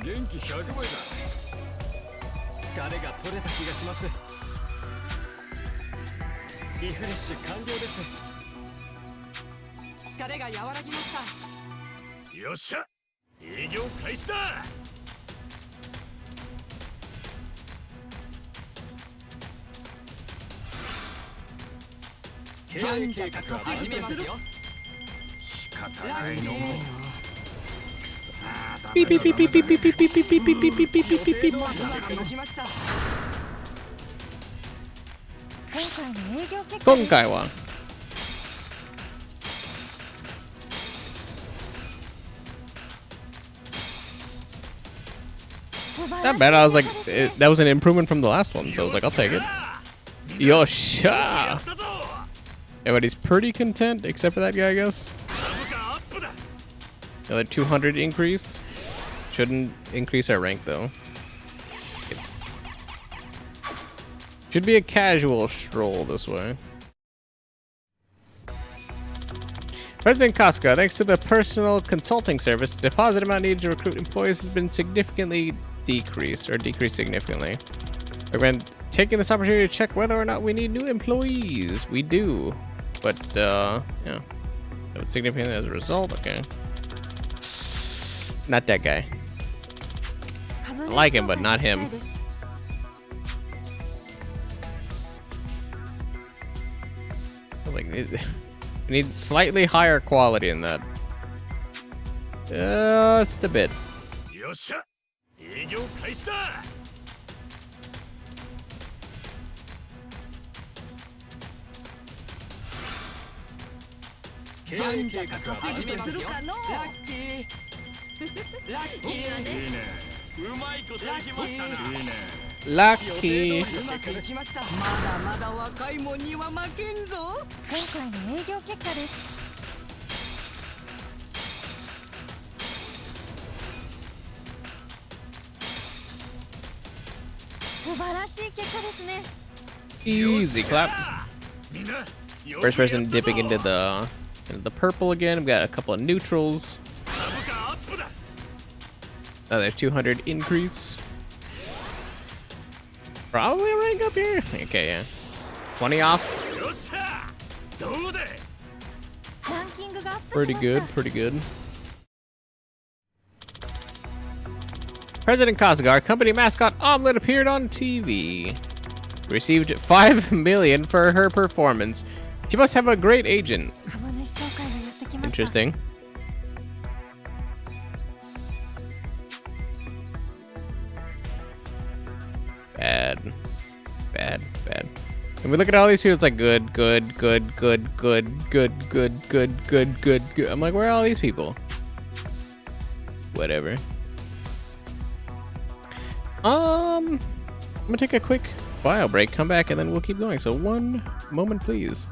元気100倍だ。疲れが取れた気がします。リフレッシュ完了です。疲れが和らぎました。よっしゃ、営業開始だ。賢者が始めますよ。仕方ないの。ピピピピピピピピピピピピピピピピピピ。今回の営業結果。今回は。Not bad. I was like, that was an improvement from the last one, so I was like, I'll take it. Yosha! Everybody's pretty content, except for that guy, I guess. Another 200 increase. Shouldn't increase our rank, though. Should be a casual stroll this way. President Costco, thanks to the personal consulting service, the deposit amount needed to recruit employees has been significantly decreased significantly. Recommend taking this opportunity to check whether or not we need new employees. We do, but yeah, it's significantly as a result. Okay, not that guy. I like him, but not him. Like, we need slightly higher quality in that. Just a bit. Lucky. まだまだ若いもんには負けんぞ。今回の営業結果です。素晴らしい結果ですね。 Easy clap. First person dipping into the purple again. We've got a couple of neutrals. Another 200 increase. Probably a rank up here. Okay, yeah. 20 off. Pretty good, pretty good. President Costco, our company mascot Omelette appeared on TV. Received $5 million for her performance. She must have a great agent. Interesting. Bad. And we look at all these people, it's like good. I'm like, where are all these people? Whatever. I'm gonna take a quick bio break, come back, and then we'll keep going. So 1 moment, please.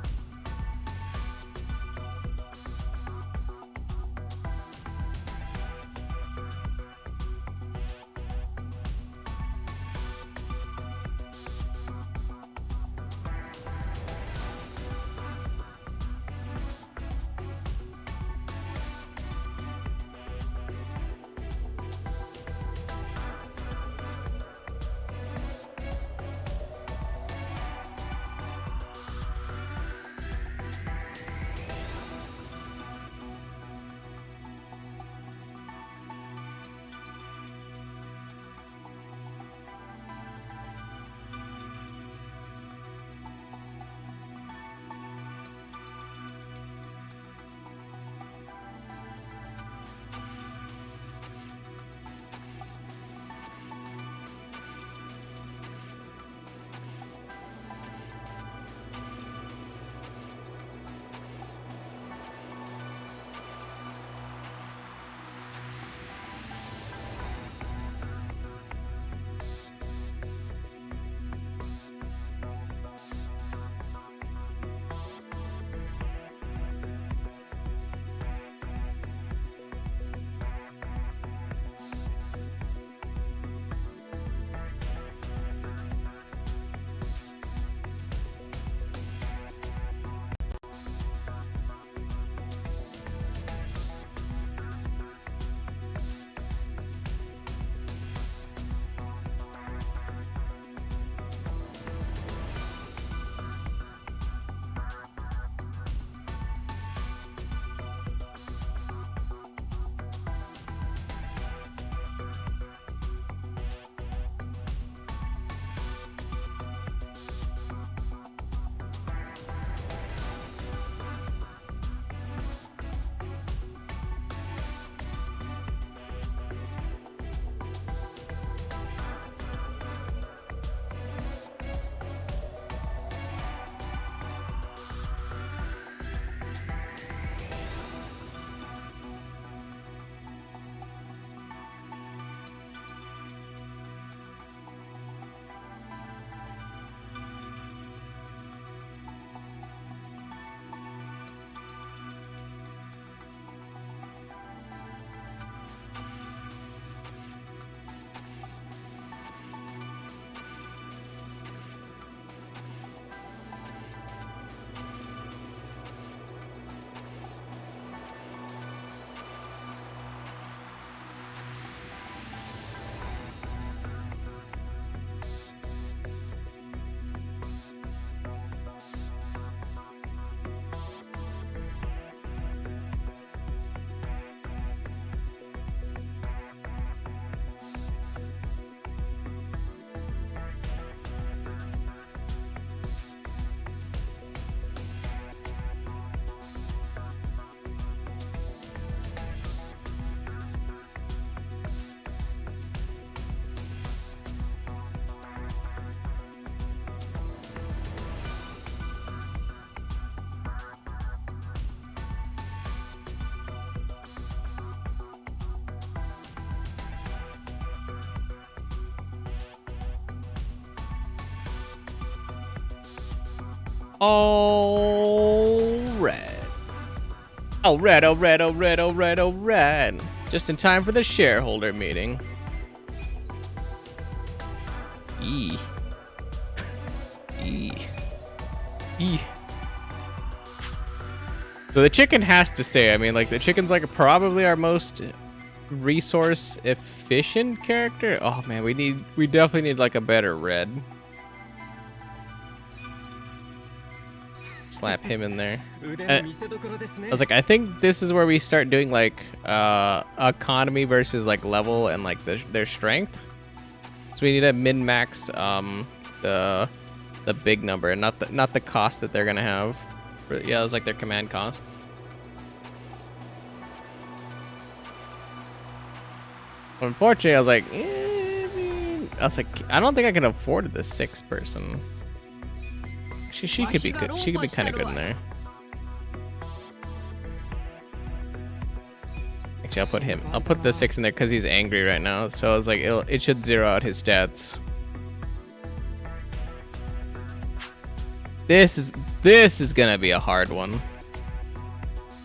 All right. All right, all right, all right, all right, all right. Just in time for the shareholder meeting. Eee. Eee. Eee. So the chicken has to stay. I mean, like, the chicken's like probably our most resource efficient character. Oh man, we definitely need like a better red. Slap him in there. I was like, I think this is where we start doing like economy versus like level and like their strength. So we need to min max the big number and not the cost that they're gonna have. But yeah, it was like their command cost. Unfortunately, I was like, I don't think I can afford the 6th person. She could be good. She could be kind of good in there. Actually, I'll put the 6 in there because he's angry right now. So I was like, it should zero out his stats. This is gonna be a hard one.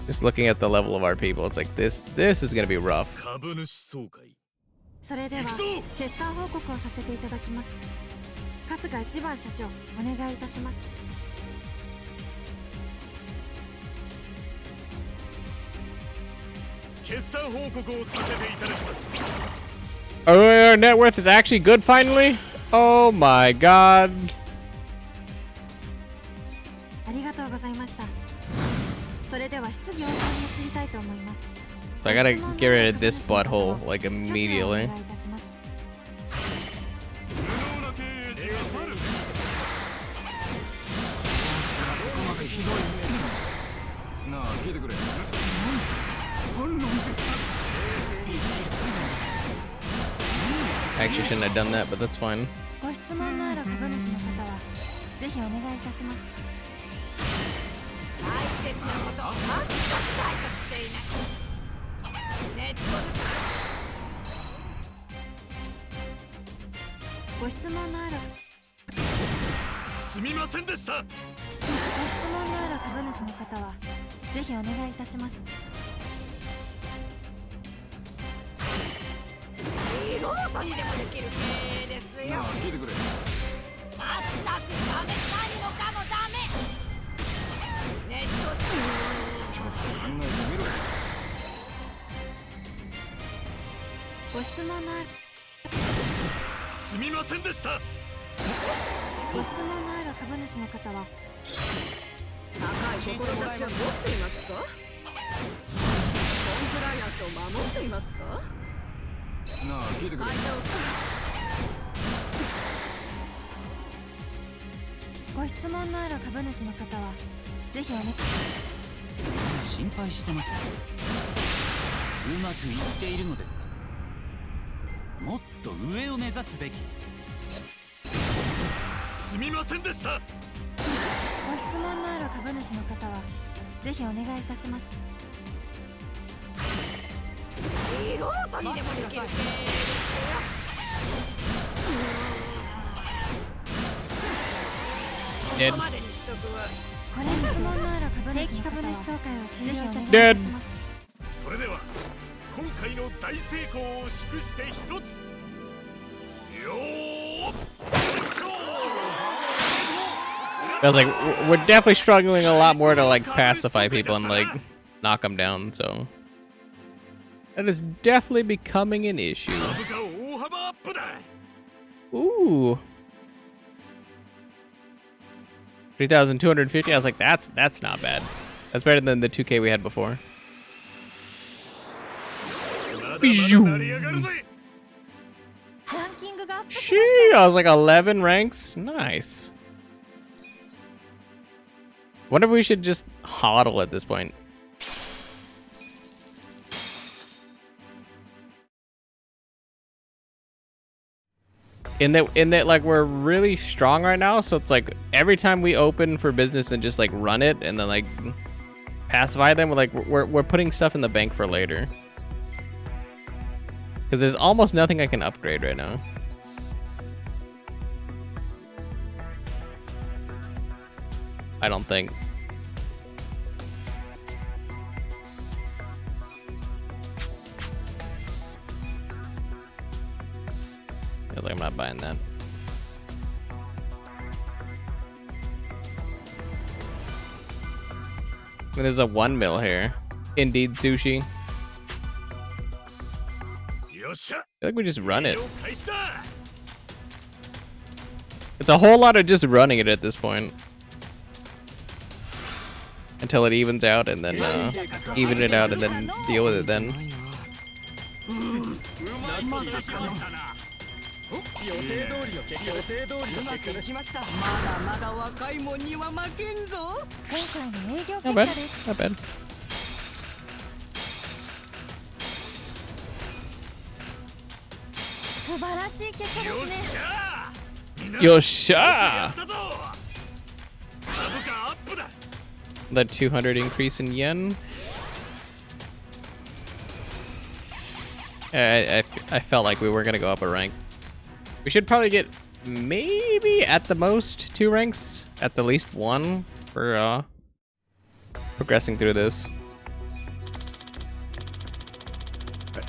Just looking at the level of our people, it's like this is gonna be rough. それでは決算報告をさせていただきます。春日一番社長、お願いいたします。決算報告をさせていただきます。 Our net worth is actually good finally. Oh my god. ありがとうございました。それでは質疑応答に移りたいと思います。 So I gotta get rid of this butthole like immediately. Actually shouldn't have done that, but that's fine. ご質問のある株主の方はぜひお願いいたします。大切なことを全く対処していない。 ご質問のあるすみませんでした。ご質問のある株主の方はぜひお願いいたします。素人にでもできる経営ですよ。聞いてくれ。まったくダメ、何もかもダメ。ネットちょっと考えてみろ。 ご質問のあるすみませんでした。ご質問のある株主の方は高い志を持っていますか？コンプライアンスを守っていますか？なあ、聞いてくれ。ご質問のある株主の方はぜひお願い。心配してます。うまくいっているのですか？ もっと上を目指すべき。すみませんでした。ご質問のある株主の方はぜひお願いいたします。素人にでもできる経営ですよ。ここまでにしとくわ。これ質問のある株主の方は総会を終了いたします。それでは今回の大成功を祝して一つ。よー。 I was like, we're definitely struggling a lot more to like pacify people and like knock them down. So that is definitely becoming an issue. Ooh, 3,250. I was like, that's not bad. That's better than the 2K we had before. Shee, I was like 11 ranks. Nice. Wonder if we should just hodl at this point. In that like we're really strong right now, so it's like every time we open for business and just like run it and then like pacify them, we're putting stuff in the bank for later. Because there's almost nothing I can upgrade right now. I don't think. I was like, I'm not buying that. There's a 1 mil here. Indeed, sushi. I feel like we just run it. It's a whole lot of just running it at this point. Until it evens out, and then even it out, and then deal with it then. 予定通りの結果です。うまくいきました。まだまだ若いもんには負けんぞ。今回の営業結果です。 Not bad. 素晴らしい結果ですね。よっしゃー The 200 increase in yen. I felt like we were gonna go up a rank. We should probably get maybe at the most 2 ranks, at the least 1 for progressing through this.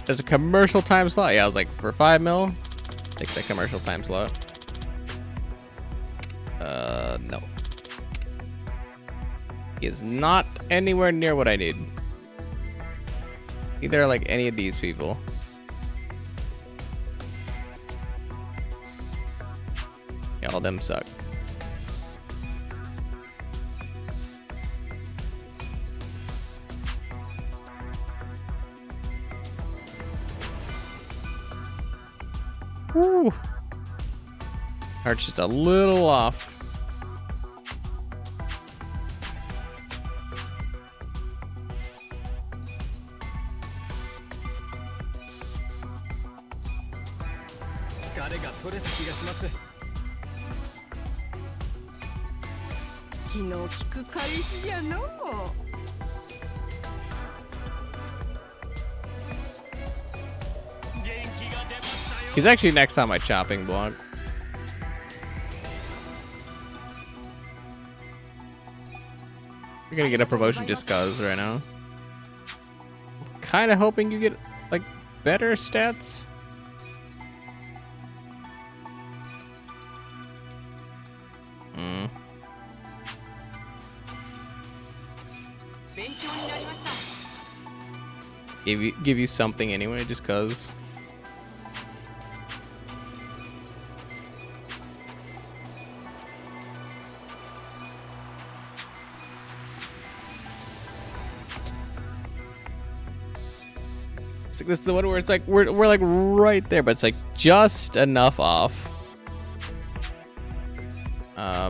There's a commercial time slot. Yeah, I was like, for 5 mil, take the commercial time slot. No. He is not anywhere near what I need. Either like any of these people. Yeah, all them suck. Woo. Heart's just a little off. He's actually next on my chopping block. You're gonna get a promotion just cause right now. Kinda hoping you get like better stats. Give you something anyway, just cause. It's like, this is the one where it's like we're like right there, but it's like just enough off. Here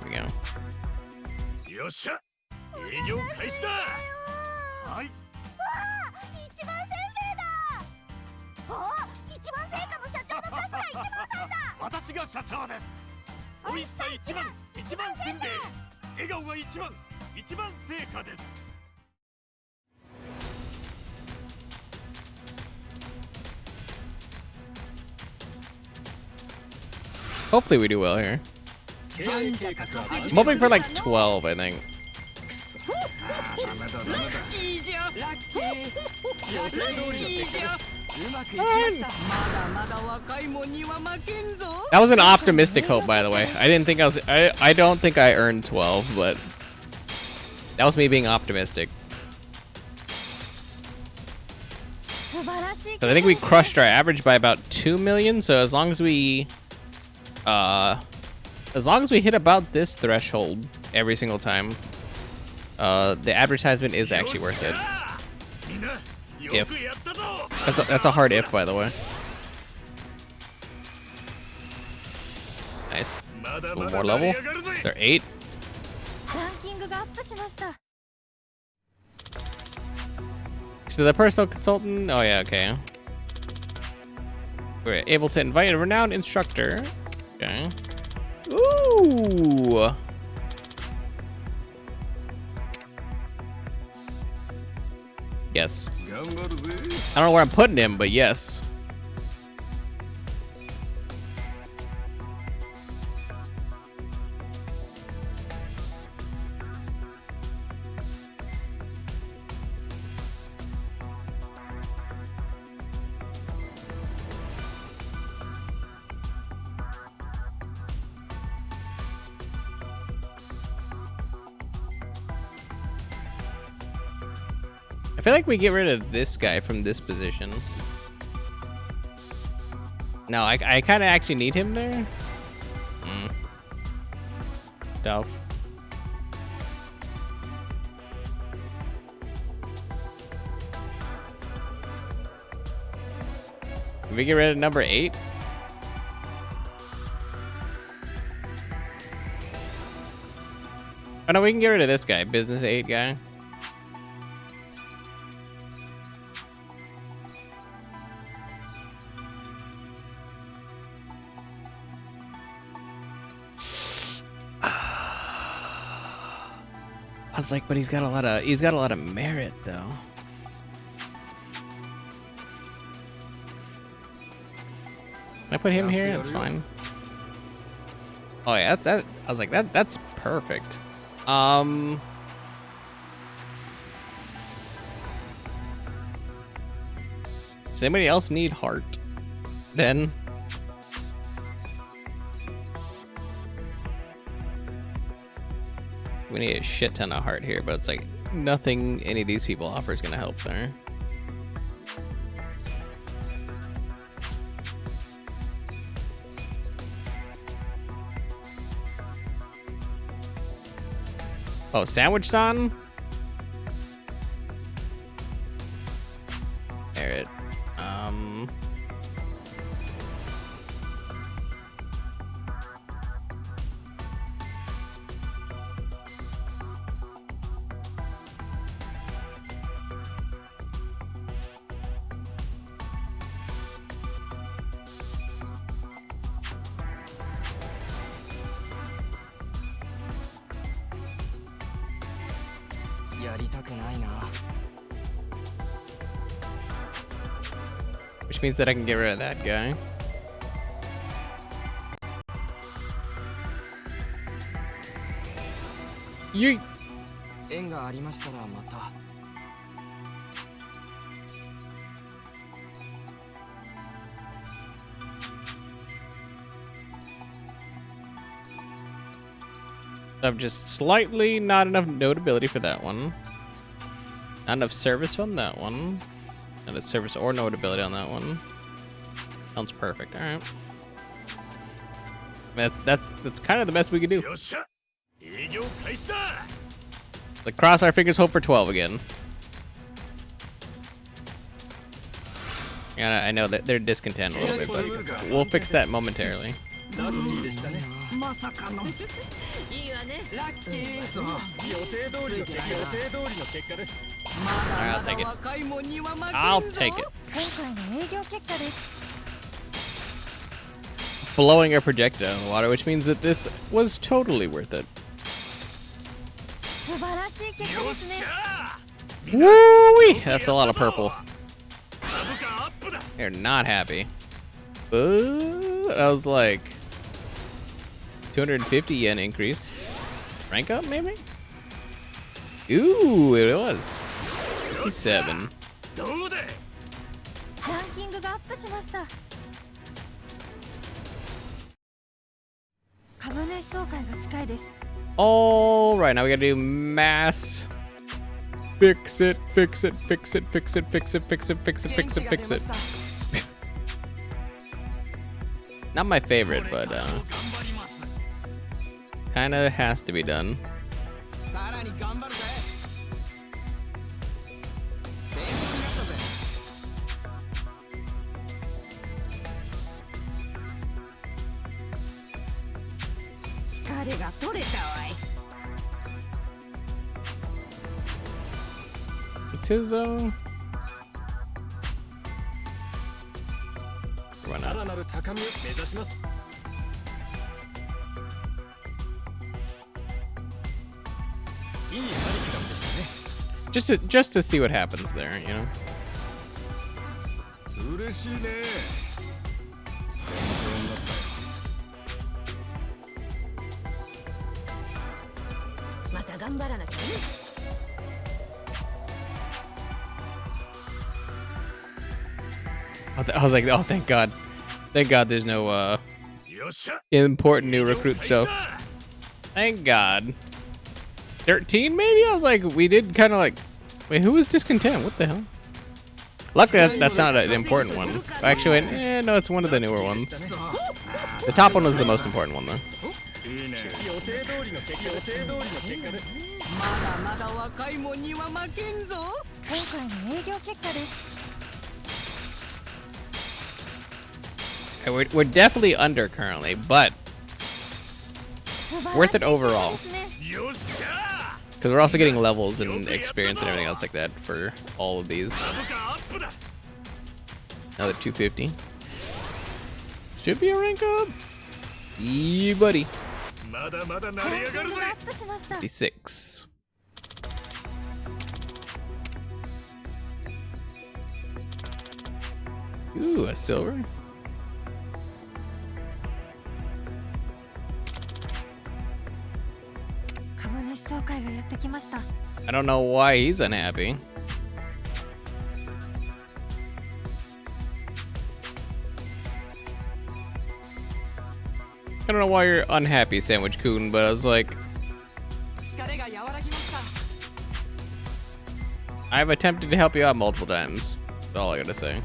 we go. よっしゃ、営業開始だ。はい。一番せんべいだ。あ、一番成果の社長の春日一番さんだ。私が社長です。美味しさ一番、一番せんべい。笑顔が一番、一番成果です。 Hopefully we do well here. I'm hoping for like 12, I think. That was an optimistic hope, by the way. I didn't think I don't think I earned 12, but that was me being optimistic. So I think we crushed our average by about 2 million. So as long as we hit about this threshold every single time, the advertisement is actually worth it. If that's a hard if, by the way. Nice. A little more level. They're 8. So the personal consultant. Oh yeah, okay. We're able to invite a renowned instructor. Okay. Ooh. Yes. I don't know where I'm putting him, but yes. I feel like we get rid of this guy from this position. No, I kind of actually need him there. Tough. Did we get rid of number 8? Oh no, we can get rid of this guy, business 8 guy. I was like, but he's got a lot of merit though. Can I put him here? That's fine. Oh yeah, that. I was like, that's perfect. Does anybody else need heart? Then. We need a shit ton of heart here, but it's like nothing any of these people offer is gonna help there. Oh, sandwich-san? There it. Which means that I can get rid of that guy. You. I've just slightly not enough notability for that one. Not enough service on that one. Not enough service or notability on that one. Sounds perfect. All right. That's kind of the best we can do. Like, cross our fingers, hope for 12 again. Yeah, I know that they're discontent a little bit, but we'll fix that momentarily. Alright, I'll take it. I'll take it. Blowing a projectile in the water, which means that this was totally worth it. Woo-wee! That's a lot of purple. They're not happy. But I was like 250 yen increase. Rank up, maybe? Ooh, it was 57. All right, now we gotta do mass. Fix it, fix it, fix it, fix it, fix it, fix it, fix it, fix it, fix it. Not my favorite, but kinda has to be done. Tizzo. Why not? る高みを目指します。いいカリキュラムでしたね。Just to see what happens there, you know. 嬉しいね。また頑張らなきゃね。I was like, oh, thank God. Thank God there's no important new recruit stuff. Thank God. 13 maybe? I was like, we did kind of like, wait, who was discontent? What the hell? Luckily, that's not an important one. Actually, no, it's one of the newer ones. The top one was the most important one, though. 予定通りの結果です。まだまだ若いもんには負けんぞ。今回の営業結果です。 We're definitely under currently, but worth it overall. Because we're also getting levels and experience and everything else like that for all of these. Another 250. Should be a rank up. Yeah, buddy. 56. Ooh, a silver. I don't know why he's unhappy. I don't know why you're unhappy, Sandwich Coon, but I was like, I've attempted to help you out multiple times. That's all I gotta say.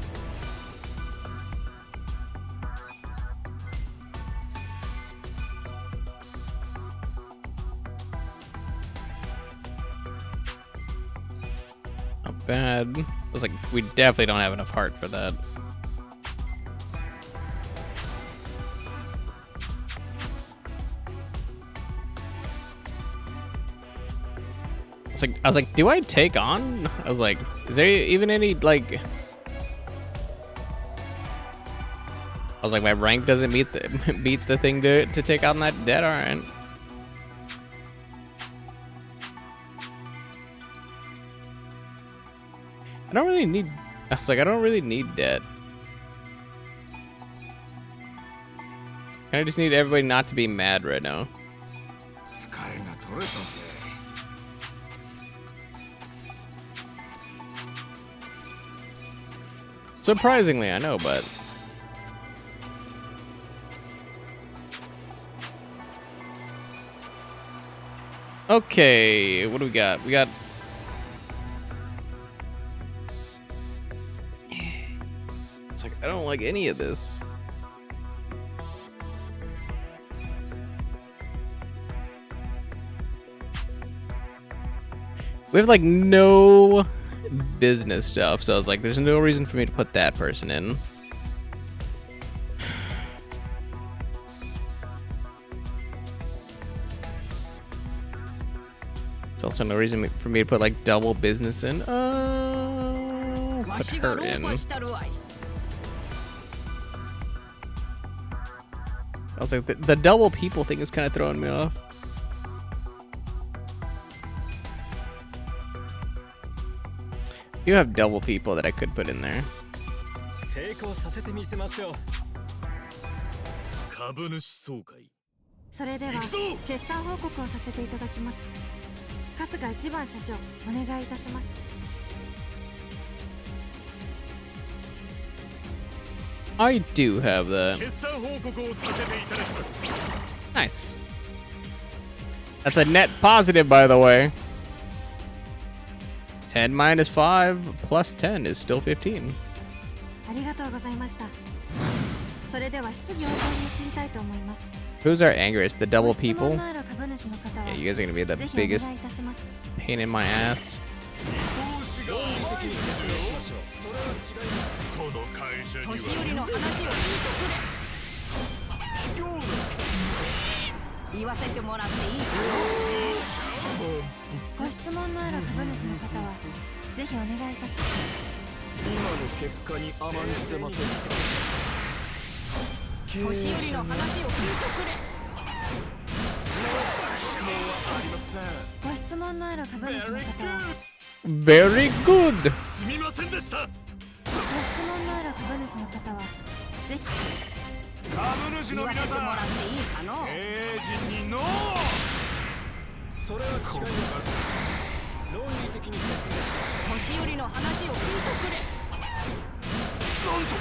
Not bad. I was like, we definitely don't have enough heart for that. I was like, do I take on? I was like, is there even any like? I was like, my rank doesn't meet the thing to take on that debt. All right. I don't really need. I was like, I don't really need debt. I just need everybody not to be mad right now. Surprisingly, I know, but okay, what do we got? We got it's like I don't like any of this. We have like no business stuff, so I was like, there's no reason for me to put that person in. There's also no reason for me to put like double business in. Put her in. I was like, the double people thing is kind of throwing me off. You have double people that I could put in there. I do have that. Nice. That's a net positive, by the way. 10 minus 5 plus 10 is still 15. Who's our angriest? The double people? Yeah, you guys are gonna be the biggest pain in my ass. 年寄りの話を聞いとくれ。ご質問のある株主の方は Very good. すみませんでした。ご質問のある株主の方はぜひ株主の皆さん、言わせてもらっていいかの。経営陣にノー。それは違います。論理的に説明し年寄りの話を聞いとくれ。なんと。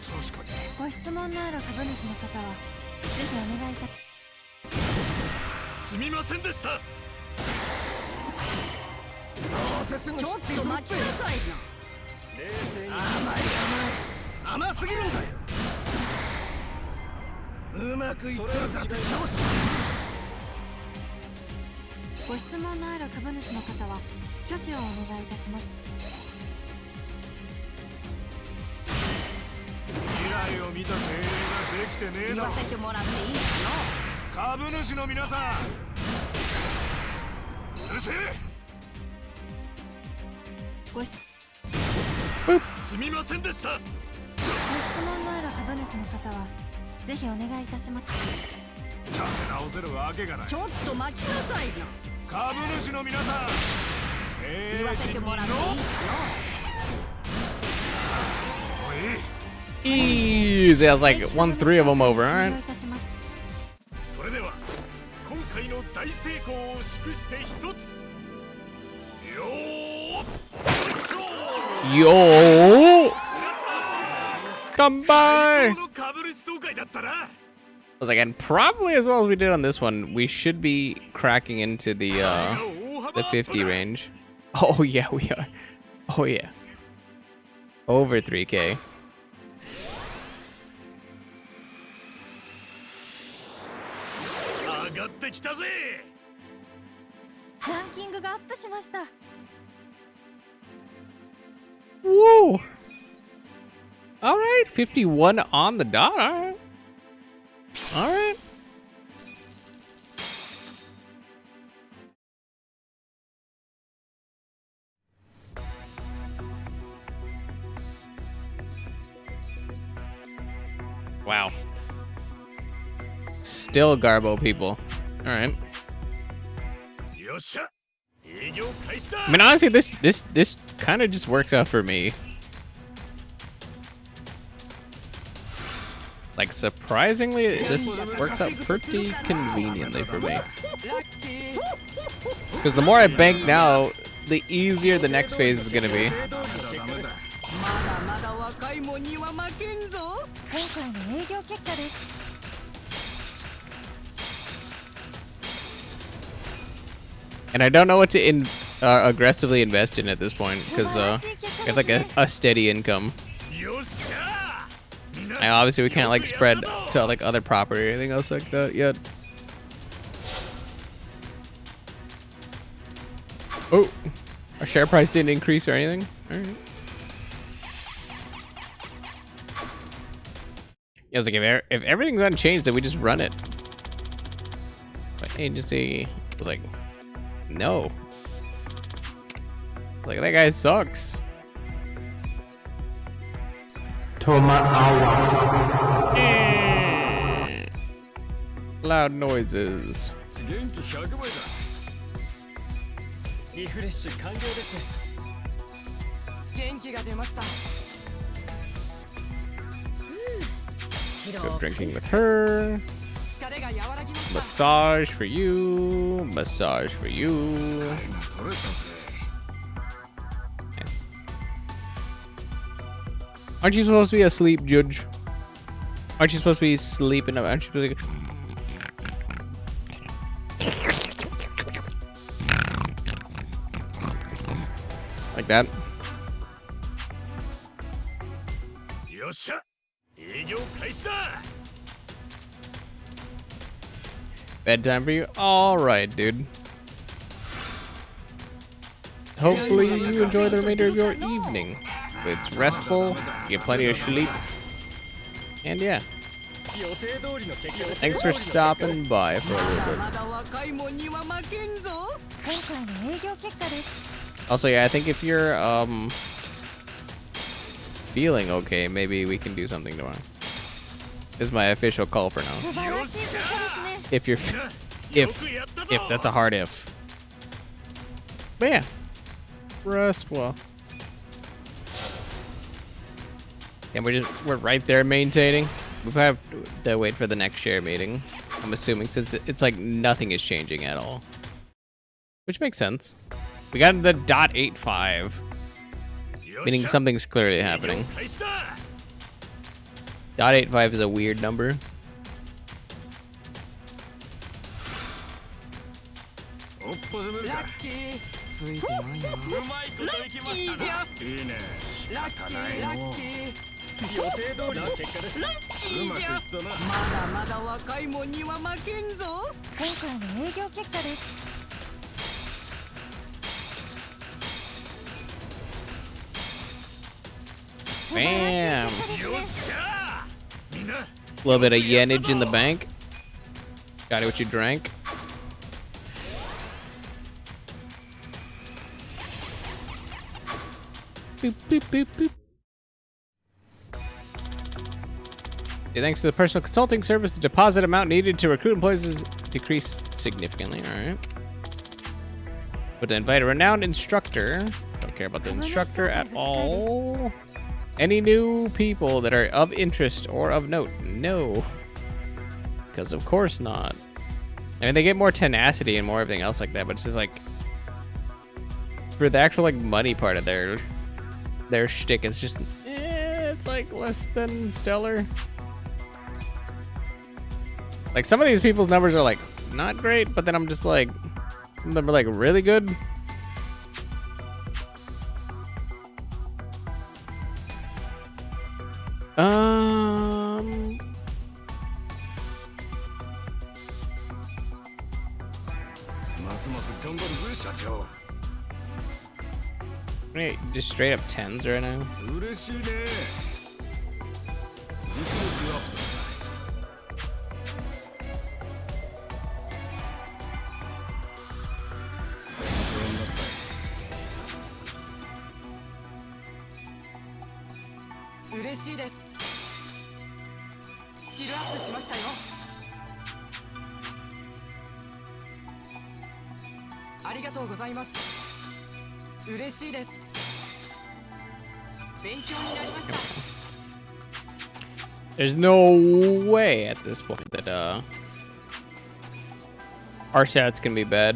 確かに。ご質問のある株主の方はぜひお願いいたしすみませんでした。ちょっと待ちなさいな。冷静に。甘すぎるんだよ。うまくいってるかってご質問のある株主の方は挙手をお願いいたします。未来を見た経営ができてねえだろ。言わせてもらっていいか株主の皆さん、うるせえ。ご質すみませんでした。ご質問のある株主の方はぜひお願いいたします。立て直せるわけがない。ちょっと待ちなさいな。株主の皆さん、言わせてもらっていいかおい。 Easy. I was like 1-3 of them over. All 終 right. 了いたします。それでは今回の大成功を祝して一つ。よー Yo. Come by. の株主総会だったな。I was like, and probably as well as we did on this one, we should be cracking into the 50 range. Oh yeah, we are. Oh yeah. Over 3K. 上がってきたぜ。ランキングがアップしました。 Woo. All right, 51 on the dot. All right. All right. Wow. Still Garbo people. All right. よっしゃ。営業開始だ。 I mean, honestly, this kind of just works out for me. Like, surprisingly, this works out pretty conveniently for me. Because the more I bank now, the easier the next phase is gonna be. まだまだ若いもんには負けんぞ。今回の営業結果です。 And I don't know what to aggressively invest in at this point, because get like a steady income. And obviously we can't like spread to like other property or anything else like that yet. Oh, our share price didn't increase or anything. All right. Yeah, I was like, if everything's unchanged, then we just run it. But agency was like, no. Like, that guy sucks. Loud noises. 元気100倍だ。リフレッシュ完了です。元気が出ました。 Good drinking with her. Massage for you. Massage for you. Nice. Aren't you supposed to be asleep, Judge? Aren't you supposed to be sleeping? Aren't you supposed to be... Like that? よっしゃ。営業開始だ。 Bedtime for you? Alright, dude. Hopefully you enjoy the remainder of your evening. It's restful, you get plenty of sleep. And yeah. Thanks for stopping by for a little bit. Also, yeah, I think if you're feeling okay, maybe we can do something tomorrow. is my official call for now. 素晴らしい結果ですね If you're if that's a hard if. But yeah. Rest well. And we're right there maintaining. We have to wait for the next share meeting. I'm assuming since it's like nothing is changing at all. Which makes sense. We got the .85. Meaning something's clearly happening. .85 is a weird number. Bam! A little bit of yenage in the bank. Got it what you drank. Boop, boop, boop, boop. Yeah, thanks to the personal consulting service, the deposit amount needed to recruit employees has decreased significantly. Alright. But to invite a renowned instructor. Don't care about the instructor at all. Any new people that are of interest or of note? No. Because of course not. I mean, they get more tenacity and more everything else like that, but it's just like... For the actual, like, money part of their shtick, it's just... it's like less than stellar. Like, some of these people's numbers are, like, not great, but then I'm just like... Some of them are, like, really good. Wait, just straight up 10s right now. There's no way at this point that our stats can be bad.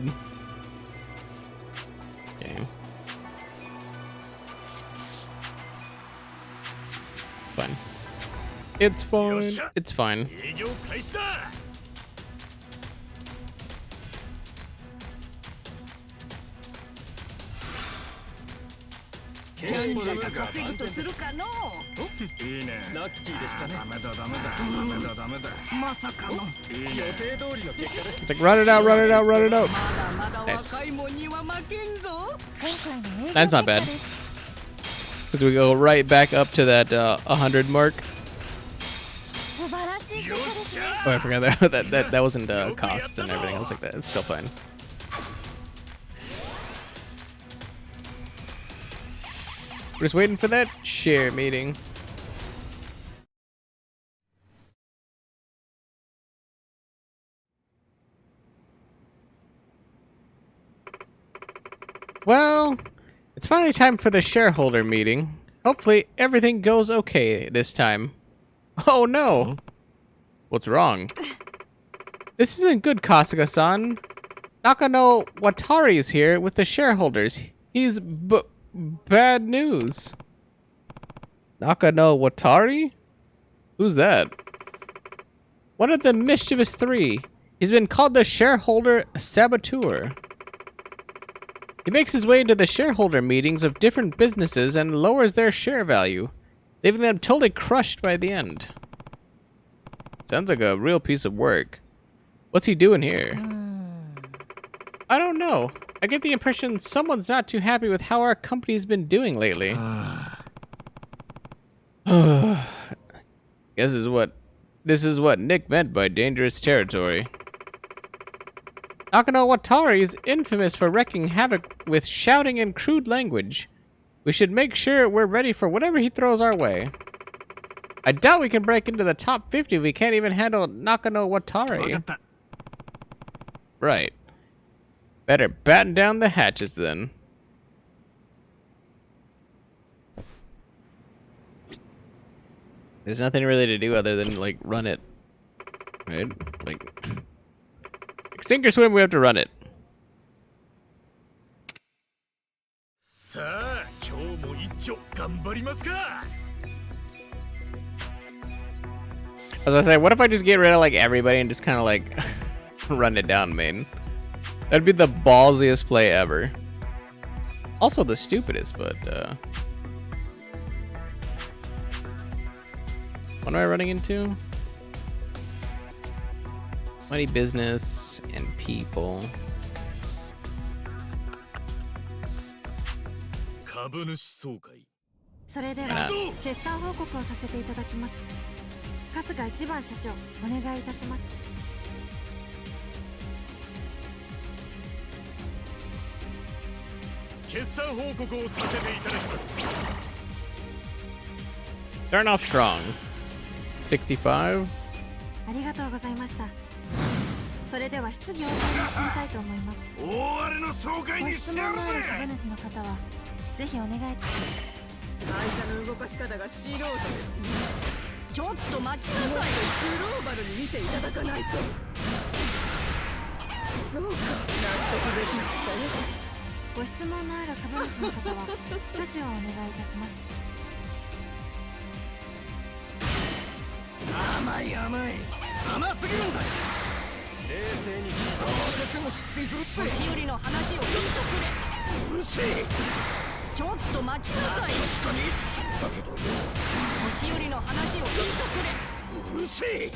Okay. Fine. It's fine. It's fine. It's like run it out, run it out, run it out. Nice. That's not bad. Because we go right back up to that 100 mark. Oh, I forgot that wasn't costs and everything else like that. It's still fine. We're just waiting for that share meeting. Well, it's finally time for the shareholder meeting. Hopefully everything goes okay this time. Oh no! What's wrong? This isn't good, Kasuga-san. Nakano Watari is here with the shareholders. He's bad news. Nakano Watari? Who's that? One of the mischievous three. He's been called the shareholder saboteur. He makes his way into the shareholder meetings of different businesses and lowers their share value, leaving them totally crushed by the end. Sounds like a real piece of work. What's he doing here? I don't know. I get the impression someone's not too happy with how our company's been doing lately. Guess this is what Nick meant by dangerous territory. Nakano Watari is infamous for wreaking havoc with shouting and crude language. We should make sure we're ready for whatever he throws our way. I doubt we can break into the top 50. We can't even handle Nakano Watari. Right. Better batten down the hatches then. There's nothing really to do other than, like, run it. Right? Like, sink or swim, we have to run it. I was gonna say, what if I just get rid of, like, everybody and just kind of, like, run it down, main? That'd be the ballsiest play ever. Also the stupidest, but, what am I running into? Money, business, and people. それでは決算報告をさせていただきます。春日一番社長、お願いいたします。決算報告をさせていただきます。 Starting off strong. 65. ありがとうございました。それでは質疑応答に移りたいと思います。大荒れの総会ごにしてやるぜ。質問のある株主の方はぜひお願い。会社の動かし方が素人ですね。ちょっと待ちなさいよ。グローバルに見ていただかないと。そうか、納得できましたよ。ご質問のある株主の方は挙手をお願いいたします。甘い甘い。甘すぎるんだよ。冷静に聞いたら私も失墜するって。年寄りの話を聞いとくれ。うるせえ。ちょっと待ちなさい。確かにそうだけどよ。年寄りの話を聞いとくれ。うるせえ。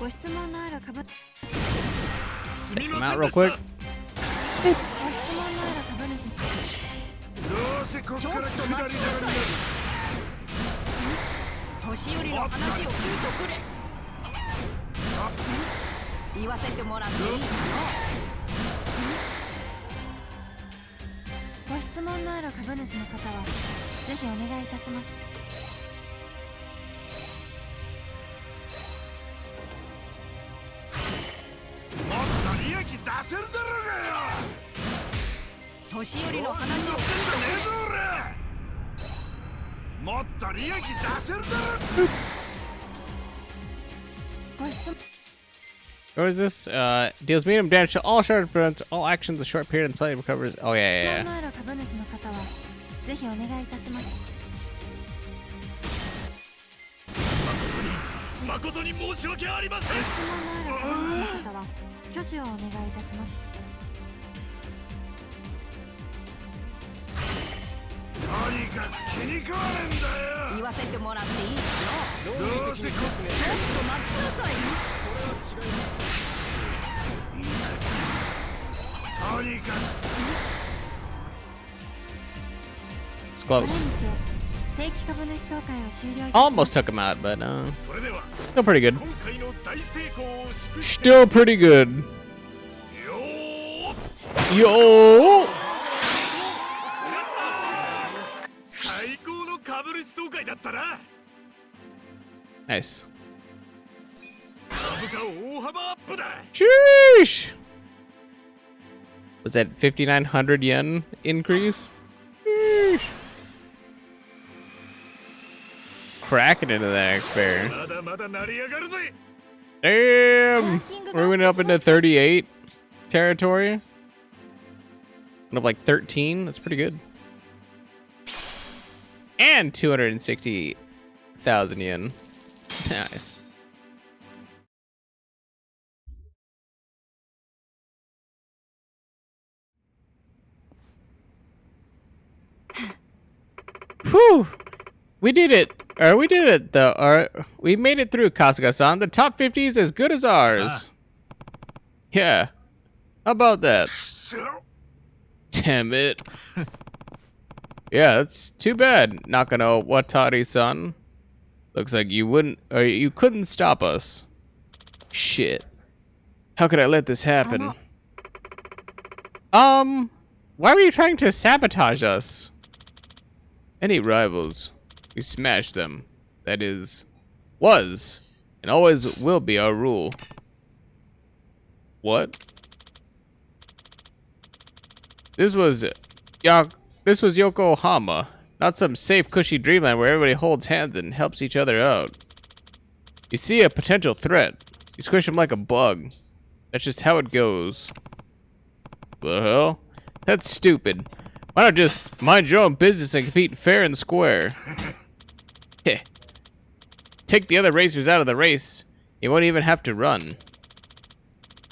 ご質問のある株。すみ Come ませ out ん real でした。 quick. ご質問のある株主。どうせこっから下り坂になる。年寄りの話を聞いとくれ。言わせてもらっていいかの。ご質問のある株主の方はぜひお願いいたします。もっと利益出せるだろうがよ。年寄りの話を聞いとくれ。もっと利益出せるだろ。ご質問。What is this? Deals medium damage to all shard prevents all actions a short period and slightly recovers. Oh yeah, 質 yeah, 問の yeah. ある株主の方はぜひお願いいたします。誠に申し訳ありません。ご質問のある株主の方は挙手をお願いいたします。とにかく気に食わねえんだよ。言わせてもらっていいかの。どうせこっちちょっと待ちなさい。それは違います。とにかく It's これ close. にて定期株主総会を終了いたします。 Almost took him out, but それでは still pretty good. 今回の大成功を祝して Still pretty good. よー Yo! 最高の株主総会だったな。 Nice. 株価大幅アップだ。 Sheesh! Was that 5,900 yen increase? Sheesh. Cracking into that fair. まだまだ成り上がるぜ。 Damn! We went up into 38 territory. Went up like 13. That's pretty good. And 260,000 yen. Nice. Whew! We did it! We did it though. We made it through, Kasuga-san. The top 50 is as good as ours. Yeah. How about that? Damn it. Yeah, that's too bad, Nakano Watari-san. Looks like you wouldn't, or you couldn't stop us. Shit. How could I let this happen? Why were you trying to sabotage us? Any rivals, we smash them. That is, Was and always will be our rule. What? This was Yokohama, not some safe, cushy dreamland where everybody holds hands and helps each other out. You see a potential threat, you squish him like a bug. That's just how it goes. The hell? That's stupid. Why not just mind your own business and compete fair and square? Heh. Take the other racers out of the race, you won't even have to run.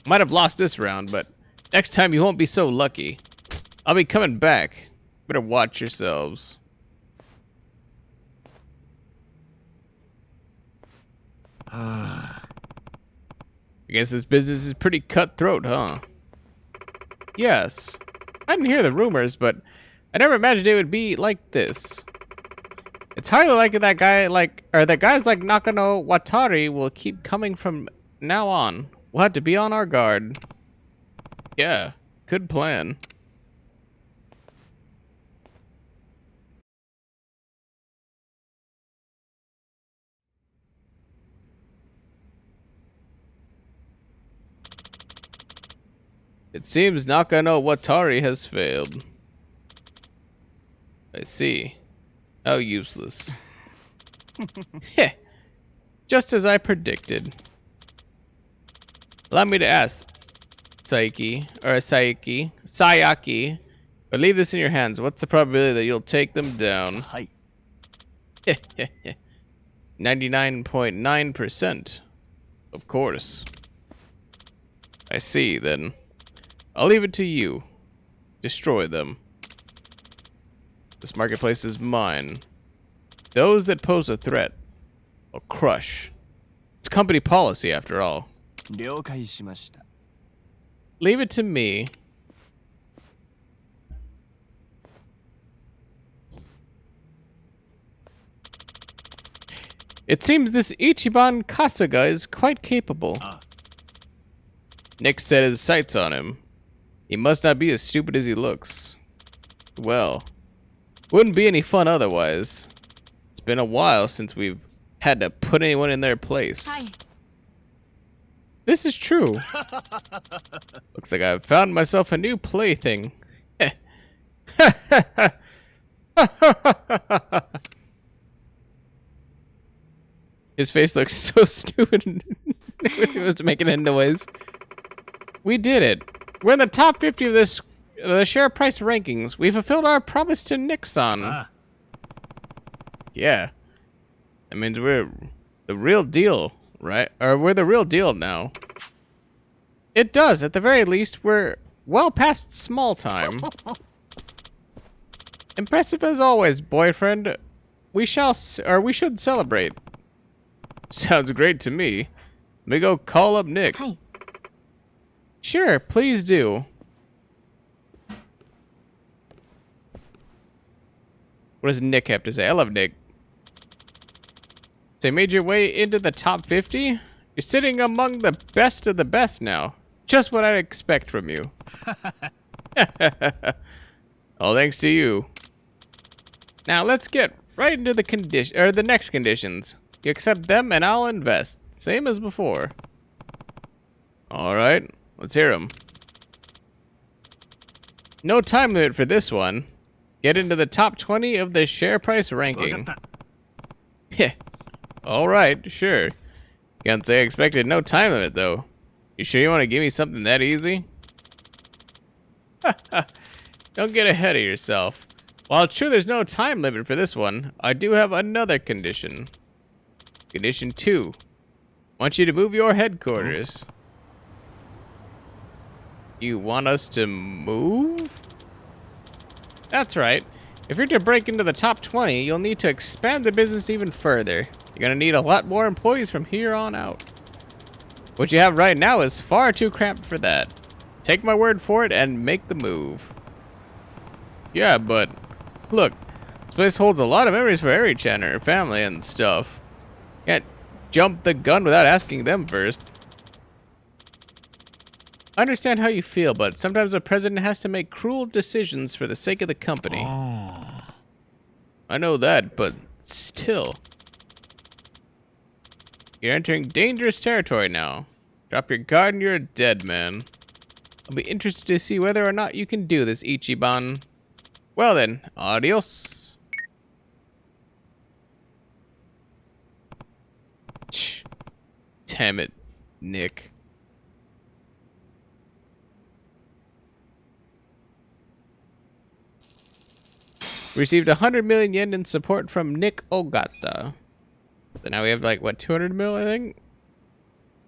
Might have lost this round, but next time you won't be so lucky. I'll be coming back. Better watch yourselves. I guess this business is pretty cutthroat, huh? Yes. I didn't hear the rumors, but I never imagined it would be like this. It's hardly like that guys like Nakano Watari will keep coming from now on. We'll have to be on our guard. Yeah, good plan. It seems Nakano Watari has failed. I see. How useless. Heh. Just as I predicted. Allow me to ask, Sayaki, but leave this in your hands. What's the probability that you'll take them down? Hi. 99.9%. Of course. I see, then. I'll leave it to you. Destroy them. This marketplace is mine. Those that pose a threat, I'll crush. It's company policy, after all. 了解しました。 Leave it to me. It seems this Ichiban Kasuga is quite capable. Nick set his sights on him. He must not be as stupid as he looks. Well, wouldn't be any fun otherwise. It's been a while since we've had to put anyone in their place. Hi. This is true. Looks like I've found myself a new plaything. His face looks so stupid when he was making a noise. We did it. We're in the top 50 of the share price rankings. We fulfilled our promise to Nixon. Yeah. That means we're the real deal, right? Or we're the real deal now. It does. At the very least, we're well past small time. Impressive as always, boyfriend. We should celebrate. Sounds great to me. Let me go call up Nick. Hi. Sure, please do. What does Nick have to say? I love Nick. So you made your way into the top 50? You're sitting among the best of the best now. Just what I'd expect from you. All thanks to you. Now let's get right into the next conditions. You accept them and I'll invest. Same as before. Alright, let's hear them. No time limit for this one. Get into the top 20 of the share price ranking. Heh. Alright, sure. Can't say I expected no time limit though. You sure you want to give me something that easy? Don't get ahead of yourself. While it's true there's no time limit for this one, I do have another condition. Condition 2. I want you to move your headquarters. You want us to move? That's right. If you're to break into the top 20, you'll need to expand the business even further. You're gonna need a lot more employees from here on out. What you have right now is far too cramped for that. Take my word for it and make the move. Yeah, but look, this place holds a lot of memories for Eri-chan and her family and stuff. Can't jump the gun without asking them first. I understand how you feel, but sometimes a president has to make cruel decisions for the sake of the company. I know that, but still. You're entering dangerous territory now. Drop your guard and you're a dead man. I'll be interested to see whether or not you can do this, Ichiban. Well then, adios. Damn it, Nick. Received 100 million yen in support from Nick Ogata. So now we have like, what, 200 mil, I think?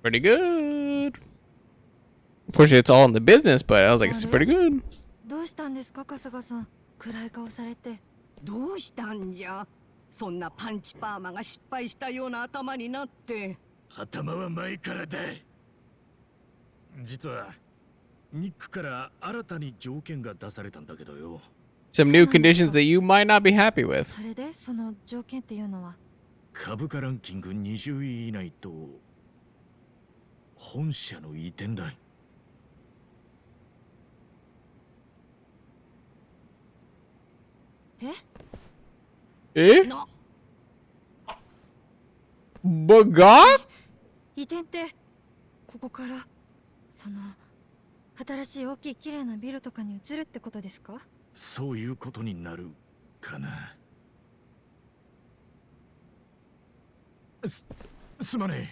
Pretty good. Unfortunately, it's all in the business, but I was like, it's pretty good. どうしたんですか、春日さん。暗い顔されて。どうしたんじゃ。そんなパンチパーマが失敗したような頭になって。頭は前からだ。実はニックから新たに条件が出されたんだけどよ。Some new conditions that you might not be happy with. それでその条件っていうのは。株価ランキング20位以内と本社の移転だ。え？バカ？移転ってここからその新しい大きい綺麗なビルとかに移るってことですか？そういうことになるかな。すまね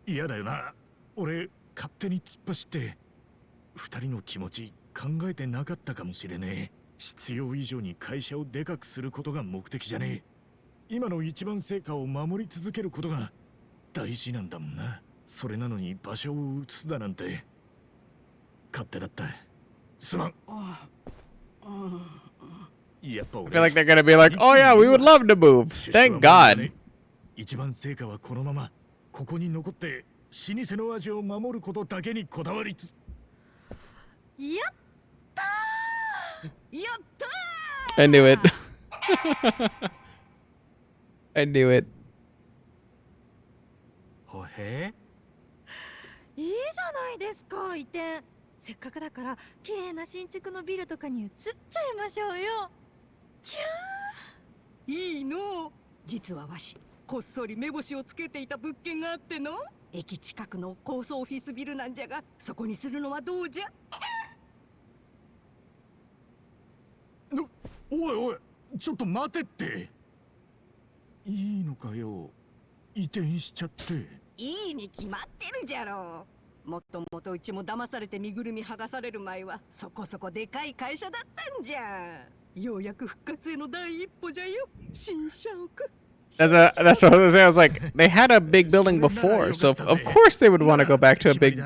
え。嫌だよな。俺勝手に突っ走って二人の気持ち考えてなかったかもしれねえ。必要以上に会社をでかくすることが目的じゃねえ。今の一番成果を守り続けることが大事なんだもんな。それなのに場所を移すだなんて勝手だった。すまん。やっぱ I feel like they're gonna be like, oh yeah, we would love to move. Thank God. 一番成果はこのままここに残って老舗の味を守ることだけにこだわりつ。やったーやったー I knew it. I knew it. ほへいいじゃないですか、移転。せっかくだから綺麗な新築のビルとかに移っちゃいましょうよ。キャーいいの。実はわしこっそり目星をつけていた物件があっての。駅近くの高層オフィスビルなんじゃが、そこにするのはどうじゃ。おいおい、ちょっと待てって。いいのかよ、移転しちゃって。いいに決まってるじゃろう。もっともとうちも騙されて身ぐるみ剥がされる前はそこそこでかい会社だったんじゃ。ようやく復活への第一歩じゃよ、新社屋。That's what I was saying. I was like, they had a big building before, so of course they would want to go back to a big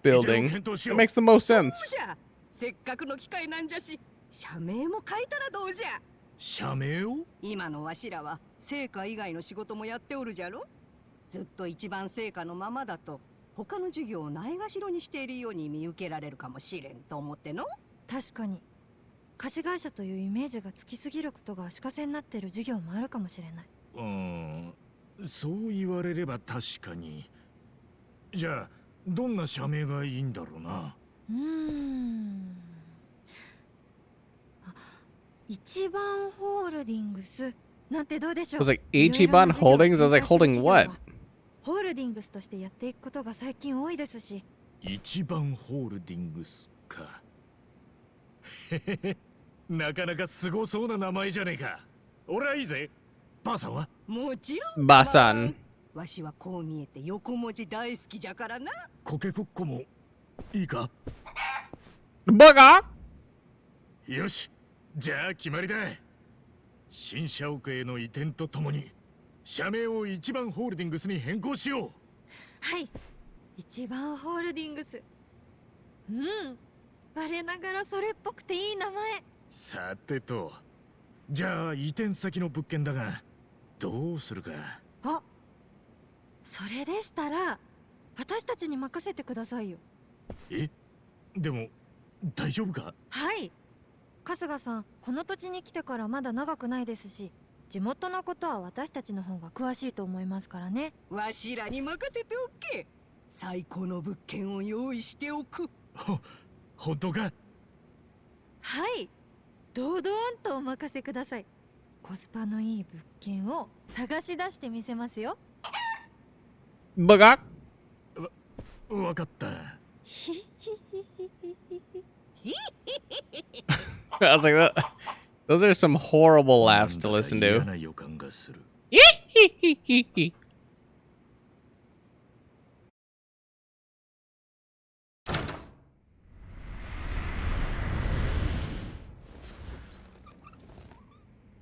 building. It makes the most sense. せっかくの機会なんじゃし、社名も書いたらどうじゃ。社名を？今のわしらは成果以外の仕事もやっておるじゃろ。ずっと一番成果のままだと他の授業をないがしろにしているように見受けられるかもしれんと思っての。確かに貸し会社というイメージがつきすぎることが足かせになっている授業もあるかもしれない。そう言われれば確かに。じゃあどんな社名がいいんだろうな。一番ホールディングスなんてどうでしょう。 I was like, Ichiban Holdings? I was like, holding what? ホールディングスとしてやっていくことが最近多いですし。一番ホールディングスか。なかなかすごそうな名前じゃねえか。俺はいいぜ。ばあさんは？もちろん。ばあさん。わしはこう見えて横文字大好きじゃからな。コケコッコもいいか？バカ？よし、じゃあ決まりだ。新社屋への移転とともに社名を一番ホールディングスに変更しよう。はい、一番ホールディングス。我ながらそれっぽくていい名前。さてと、じゃあ移転先の物件だがどうするか。あ、それでしたら私たちに任せてくださいよ。え、でも大丈夫か？はい、春日さんこの土地に来てからまだ長くないですし、地元のことは私たちの方が詳しいと思いますからね。わしらに任せておけ。最高の物件を用意しておく。本当か？はい、堂々とお任せください。コスパのいい物件を探し出してみせますよ。Bagak. わかった。I was like, those are some horrible laughs to listen to.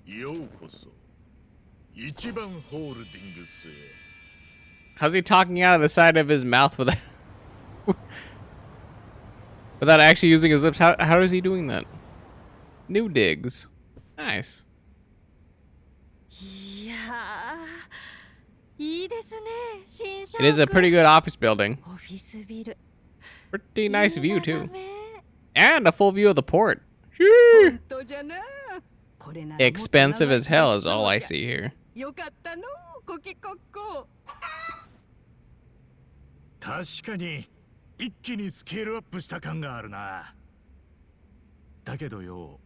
ようこそ一番ホールディングスへ。 How's he talking out of the side of his mouth without without actually using his lips? How is he doing that? New digs. Nice. いやー、いいですね、新社屋。 It is a pretty good office building. オフィスビル。 Pretty nice view いい too. 眺め。 And a full view of the port. 本当じゃな。これならもっと Expensive as hell 長 is 生き all I そうじ see here. ゃ。よかったの、コキコッコ。確かに一気にスケールアップした感があるな。だけどよ、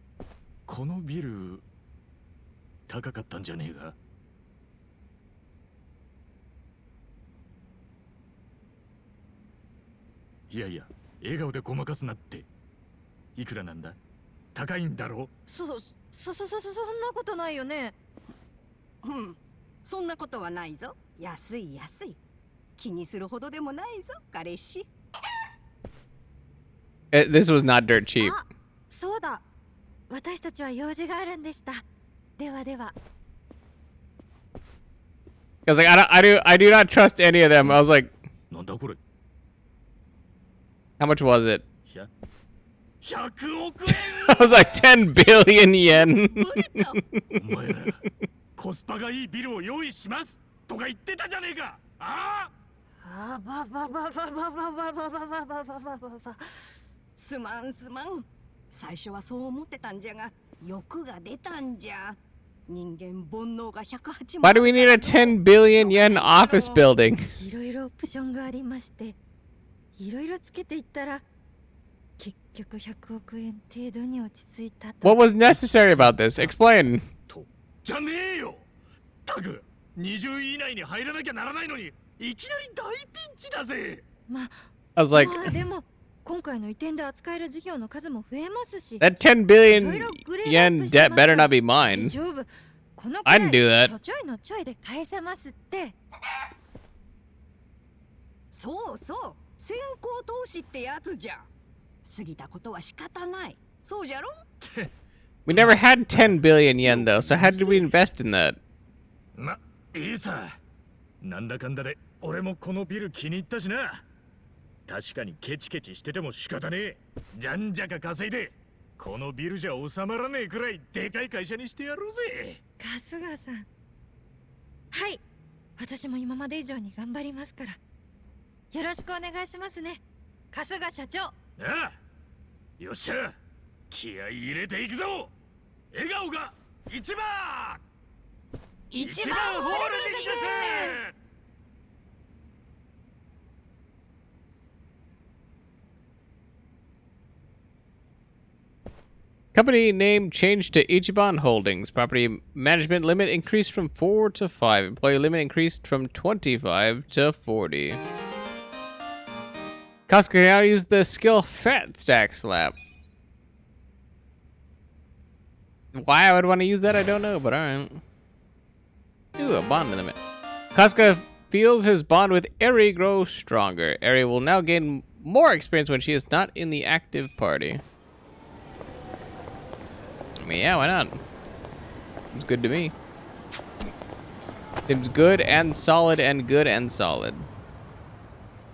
このビル高かったんじゃねえか。いやいや、笑顔でごまかすなって。いくらなんだ？高いんだろ？そんなことないよね。うん、そんなことはないぞ。安い安い。気にするほどでもないぞ、彼氏。This was not dirt cheap. あ、そうだ。私たちは用事があるんでした。ではでは。I was like, I do not trust any of them. I was like, なんだこれ？ how much was it? 100億 I was like 10 billion yen. お前らコスパがいいビルを用意しますとか言ってたじゃねえか。ああばばばばばばばばばばばばば。すまんすまん。最初はそう思ってたんじゃが、欲が出たんじゃ。人間煩悩が108万。 Why do we need a 10 billion yen office building? いろいろオプションがありまして、いろいろつけていったら、結局100億円程度に落ち着いたと。 What was necessary about this? Explain. じゃねえよ。タグ20位以内に入らなきゃならないのに、いきなり大ピンチだぜ。ま I was like, あでも今回の移転で扱える事業の数も増えますし。 that 10 billion yen debt better not be 大 mine. 丈夫。このく I ら didn't do い that. ちょちょいのちょいで返せますって。そうそう、先行投資ってやつじゃ。過ぎたことは仕方ない。そうじゃろ？ We never had 10 billion yen though, so how did we invest in that? ま、いいさ。なんだかんだで俺もこのビル気に入ったしな。確かにケチケチしてても仕方ねえ。じゃんじゃか稼いで、このビルじゃ収まらねえくらいでかい会社にしてやろうぜ。春日さん。はい。私も今まで以上に頑張りますから。よろしくお願いしますね。春日社長。ああ、よっしゃ。気合い入れていくぞ。笑顔が一番。一番ホールディングス。 Company name changed to Ichiban Holdings. Property management limit increased from 4 to 5. Employee limit increased from 25 to 40. Costco can now use the skill Fat Stack Slap. Why I would want to use that, I don't know, but alright. Ooh, a bond limit. Costco feels his bond with Eri grow stronger. Eri will now gain more experience when she is not in the active party. I mean, yeah, why not? It's good to me. Seems good and solid and good and solid.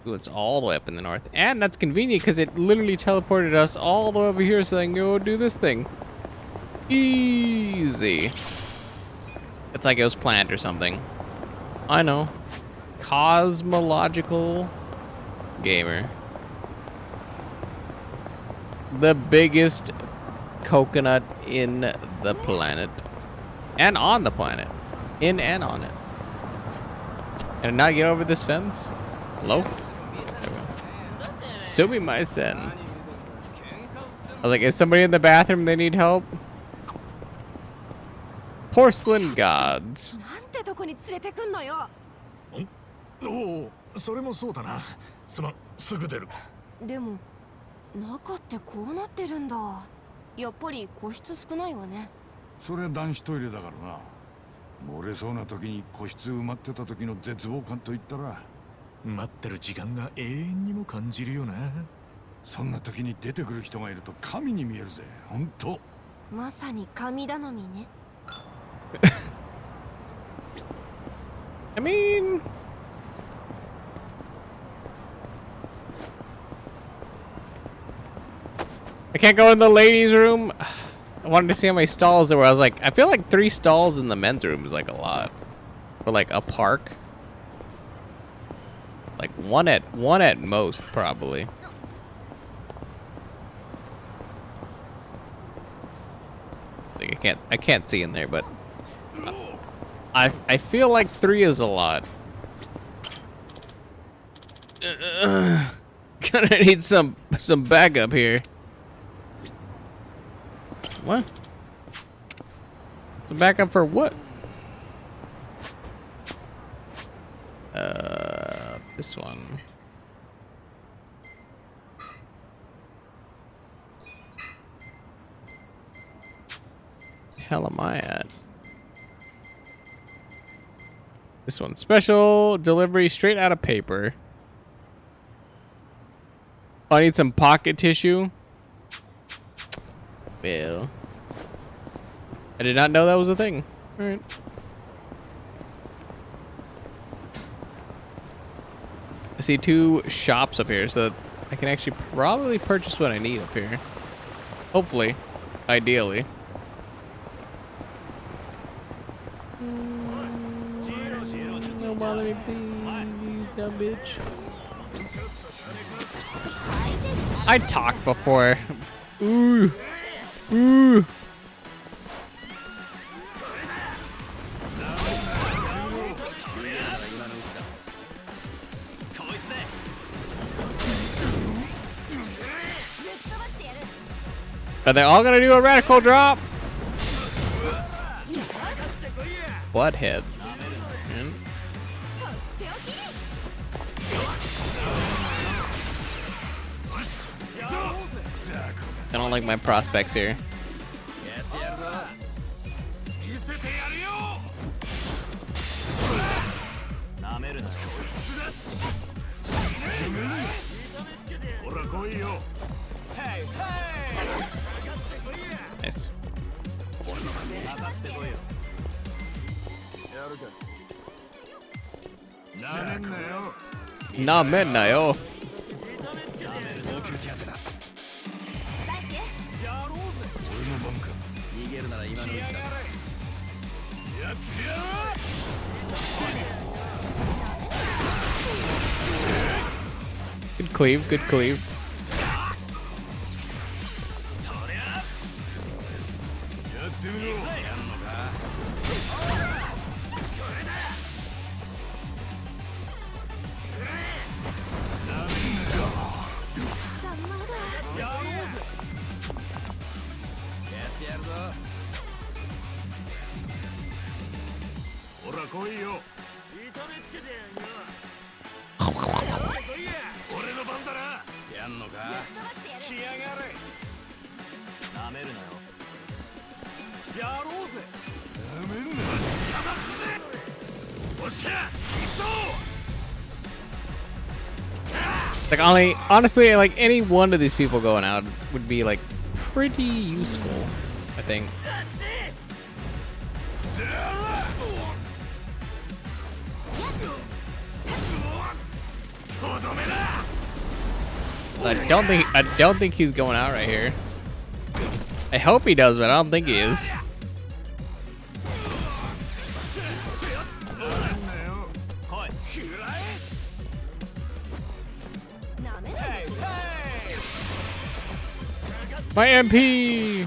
Ooh, it's all the way up in the north. And that's convenient because it literally teleported us all the way over here so I can go do this thing. Easy. It's like it was planned or something. I know. Cosmological gamer. The biggest coconut in the planet. And on the planet. In and on it. And not get over this fence? Hello? Sumimasen. I was like, is somebody in the bathroom? They need help? Porcelain gods. なんてとこに連れてくんのよ。おお、それもそうだな。すまん、すぐ出る。でも中ってこうなってるんだ。やっぱり個室少ないわね。それは男子トイレだからな。漏れそうな時に個室埋まってた時の絶望感といったら、待ってる時間が永遠にも感じるよな。そんな時に出てくる人がいると神に見えるぜ。ほんとまさに神頼みね。I mean, I can't go in the ladies' room. I wanted to see how many stalls there were. I was like, I feel like 3 stalls in the men's room is like a lot. For like a park. Like one at most, probably. Like I can't see in there, but I feel like 3 is a lot. Gonna need some backup here. What? Some backup for what? This one. Hell am I at? This one, special delivery straight out of paper. Oh, I need some pocket tissue. Well, I did not know that was a thing. All right. I see 2 shops up here, so I can actually probably purchase what I need up here. Hopefully, ideally. Don't bother me, please, dumb bitch. I talked before. Ooh. Ooh. Are they all gonna do a radical drop? Buttheads. Man. I don't like my prospects here. Nice. Na men na yo. Good cleave, good cleave. Like honestly, like any one of these people going out would be like pretty useful, I think. I don't think he's going out right here. I hope he does, but I don't think he is. My MP!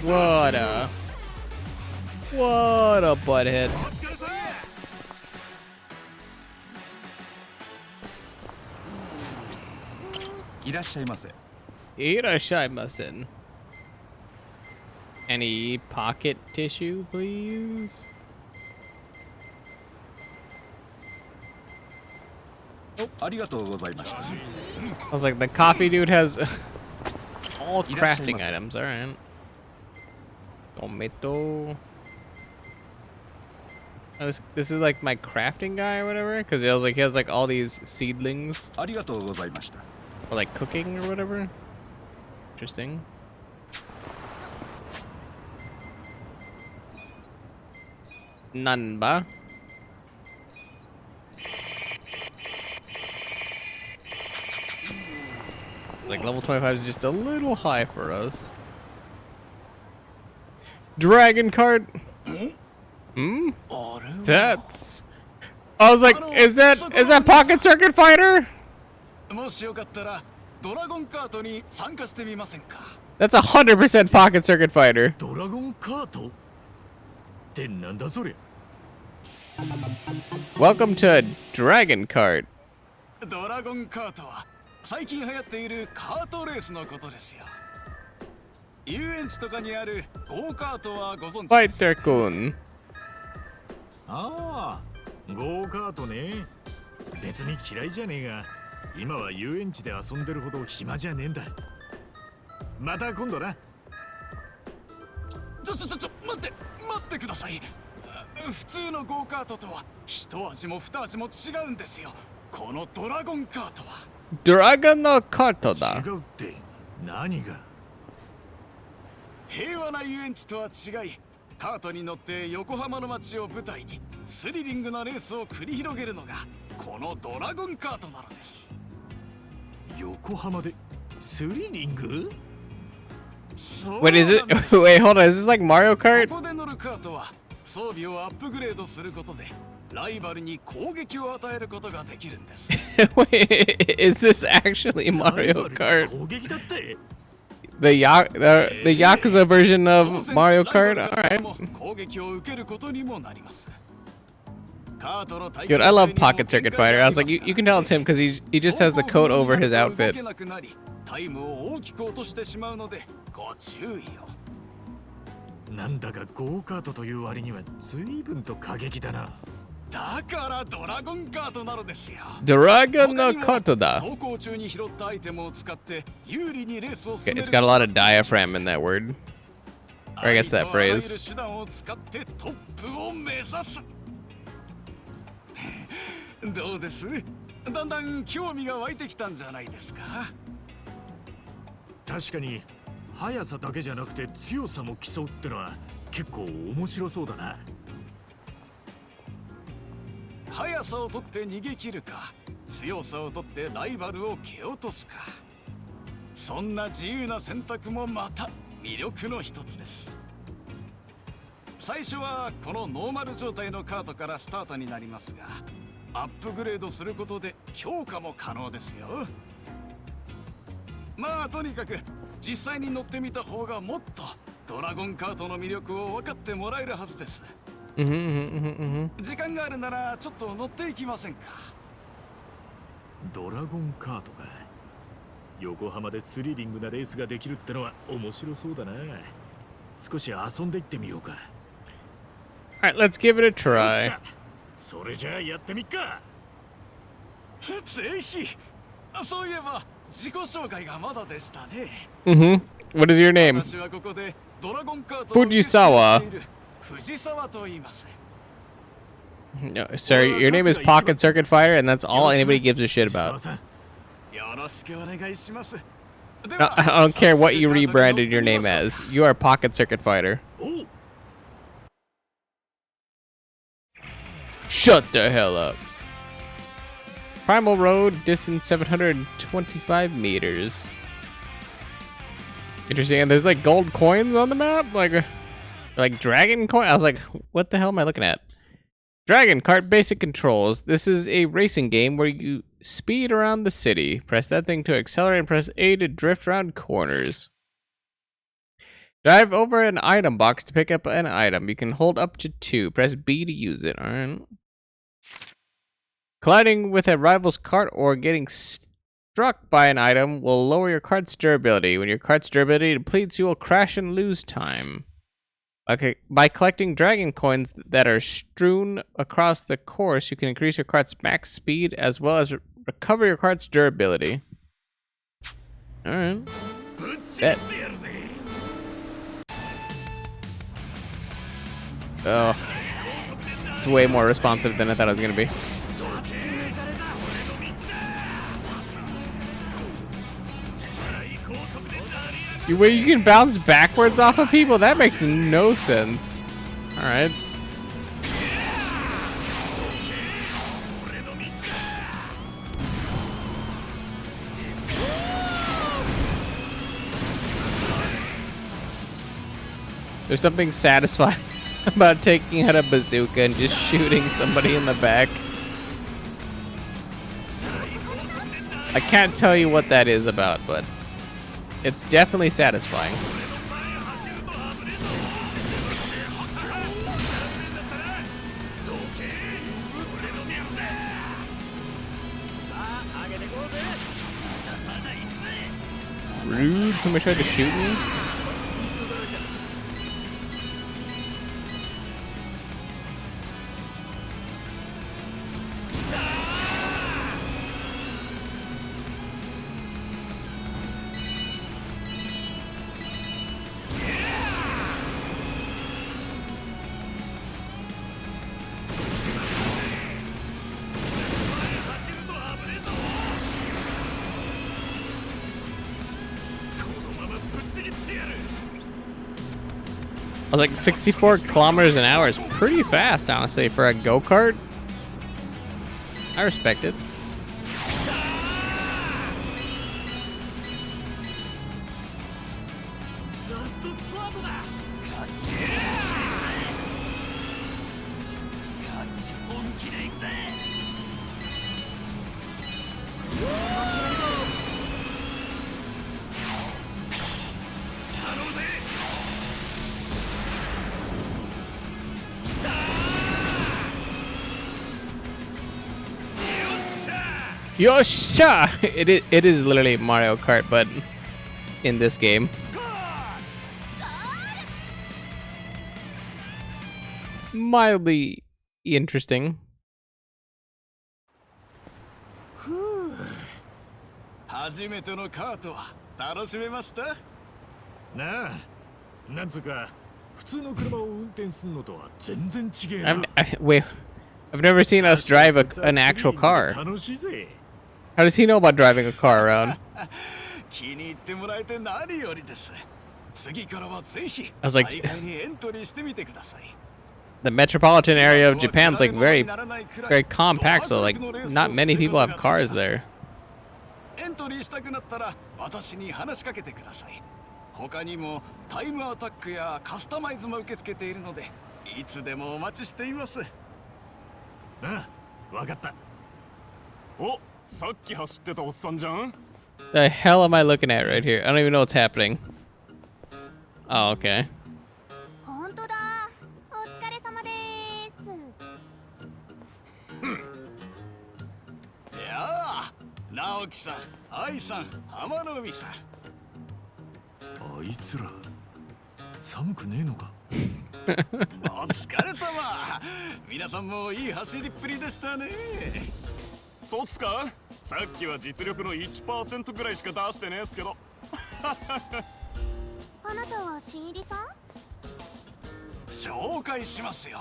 What a butthead. いらっしゃいませ。いらっしゃいません. Any pocket tissue, please? I was like, the coffee dude has all crafting items. All right. Tomato. Oh, this is like my crafting guy or whatever, because he has like all these seedlings. Or like cooking or whatever. Interesting. Nanba. Like level 25 is just a little high for us. Dragon cart. Hmm? That's. I was like, is that Pocket Circuit Fighter? That's 100% Pocket Circuit Fighter. Welcome to Dragon Cart. ドラゴンカートは最近流行っているカートレースのことですよ。遊園地とかにあるゴーカートはご存知ですか？ Fighter Kun. ああ、ゴーカートね。別に嫌いじゃねえが、今は遊園地で遊んでるほど暇じゃねえんだ。また今度な。待ってください。普通のゴーカートとは一味も二味も違うんですよ。このドラゴンカートは。ドラゴンのカートだ。違うって何が？平和な遊園地とは違い、カートに乗って横浜の街を舞台にスリリングなレースを繰り広げるのがこのドラゴンカートなのです。横浜でスリリング？ Wait, is it? Wait, hold on. Is this like Mario Kart? ここで乗るカートは装備をアップグレードすることでライバルに攻撃を与えることができるんです。Wait, is this actually Mario Kart? The Yakuza version of Mario Kart? Alright. Dude, I love Pocket Circuit Fighter. I was like, you can tell it's him because he just has the coat over his outfit. タイムを大きく落としてしまうのでご注意を。なんだかゴーカートという割には随分と過激だな。だからドラゴンカートなのですよ。ドラゴンのカートだ。走行中に拾ったアイテムを使って有利にレースを進 Okay, める。 it's got a lot of diaphragm in that word. Or I guess that phrase. 手段を使ってトップを目指す。どうです？だんだん興味が湧いてきたんじゃないですか？確かに速さだけじゃなくて強さも競うってのは結構面白そうだな。速さを取って逃げ切るか、強さを取ってライバルを蹴落とすか、そんな自由な選択もまた魅力の一つです。最初はこのノーマル状態のカートからスタートになりますが、アップグレードすることで強化も可能ですよ。まあとにかく実際に乗ってみた方がもっとドラゴンカートの魅力を分かってもらえるはずです。時間があるならちょっと乗っていきませんか？ドラゴンカートか。横浜でスリリングなレースができるってのは面白そうだな。少し遊んでいってみようか。Alright, let's give it a try. それじゃあやってみっか。ぜひ。そういえば自己紹介がまだでしたね。What is your name? 私はここでドラゴンカートを Fujisawa. 藤沢と言います。 No, sir, your name is Pocket Circuit Fighter, and that's all anybody gives a shit about. よろしくお願いします。 No, I don't care what you rebranded your name as. You are Pocket Circuit Fighter. Shut the hell up. Primal Road, distance 725 meters. Interesting, and there's like gold coins on the map? Like dragon coin? I was like, what the hell am I looking at? Dragon Kart basic controls. This is a racing game where you speed around the city. Press that thing to accelerate and press A to drift around corners. Drive over an item box to pick up an item. You can hold up to 2. Press B to use it. Alright. Colliding with a rival's cart or getting struck by an item will lower your cart's durability. When your cart's durability depletes, you will crash and lose time. Okay, by collecting dragon coins that are strewn across the course, you can increase your cart's max speed as well as recover your cart's durability. Alright. Bet. Oh. It's way more responsive than I thought it was going to be. Where you can bounce backwards off of people? That makes no sense. Alright. There's something satisfying about taking out a bazooka and just shooting somebody in the back. I can't tell you what that is about, but it's definitely satisfying. Rude, somebody tried to shoot me? I was like 64 kilometers an hour is pretty fast, honestly, for a go-kart. I respect it. Yosha! It is literally Mario Kart, but in this game. Mildly interesting. 初めてのカートは楽しめました？なあ、なんつうか普通の車を運転するのとは全然違えな。Wait, I've never seen us drive an actual car. How does he know about driving a car around? 気に入ってもらえて何よりです。次からはぜひ I was like, 大会にエントリーしてみてください。 the metropolitan area of Japan's like very compact, so like not many people have cars there. エントリーしたくなったら私に話しかけてください。他にもタイムアタックやカスタマイズも受け付けているので、いつでもお待ちしています。ああ、わかった。お、さっき走ってたおっさんじゃん。The hell am I looking at right here? I don't even know what's happening. Oh, okay. 本当だ。お疲れ様です。いやあ、直樹さん、愛さん、浜野海さん。あいつら寒くねえのか？お疲れ様。皆さんもいい走りっぷりでしたね。そうっすか？さっきは実力の 1% ぐらいしか出してねえっすけど。あなたは新入りさん？紹介しますよ。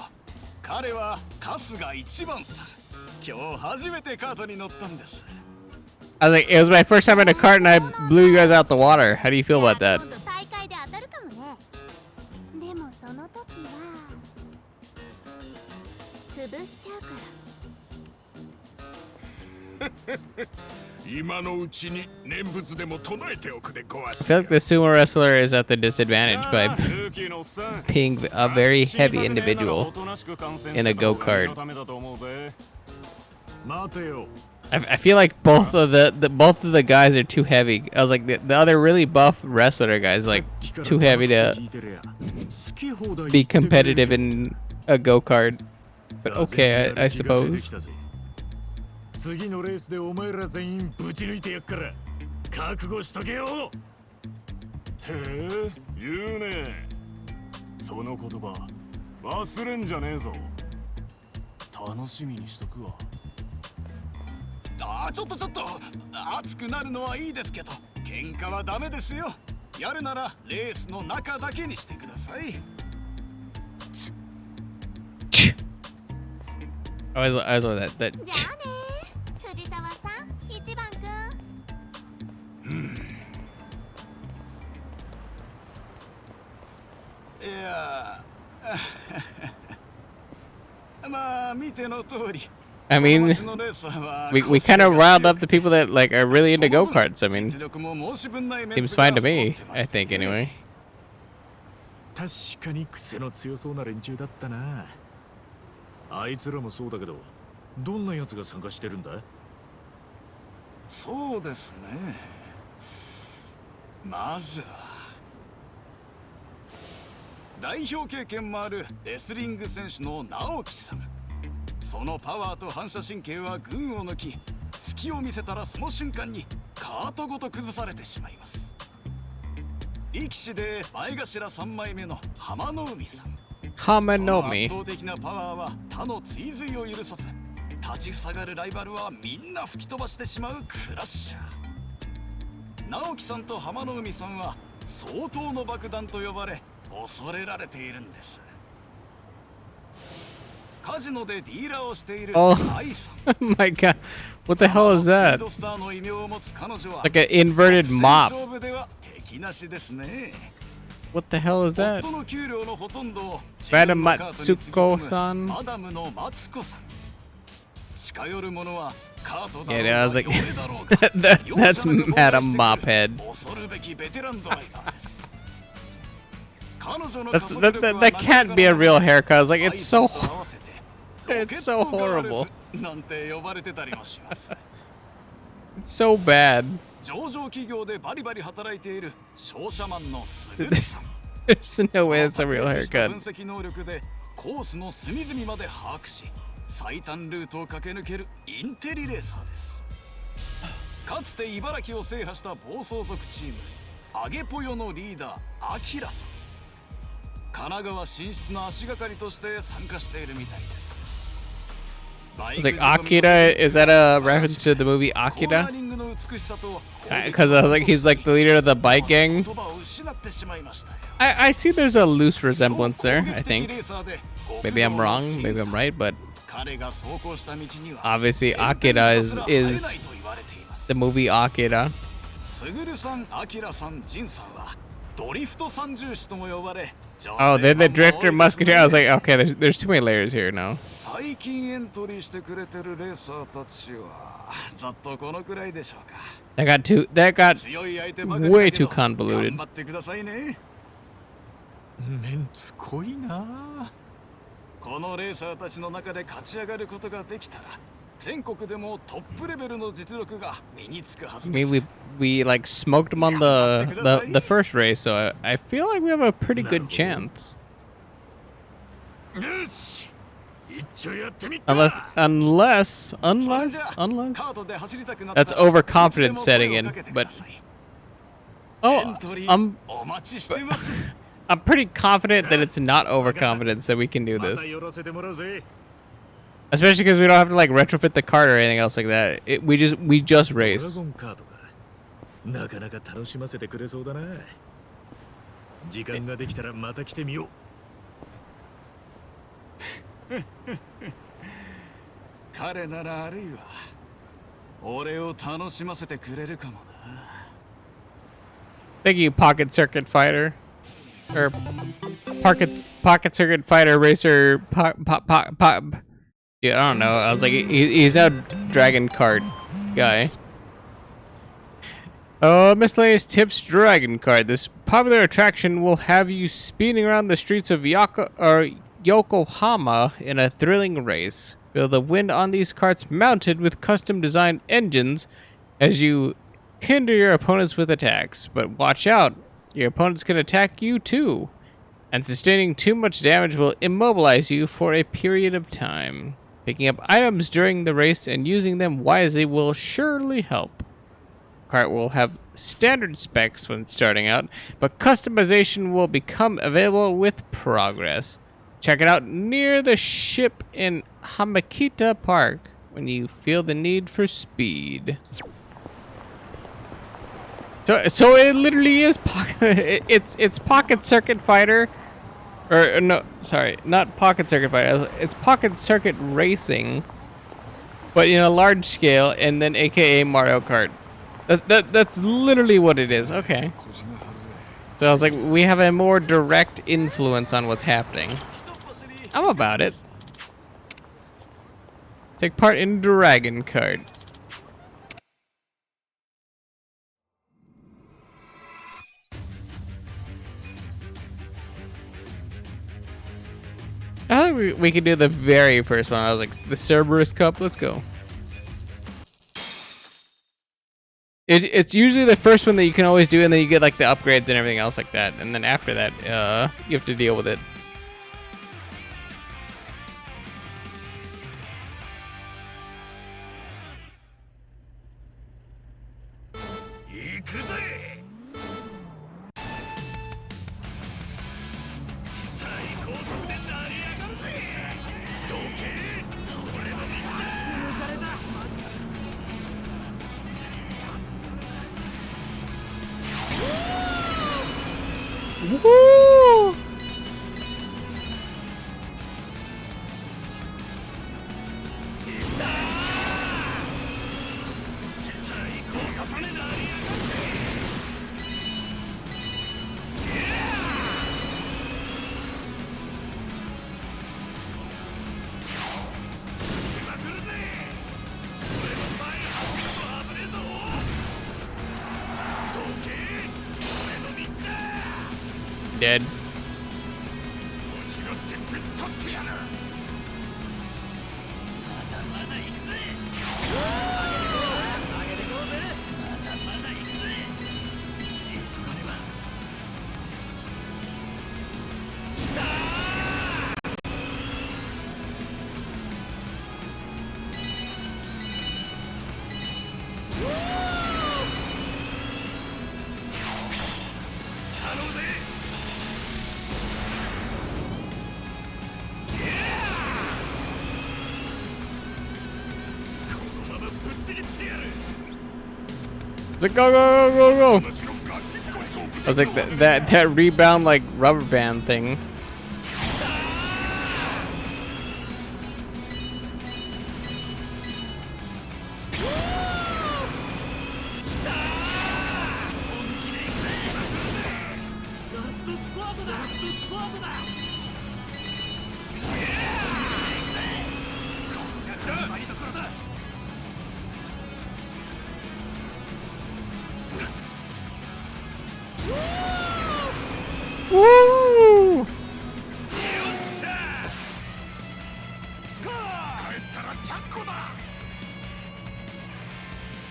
彼は春日一番さん。今日初めてカートに乗ったんです。I was like, it was my first time in a cart and I blew you guys out the water. How do you feel about that? 大会で当たるかもね。でもその時は潰しちゃうから。今のうちに念仏でも唱えておくでごわ I す。 feel like the sumo wrestler is at the disadvantage by being a very heavy individual in a go-kart. 待てよ。I feel like both of the guys are too heavy. I was like the other really buff wrestler guys like too heavy to be competitive in a go-kart. But okay, I suppose. 次のレースでお前ら全員ぶち抜いてやっから覚悟しとけよ。へえ、言うね。その言葉忘れんじゃねえぞ。楽しみにしとくわ。ちょっと熱くなるのはいいですけど、喧嘩はダメですよ。やるならレースの中だけにしてください。I was that. じゃあね藤沢さん、一番くん。いやまあ見ての通り。I mean, we kind of riled up the people that like are really into go-karts. I mean, seems fine to me. I think anyway. 確かに癖の強そうな連中だったな。あいつらもそうだけど、どんなやつが参加してるんだ？そうですね。まずは代表経験もあるレスリング選手の直樹さん。そのパワーと反射神経は群を抜き、隙を見せたらその瞬間にカートごと崩されてしまいます。力士で前頭3枚目の浜の海さん。浜の海。圧倒的なパワーは他の追随を許さず、立ちふさがるライバルはみんな吹き飛ばしてしまうクラッシャー。直樹さんと浜の海さんは相当の爆弾と呼ばれ恐れられているんです。カジノでディーラーをしている愛さん。Oh my god. What the hell is that? Like an inverted mop. What the hell is that? Madam Matsuko-san? Yeah, I was like, that's Madam Mophead. That can't be a real haircut. I was like, it's so horrible. It's so bad. There's no way it's a real haircut. 最短ルートを駆け抜けるインテリレーサーです。かつて茨城を制覇した暴走族チームアゲポヨのリーダーアキラさん。神奈川進出の足がかりとして参加しているみたいです。I was like, Akira, is that a reference to the movie Akira? Because I was like, he's like the leader of the bike gang. I see there's a loose resemblance there, I think. Maybe I'm wrong, maybe I'm right, but obviously Akira is the movie Akira. Oh, they're the drifter musketeer. I was like, okay, there's too many layers here now. That got way too convoluted. このレーサーたちの中で勝ち上がることができたら、全国でもトップレベルの実力が身につくはずです。I mean, we like smoked them on the first race, so I feel like we have a pretty good chance. Unless that's overconfident setting in, but I'm pretty confident that it's not overconfidence that we can do this. Especially because we don't have to like retrofit the cart or anything else like that. We just race. なかなか楽しませてくれそうだな。時間ができたらまた来てみよう。彼ならあるいは俺を楽しませてくれるかもな。Thank you, Pocket Circuit Fighter. Or Pocket Circuit Fighter Racer Yeah, I don't know. I was like, he's a Dragon Kart guy. Miscellaneous Tips Dragon Kart. This popular attraction will have you speeding around the streets of Yokohama in a thrilling race. Feel the wind on these carts mounted with custom-designed engines as you hinder your opponents with attacks. But watch out, your opponents can attack you too, and sustaining too much damage will immobilize you for a period of time. Picking up items during the race and using them wisely will surely help. Cart will have standard specs when starting out, but customization will become available with progress. Check it out near the ship in Hamakita Park when you feel the need for speed. So it literally is it's Pocket Circuit Fighter, or no, sorry, not Pocket Circuit Fighter. It's Pocket Circuit Racing, but in a large scale, and then AKA Mario Kart. That's literally what it is. Okay. So I was like, we have a more direct influence on what's happening. I'm about it. Take part in Dragon Kart. I think we could do the very first one. I was like, the Cerberus Cup, let's go. It's usually the first one that you can always do, and then you get like the upgrades and everything else like that. And then after that, you have to deal with it. Woo! Dead. Like, go, go, go, go, go. I was like, that rebound, like, rubber band thing. Woo!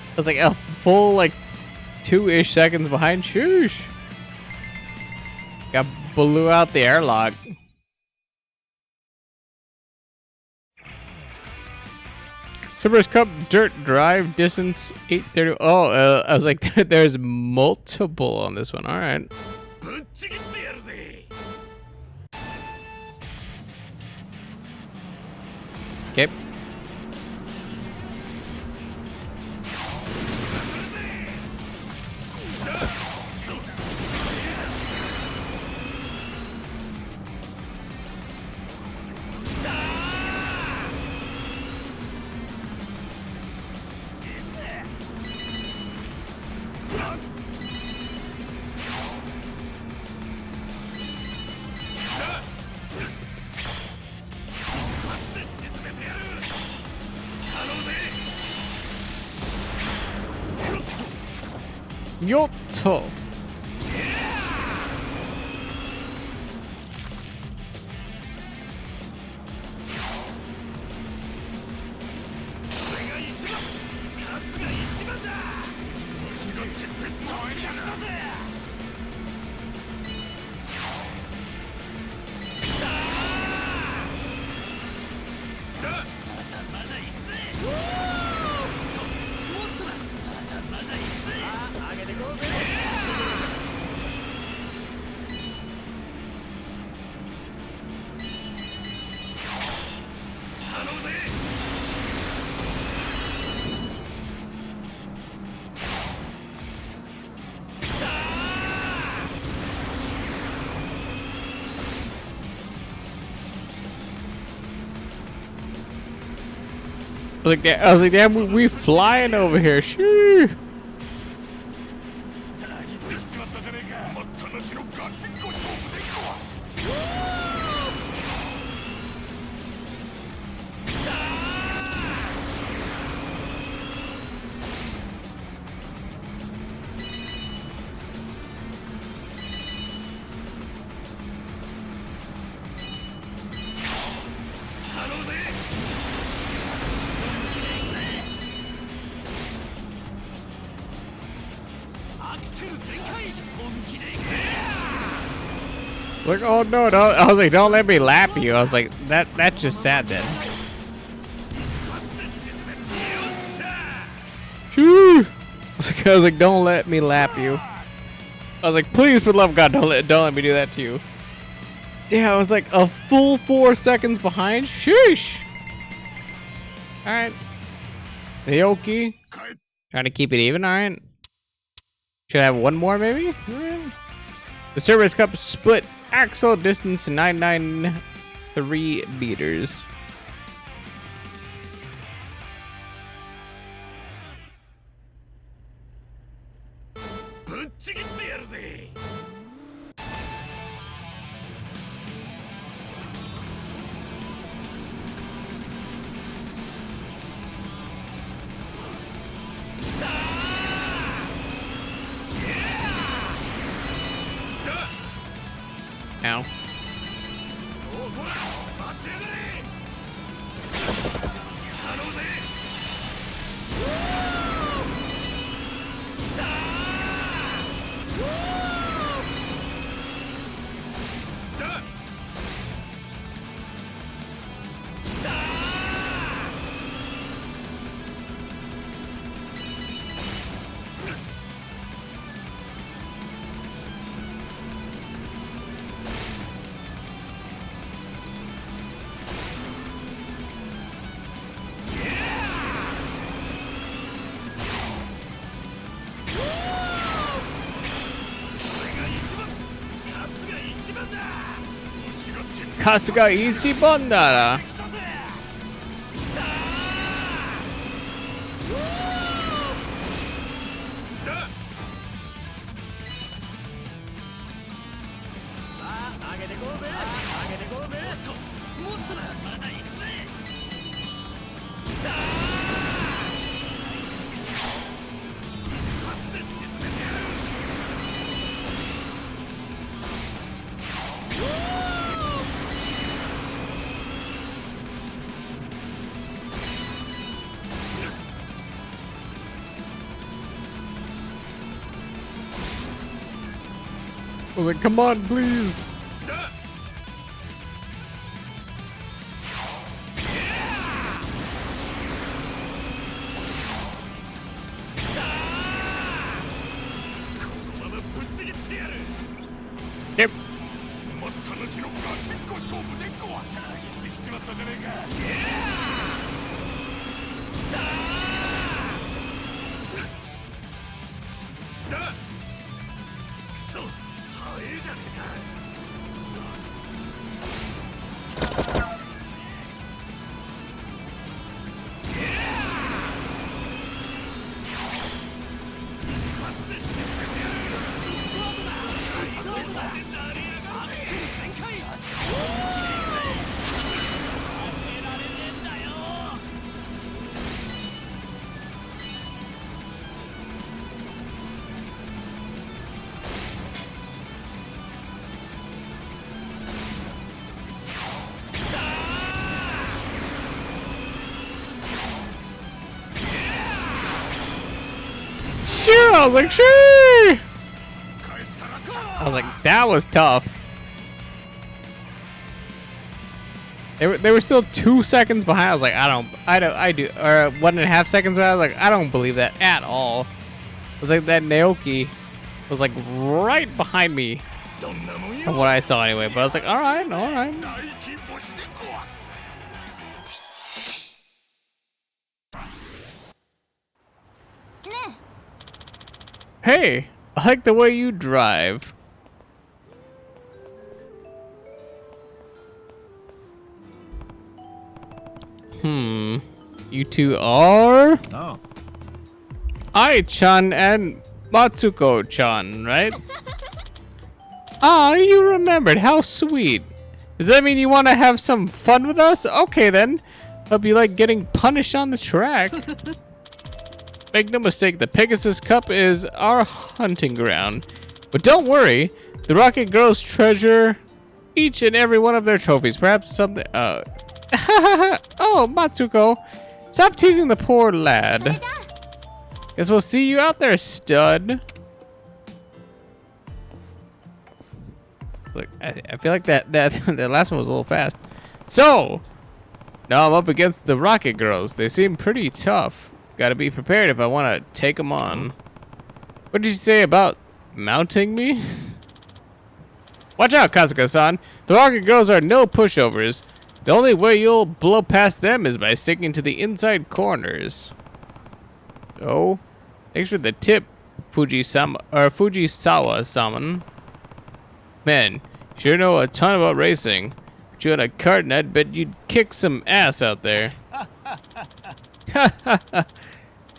I was like a full like 2-ish seconds behind. Shoosh! Got blew out the airlock. Cerberus Cup Dirt Drive distance 830. Oh, I was like, there's multiple on this one. All right. Okay. Yoto. I was like, damn, we flying over here. Shoo. Like, oh no, no! I was like, don't let me lap you. I was like, that's just sad then. Phew. I was like, don't let me lap you. I was like, please, for the love of God, don't let me do that to you. Yeah, I was like a full 4 seconds behind. Sheesh. All right, Naoki, trying to keep it even. All right. Should I have one more maybe? All right. The Service Cup split axle distance 993 meters. Ow. Kasuが一番だな。I was like, come on, please. Yep. I was like, sure. I was like, that was tough. They were still 2 seconds behind. I was like, or 1.5 seconds behind. I was like, I don't believe that at all. I was like, that Naoki was like right behind me from what I saw anyway. But I was like, all right, all right. Hey, I like the way you drive. You two are No. Ai-chan and Matsuko-chan, right? Ah, you remembered. How sweet. Does that mean you want to have some fun with us? Okay then. Hope you like getting punished on the track. Make no mistake, the Pegasus Cup is our hunting ground. But don't worry, the Rocket Girls treasure each and every one of their trophies. Perhaps something. Oh, Matsuko, stop teasing the poor lad. Guess we'll see you out there, stud. Look, I feel like that last one was a little fast. So, now I'm up against the Rocket Girls. They seem pretty tough. Gotta be prepared if I want to take them on. What did you say about mounting me? Watch out, Kasuga-san. The Rocket Girls are no pushovers. The only way you'll blow past them is by sticking to the inside corners. Oh, thanks for the tip, Fujisawa-sama. Man, you sure know a ton about racing. Put you on a cart and I'd bet you'd kick some ass out there.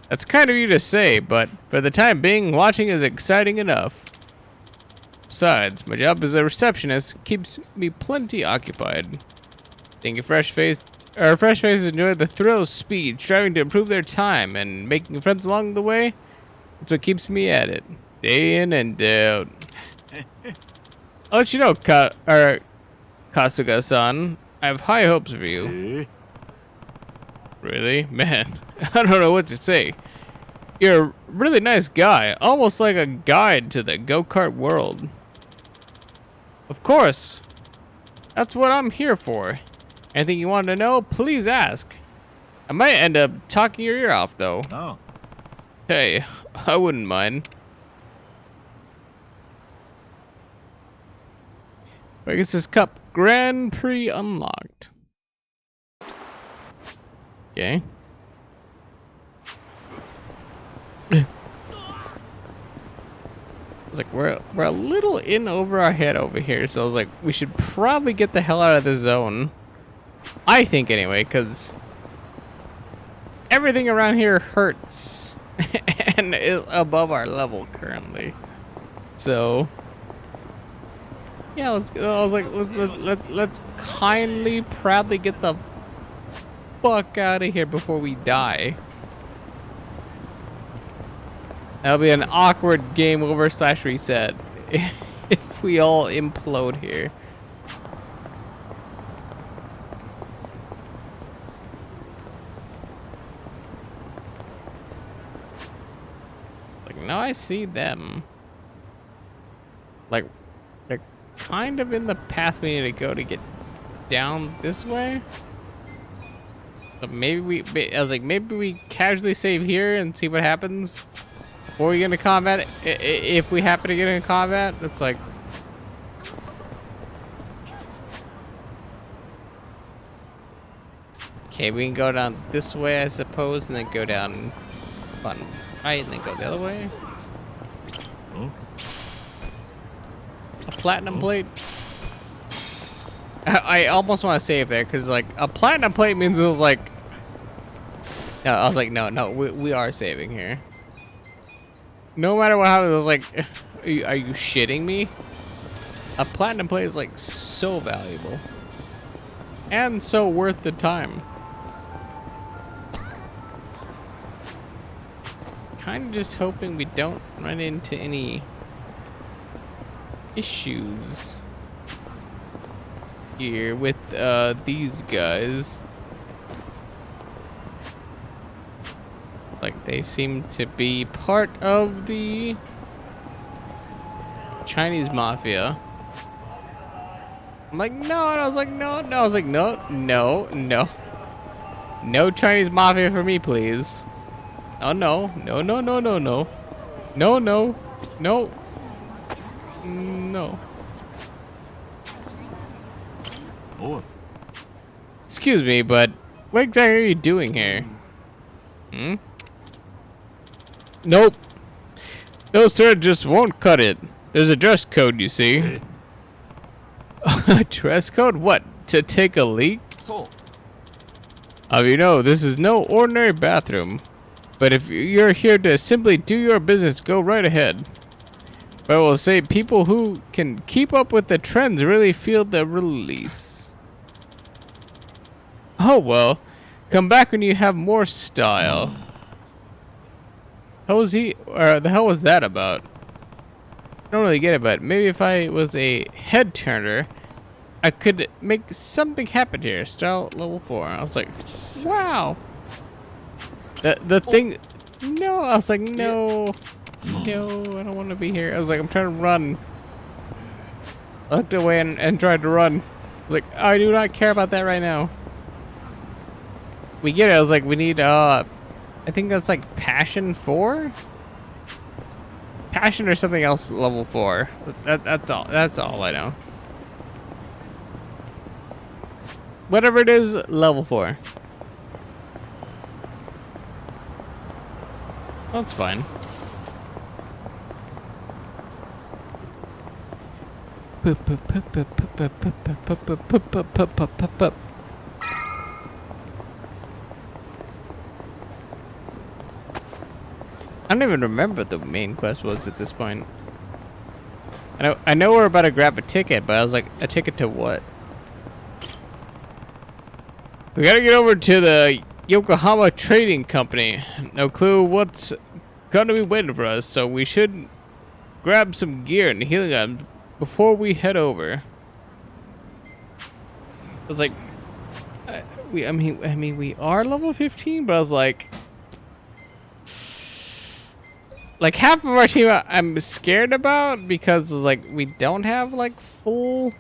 That's kind of you to say, but for the time being, watching is exciting enough. Besides, my job as a receptionist keeps me plenty occupied. Being a fresh faces enjoy the thrill of speed, striving to improve their time, and making friends along the way. That's what keeps me at it, day in and day out. I'll let you know, Kasuga-san. I have high hopes for you. Really? Man, I don't know what to say. You're a really nice guy, almost like a guide to the go-kart world. Of course. That's what I'm here for. Anything you want to know, please ask. I might end up talking your ear off, though. No. Hey, I wouldn't mind. Pegasus Cup Grand Prix unlocked. Okay. I was like, we're a little in over our head over here, so I was like, we should probably get the hell out of this zone. I think anyway, because everything around here hurts and is above our level currently. So yeah, I was like, let's kindly, proudly get the fuck out of here before we die. That'll be an awkward game over / reset if we all implode here. Like, now I see them. Like, they're kind of in the path we need to go to get down this way. So maybe I was like, maybe we casually save here and see what happens before we get into combat. If we happen to get into combat, it's like, okay, we can go down this way, I suppose, and then go down button right, and then go the other way. A platinum plate. I almost want to save there because like a platinum plate means it was like. No, I was like, no, we are saving here. No matter what happens, I was like, are you shitting me? A platinum plate is like so valuable and so worth the time. Kind of just hoping we don't run into any issues here with these guys. Like they seem to be part of the Chinese mafia. I'm like, no, and I was like, no, I was like, no Chinese mafia for me, please. Oh no. Oh. Excuse me, but what exactly are you doing here? Hmm? Nope. No, sir, just won't cut it. There's a dress code, you see. A dress code? What? To take a leak? So. You know, this is no ordinary bathroom. But if you're here to simply do your business, go right ahead. But I will say people who can keep up with the trends really feel the release. Oh well, come back when you have more style. How was he, or the hell was that about? I don't really get it, but maybe if I was a head turner, I could make something happen here. Style level 4. I was like, wow. The thing, no, I was like, no, I don't want to be here. I was like, I'm trying to run. I looked away and tried to run. I was like, I do not care about that right now. We get it. I was like, we need, I think that's like Passion 4? Passion or something else level 4. That's all I know. Whatever it is, level 4. That's fine. I don't even remember what the main quest was at this point. I know we're about to grab a ticket, but I was like, a ticket to what? We gotta get over to the Yokohama Trading Company. No clue what's gonna be waiting for us, so we should grab some gear and healing items before we head over. I was like, I mean, we are level 15, but I was like half of our team I'm scared about because like we don't have like full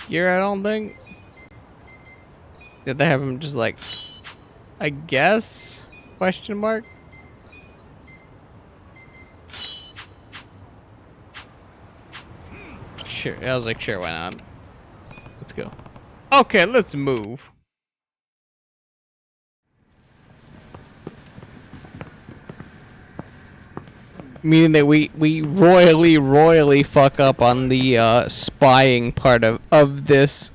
gear. I don't think. Did they have him just like, I guess, question mark? Sure, I was like, sure, why not? Let's go. Okay, let's move. Meaning that we royally fuck up on the spying part of this.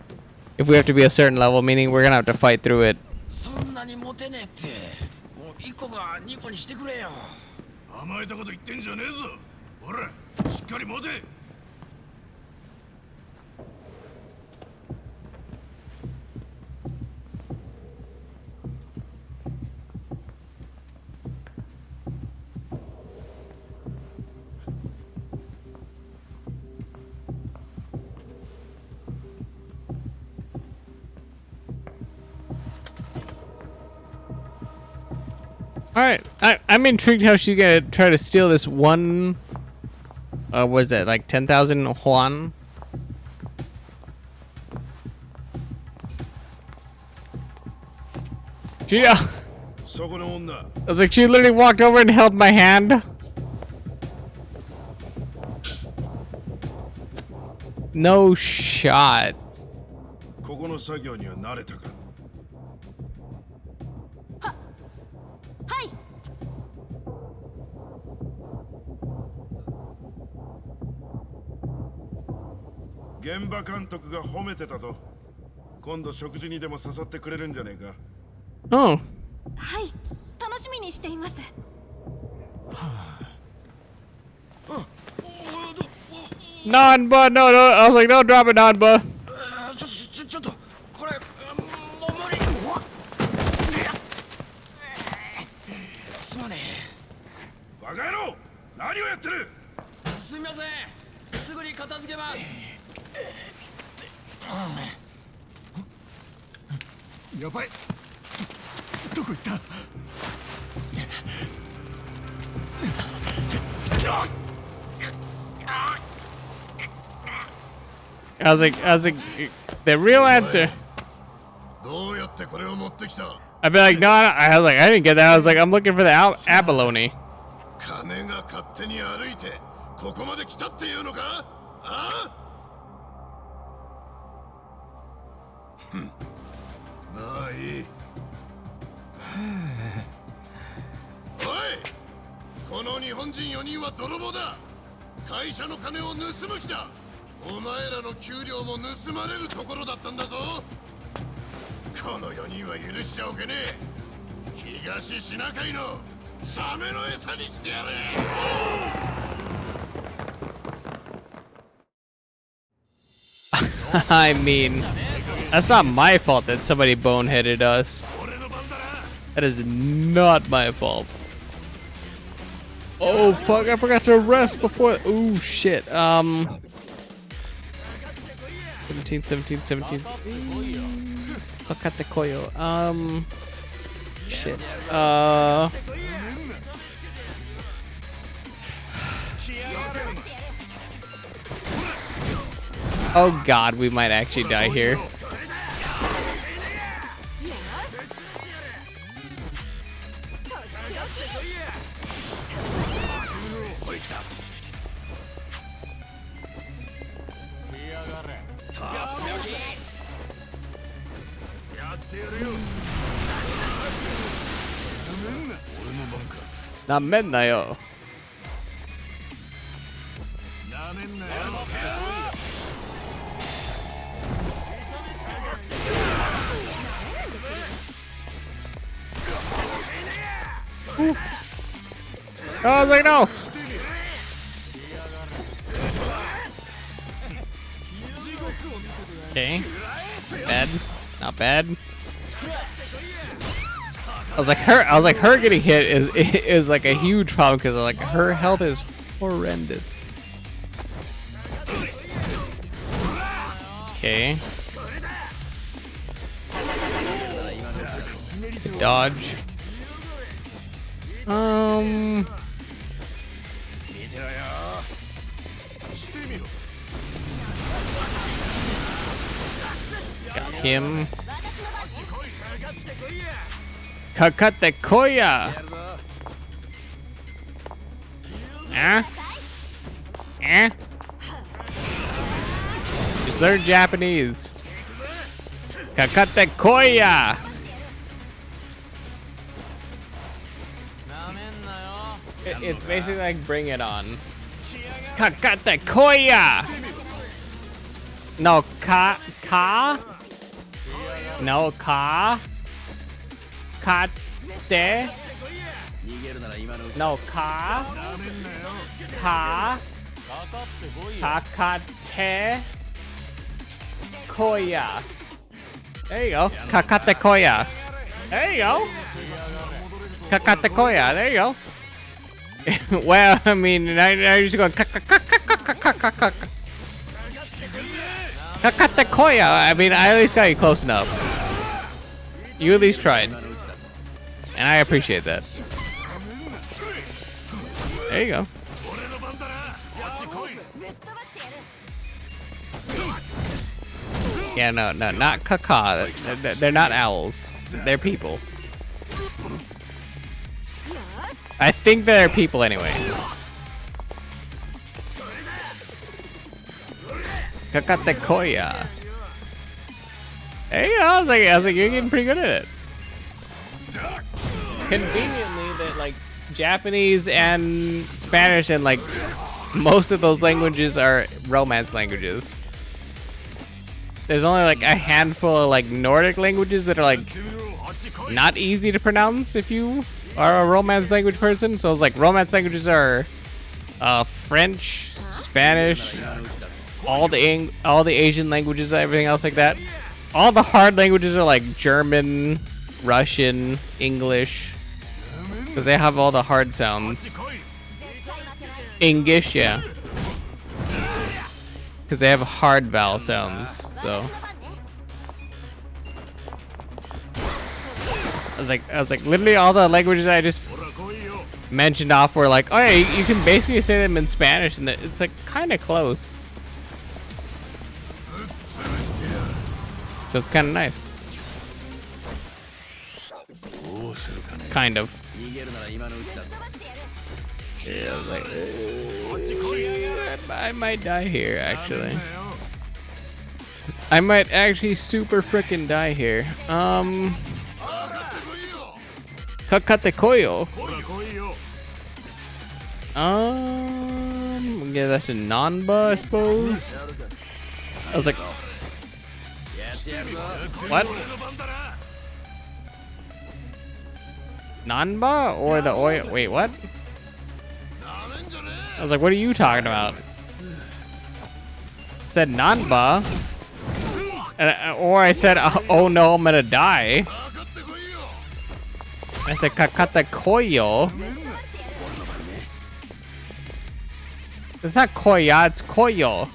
If we have to be a certain level, meaning we're gonna have to fight through it. そんなにモテねえってもう1個が2個にしてくれよ甘えたこと言ってんじゃねえぞほらしっかり持て Alright, I'm intrigued how she's gonna try to steal this one, what is that, like 10,000 Juan? She, I was like, she literally walked over and held my hand. No shot. ここの作業には慣れたかはい。現場監督が褒めてたぞ今度食事にでも誘ってくれるんじゃねえか Oh. はい、楽しみにしています。Nanba, no, I was like, don't drop it, Nanba. ちょっとこれもう無理すまねえバカ野郎何をやってるすみませんすぐに片付けますやばいどこ行った I was like, the real answer. どうやってこれを持ってきた I'd be like, no, I was like, I didn't get that. I was like, I'm looking for the abalone. 金が勝手に歩いてここまで来たっていうのかああまあいいおいこの日本人4人は泥棒だ会社の金を盗む気だお前らの給料も盗まれるところだったんだぞこの4人は許しちゃおけねえ。東シナ海のサメの餌にしてやれ。I mean, that's not my fault that somebody boneheaded us. That is not my fault. Oh fuck, I forgot to rest before. Oh shit. 17. Kakate koyo. Shit. Oh god, we might actually die here. Namenna yo. Oh, I was like, no. Okay. Bad. Not bad. I was like, her getting hit is like a huge problem because like her health is horrendous. Okay. Dodge. Got him. Kakate koya. Just learn Japanese. Kakate koya. It's basically like bring it on. Kakate koya. No ka. No ka. Kate. No ka. Kakate koya. There you go. Kakate koya. There you go. Kakate koya. There you go. Well, I mean, now you're just going Kakate koya. I mean, I at least got you close enough. You at least tried. And I appreciate that. There you go. Yeah, no, not kaka. They're not owls. They're people. I think they're people anyway. Kakate koya. There you go. I was like, you're getting pretty good at it. Conveniently, that like Japanese and Spanish and like most of those languages are Romance languages. There's only like a handful of like Nordic languages that are like not easy to pronounce if you are a Romance language person. So it's like Romance languages are French, Spanish, all the Asian languages, everything else like that. All the hard languages are like German, Russian, English, because they have all the hard sounds. English, yeah, because they have hard vowel sounds. So I was like, literally all the languages I just mentioned off were like, oh yeah, you can basically say them in Spanish, and it's like kind of close. So it's kind of nice. Kind of. Yeah, I was like, I might die here, actually. I might actually super frickin' die here. Kakate koyo. Yeah, that's a Nanba, I suppose. I was like, what? Nanba or the oil? Wait, what? I was like, what are you talking about? I said Nanba. Or I said, oh no, I'm gonna die. I said Kakata Koyo. It's not Koya, it's Koyo.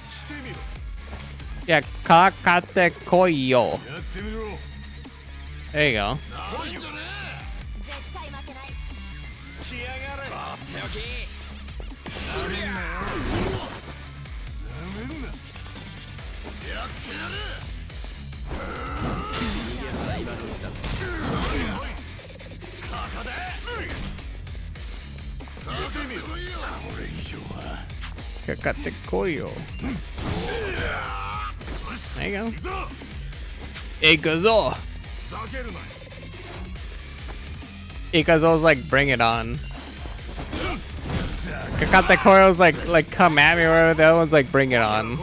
Yeah, Kakate Koyo. There you go. Kakate Koyo. There you go. Ikazo. Ikazo's like, bring it on. Kakate Koyo's like, come at me, or whatever. The other one's like, bring it on.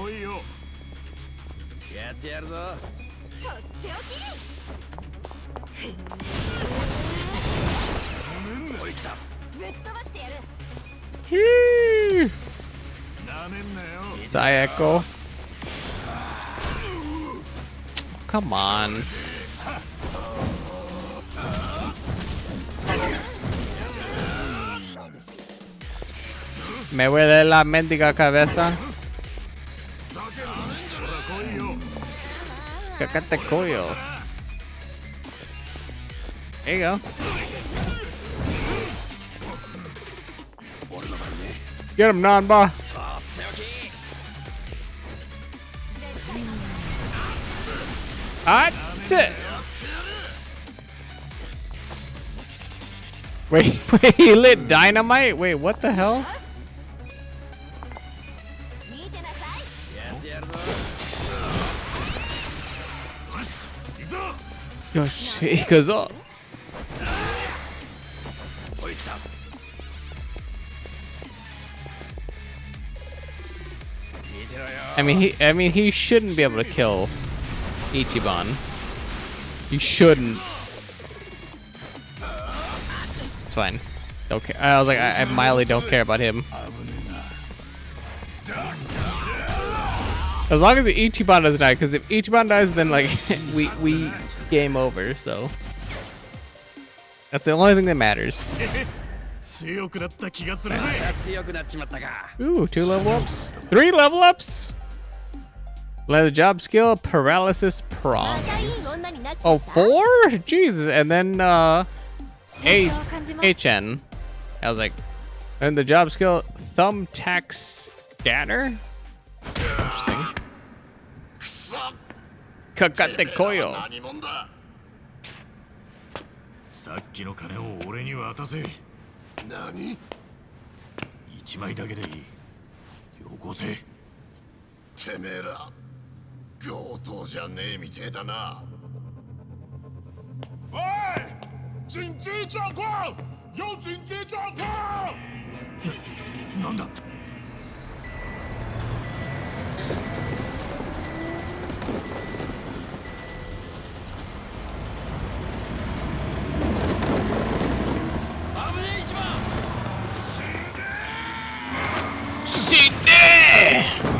Sayako. Come on. Me huele la mendiga cabeza. Kakate Koyo. There you go. Get him, Nanba. That's it. Wait, he lit dynamite? Wait, what the hell? Yo, he goes up. I mean, he shouldn't be able to kill Ichiban. He shouldn't. It's fine. Okay, I was like, I mildly don't care about him. As long as Ichiban doesn't die, because if Ichiban dies, then like we game over. So that's the only thing that matters. Ooh, 2 level ups, 3 level ups. Leather job skill, paralysis prongs. Oh, 4? Jesus, and then HN. I was like, and the job skill, thumbtack scanner. Interesting. Kakate Koyo. さっきの金を俺に渡せ。何？1枚だけでいい。よこせ。てめえら、強盗じゃねえみてえだな。喂，紧急状况！有紧急状况！なんだ？死ねー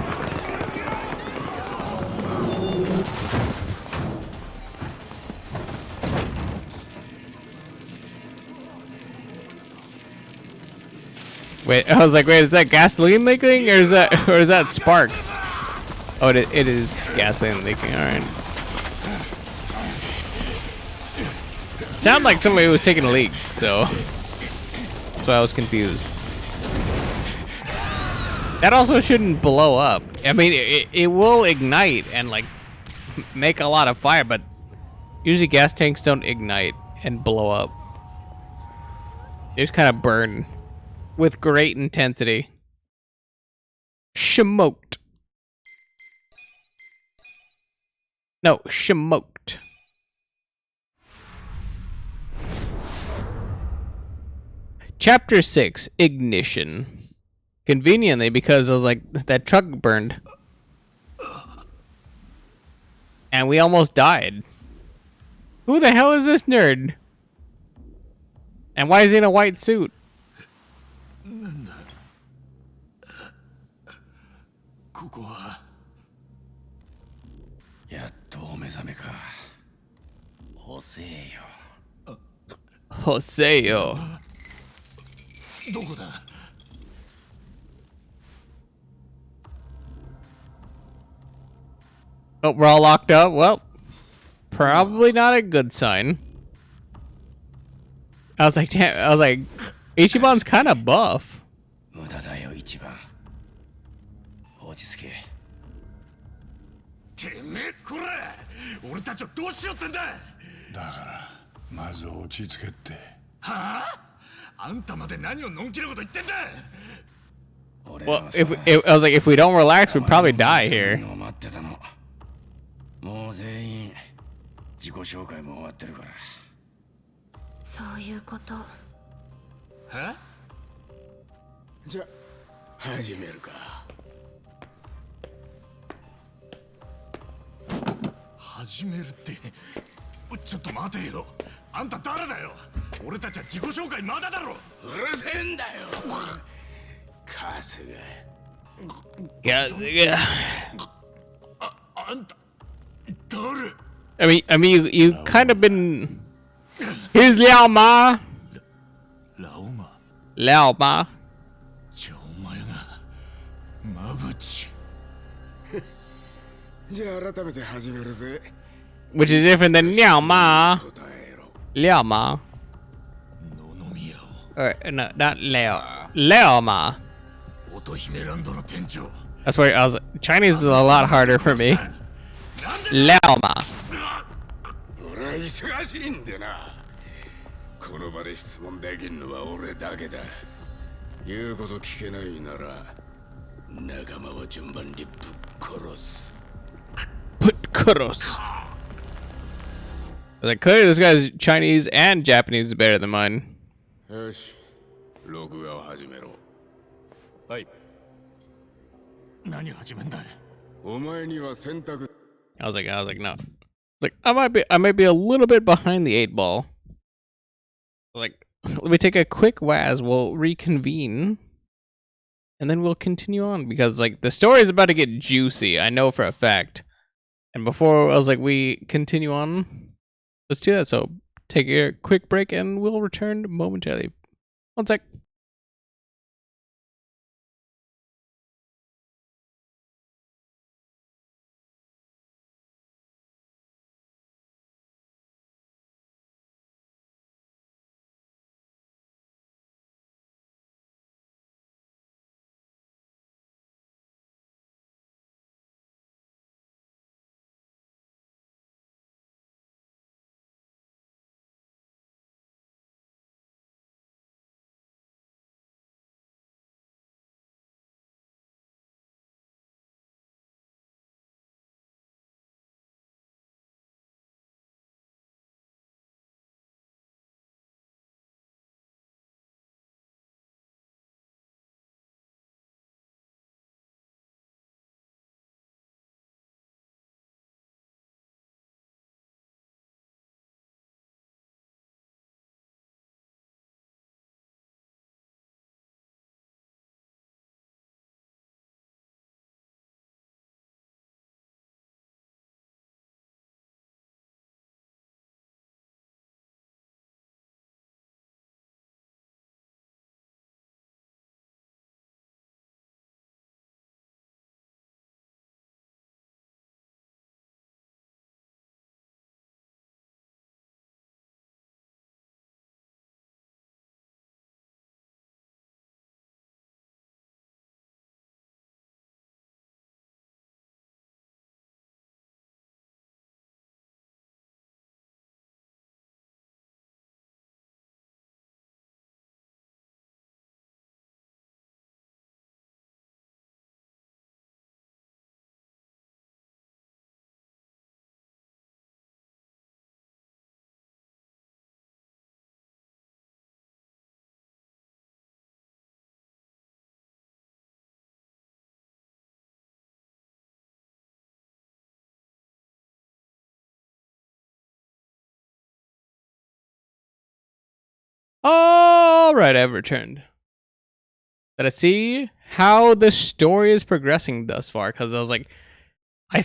Wait, I was like, wait, is that gasoline leaking, or is that sparks? Oh, it is gasoline leaking. All right. Sounded like somebody was taking a leak, so that's why I was confused. That also shouldn't blow up. I mean, it will ignite and like make a lot of fire, but usually gas tanks don't ignite and blow up. They just kind of burn with great intensity. Smoked. No, smoked. Chapter 6, Ignition. Conveniently, because I was like, that truck burned. And we almost died. Who the hell is this nerd? And why is he in a white suit? なんだここはやっとお目覚めか。遅えよ。Joseo. どこだ Oh, we're all locked up? Well, probably not a good sign. I was like, damn, I was like, Ichiban's kind of buff. 無駄だよ、一番。落ち着け。てめえこら俺たちをどうしようってんだだからまず落ち着けってはああんたまで何をのんきなこと言ってんだ Well, I was like, if we don't relax, we'd probably die here. 待ってたの。もう全員自己紹介も終わってるから。そういうこと。はじゃ始めるか始めるってちょっと待てよあんた誰だよ俺たちは自己紹介まだだろうるせえんだよカスが Yeah. あんた誰 I mean, you kind of been. Here's Liao Ma. ラオマ Liao Ma. じゃあお前がマブチじゃあ改めて始めるぜ Which is different than Liao Ma. Liao Ma. Alright, no, not Liao. Liao Ma. 乙姫ランドの店長 That's why I was. Chinese is a lot harder for me. Liao Ma. 俺は忙しいんでなこの場で質問できんのは俺だけだ言うこと聞けないなら仲間は順番にぶっ殺す Put kudos. Like, clearly this guy's Chinese and Japanese is better than mine. よし録画を始めろはい何始めんだお前には選択 I was like, no. Like, I might be a little bit behind the 8 ball. Like, let me take a quick waz. We'll reconvene, and then we'll continue on because, like, the story is about to get juicy. I know for a fact. And before I was like, we continue on. Let's do that. So take a quick break, and we'll return momentarily. One sec. All right, I've returned. Let us see how the story is progressing thus far, because I was like, I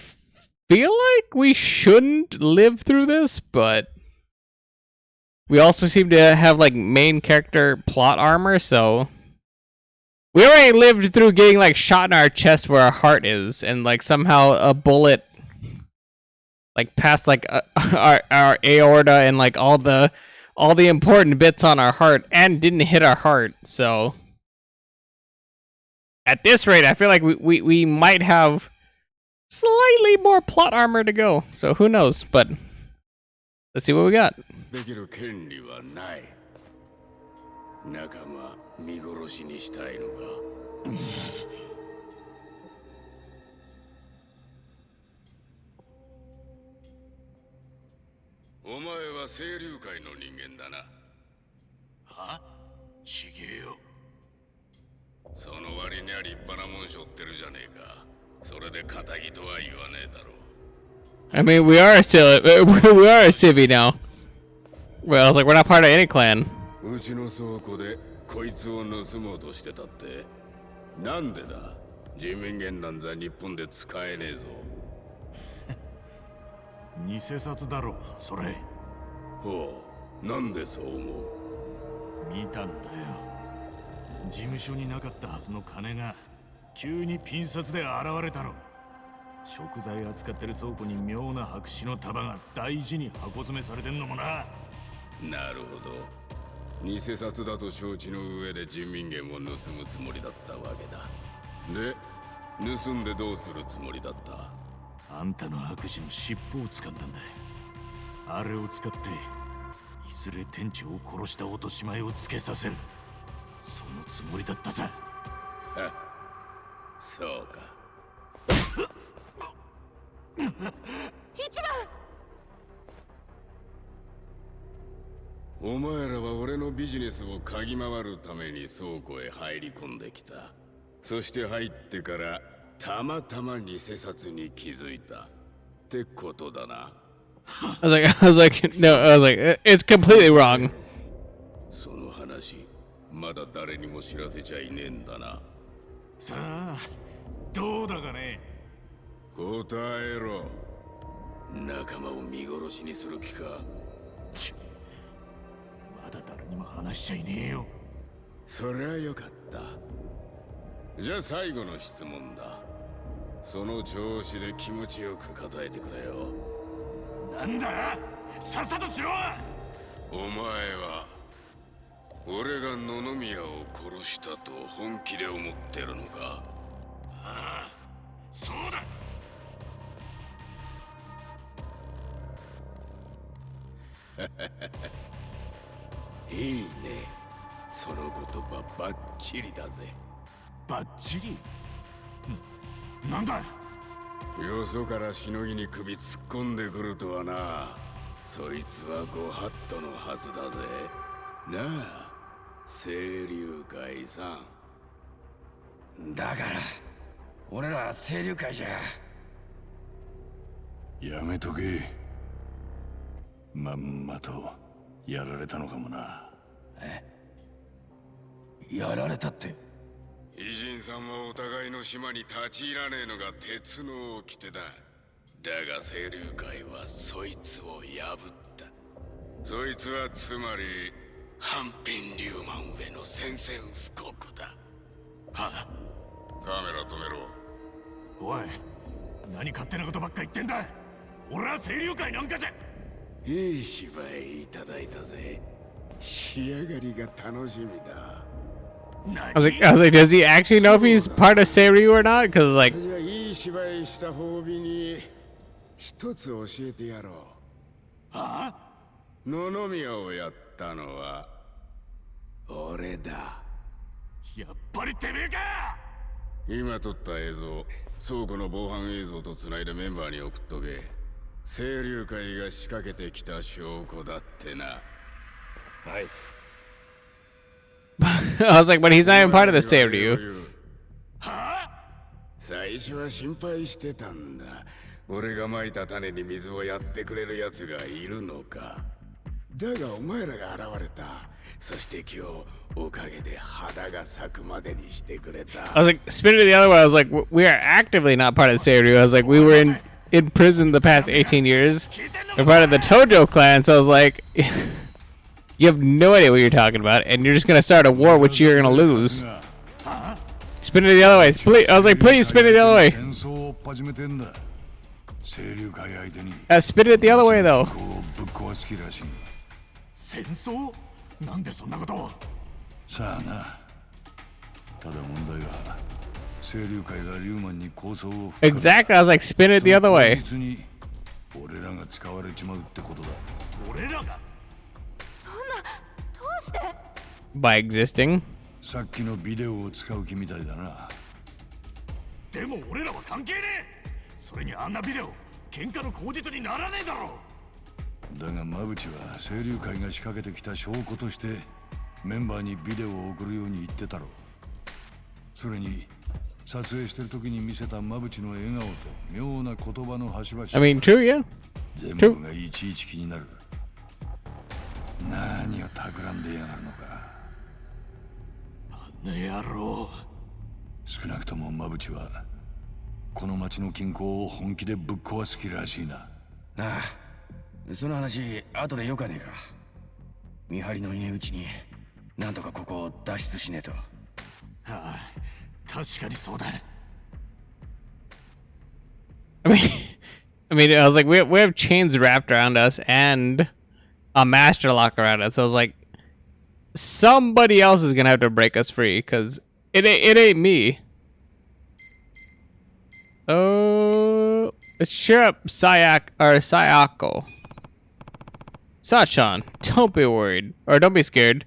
feel like we shouldn't live through this, but we also seem to have like main character plot armor, so we already lived through getting like shot in our chest where our heart is, and like somehow a bullet like past like our aorta and like all the important bits on our heart and didn't hit our heart. So at this rate, I feel like we might have slightly more plot armor to go. So who knows? But let's see what we got. できる権利はない。仲間見殺しにしたいのか。お前は清流会の人間だな。は？ちげえよ。その割には立派なもん背負ってるじゃねえか。それで仇とは言わねえだろう。I mean, we are still we are a civvy now. Well, I was like, we're not part of any clan. うちの倉庫でこいつを盗もうとしてたって。なんでだ。人民元なんざ日本で使えねえぞ。偽札だろ、それ。ほう、なんでそう思う？見たんだよ。事務所になかったはずの金が急にピン札で現れたの。食材扱ってる倉庫に妙な白紙の束が大事に箱詰めされてんのもな。なるほど。偽札だと承知の上で人民元を盗むつもりだったわけだ。で、盗んでどうするつもりだった？あんたの悪事の尻尾を掴んだんだ。あれを使っていずれ店長を殺した落とし前をつけさせる。そのつもりだったさ。そうか。一番。お前らは俺のビジネスを嗅ぎ回るために倉庫へ入り込んできた。そして入ってからたまたま偽札に気づいたってことだな。no, I was like, it's completely wrong. その話、まだ誰にも知らせちゃいねえんだな。さあ、どうだかね。答えろ。仲間を見殺しにする気か。まだ誰にも話しちゃいねえよ。そりゃよかった。じゃあ最後の質問だ。その調子で気持ちよく答えてくれよ。なんだ？さっさとしろ！お前は俺が野々宮を殺したと本気で思ってるのか？ああ、そうだ。いいね。その言葉バッチリだぜ。バッチリ？なんだ？よそからしのぎに首突っ込んでくるとはな。そいつはご法度のはずだぜ。なあ、清流会さん。だから俺らは清流会じゃ。やめとけ。まんまとやられたのかもな。え？やられたって？偉人さんはお互いの島に立ち入らねえのが鉄の掟だ。だが清流会はそいつを破った。そいつはつまり半品リューマン上の宣戦布告だ。はあ？カメラ止めろ。おい、何勝手なことばっか言ってんだ。俺は清流会なんかじゃ。いい芝居いただいたぜ。仕上がりが楽しみだ。I was like, does he actually know if he's part of Seiryu or not? Because like, じゃあいい芝居した褒美に一つ教えてやろう。はあ？野々宮をやったのは俺だ。やっぱりてめえか！今撮った映像、倉庫の防犯映像とつないでメンバーに送っとけ。清流会が仕掛けてきた証拠だってな。はい。I was like, but he's not even part of the Seiryu. はあ？最初は心配してたんだ。俺が撒いた種に水をやってくれる奴がいるのか。だがお前らが現れた。そして今日おかげで肌が咲くまでにしてくれた。 I was like, spin it the other way. I was like, we are actively not part of the Seiru. I was like, we were in prison the past 18 years. We're part of the Tojo clan, so I was like, you have no idea what you're talking about, and you're just gonna start a war which you're gonna lose. Spin it the other way. Please, I was like, please spin it the other way. 清流会相手に Spin it the other way though. ぶっ壊す気らしい。戦争？なんでそんなことを？さあな。ただ問題は清流会がリューマンに構想を Exactly. I was like, spin it the other way. 実に俺らが使われちまうってことだ。俺らが？そんなどうして？ By existing. さっきのビデオを使う気みたいだな。でも俺らは関係ねえ。それにあんなビデオ喧嘩の口実にならねえだろ。だが馬淵は清流会が仕掛けてきた証拠としてメンバーにビデオを送るように言ってたろ。それに撮影してる時に見せた馬淵の笑顔と妙な言葉の端々。I mean, true, yeah. 全部がいちいち気になる。何を企んでやがるのか。あんな野郎。少なくとも馬淵はこの町の金庫を本気でぶっ壊す気らしいな。ああ、その話後でよかねえか。見張りのいねえうちになんとかここを脱出しねえと。ああ、確かにそうだ。I mean, I was like, we have chains wrapped around us and a master lock around us. So I was like, somebody else is gonna have to break us free, cause it ain't me. Oh, let's cheer up Sayako. Sachan, don't be worried, or don't be scared.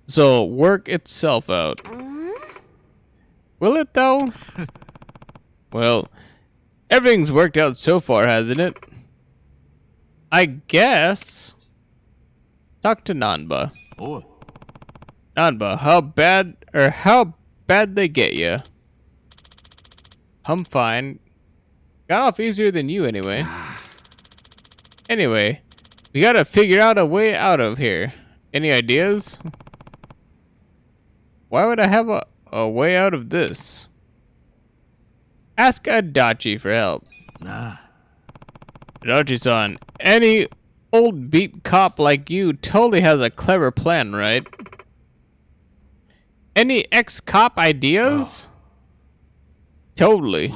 So work itself out. Will it though? Well, everything's worked out so far, hasn't it? I guess. Talk to Nanba. Oh. Nanba, how bad they get you? I'm fine. Got off easier than you anyway. Anyway, we gotta figure out a way out of here. Any ideas? Why would I have a way out of this? Ask Adachi for help. Nah. Adachi-san, any old beat cop like you totally has a clever plan, right? Any ex-cop ideas? Totally.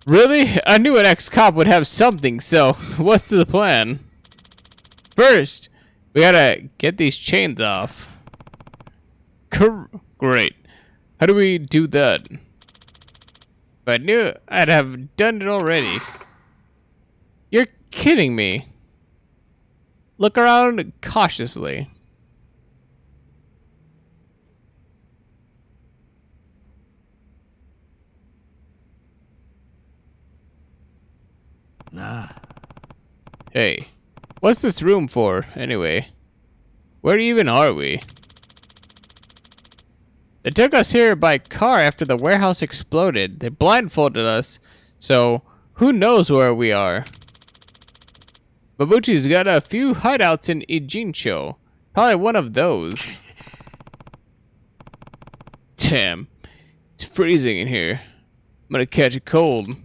Really? I knew an ex-cop would have something, so what's the plan? First, we gotta get these chains off. Great. How do we do that? If I knew, I'd have done it already. You're kidding me. Look around cautiously. Nah. Hey, what's this room for, anyway? Where even are we? They took us here by car after the warehouse exploded. They blindfolded us, so who knows where we are? Babuchi's got a few hideouts in Ijincho. Probably one of those. Damn, it's freezing in here. I'm gonna catch a cold.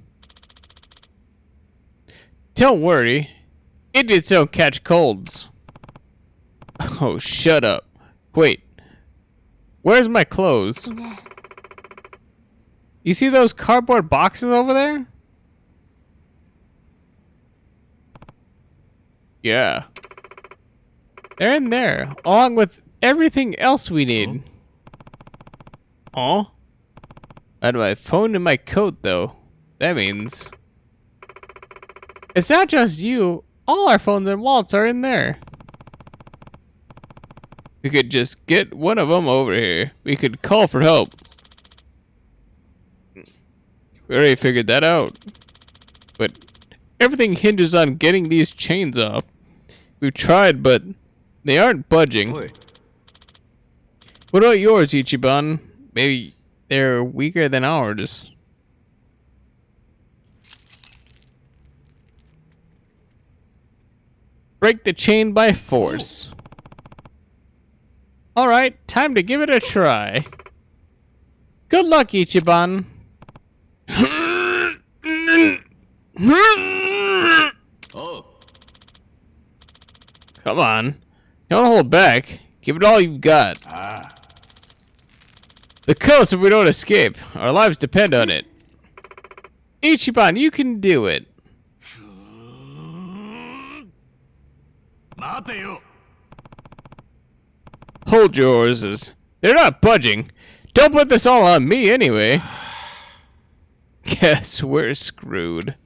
Don't worry, idiots don't catch colds. Oh, shut up. Wait, where's my clothes? You see those cardboard boxes over there? Yeah. They're in there, along with everything else we need. Oh? I had my phone in my coat, though. That means... It's not just you. All our phones and wallets are in there. We could just get one of them over here. We could call for help. We already figured that out. But everything hinges on getting these chains off. We've tried, but they aren't budging. Oi. What about yours, Ichiban? Maybe they're weaker than ours. Break the chain by force. Alright, time to give it a try. Good luck, Ichiban. Oh. Come on. Don't hold back. Give it all you've got. Ah. The coast if we don't escape. Our lives depend on it. Ichiban, you can do it. Hold your horses. They're not budging. Don't put this all on me anyway. Guess we're screwed.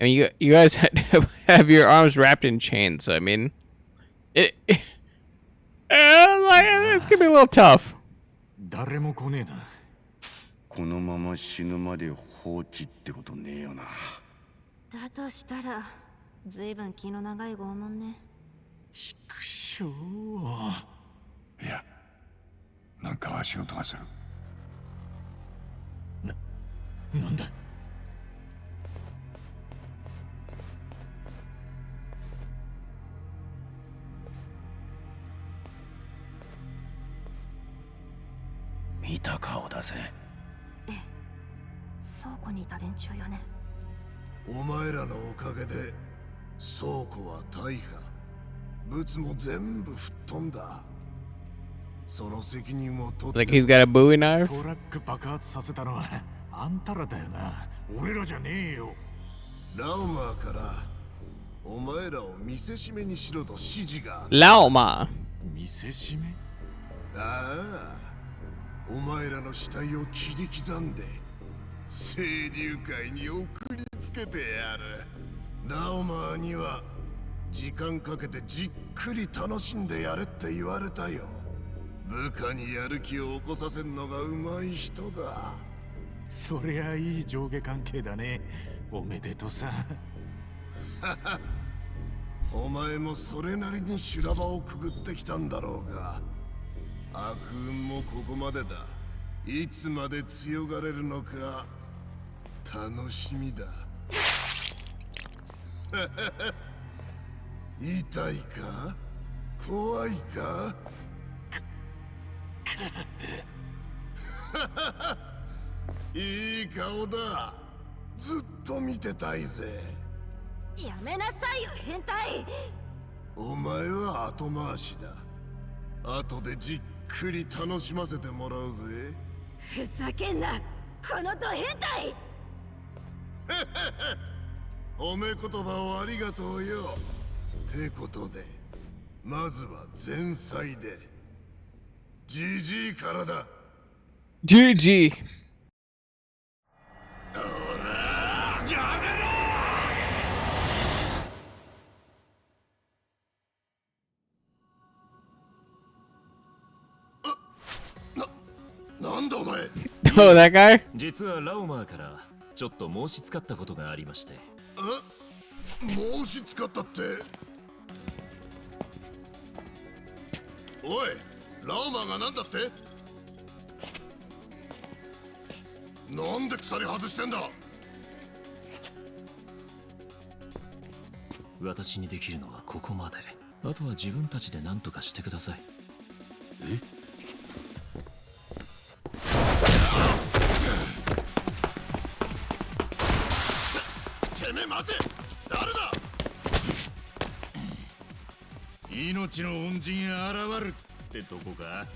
I mean, you guys have your arms wrapped in chains, so I mean, it's gonna be a little tough. 誰も来ねえな。このまま死ぬまで放置ってことねえよな。だとしたらずいぶん気の長い拷問ね。ちくしょう。いや、なんか足音がする。なんだ。見た顔だぜ。ええ、倉庫にいた連中よね。お前らのおかげで倉庫は大破、物も全部吹っ飛んだ。その責任を取って。 Like he's got a Bowie knife. トラック爆発させたのはあんたらだよな。俺らじゃねえよ。ラウマーからお前らを見せしめにしろと指示があった。ラオマ。見せしめ？ああ。お前らの死体を切り刻んで清流会に送りつけてやる。ラオマーには時間かけてじっくり楽しんでやれって言われたよ。部下にやる気を起こさせんのがうまい人だ。そりゃいい上下関係だね。おめでとさ。お前もそれなりに修羅場をくぐってきたんだろうが、悪運もここまでだ。いつまで強がれるのか楽しみだ。痛いか怖いか。いい顔だ。ずっと見てたいぜ。やめなさいよ変態。お前は後回しだ。後でじっくり楽しませてもらうぜ。ふざけんなこのド変態。褒め言葉をありがとうよ。てことでまずは前菜で。ジジイからだ。GG。なんだお前。Oh, that guy? 実はラウマーからちょっと申し使ったことがありまして。申し使ったって。おい、ラウマーがなんだって。なんで鎖外してんだ。私にできるのはここまで。あとは自分たちで何とかしてください。え？てめえ待て。誰だ。命の恩人現るってとこか。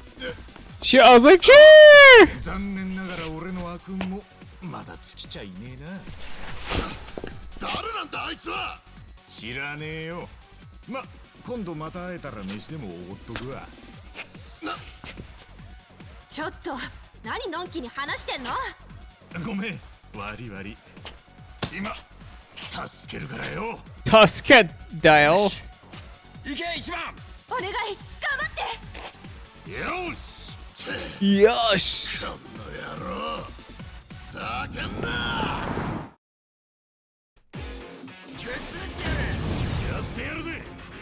Shit, I was like, sure! 残念ながら俺の悪運もまだ尽きちゃいねえな。誰なんだあいつは。知らねえよ。ま、今度また会えたら飯でもおごっとくわ。ちょっと何のんきに話してんの。ごめん、悪い悪い。今助けるからよ。助けだよ。行け一番。お願い頑張って。よし。よし。この野郎。ざけんな。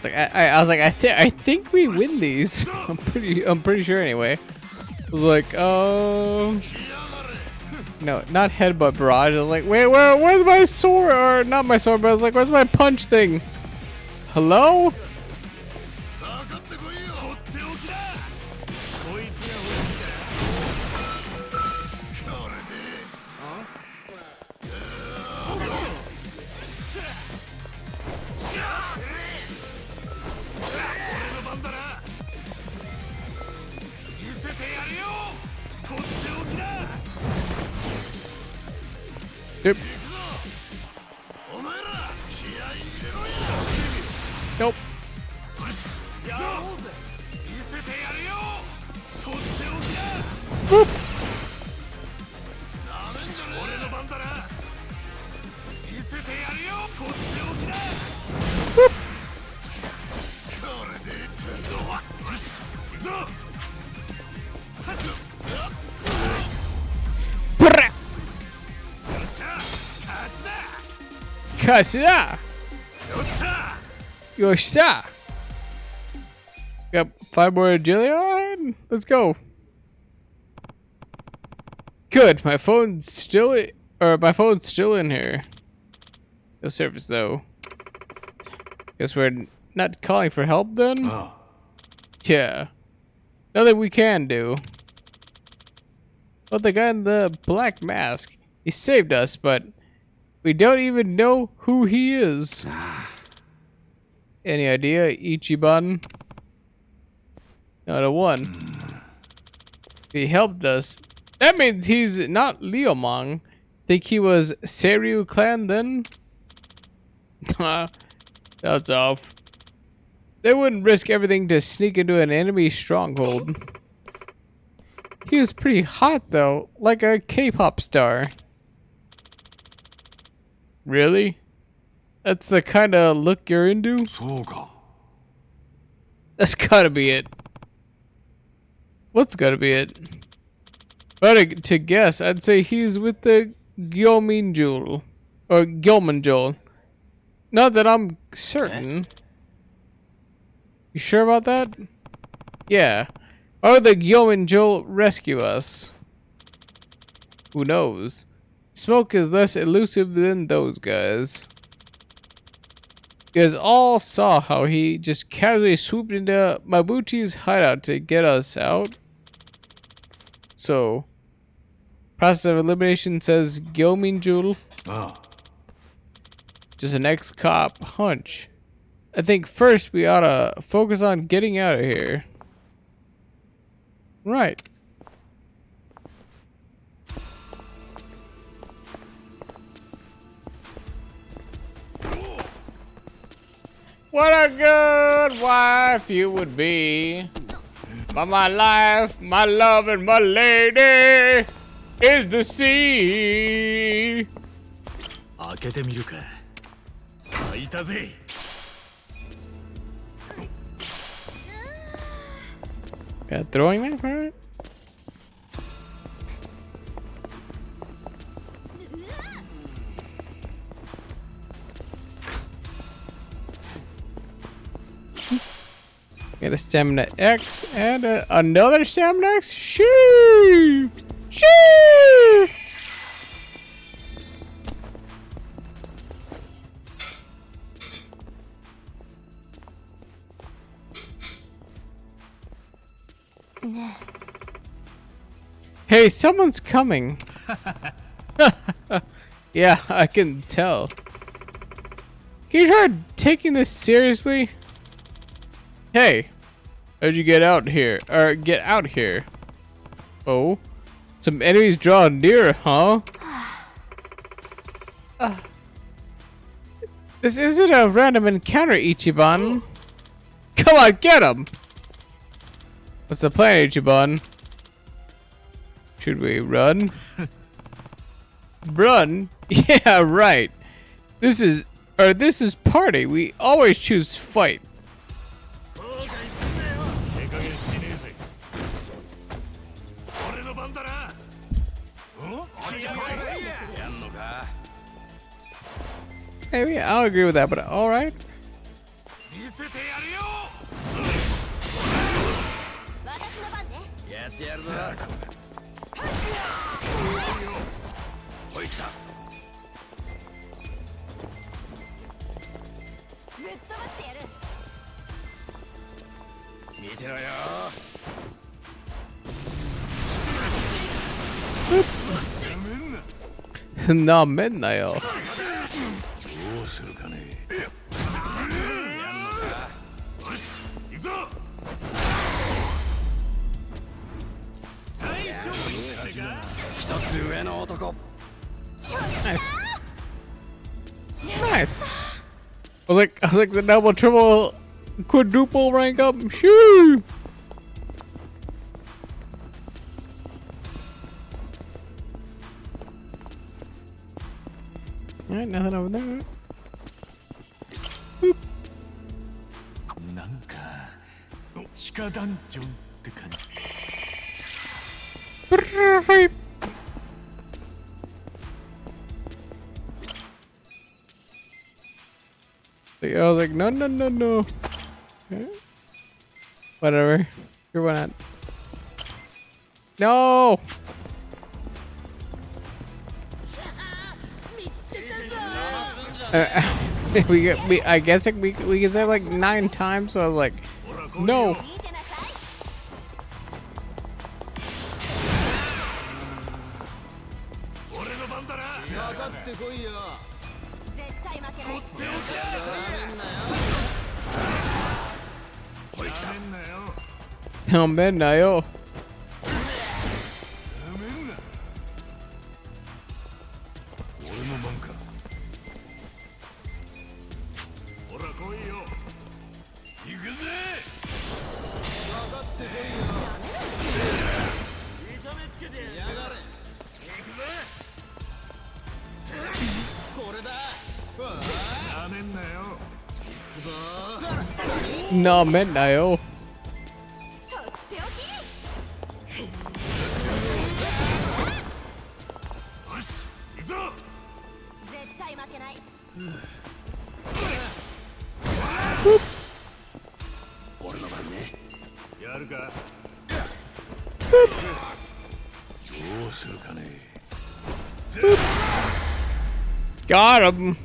It's like I was like I think we win these. I'm pretty sure anyway. I was like No, not headbutt barrage. I was like, wait, where's my sword? Or not my sword, but I was like, where's my punch thing? Hello? Yep. Nope. Whoop. Whoop. Kasha! Yosha! Yep, 5 more agility. Alright, let's go. Good, my phone's still in here. No service though. Guess we're not calling for help then? Oh. Yeah. Nothing we can do. But the guy in the black mask, he saved us, but we don't even know who he is. Any idea, Ichiban? Not a one. If he helped us, that means he's not Liomang. Think he was Seiryu clan then? That's off. They wouldn't risk everything to sneak into an enemy stronghold. He was pretty hot though, like a K-pop star. Really? That's the kind of look you're into? That's gotta be it. What's gotta be it? But to guess, I'd say he's with the Gyominjul. Or Gyominjul. Not that I'm certain. You sure about that? Yeah. Or the Gyominjul rescue us? Who knows? Smoke is less elusive than those guys. You guys all saw how he just casually swooped into Mabuti's hideout to get us out. So, process of elimination says Gyominjul. Oh. Just an ex-cop hunch. I think first we oughta focus on getting out of here. Right. What a good wife you would be. But my life, my love, and my lady is the sea. 開けてみるか。開いたぜ。Got throwing knife, alright. Get a stamina X and another stamina X. Shoo! Shoo! Hey, someone's coming. Yeah, I can tell. Can you try taking this seriously? Hey, how'd you get out here? Or get out here? Oh, some enemies draw near, huh? This isn't a random encounter, Ichiban. Come on, get him! What's the plan, Ichiban? Should we run? Run? Yeah, right. This is party. We always choose fight. Maybe I'll agree with that, but all right. おい来た。ぶっ飛ばしてやる。見てろよ。なめんなよ。どうするかね。行くぞ。一つ上の男。Nice. I was like the double, triple, quadruple rank up. Shoo! Alright, nothing over there. Boop. なんか地下ダンジョンって感じ。I was like, no, no, no, no. Okay. Whatever. You're one out. No! I guess we can say like 9 times, so I was like, no. No, man, no. なめんなよ。絶対負けない。俺の番ね。やるか。どうするかね。Got him.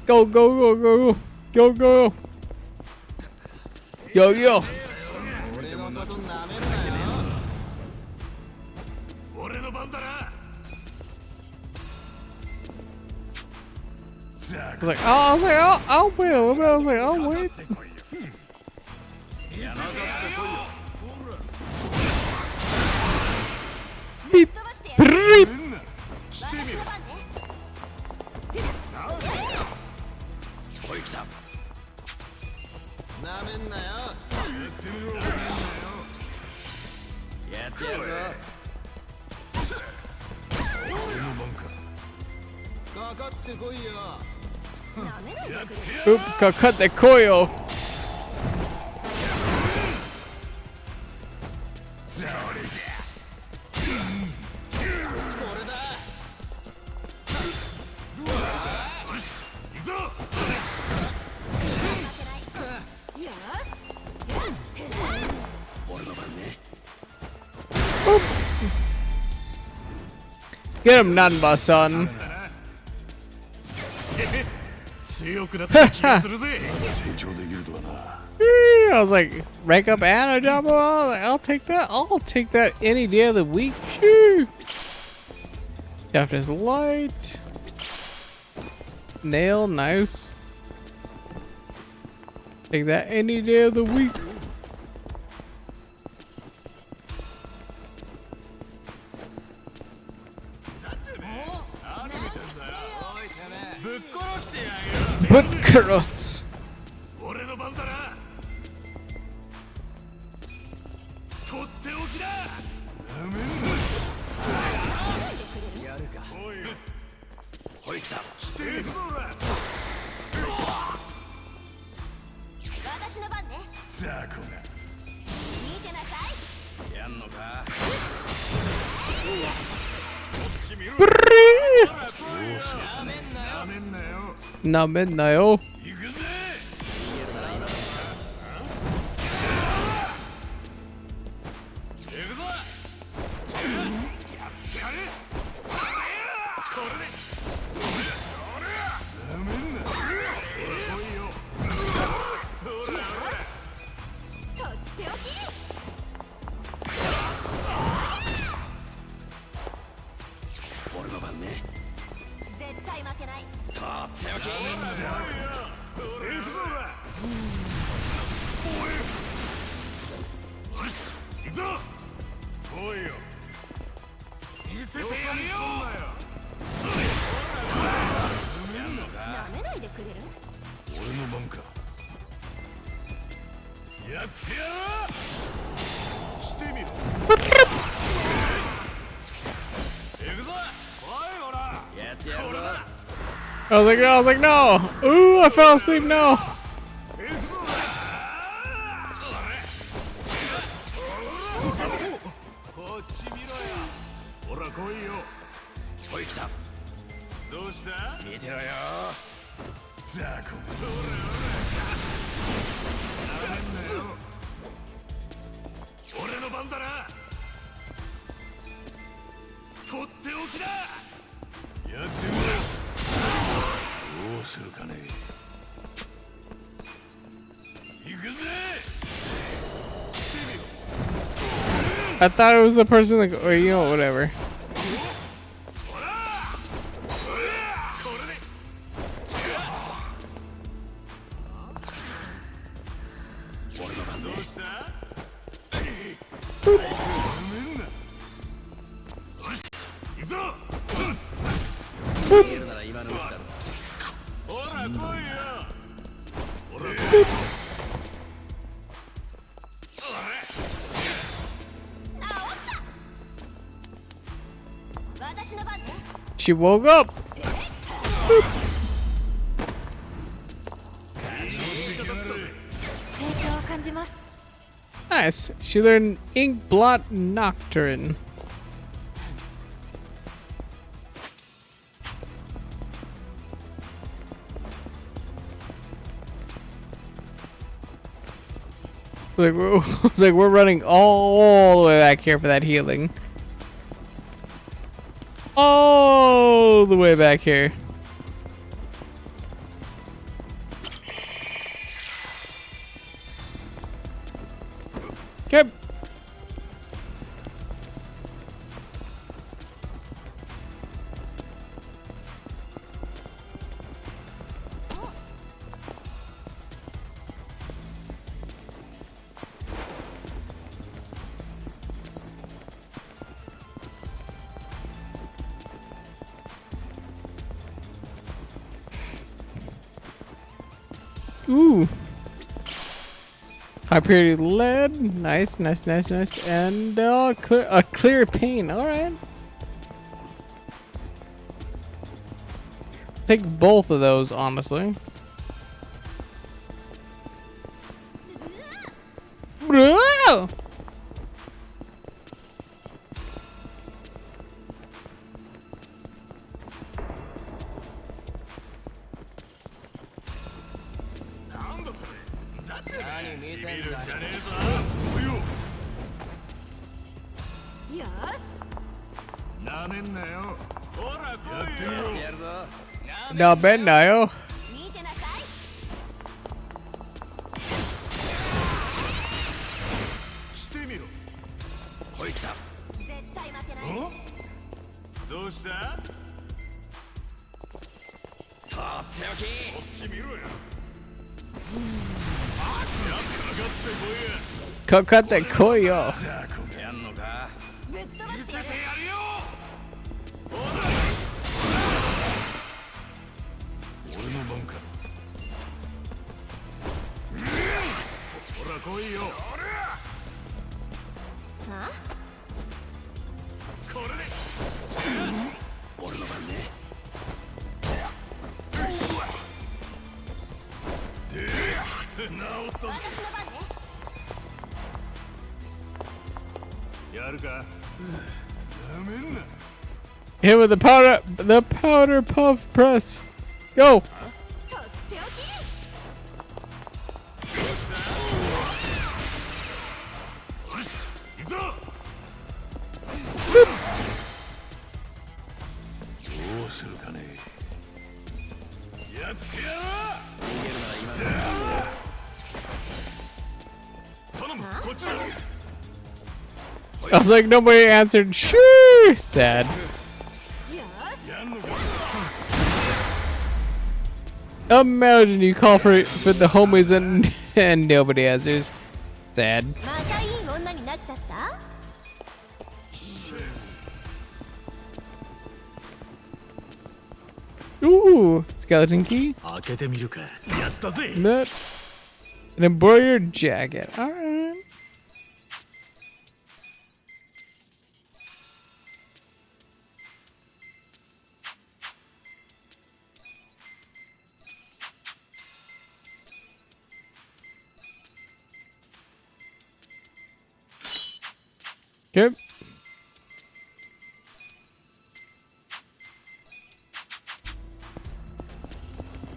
Go, go, go, go, go, go. Yo, yo. 俺の番だな。 I was like, oh, I'll wait a little bit. I was like, I'll wait. Beep. Beep. Oop, cut the coil. Oop. Get him, Nanba, son. 強くなった気がするぜ。成長できるとはな。 I was like, rank up and a double. I'll take that. I'll take that any day of the week. Shoo. Deftness light. Nail, nice. Take that any day of the week. But cross. 俺の番だな。とっておきだ。やるか。おい。ほい来た。来てるぞら。私の番ね。ザコが。見てなさい。やんのか。なめんなよ。俺の番ね。絶対負けない。とっておき。よし行くぞ。来いよ。見せてやるよ。なめないでくれる？俺の番か。やってやる。してみろ。行くぞ。おいほら。やってやるぞ。I was like, no. Ooh, I fell asleep. No. こっち見ろよ。ほら来いよ。おい来た。どうした？見てろよ。ザコ。ほらなめんなよ。俺の番だな。とっておきだ。やってみろ。どうするかね。行くぜ。 I thought it was a person like, or you know, whatever. She woke up. Nice. She learned Ink Blot Nocturne. Like it's like we're running all the way back here for that healing. All the way back here. Okay. Ooh. High purity lead. Nice, nice, nice, nice. And a clear pane. Alright. Take both of those, honestly. Whoa! No, Ben, no. Cut that koi off. Hit with the powder puff press. Go. I was like, nobody answered. Sure. Sad. Imagine you call for the homies and nobody answers. Sad. またいい女になっちゃった？ Ooh, skeleton key. 開けてみるか。やったぜ。 That an embroidered jacket. All right. Okay.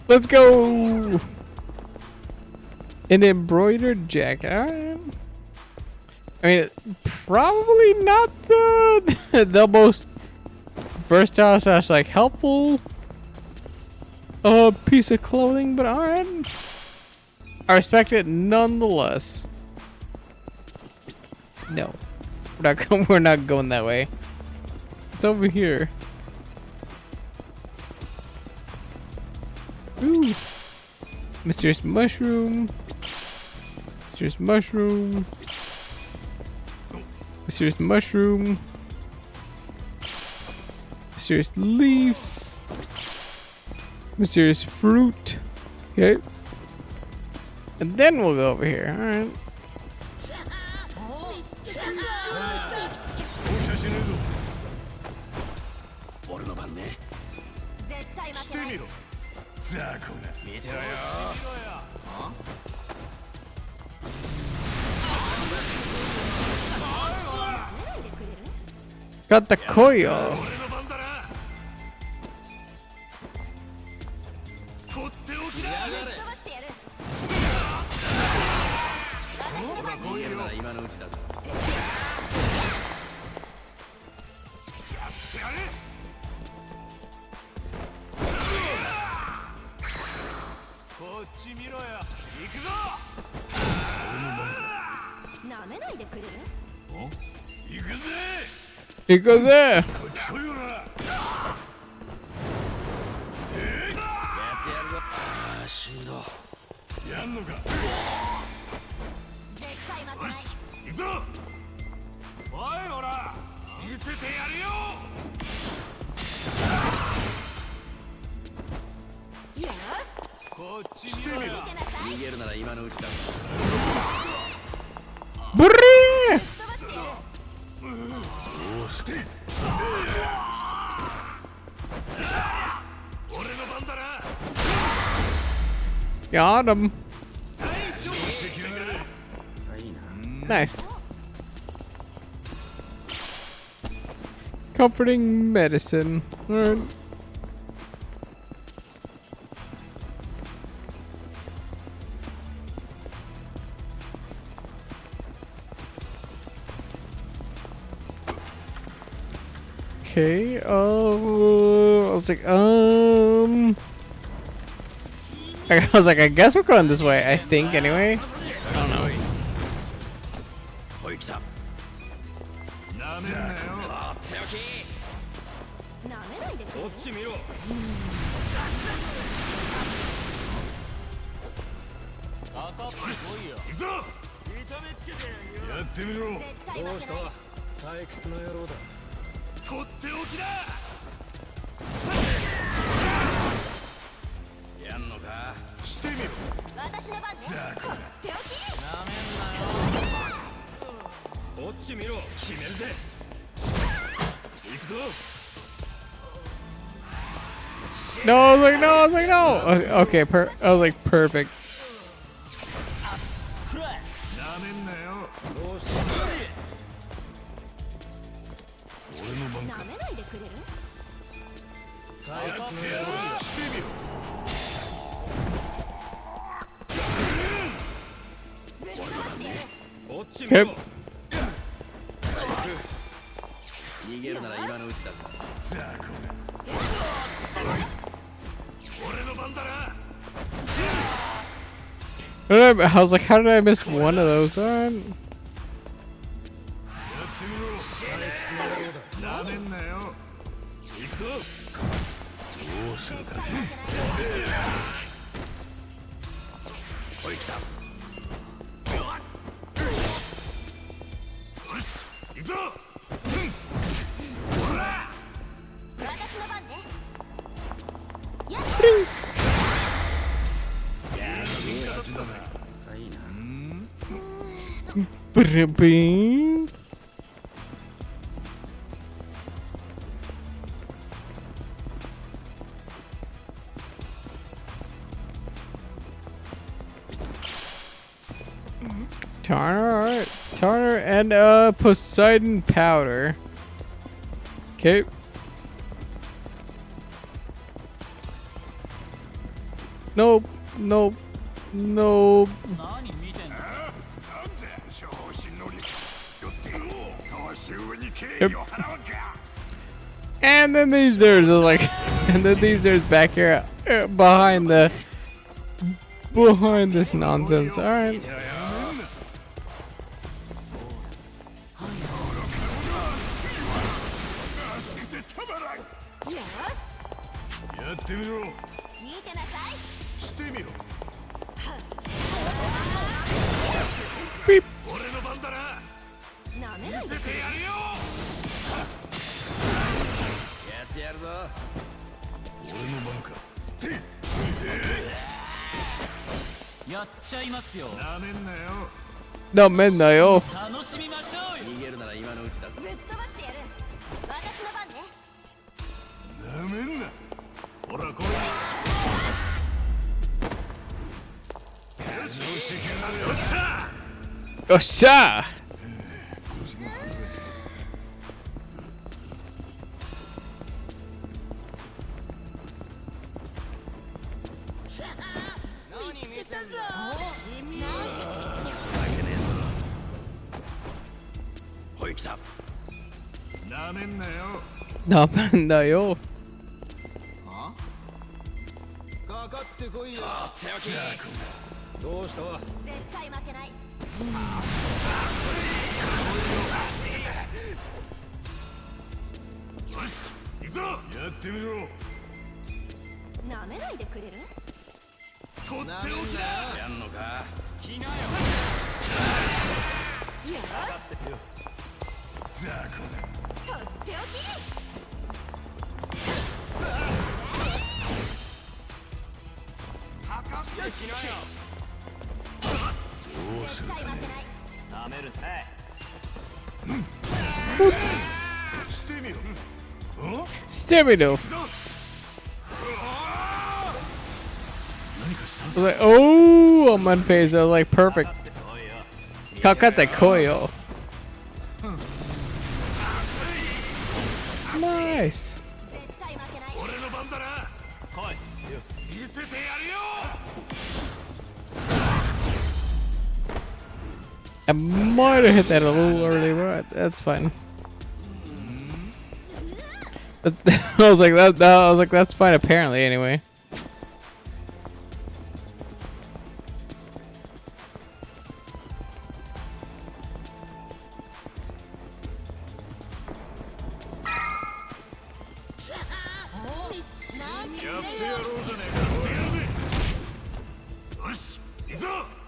Let's go. An embroidered jacket. Alright. I mean, probably not the most versatile / like helpful piece of clothing, but alright. I respect it nonetheless. No, we're not going that way. It's over here. Ooh. Mysterious mushroom. Mysterious mushroom. Mysterious mushroom. Mysterious leaf. Mysterious fruit. Okay. And then we'll go over here. Alright. Got the coil. He goes there. Got him. Nice. Comforting medicine. Alright. Okay, I was like, I guess we're going this way, I think, anyway. I don't know. No, I was like, no. Okay, I was like, perfect. なめないでくれる？やつの野郎だ。してみろ。こっち見ろ。逃げるなら今のうちだぞ。じゃあこれ俺の番だな。 I was like, how did I miss one of those? Alright. なめんなよ。行くぞ。どうするか。おい来た。よし、行くぞ。私の番ね。やっBing. Tartar, tartar, and Poseidon powder. Okay. Nope, nope, nope. Yep. And then these dudes are like, and then these dudes back here behind this nonsense. All right. Beep. ってやるぞ。俺の番か。やっちゃいますよ。なめんなよ。なめんなよ。楽しみましょうよ。逃げるなら今のうちだぞ。ぶっ飛ばしてやる。私の番ね。なめんな。ほらこれ。よしゃ。よっしゃ。ほい来た。なめんなよ。なめんなよ。かかってこいよ。手置き。どうした？絶対負けない。よし、行くぞ。やってみろ。なめないでくれる？とっておきだ。やんのか？来なよ。よし。じゃあこれ。とっておき。かかってきなよ。どうするかね。なめるね。してみろ。Stamina. 何かした？ I was like, oh, I'm unfazed. I was like, perfect. Kakate koyo. Nice. 絶対負けない。俺の番だな。来い。見せてやるよ。 I might have hit that a little early, but that's fine. I was like that. I was like, that's fine. Apparently, anyway.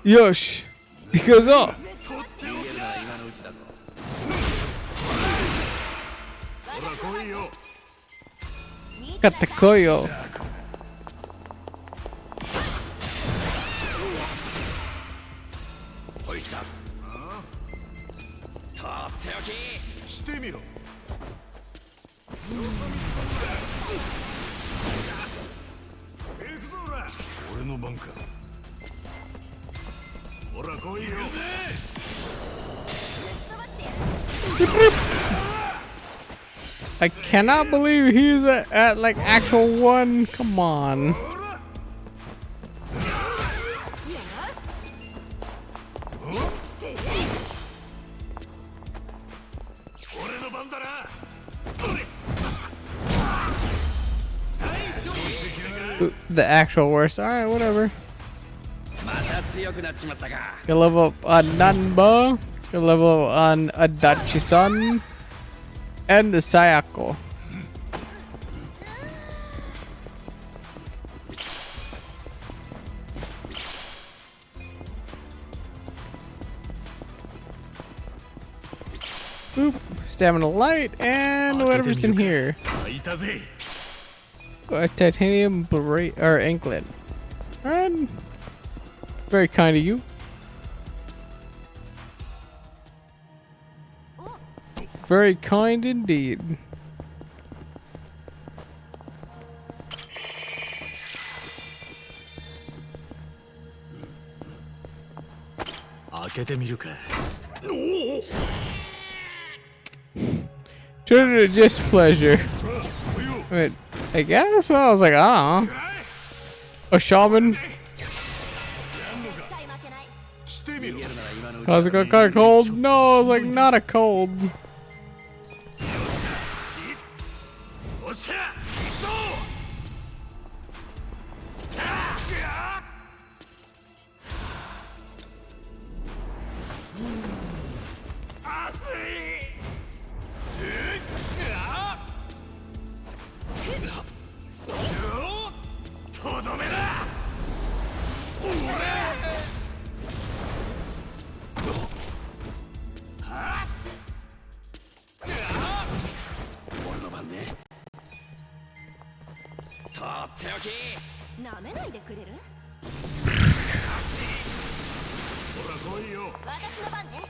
Yosh, he goes up. Got the koyo. I cannot believe he's at like actual 1. Come on. The actual worst. Alright, whatever. Can level up on Nanba. Can level up on Adachi-san. And the Sayako. Oop. Stamina light and whatever's in here. A titanium beret or anklet. Alright. Very kind of you. Very kind indeed. True displeasure. Wait, I guess I was like, ah, a shaman. How's it got kind of cold? No, it was like not a cold.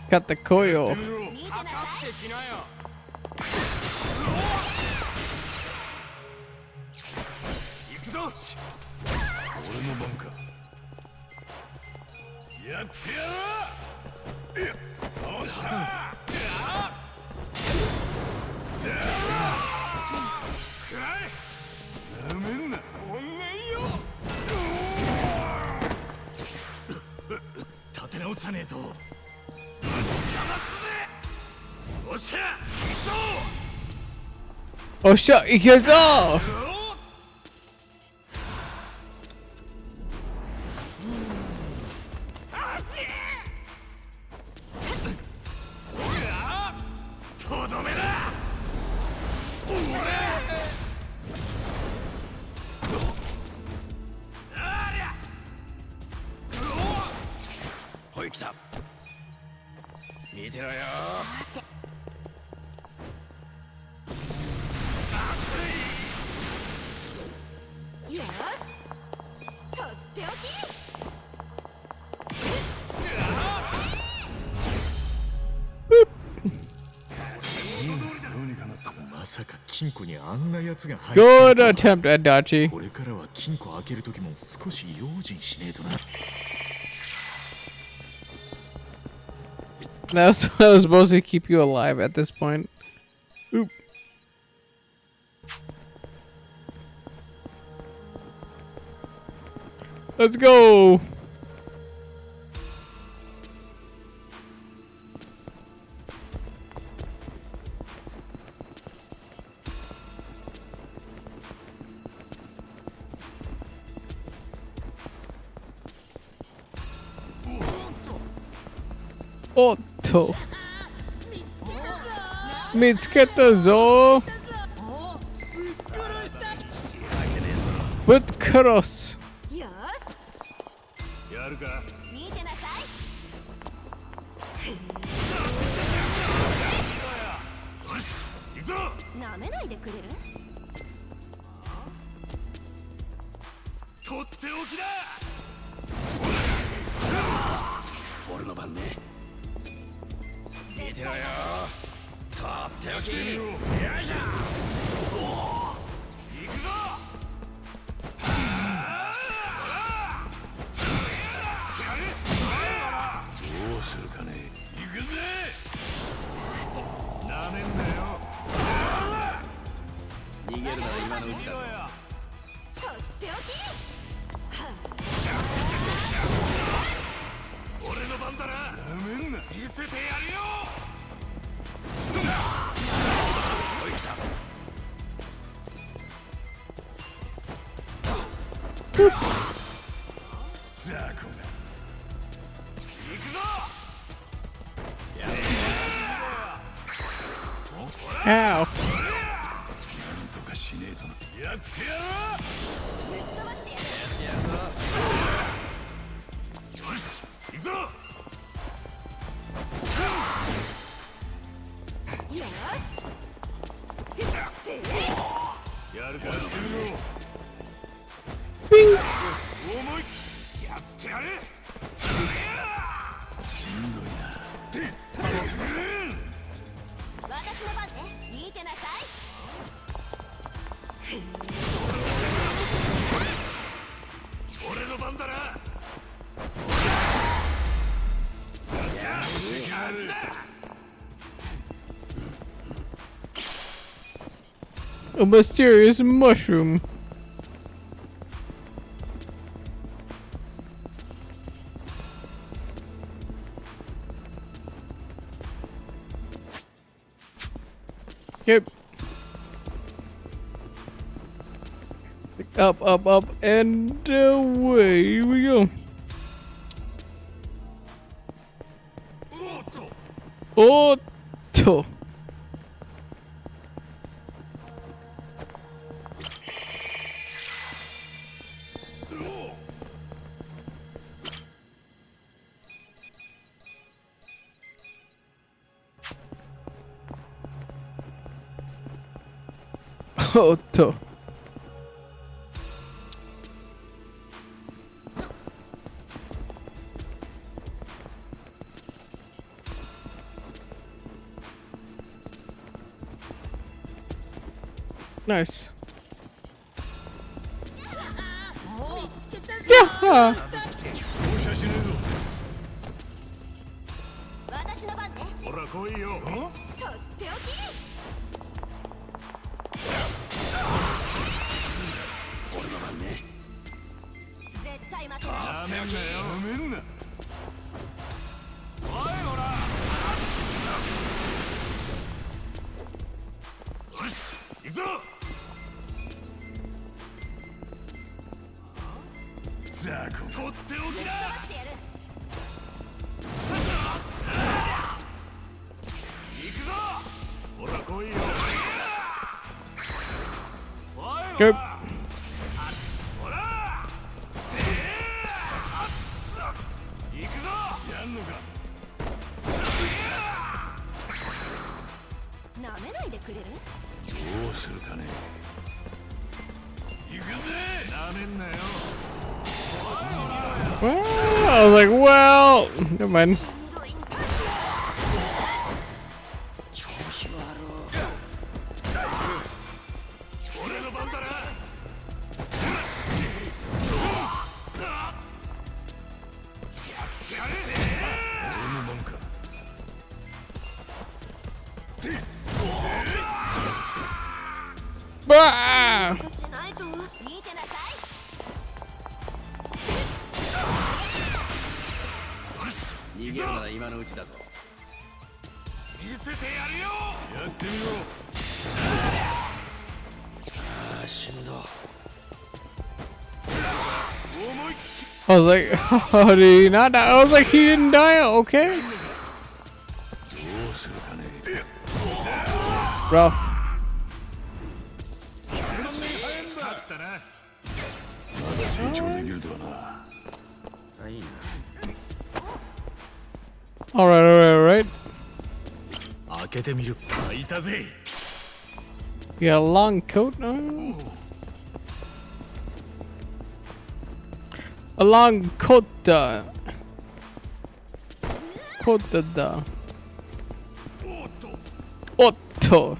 Got the coil. Oh shit, he goes off! Good attempt, Adachi. That was supposed to keep you alive at this point. Oop. Let's go. Otto. Mitsketa zo. With cross. Ow. とかしねえとな。やってやろう。よし、行くぞ。やるからやってみろ。思いやってやれ。しんどいな。私の番ね。見てなさい。俺の番だな。A mysterious mushroom. Yep. Up, up, up, and away we go. Otto. Otto. Nice. Yeah. 私の番ね。ほら来いよ。とっておき。俺の番ね。絶対負けない。やめんなよ。やめんな。おいほら。よし、行くぞ。ザコ。とっておきだ。行くぞ。ほら来いよ。Go. ほら。行くぞ。やんのか。なめないでくれる？どうするかね。行くぜ。なめんなよ。Well, I was like, well, never mind. 俺の番だな。俺の番か。Bah! しないと。見てなさい。逃げるなら今のうちだぞ。見せてやるよ。やってみろ。ああ、しんど。思い I was like, how did he not die? I was like, he didn't die, okay? どうするかね。 Rough. 勝ったな。まだ成長できるとはな。いいな。 Alright, alright, alright. 開けてみる。いたぜ。 You got a long coat now? A long coat. Coat. Otto.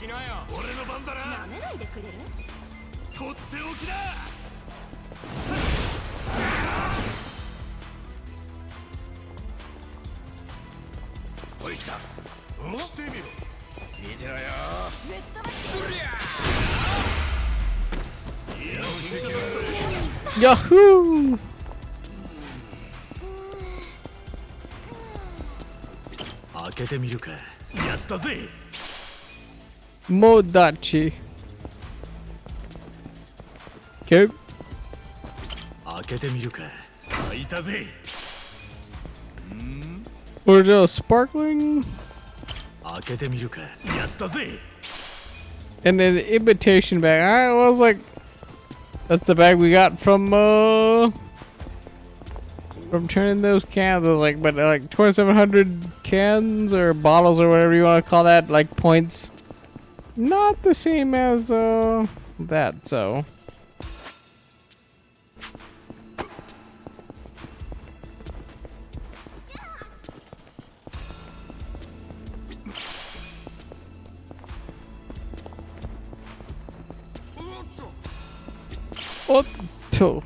きなよ。俺の番だな。なめないでくれる？とっておきだ。おい来た。してみろ。見てろよ。ぶっ飛ばしてヤッフー。開けてみるか。やったぜ。モダチ。Okay. 開けてみるか。開いたぜ。Or just sparkling. 開けてみるか。やったぜ。 And an imitation bag. I was like, that's the bag we got from turning those cans. I was like, but like 2,700 cans or bottles or whatever you want to call that, like points. Not the same as that. So. Otto.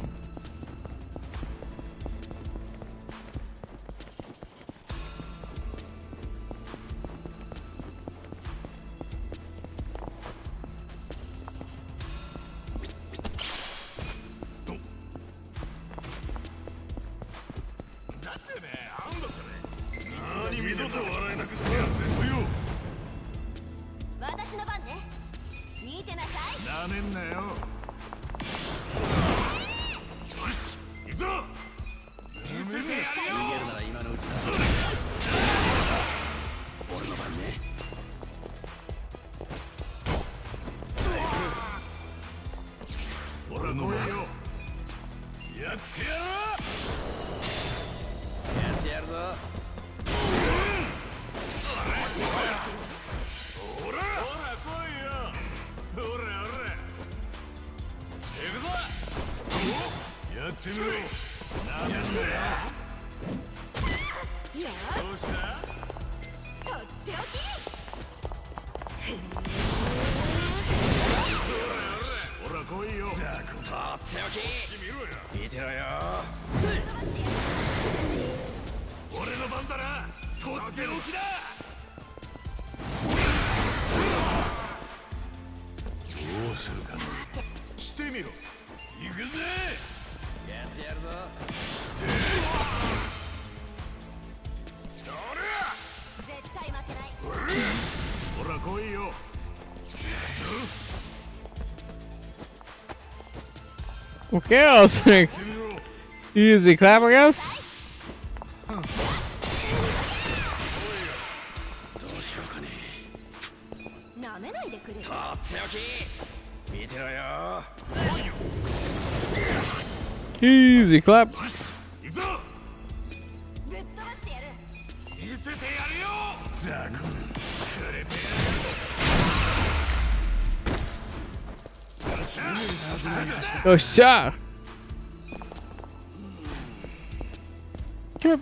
Okay, I was like, easy clap, I guess. Easy clap. Oh, shot. Come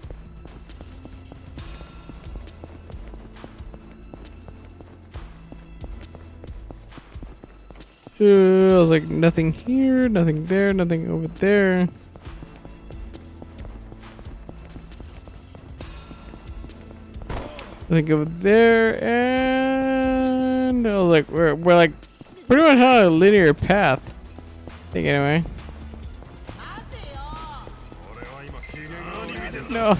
here. I was like, nothing here, nothing there, nothing over there. Nothing over there, and I was like, we're like pretty much on a linear path. I think anyway. No.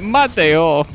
Mateo.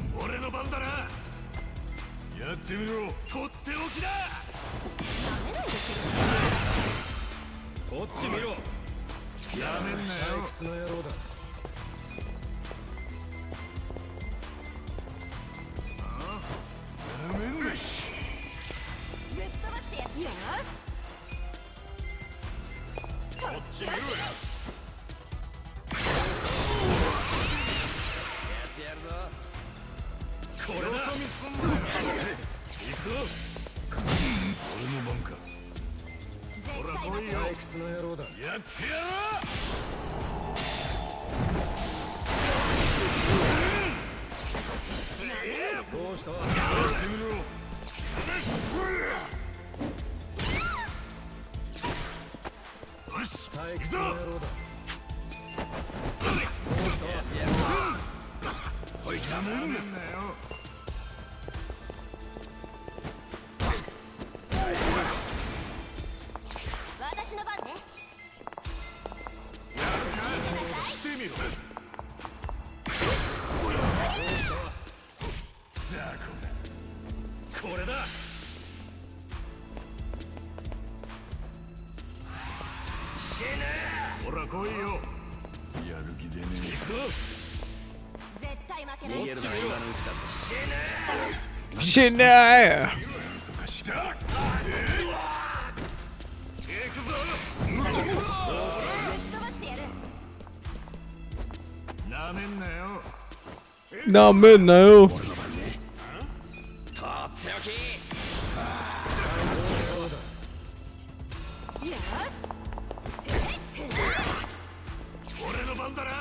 よし行くぞ。おい、やめるんだよ。私の番ね。してみろ。じゃあこれだ。ほら来いよ。やる気でねえ。行くぞ。絶対負けない。逃げるなら今のうちだって。死ねー。とかした。行くぞ。ぶっ飛ばしてやる。なめんなよ。なめんなよ。とっておき。よし。俺の番だな。や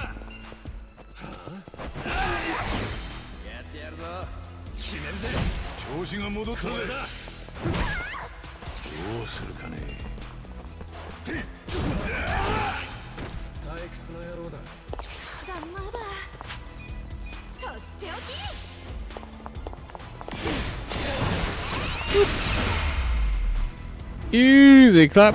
ってやるぞ。決めるぜ。調子が戻ったぜ。これだ。どうするかね。退屈な野郎だ。まだとっておき。Easy clap.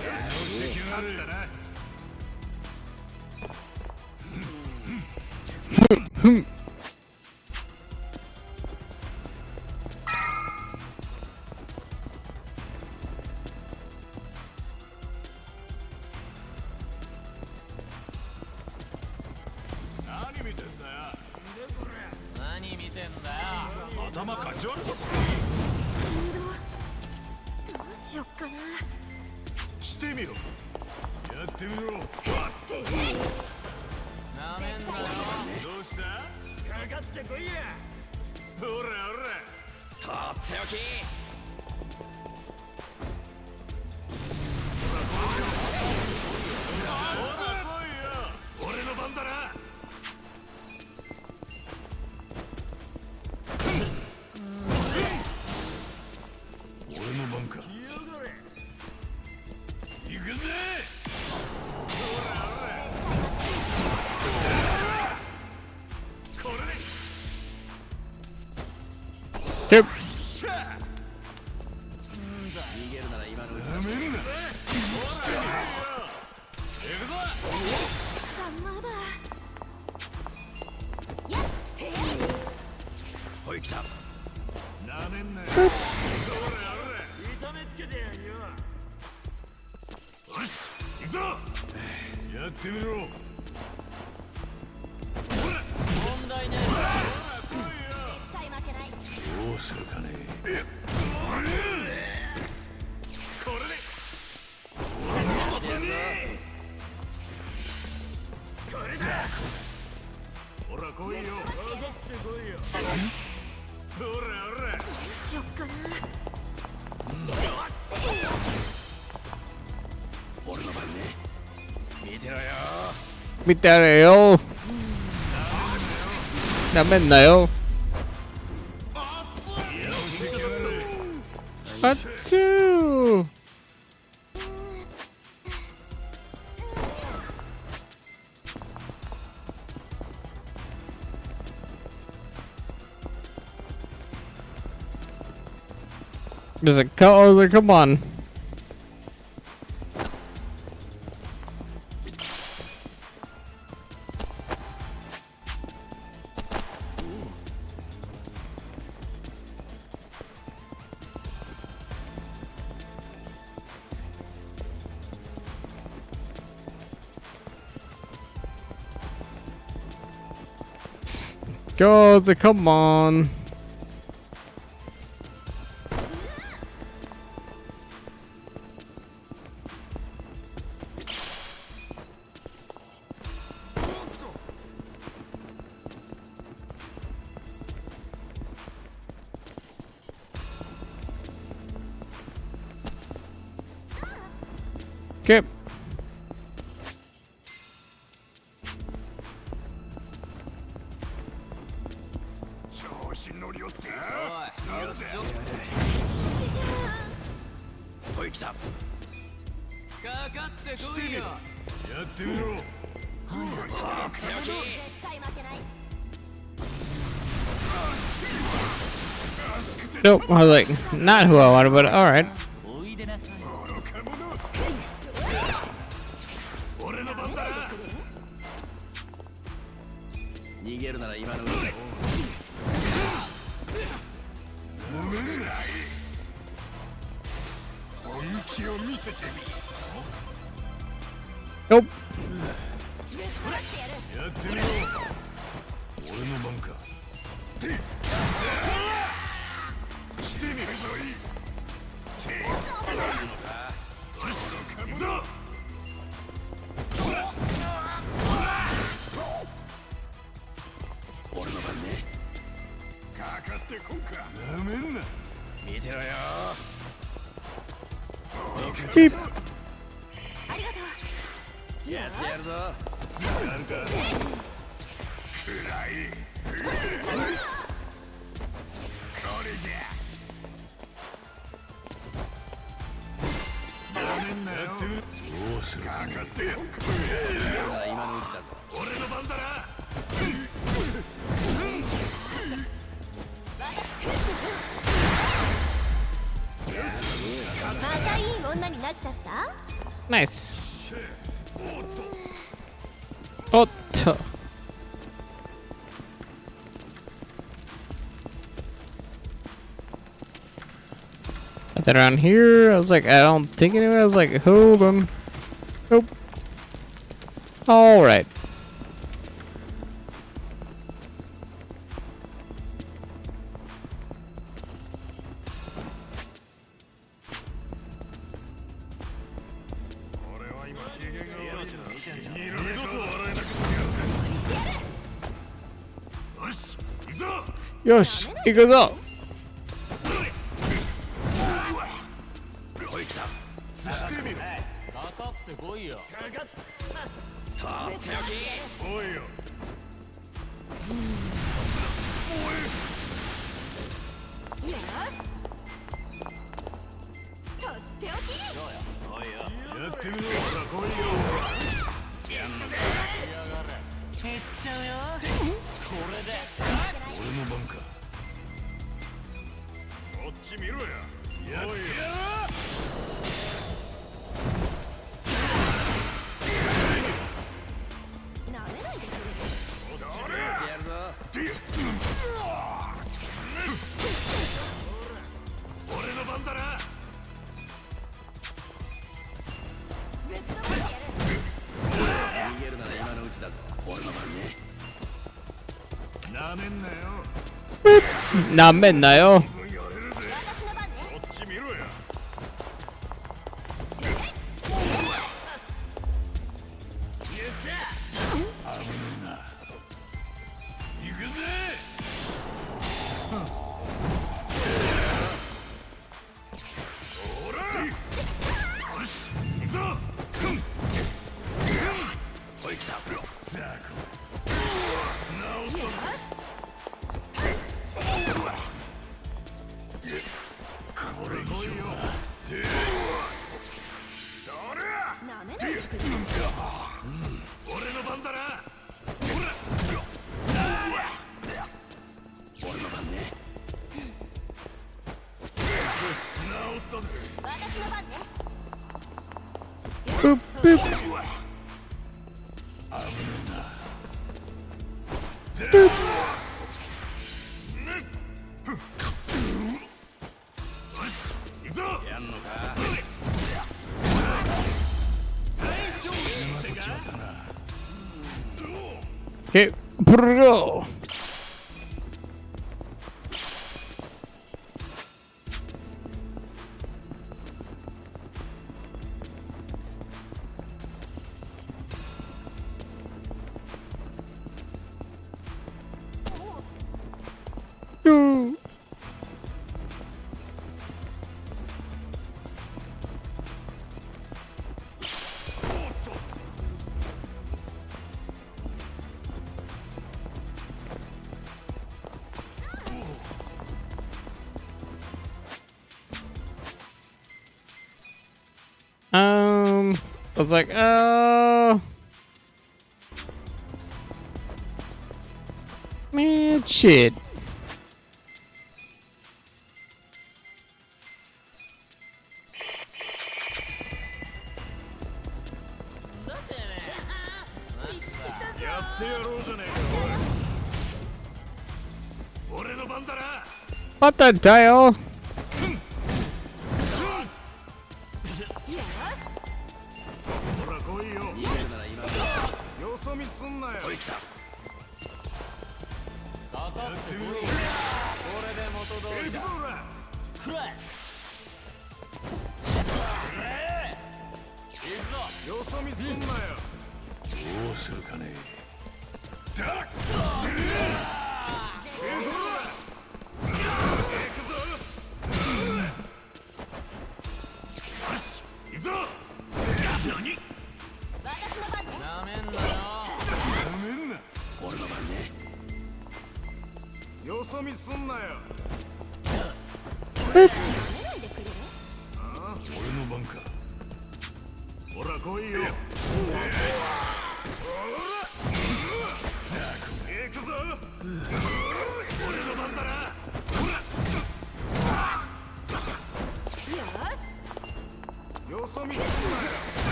Yep. 逃げるなら今のうちだ。まだ。ほい来た。なめんなよ。痛めつけてやるよ。よし、行くぞ。やってみろ。問題ねえ。絶対負けない。どうするかね。これで。これだ。ほら来いよ。上がってこいよ。ほらほら。どうしよっかな。俺の番ね。見てろよ。見てるよ。なめんなよ。あっちゅー。There's a color, come on. Go, come on. Okay. 調子乗りよって。おい、ちょっと。してみろ。やってみろ。Nope, I was like, not who I wanted, but alright. おいでなさい。俺の番だな。逃げるなら今のうちだ。本気を見せてみ。Nope. やってみろ。俺の番か。してみるぞい。よし、行くぞ。俺の番ね。かかってこんか。なめんな。見てろよ。Beep. やってやるぞ。やるか。暗い。これじゃ。やめんなよ。どうする。かかってよ。今のうちだぞ。俺の番だな。またいい女になっちゃった？ Nice. Otto. Nothing around here. I was like, I don't think anyway. I was like, hold on. Nope. All right. Yosh, he goes up. かかってこいよ。おいよ。やってみろ。ほら来いよ。やんのか。減っちゃうよ。これで。俺の番か。こっち見ろや。やってやる。俺の番だな。逃げるなら今のうちだぞ。俺の番ね。なめんなよ。なめんなよ。こっち見ろや。行くぜ。ほら。よし、行くぞ。おい来た。ザコ。直ったぞ。これにしようか。それ。俺の番だな。ほら。俺の番ね。治ったぜ。私の番ね。Boop, boop. 危ねえな。Boop. 行くぞ。やんのか。Okay, bro. No. I was like, oh. Man, shit. What the dial?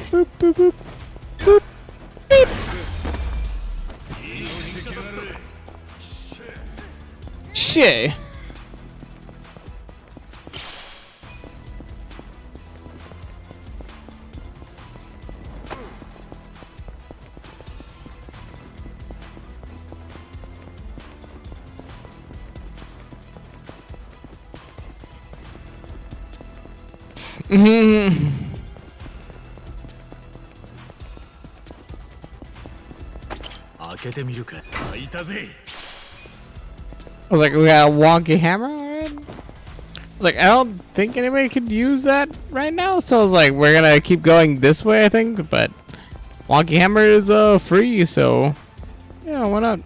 Boop, boop, boop. Boop. Beep. Shit. Mm-hmm. I was like, we got a wonky hammer already? I was like, I don't think anybody could use that right now, so I was like, we're gonna keep going this way, I think, but wonky hammer is free, so yeah, why not?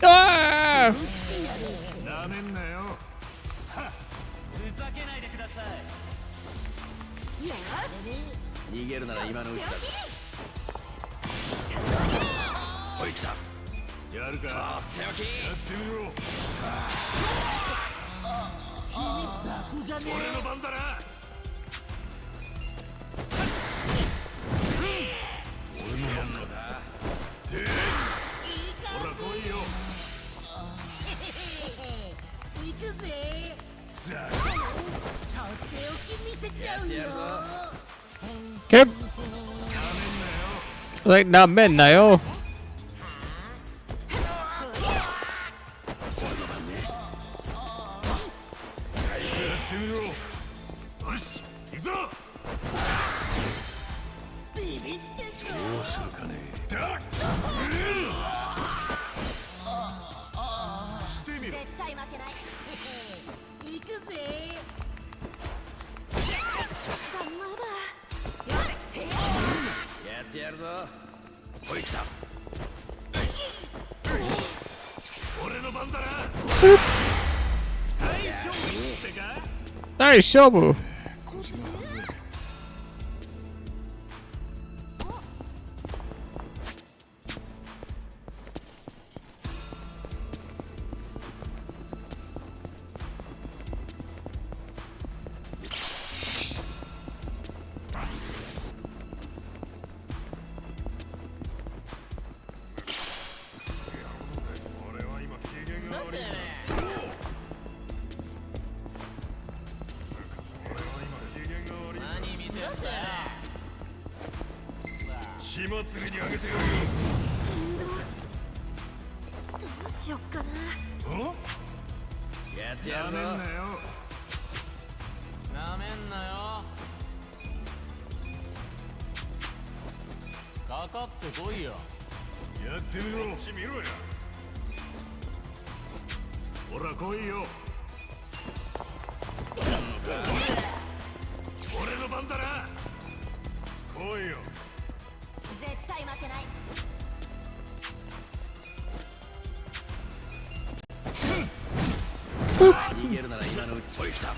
Ah! Okay. Like, not midnight. ね絶対負けない行くぜやってやるぞ。ほい来た。俺の番だな。大勝負。血祭りにあげてやるよ。どうしよっかな。やってやるぞ。なめんなよ。なめんなよ。かかってこいよ。やってみろ。こっち見ろや。ほら来いよ。俺の番だな。来いよ。絶対負けない逃げるなら今のうち。ほい来た。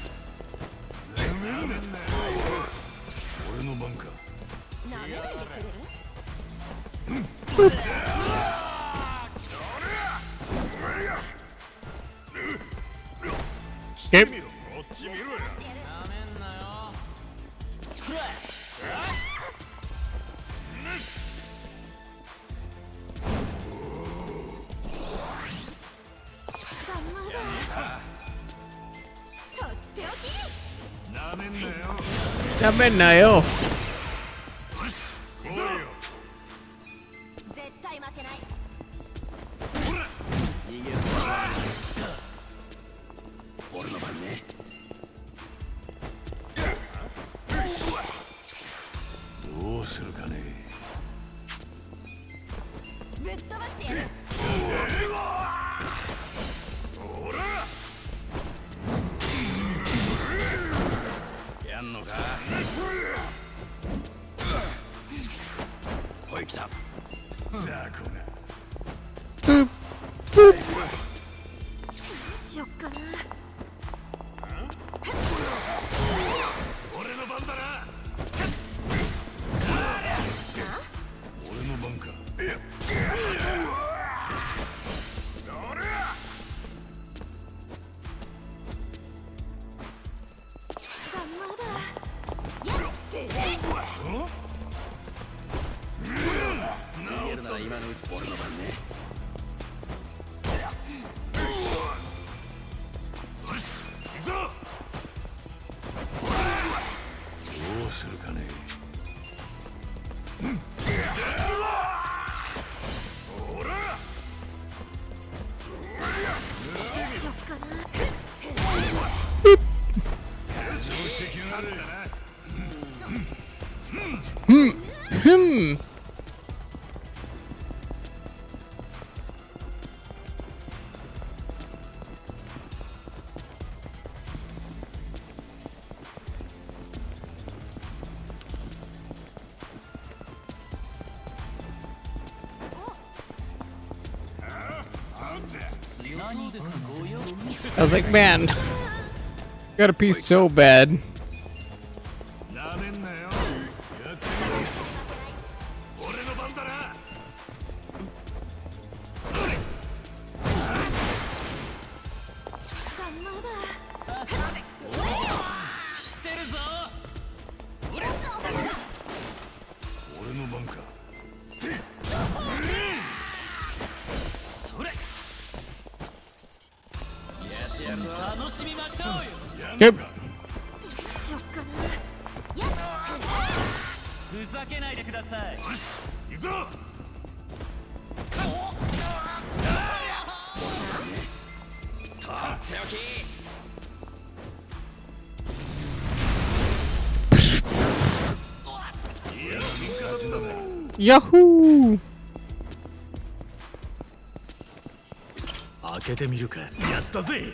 俺の番か。なめないでくれるえこっち見ろや。なめんなよ。なめんなよ。なめんなよ。来いよ。絶対負けない逃げるな。俺の番ね。どうするかね。ぶっ飛ばしてやるほら。やんのか。ほい来た。雑魚が。どうしよっかな。俺の番だな。俺の番か。それ。逃げるなら今のうち。俺の番ね。よし、行くぞ。どうするかね。ほら。どうしよっかな。ふん。I was like, man, gotta pee so bad. なめんなよ。やってみろ。俺の番だな。知ってるぞ。俺の番か。それ。やってやるぞ。楽しみましょうよ。Yep. どうしよっかな。ふざけないでください。行くぞ。とっておき。いや、味方だぜ。Yahoo! 開けてみるか。やったぜ。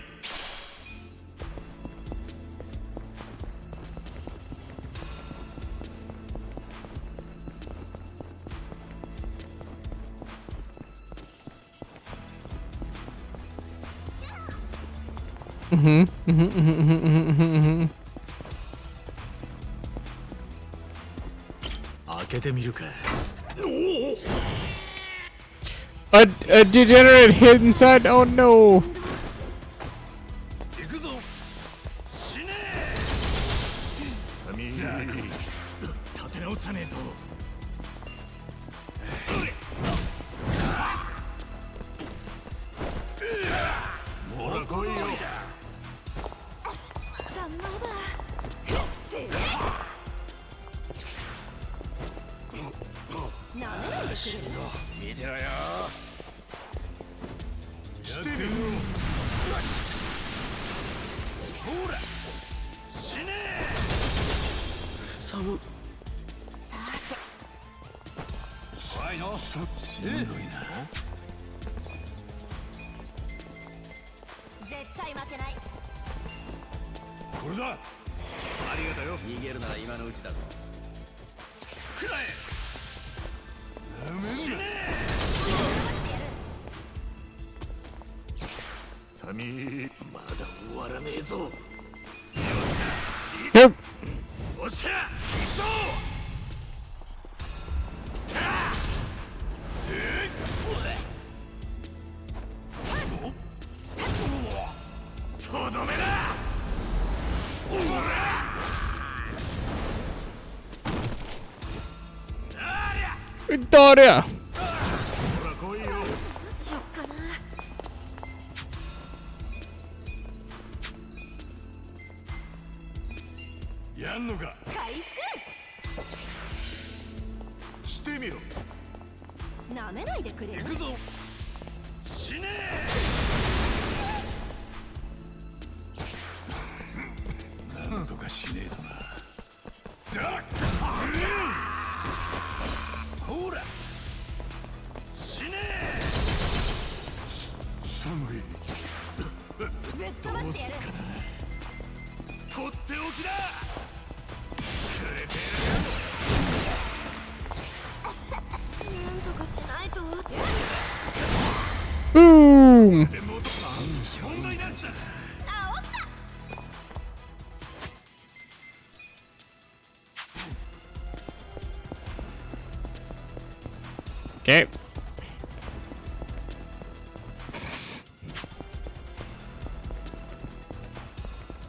開けてみるか。A degenerate hid inside. Oh no! 行くぞ。死ねえ。サミー、立て直さねえと。ほら来いよ。ダメだ。なめないでくれる？見てろよ。してみろ。ほら死ねえ。寒。さ怖いの。しんどいな。絶対負けない。これだ。ありがとよ。逃げるなら今のうちだぞ。くらえ。ダメだ。サミー、まだ終わらねえぞ。Yep. おっしゃ、行くぞ。とどめだ。ほら。Victoria! ほら来いよ。どうしよっかな。やんのか。回復。してみろ。なめないでくれる？行くぞ。死ねえ。なんとかしねえとな。だっ。ほら。死ねえ。寒い。ぶっ飛ばしてやる。とっておきだ。くれてなんとかしないと。Boom! でも問題なしだ。あ、おった。Okay.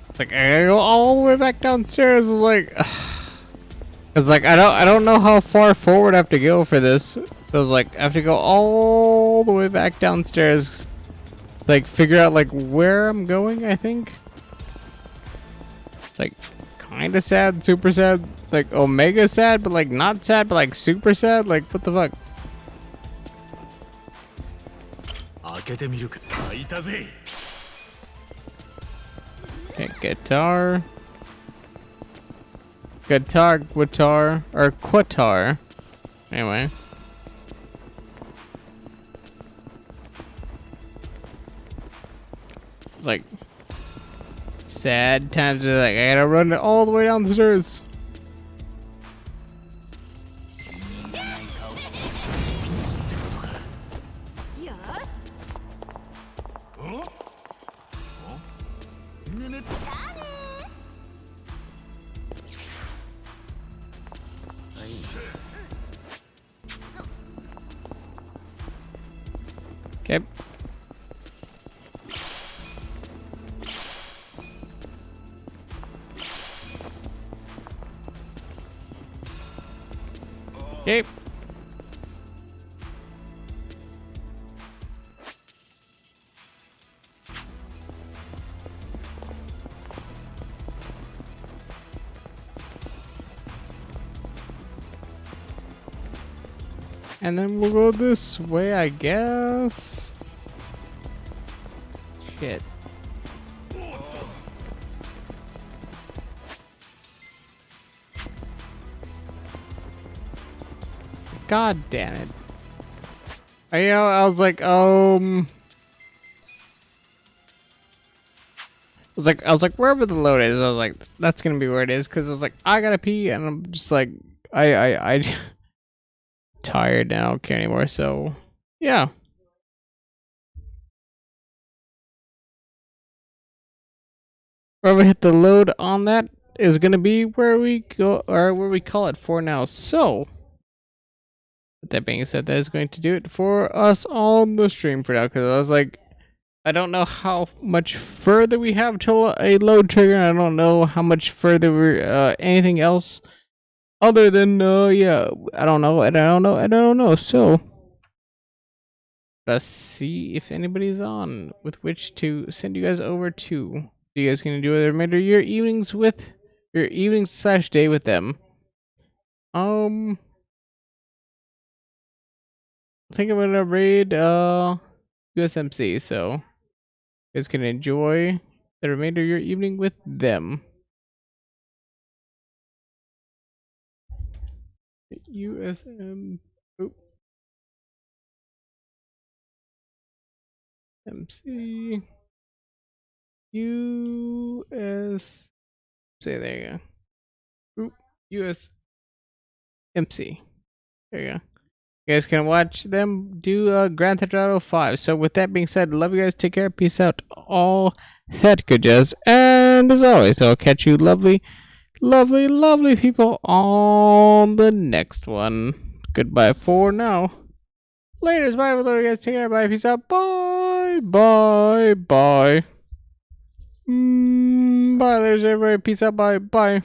It's like I gotta go all the way back downstairs. It's like I don't know how far forward I have to go for this. So it's like I have to go all the way back downstairs. Like figure out like where I'm going, I think. Like kinda sad, super sad, like omega sad, but like not sad, but like super sad. Like what the fuck? 開けてみるか。開いたぜ。 Okay, guitar, or quitar. Anyway. Like, sad times, like, I gotta run all the way downstairs. Okay. Okay. And then we'll go this way, I guess. Shit. God damn it. I was like, I was like, wherever the load is, I was like, that's gonna be where it is, because I was like, I gotta pee, and I'm just like, I tired now, I don't care anymore, so, yeah. Wherever we hit the load on that is gonna be where we go, or where we call it for now, so. With that being said, that is going to do it for us on the stream for now, because I was like, I don't know how much further we have till a load trigger. I don't know how much further we're anything else other than yeah. I don't know. So let's see if anybody's on with which to send you guys over to. So you guys can enjoy the remainder of your evenings with your evening/day with them. I think I'm gonna raid USMC. So. You guys can enjoy the remainder of your evening with them. USM. Oop. MC. US. Say there you go. Oop. US. MC. There you go. You guys can watch them do Grand Theft Auto 5. So with that being said, love you guys. Take care. Peace out. All that good jazz. And as always, I'll catch you lovely people on the next one. Goodbye for now. Laters. Bye. Love you guys. Take care. Bye. Peace out. Bye. Bye. Bye. Bye. There's everybody. Peace out. Bye. Bye.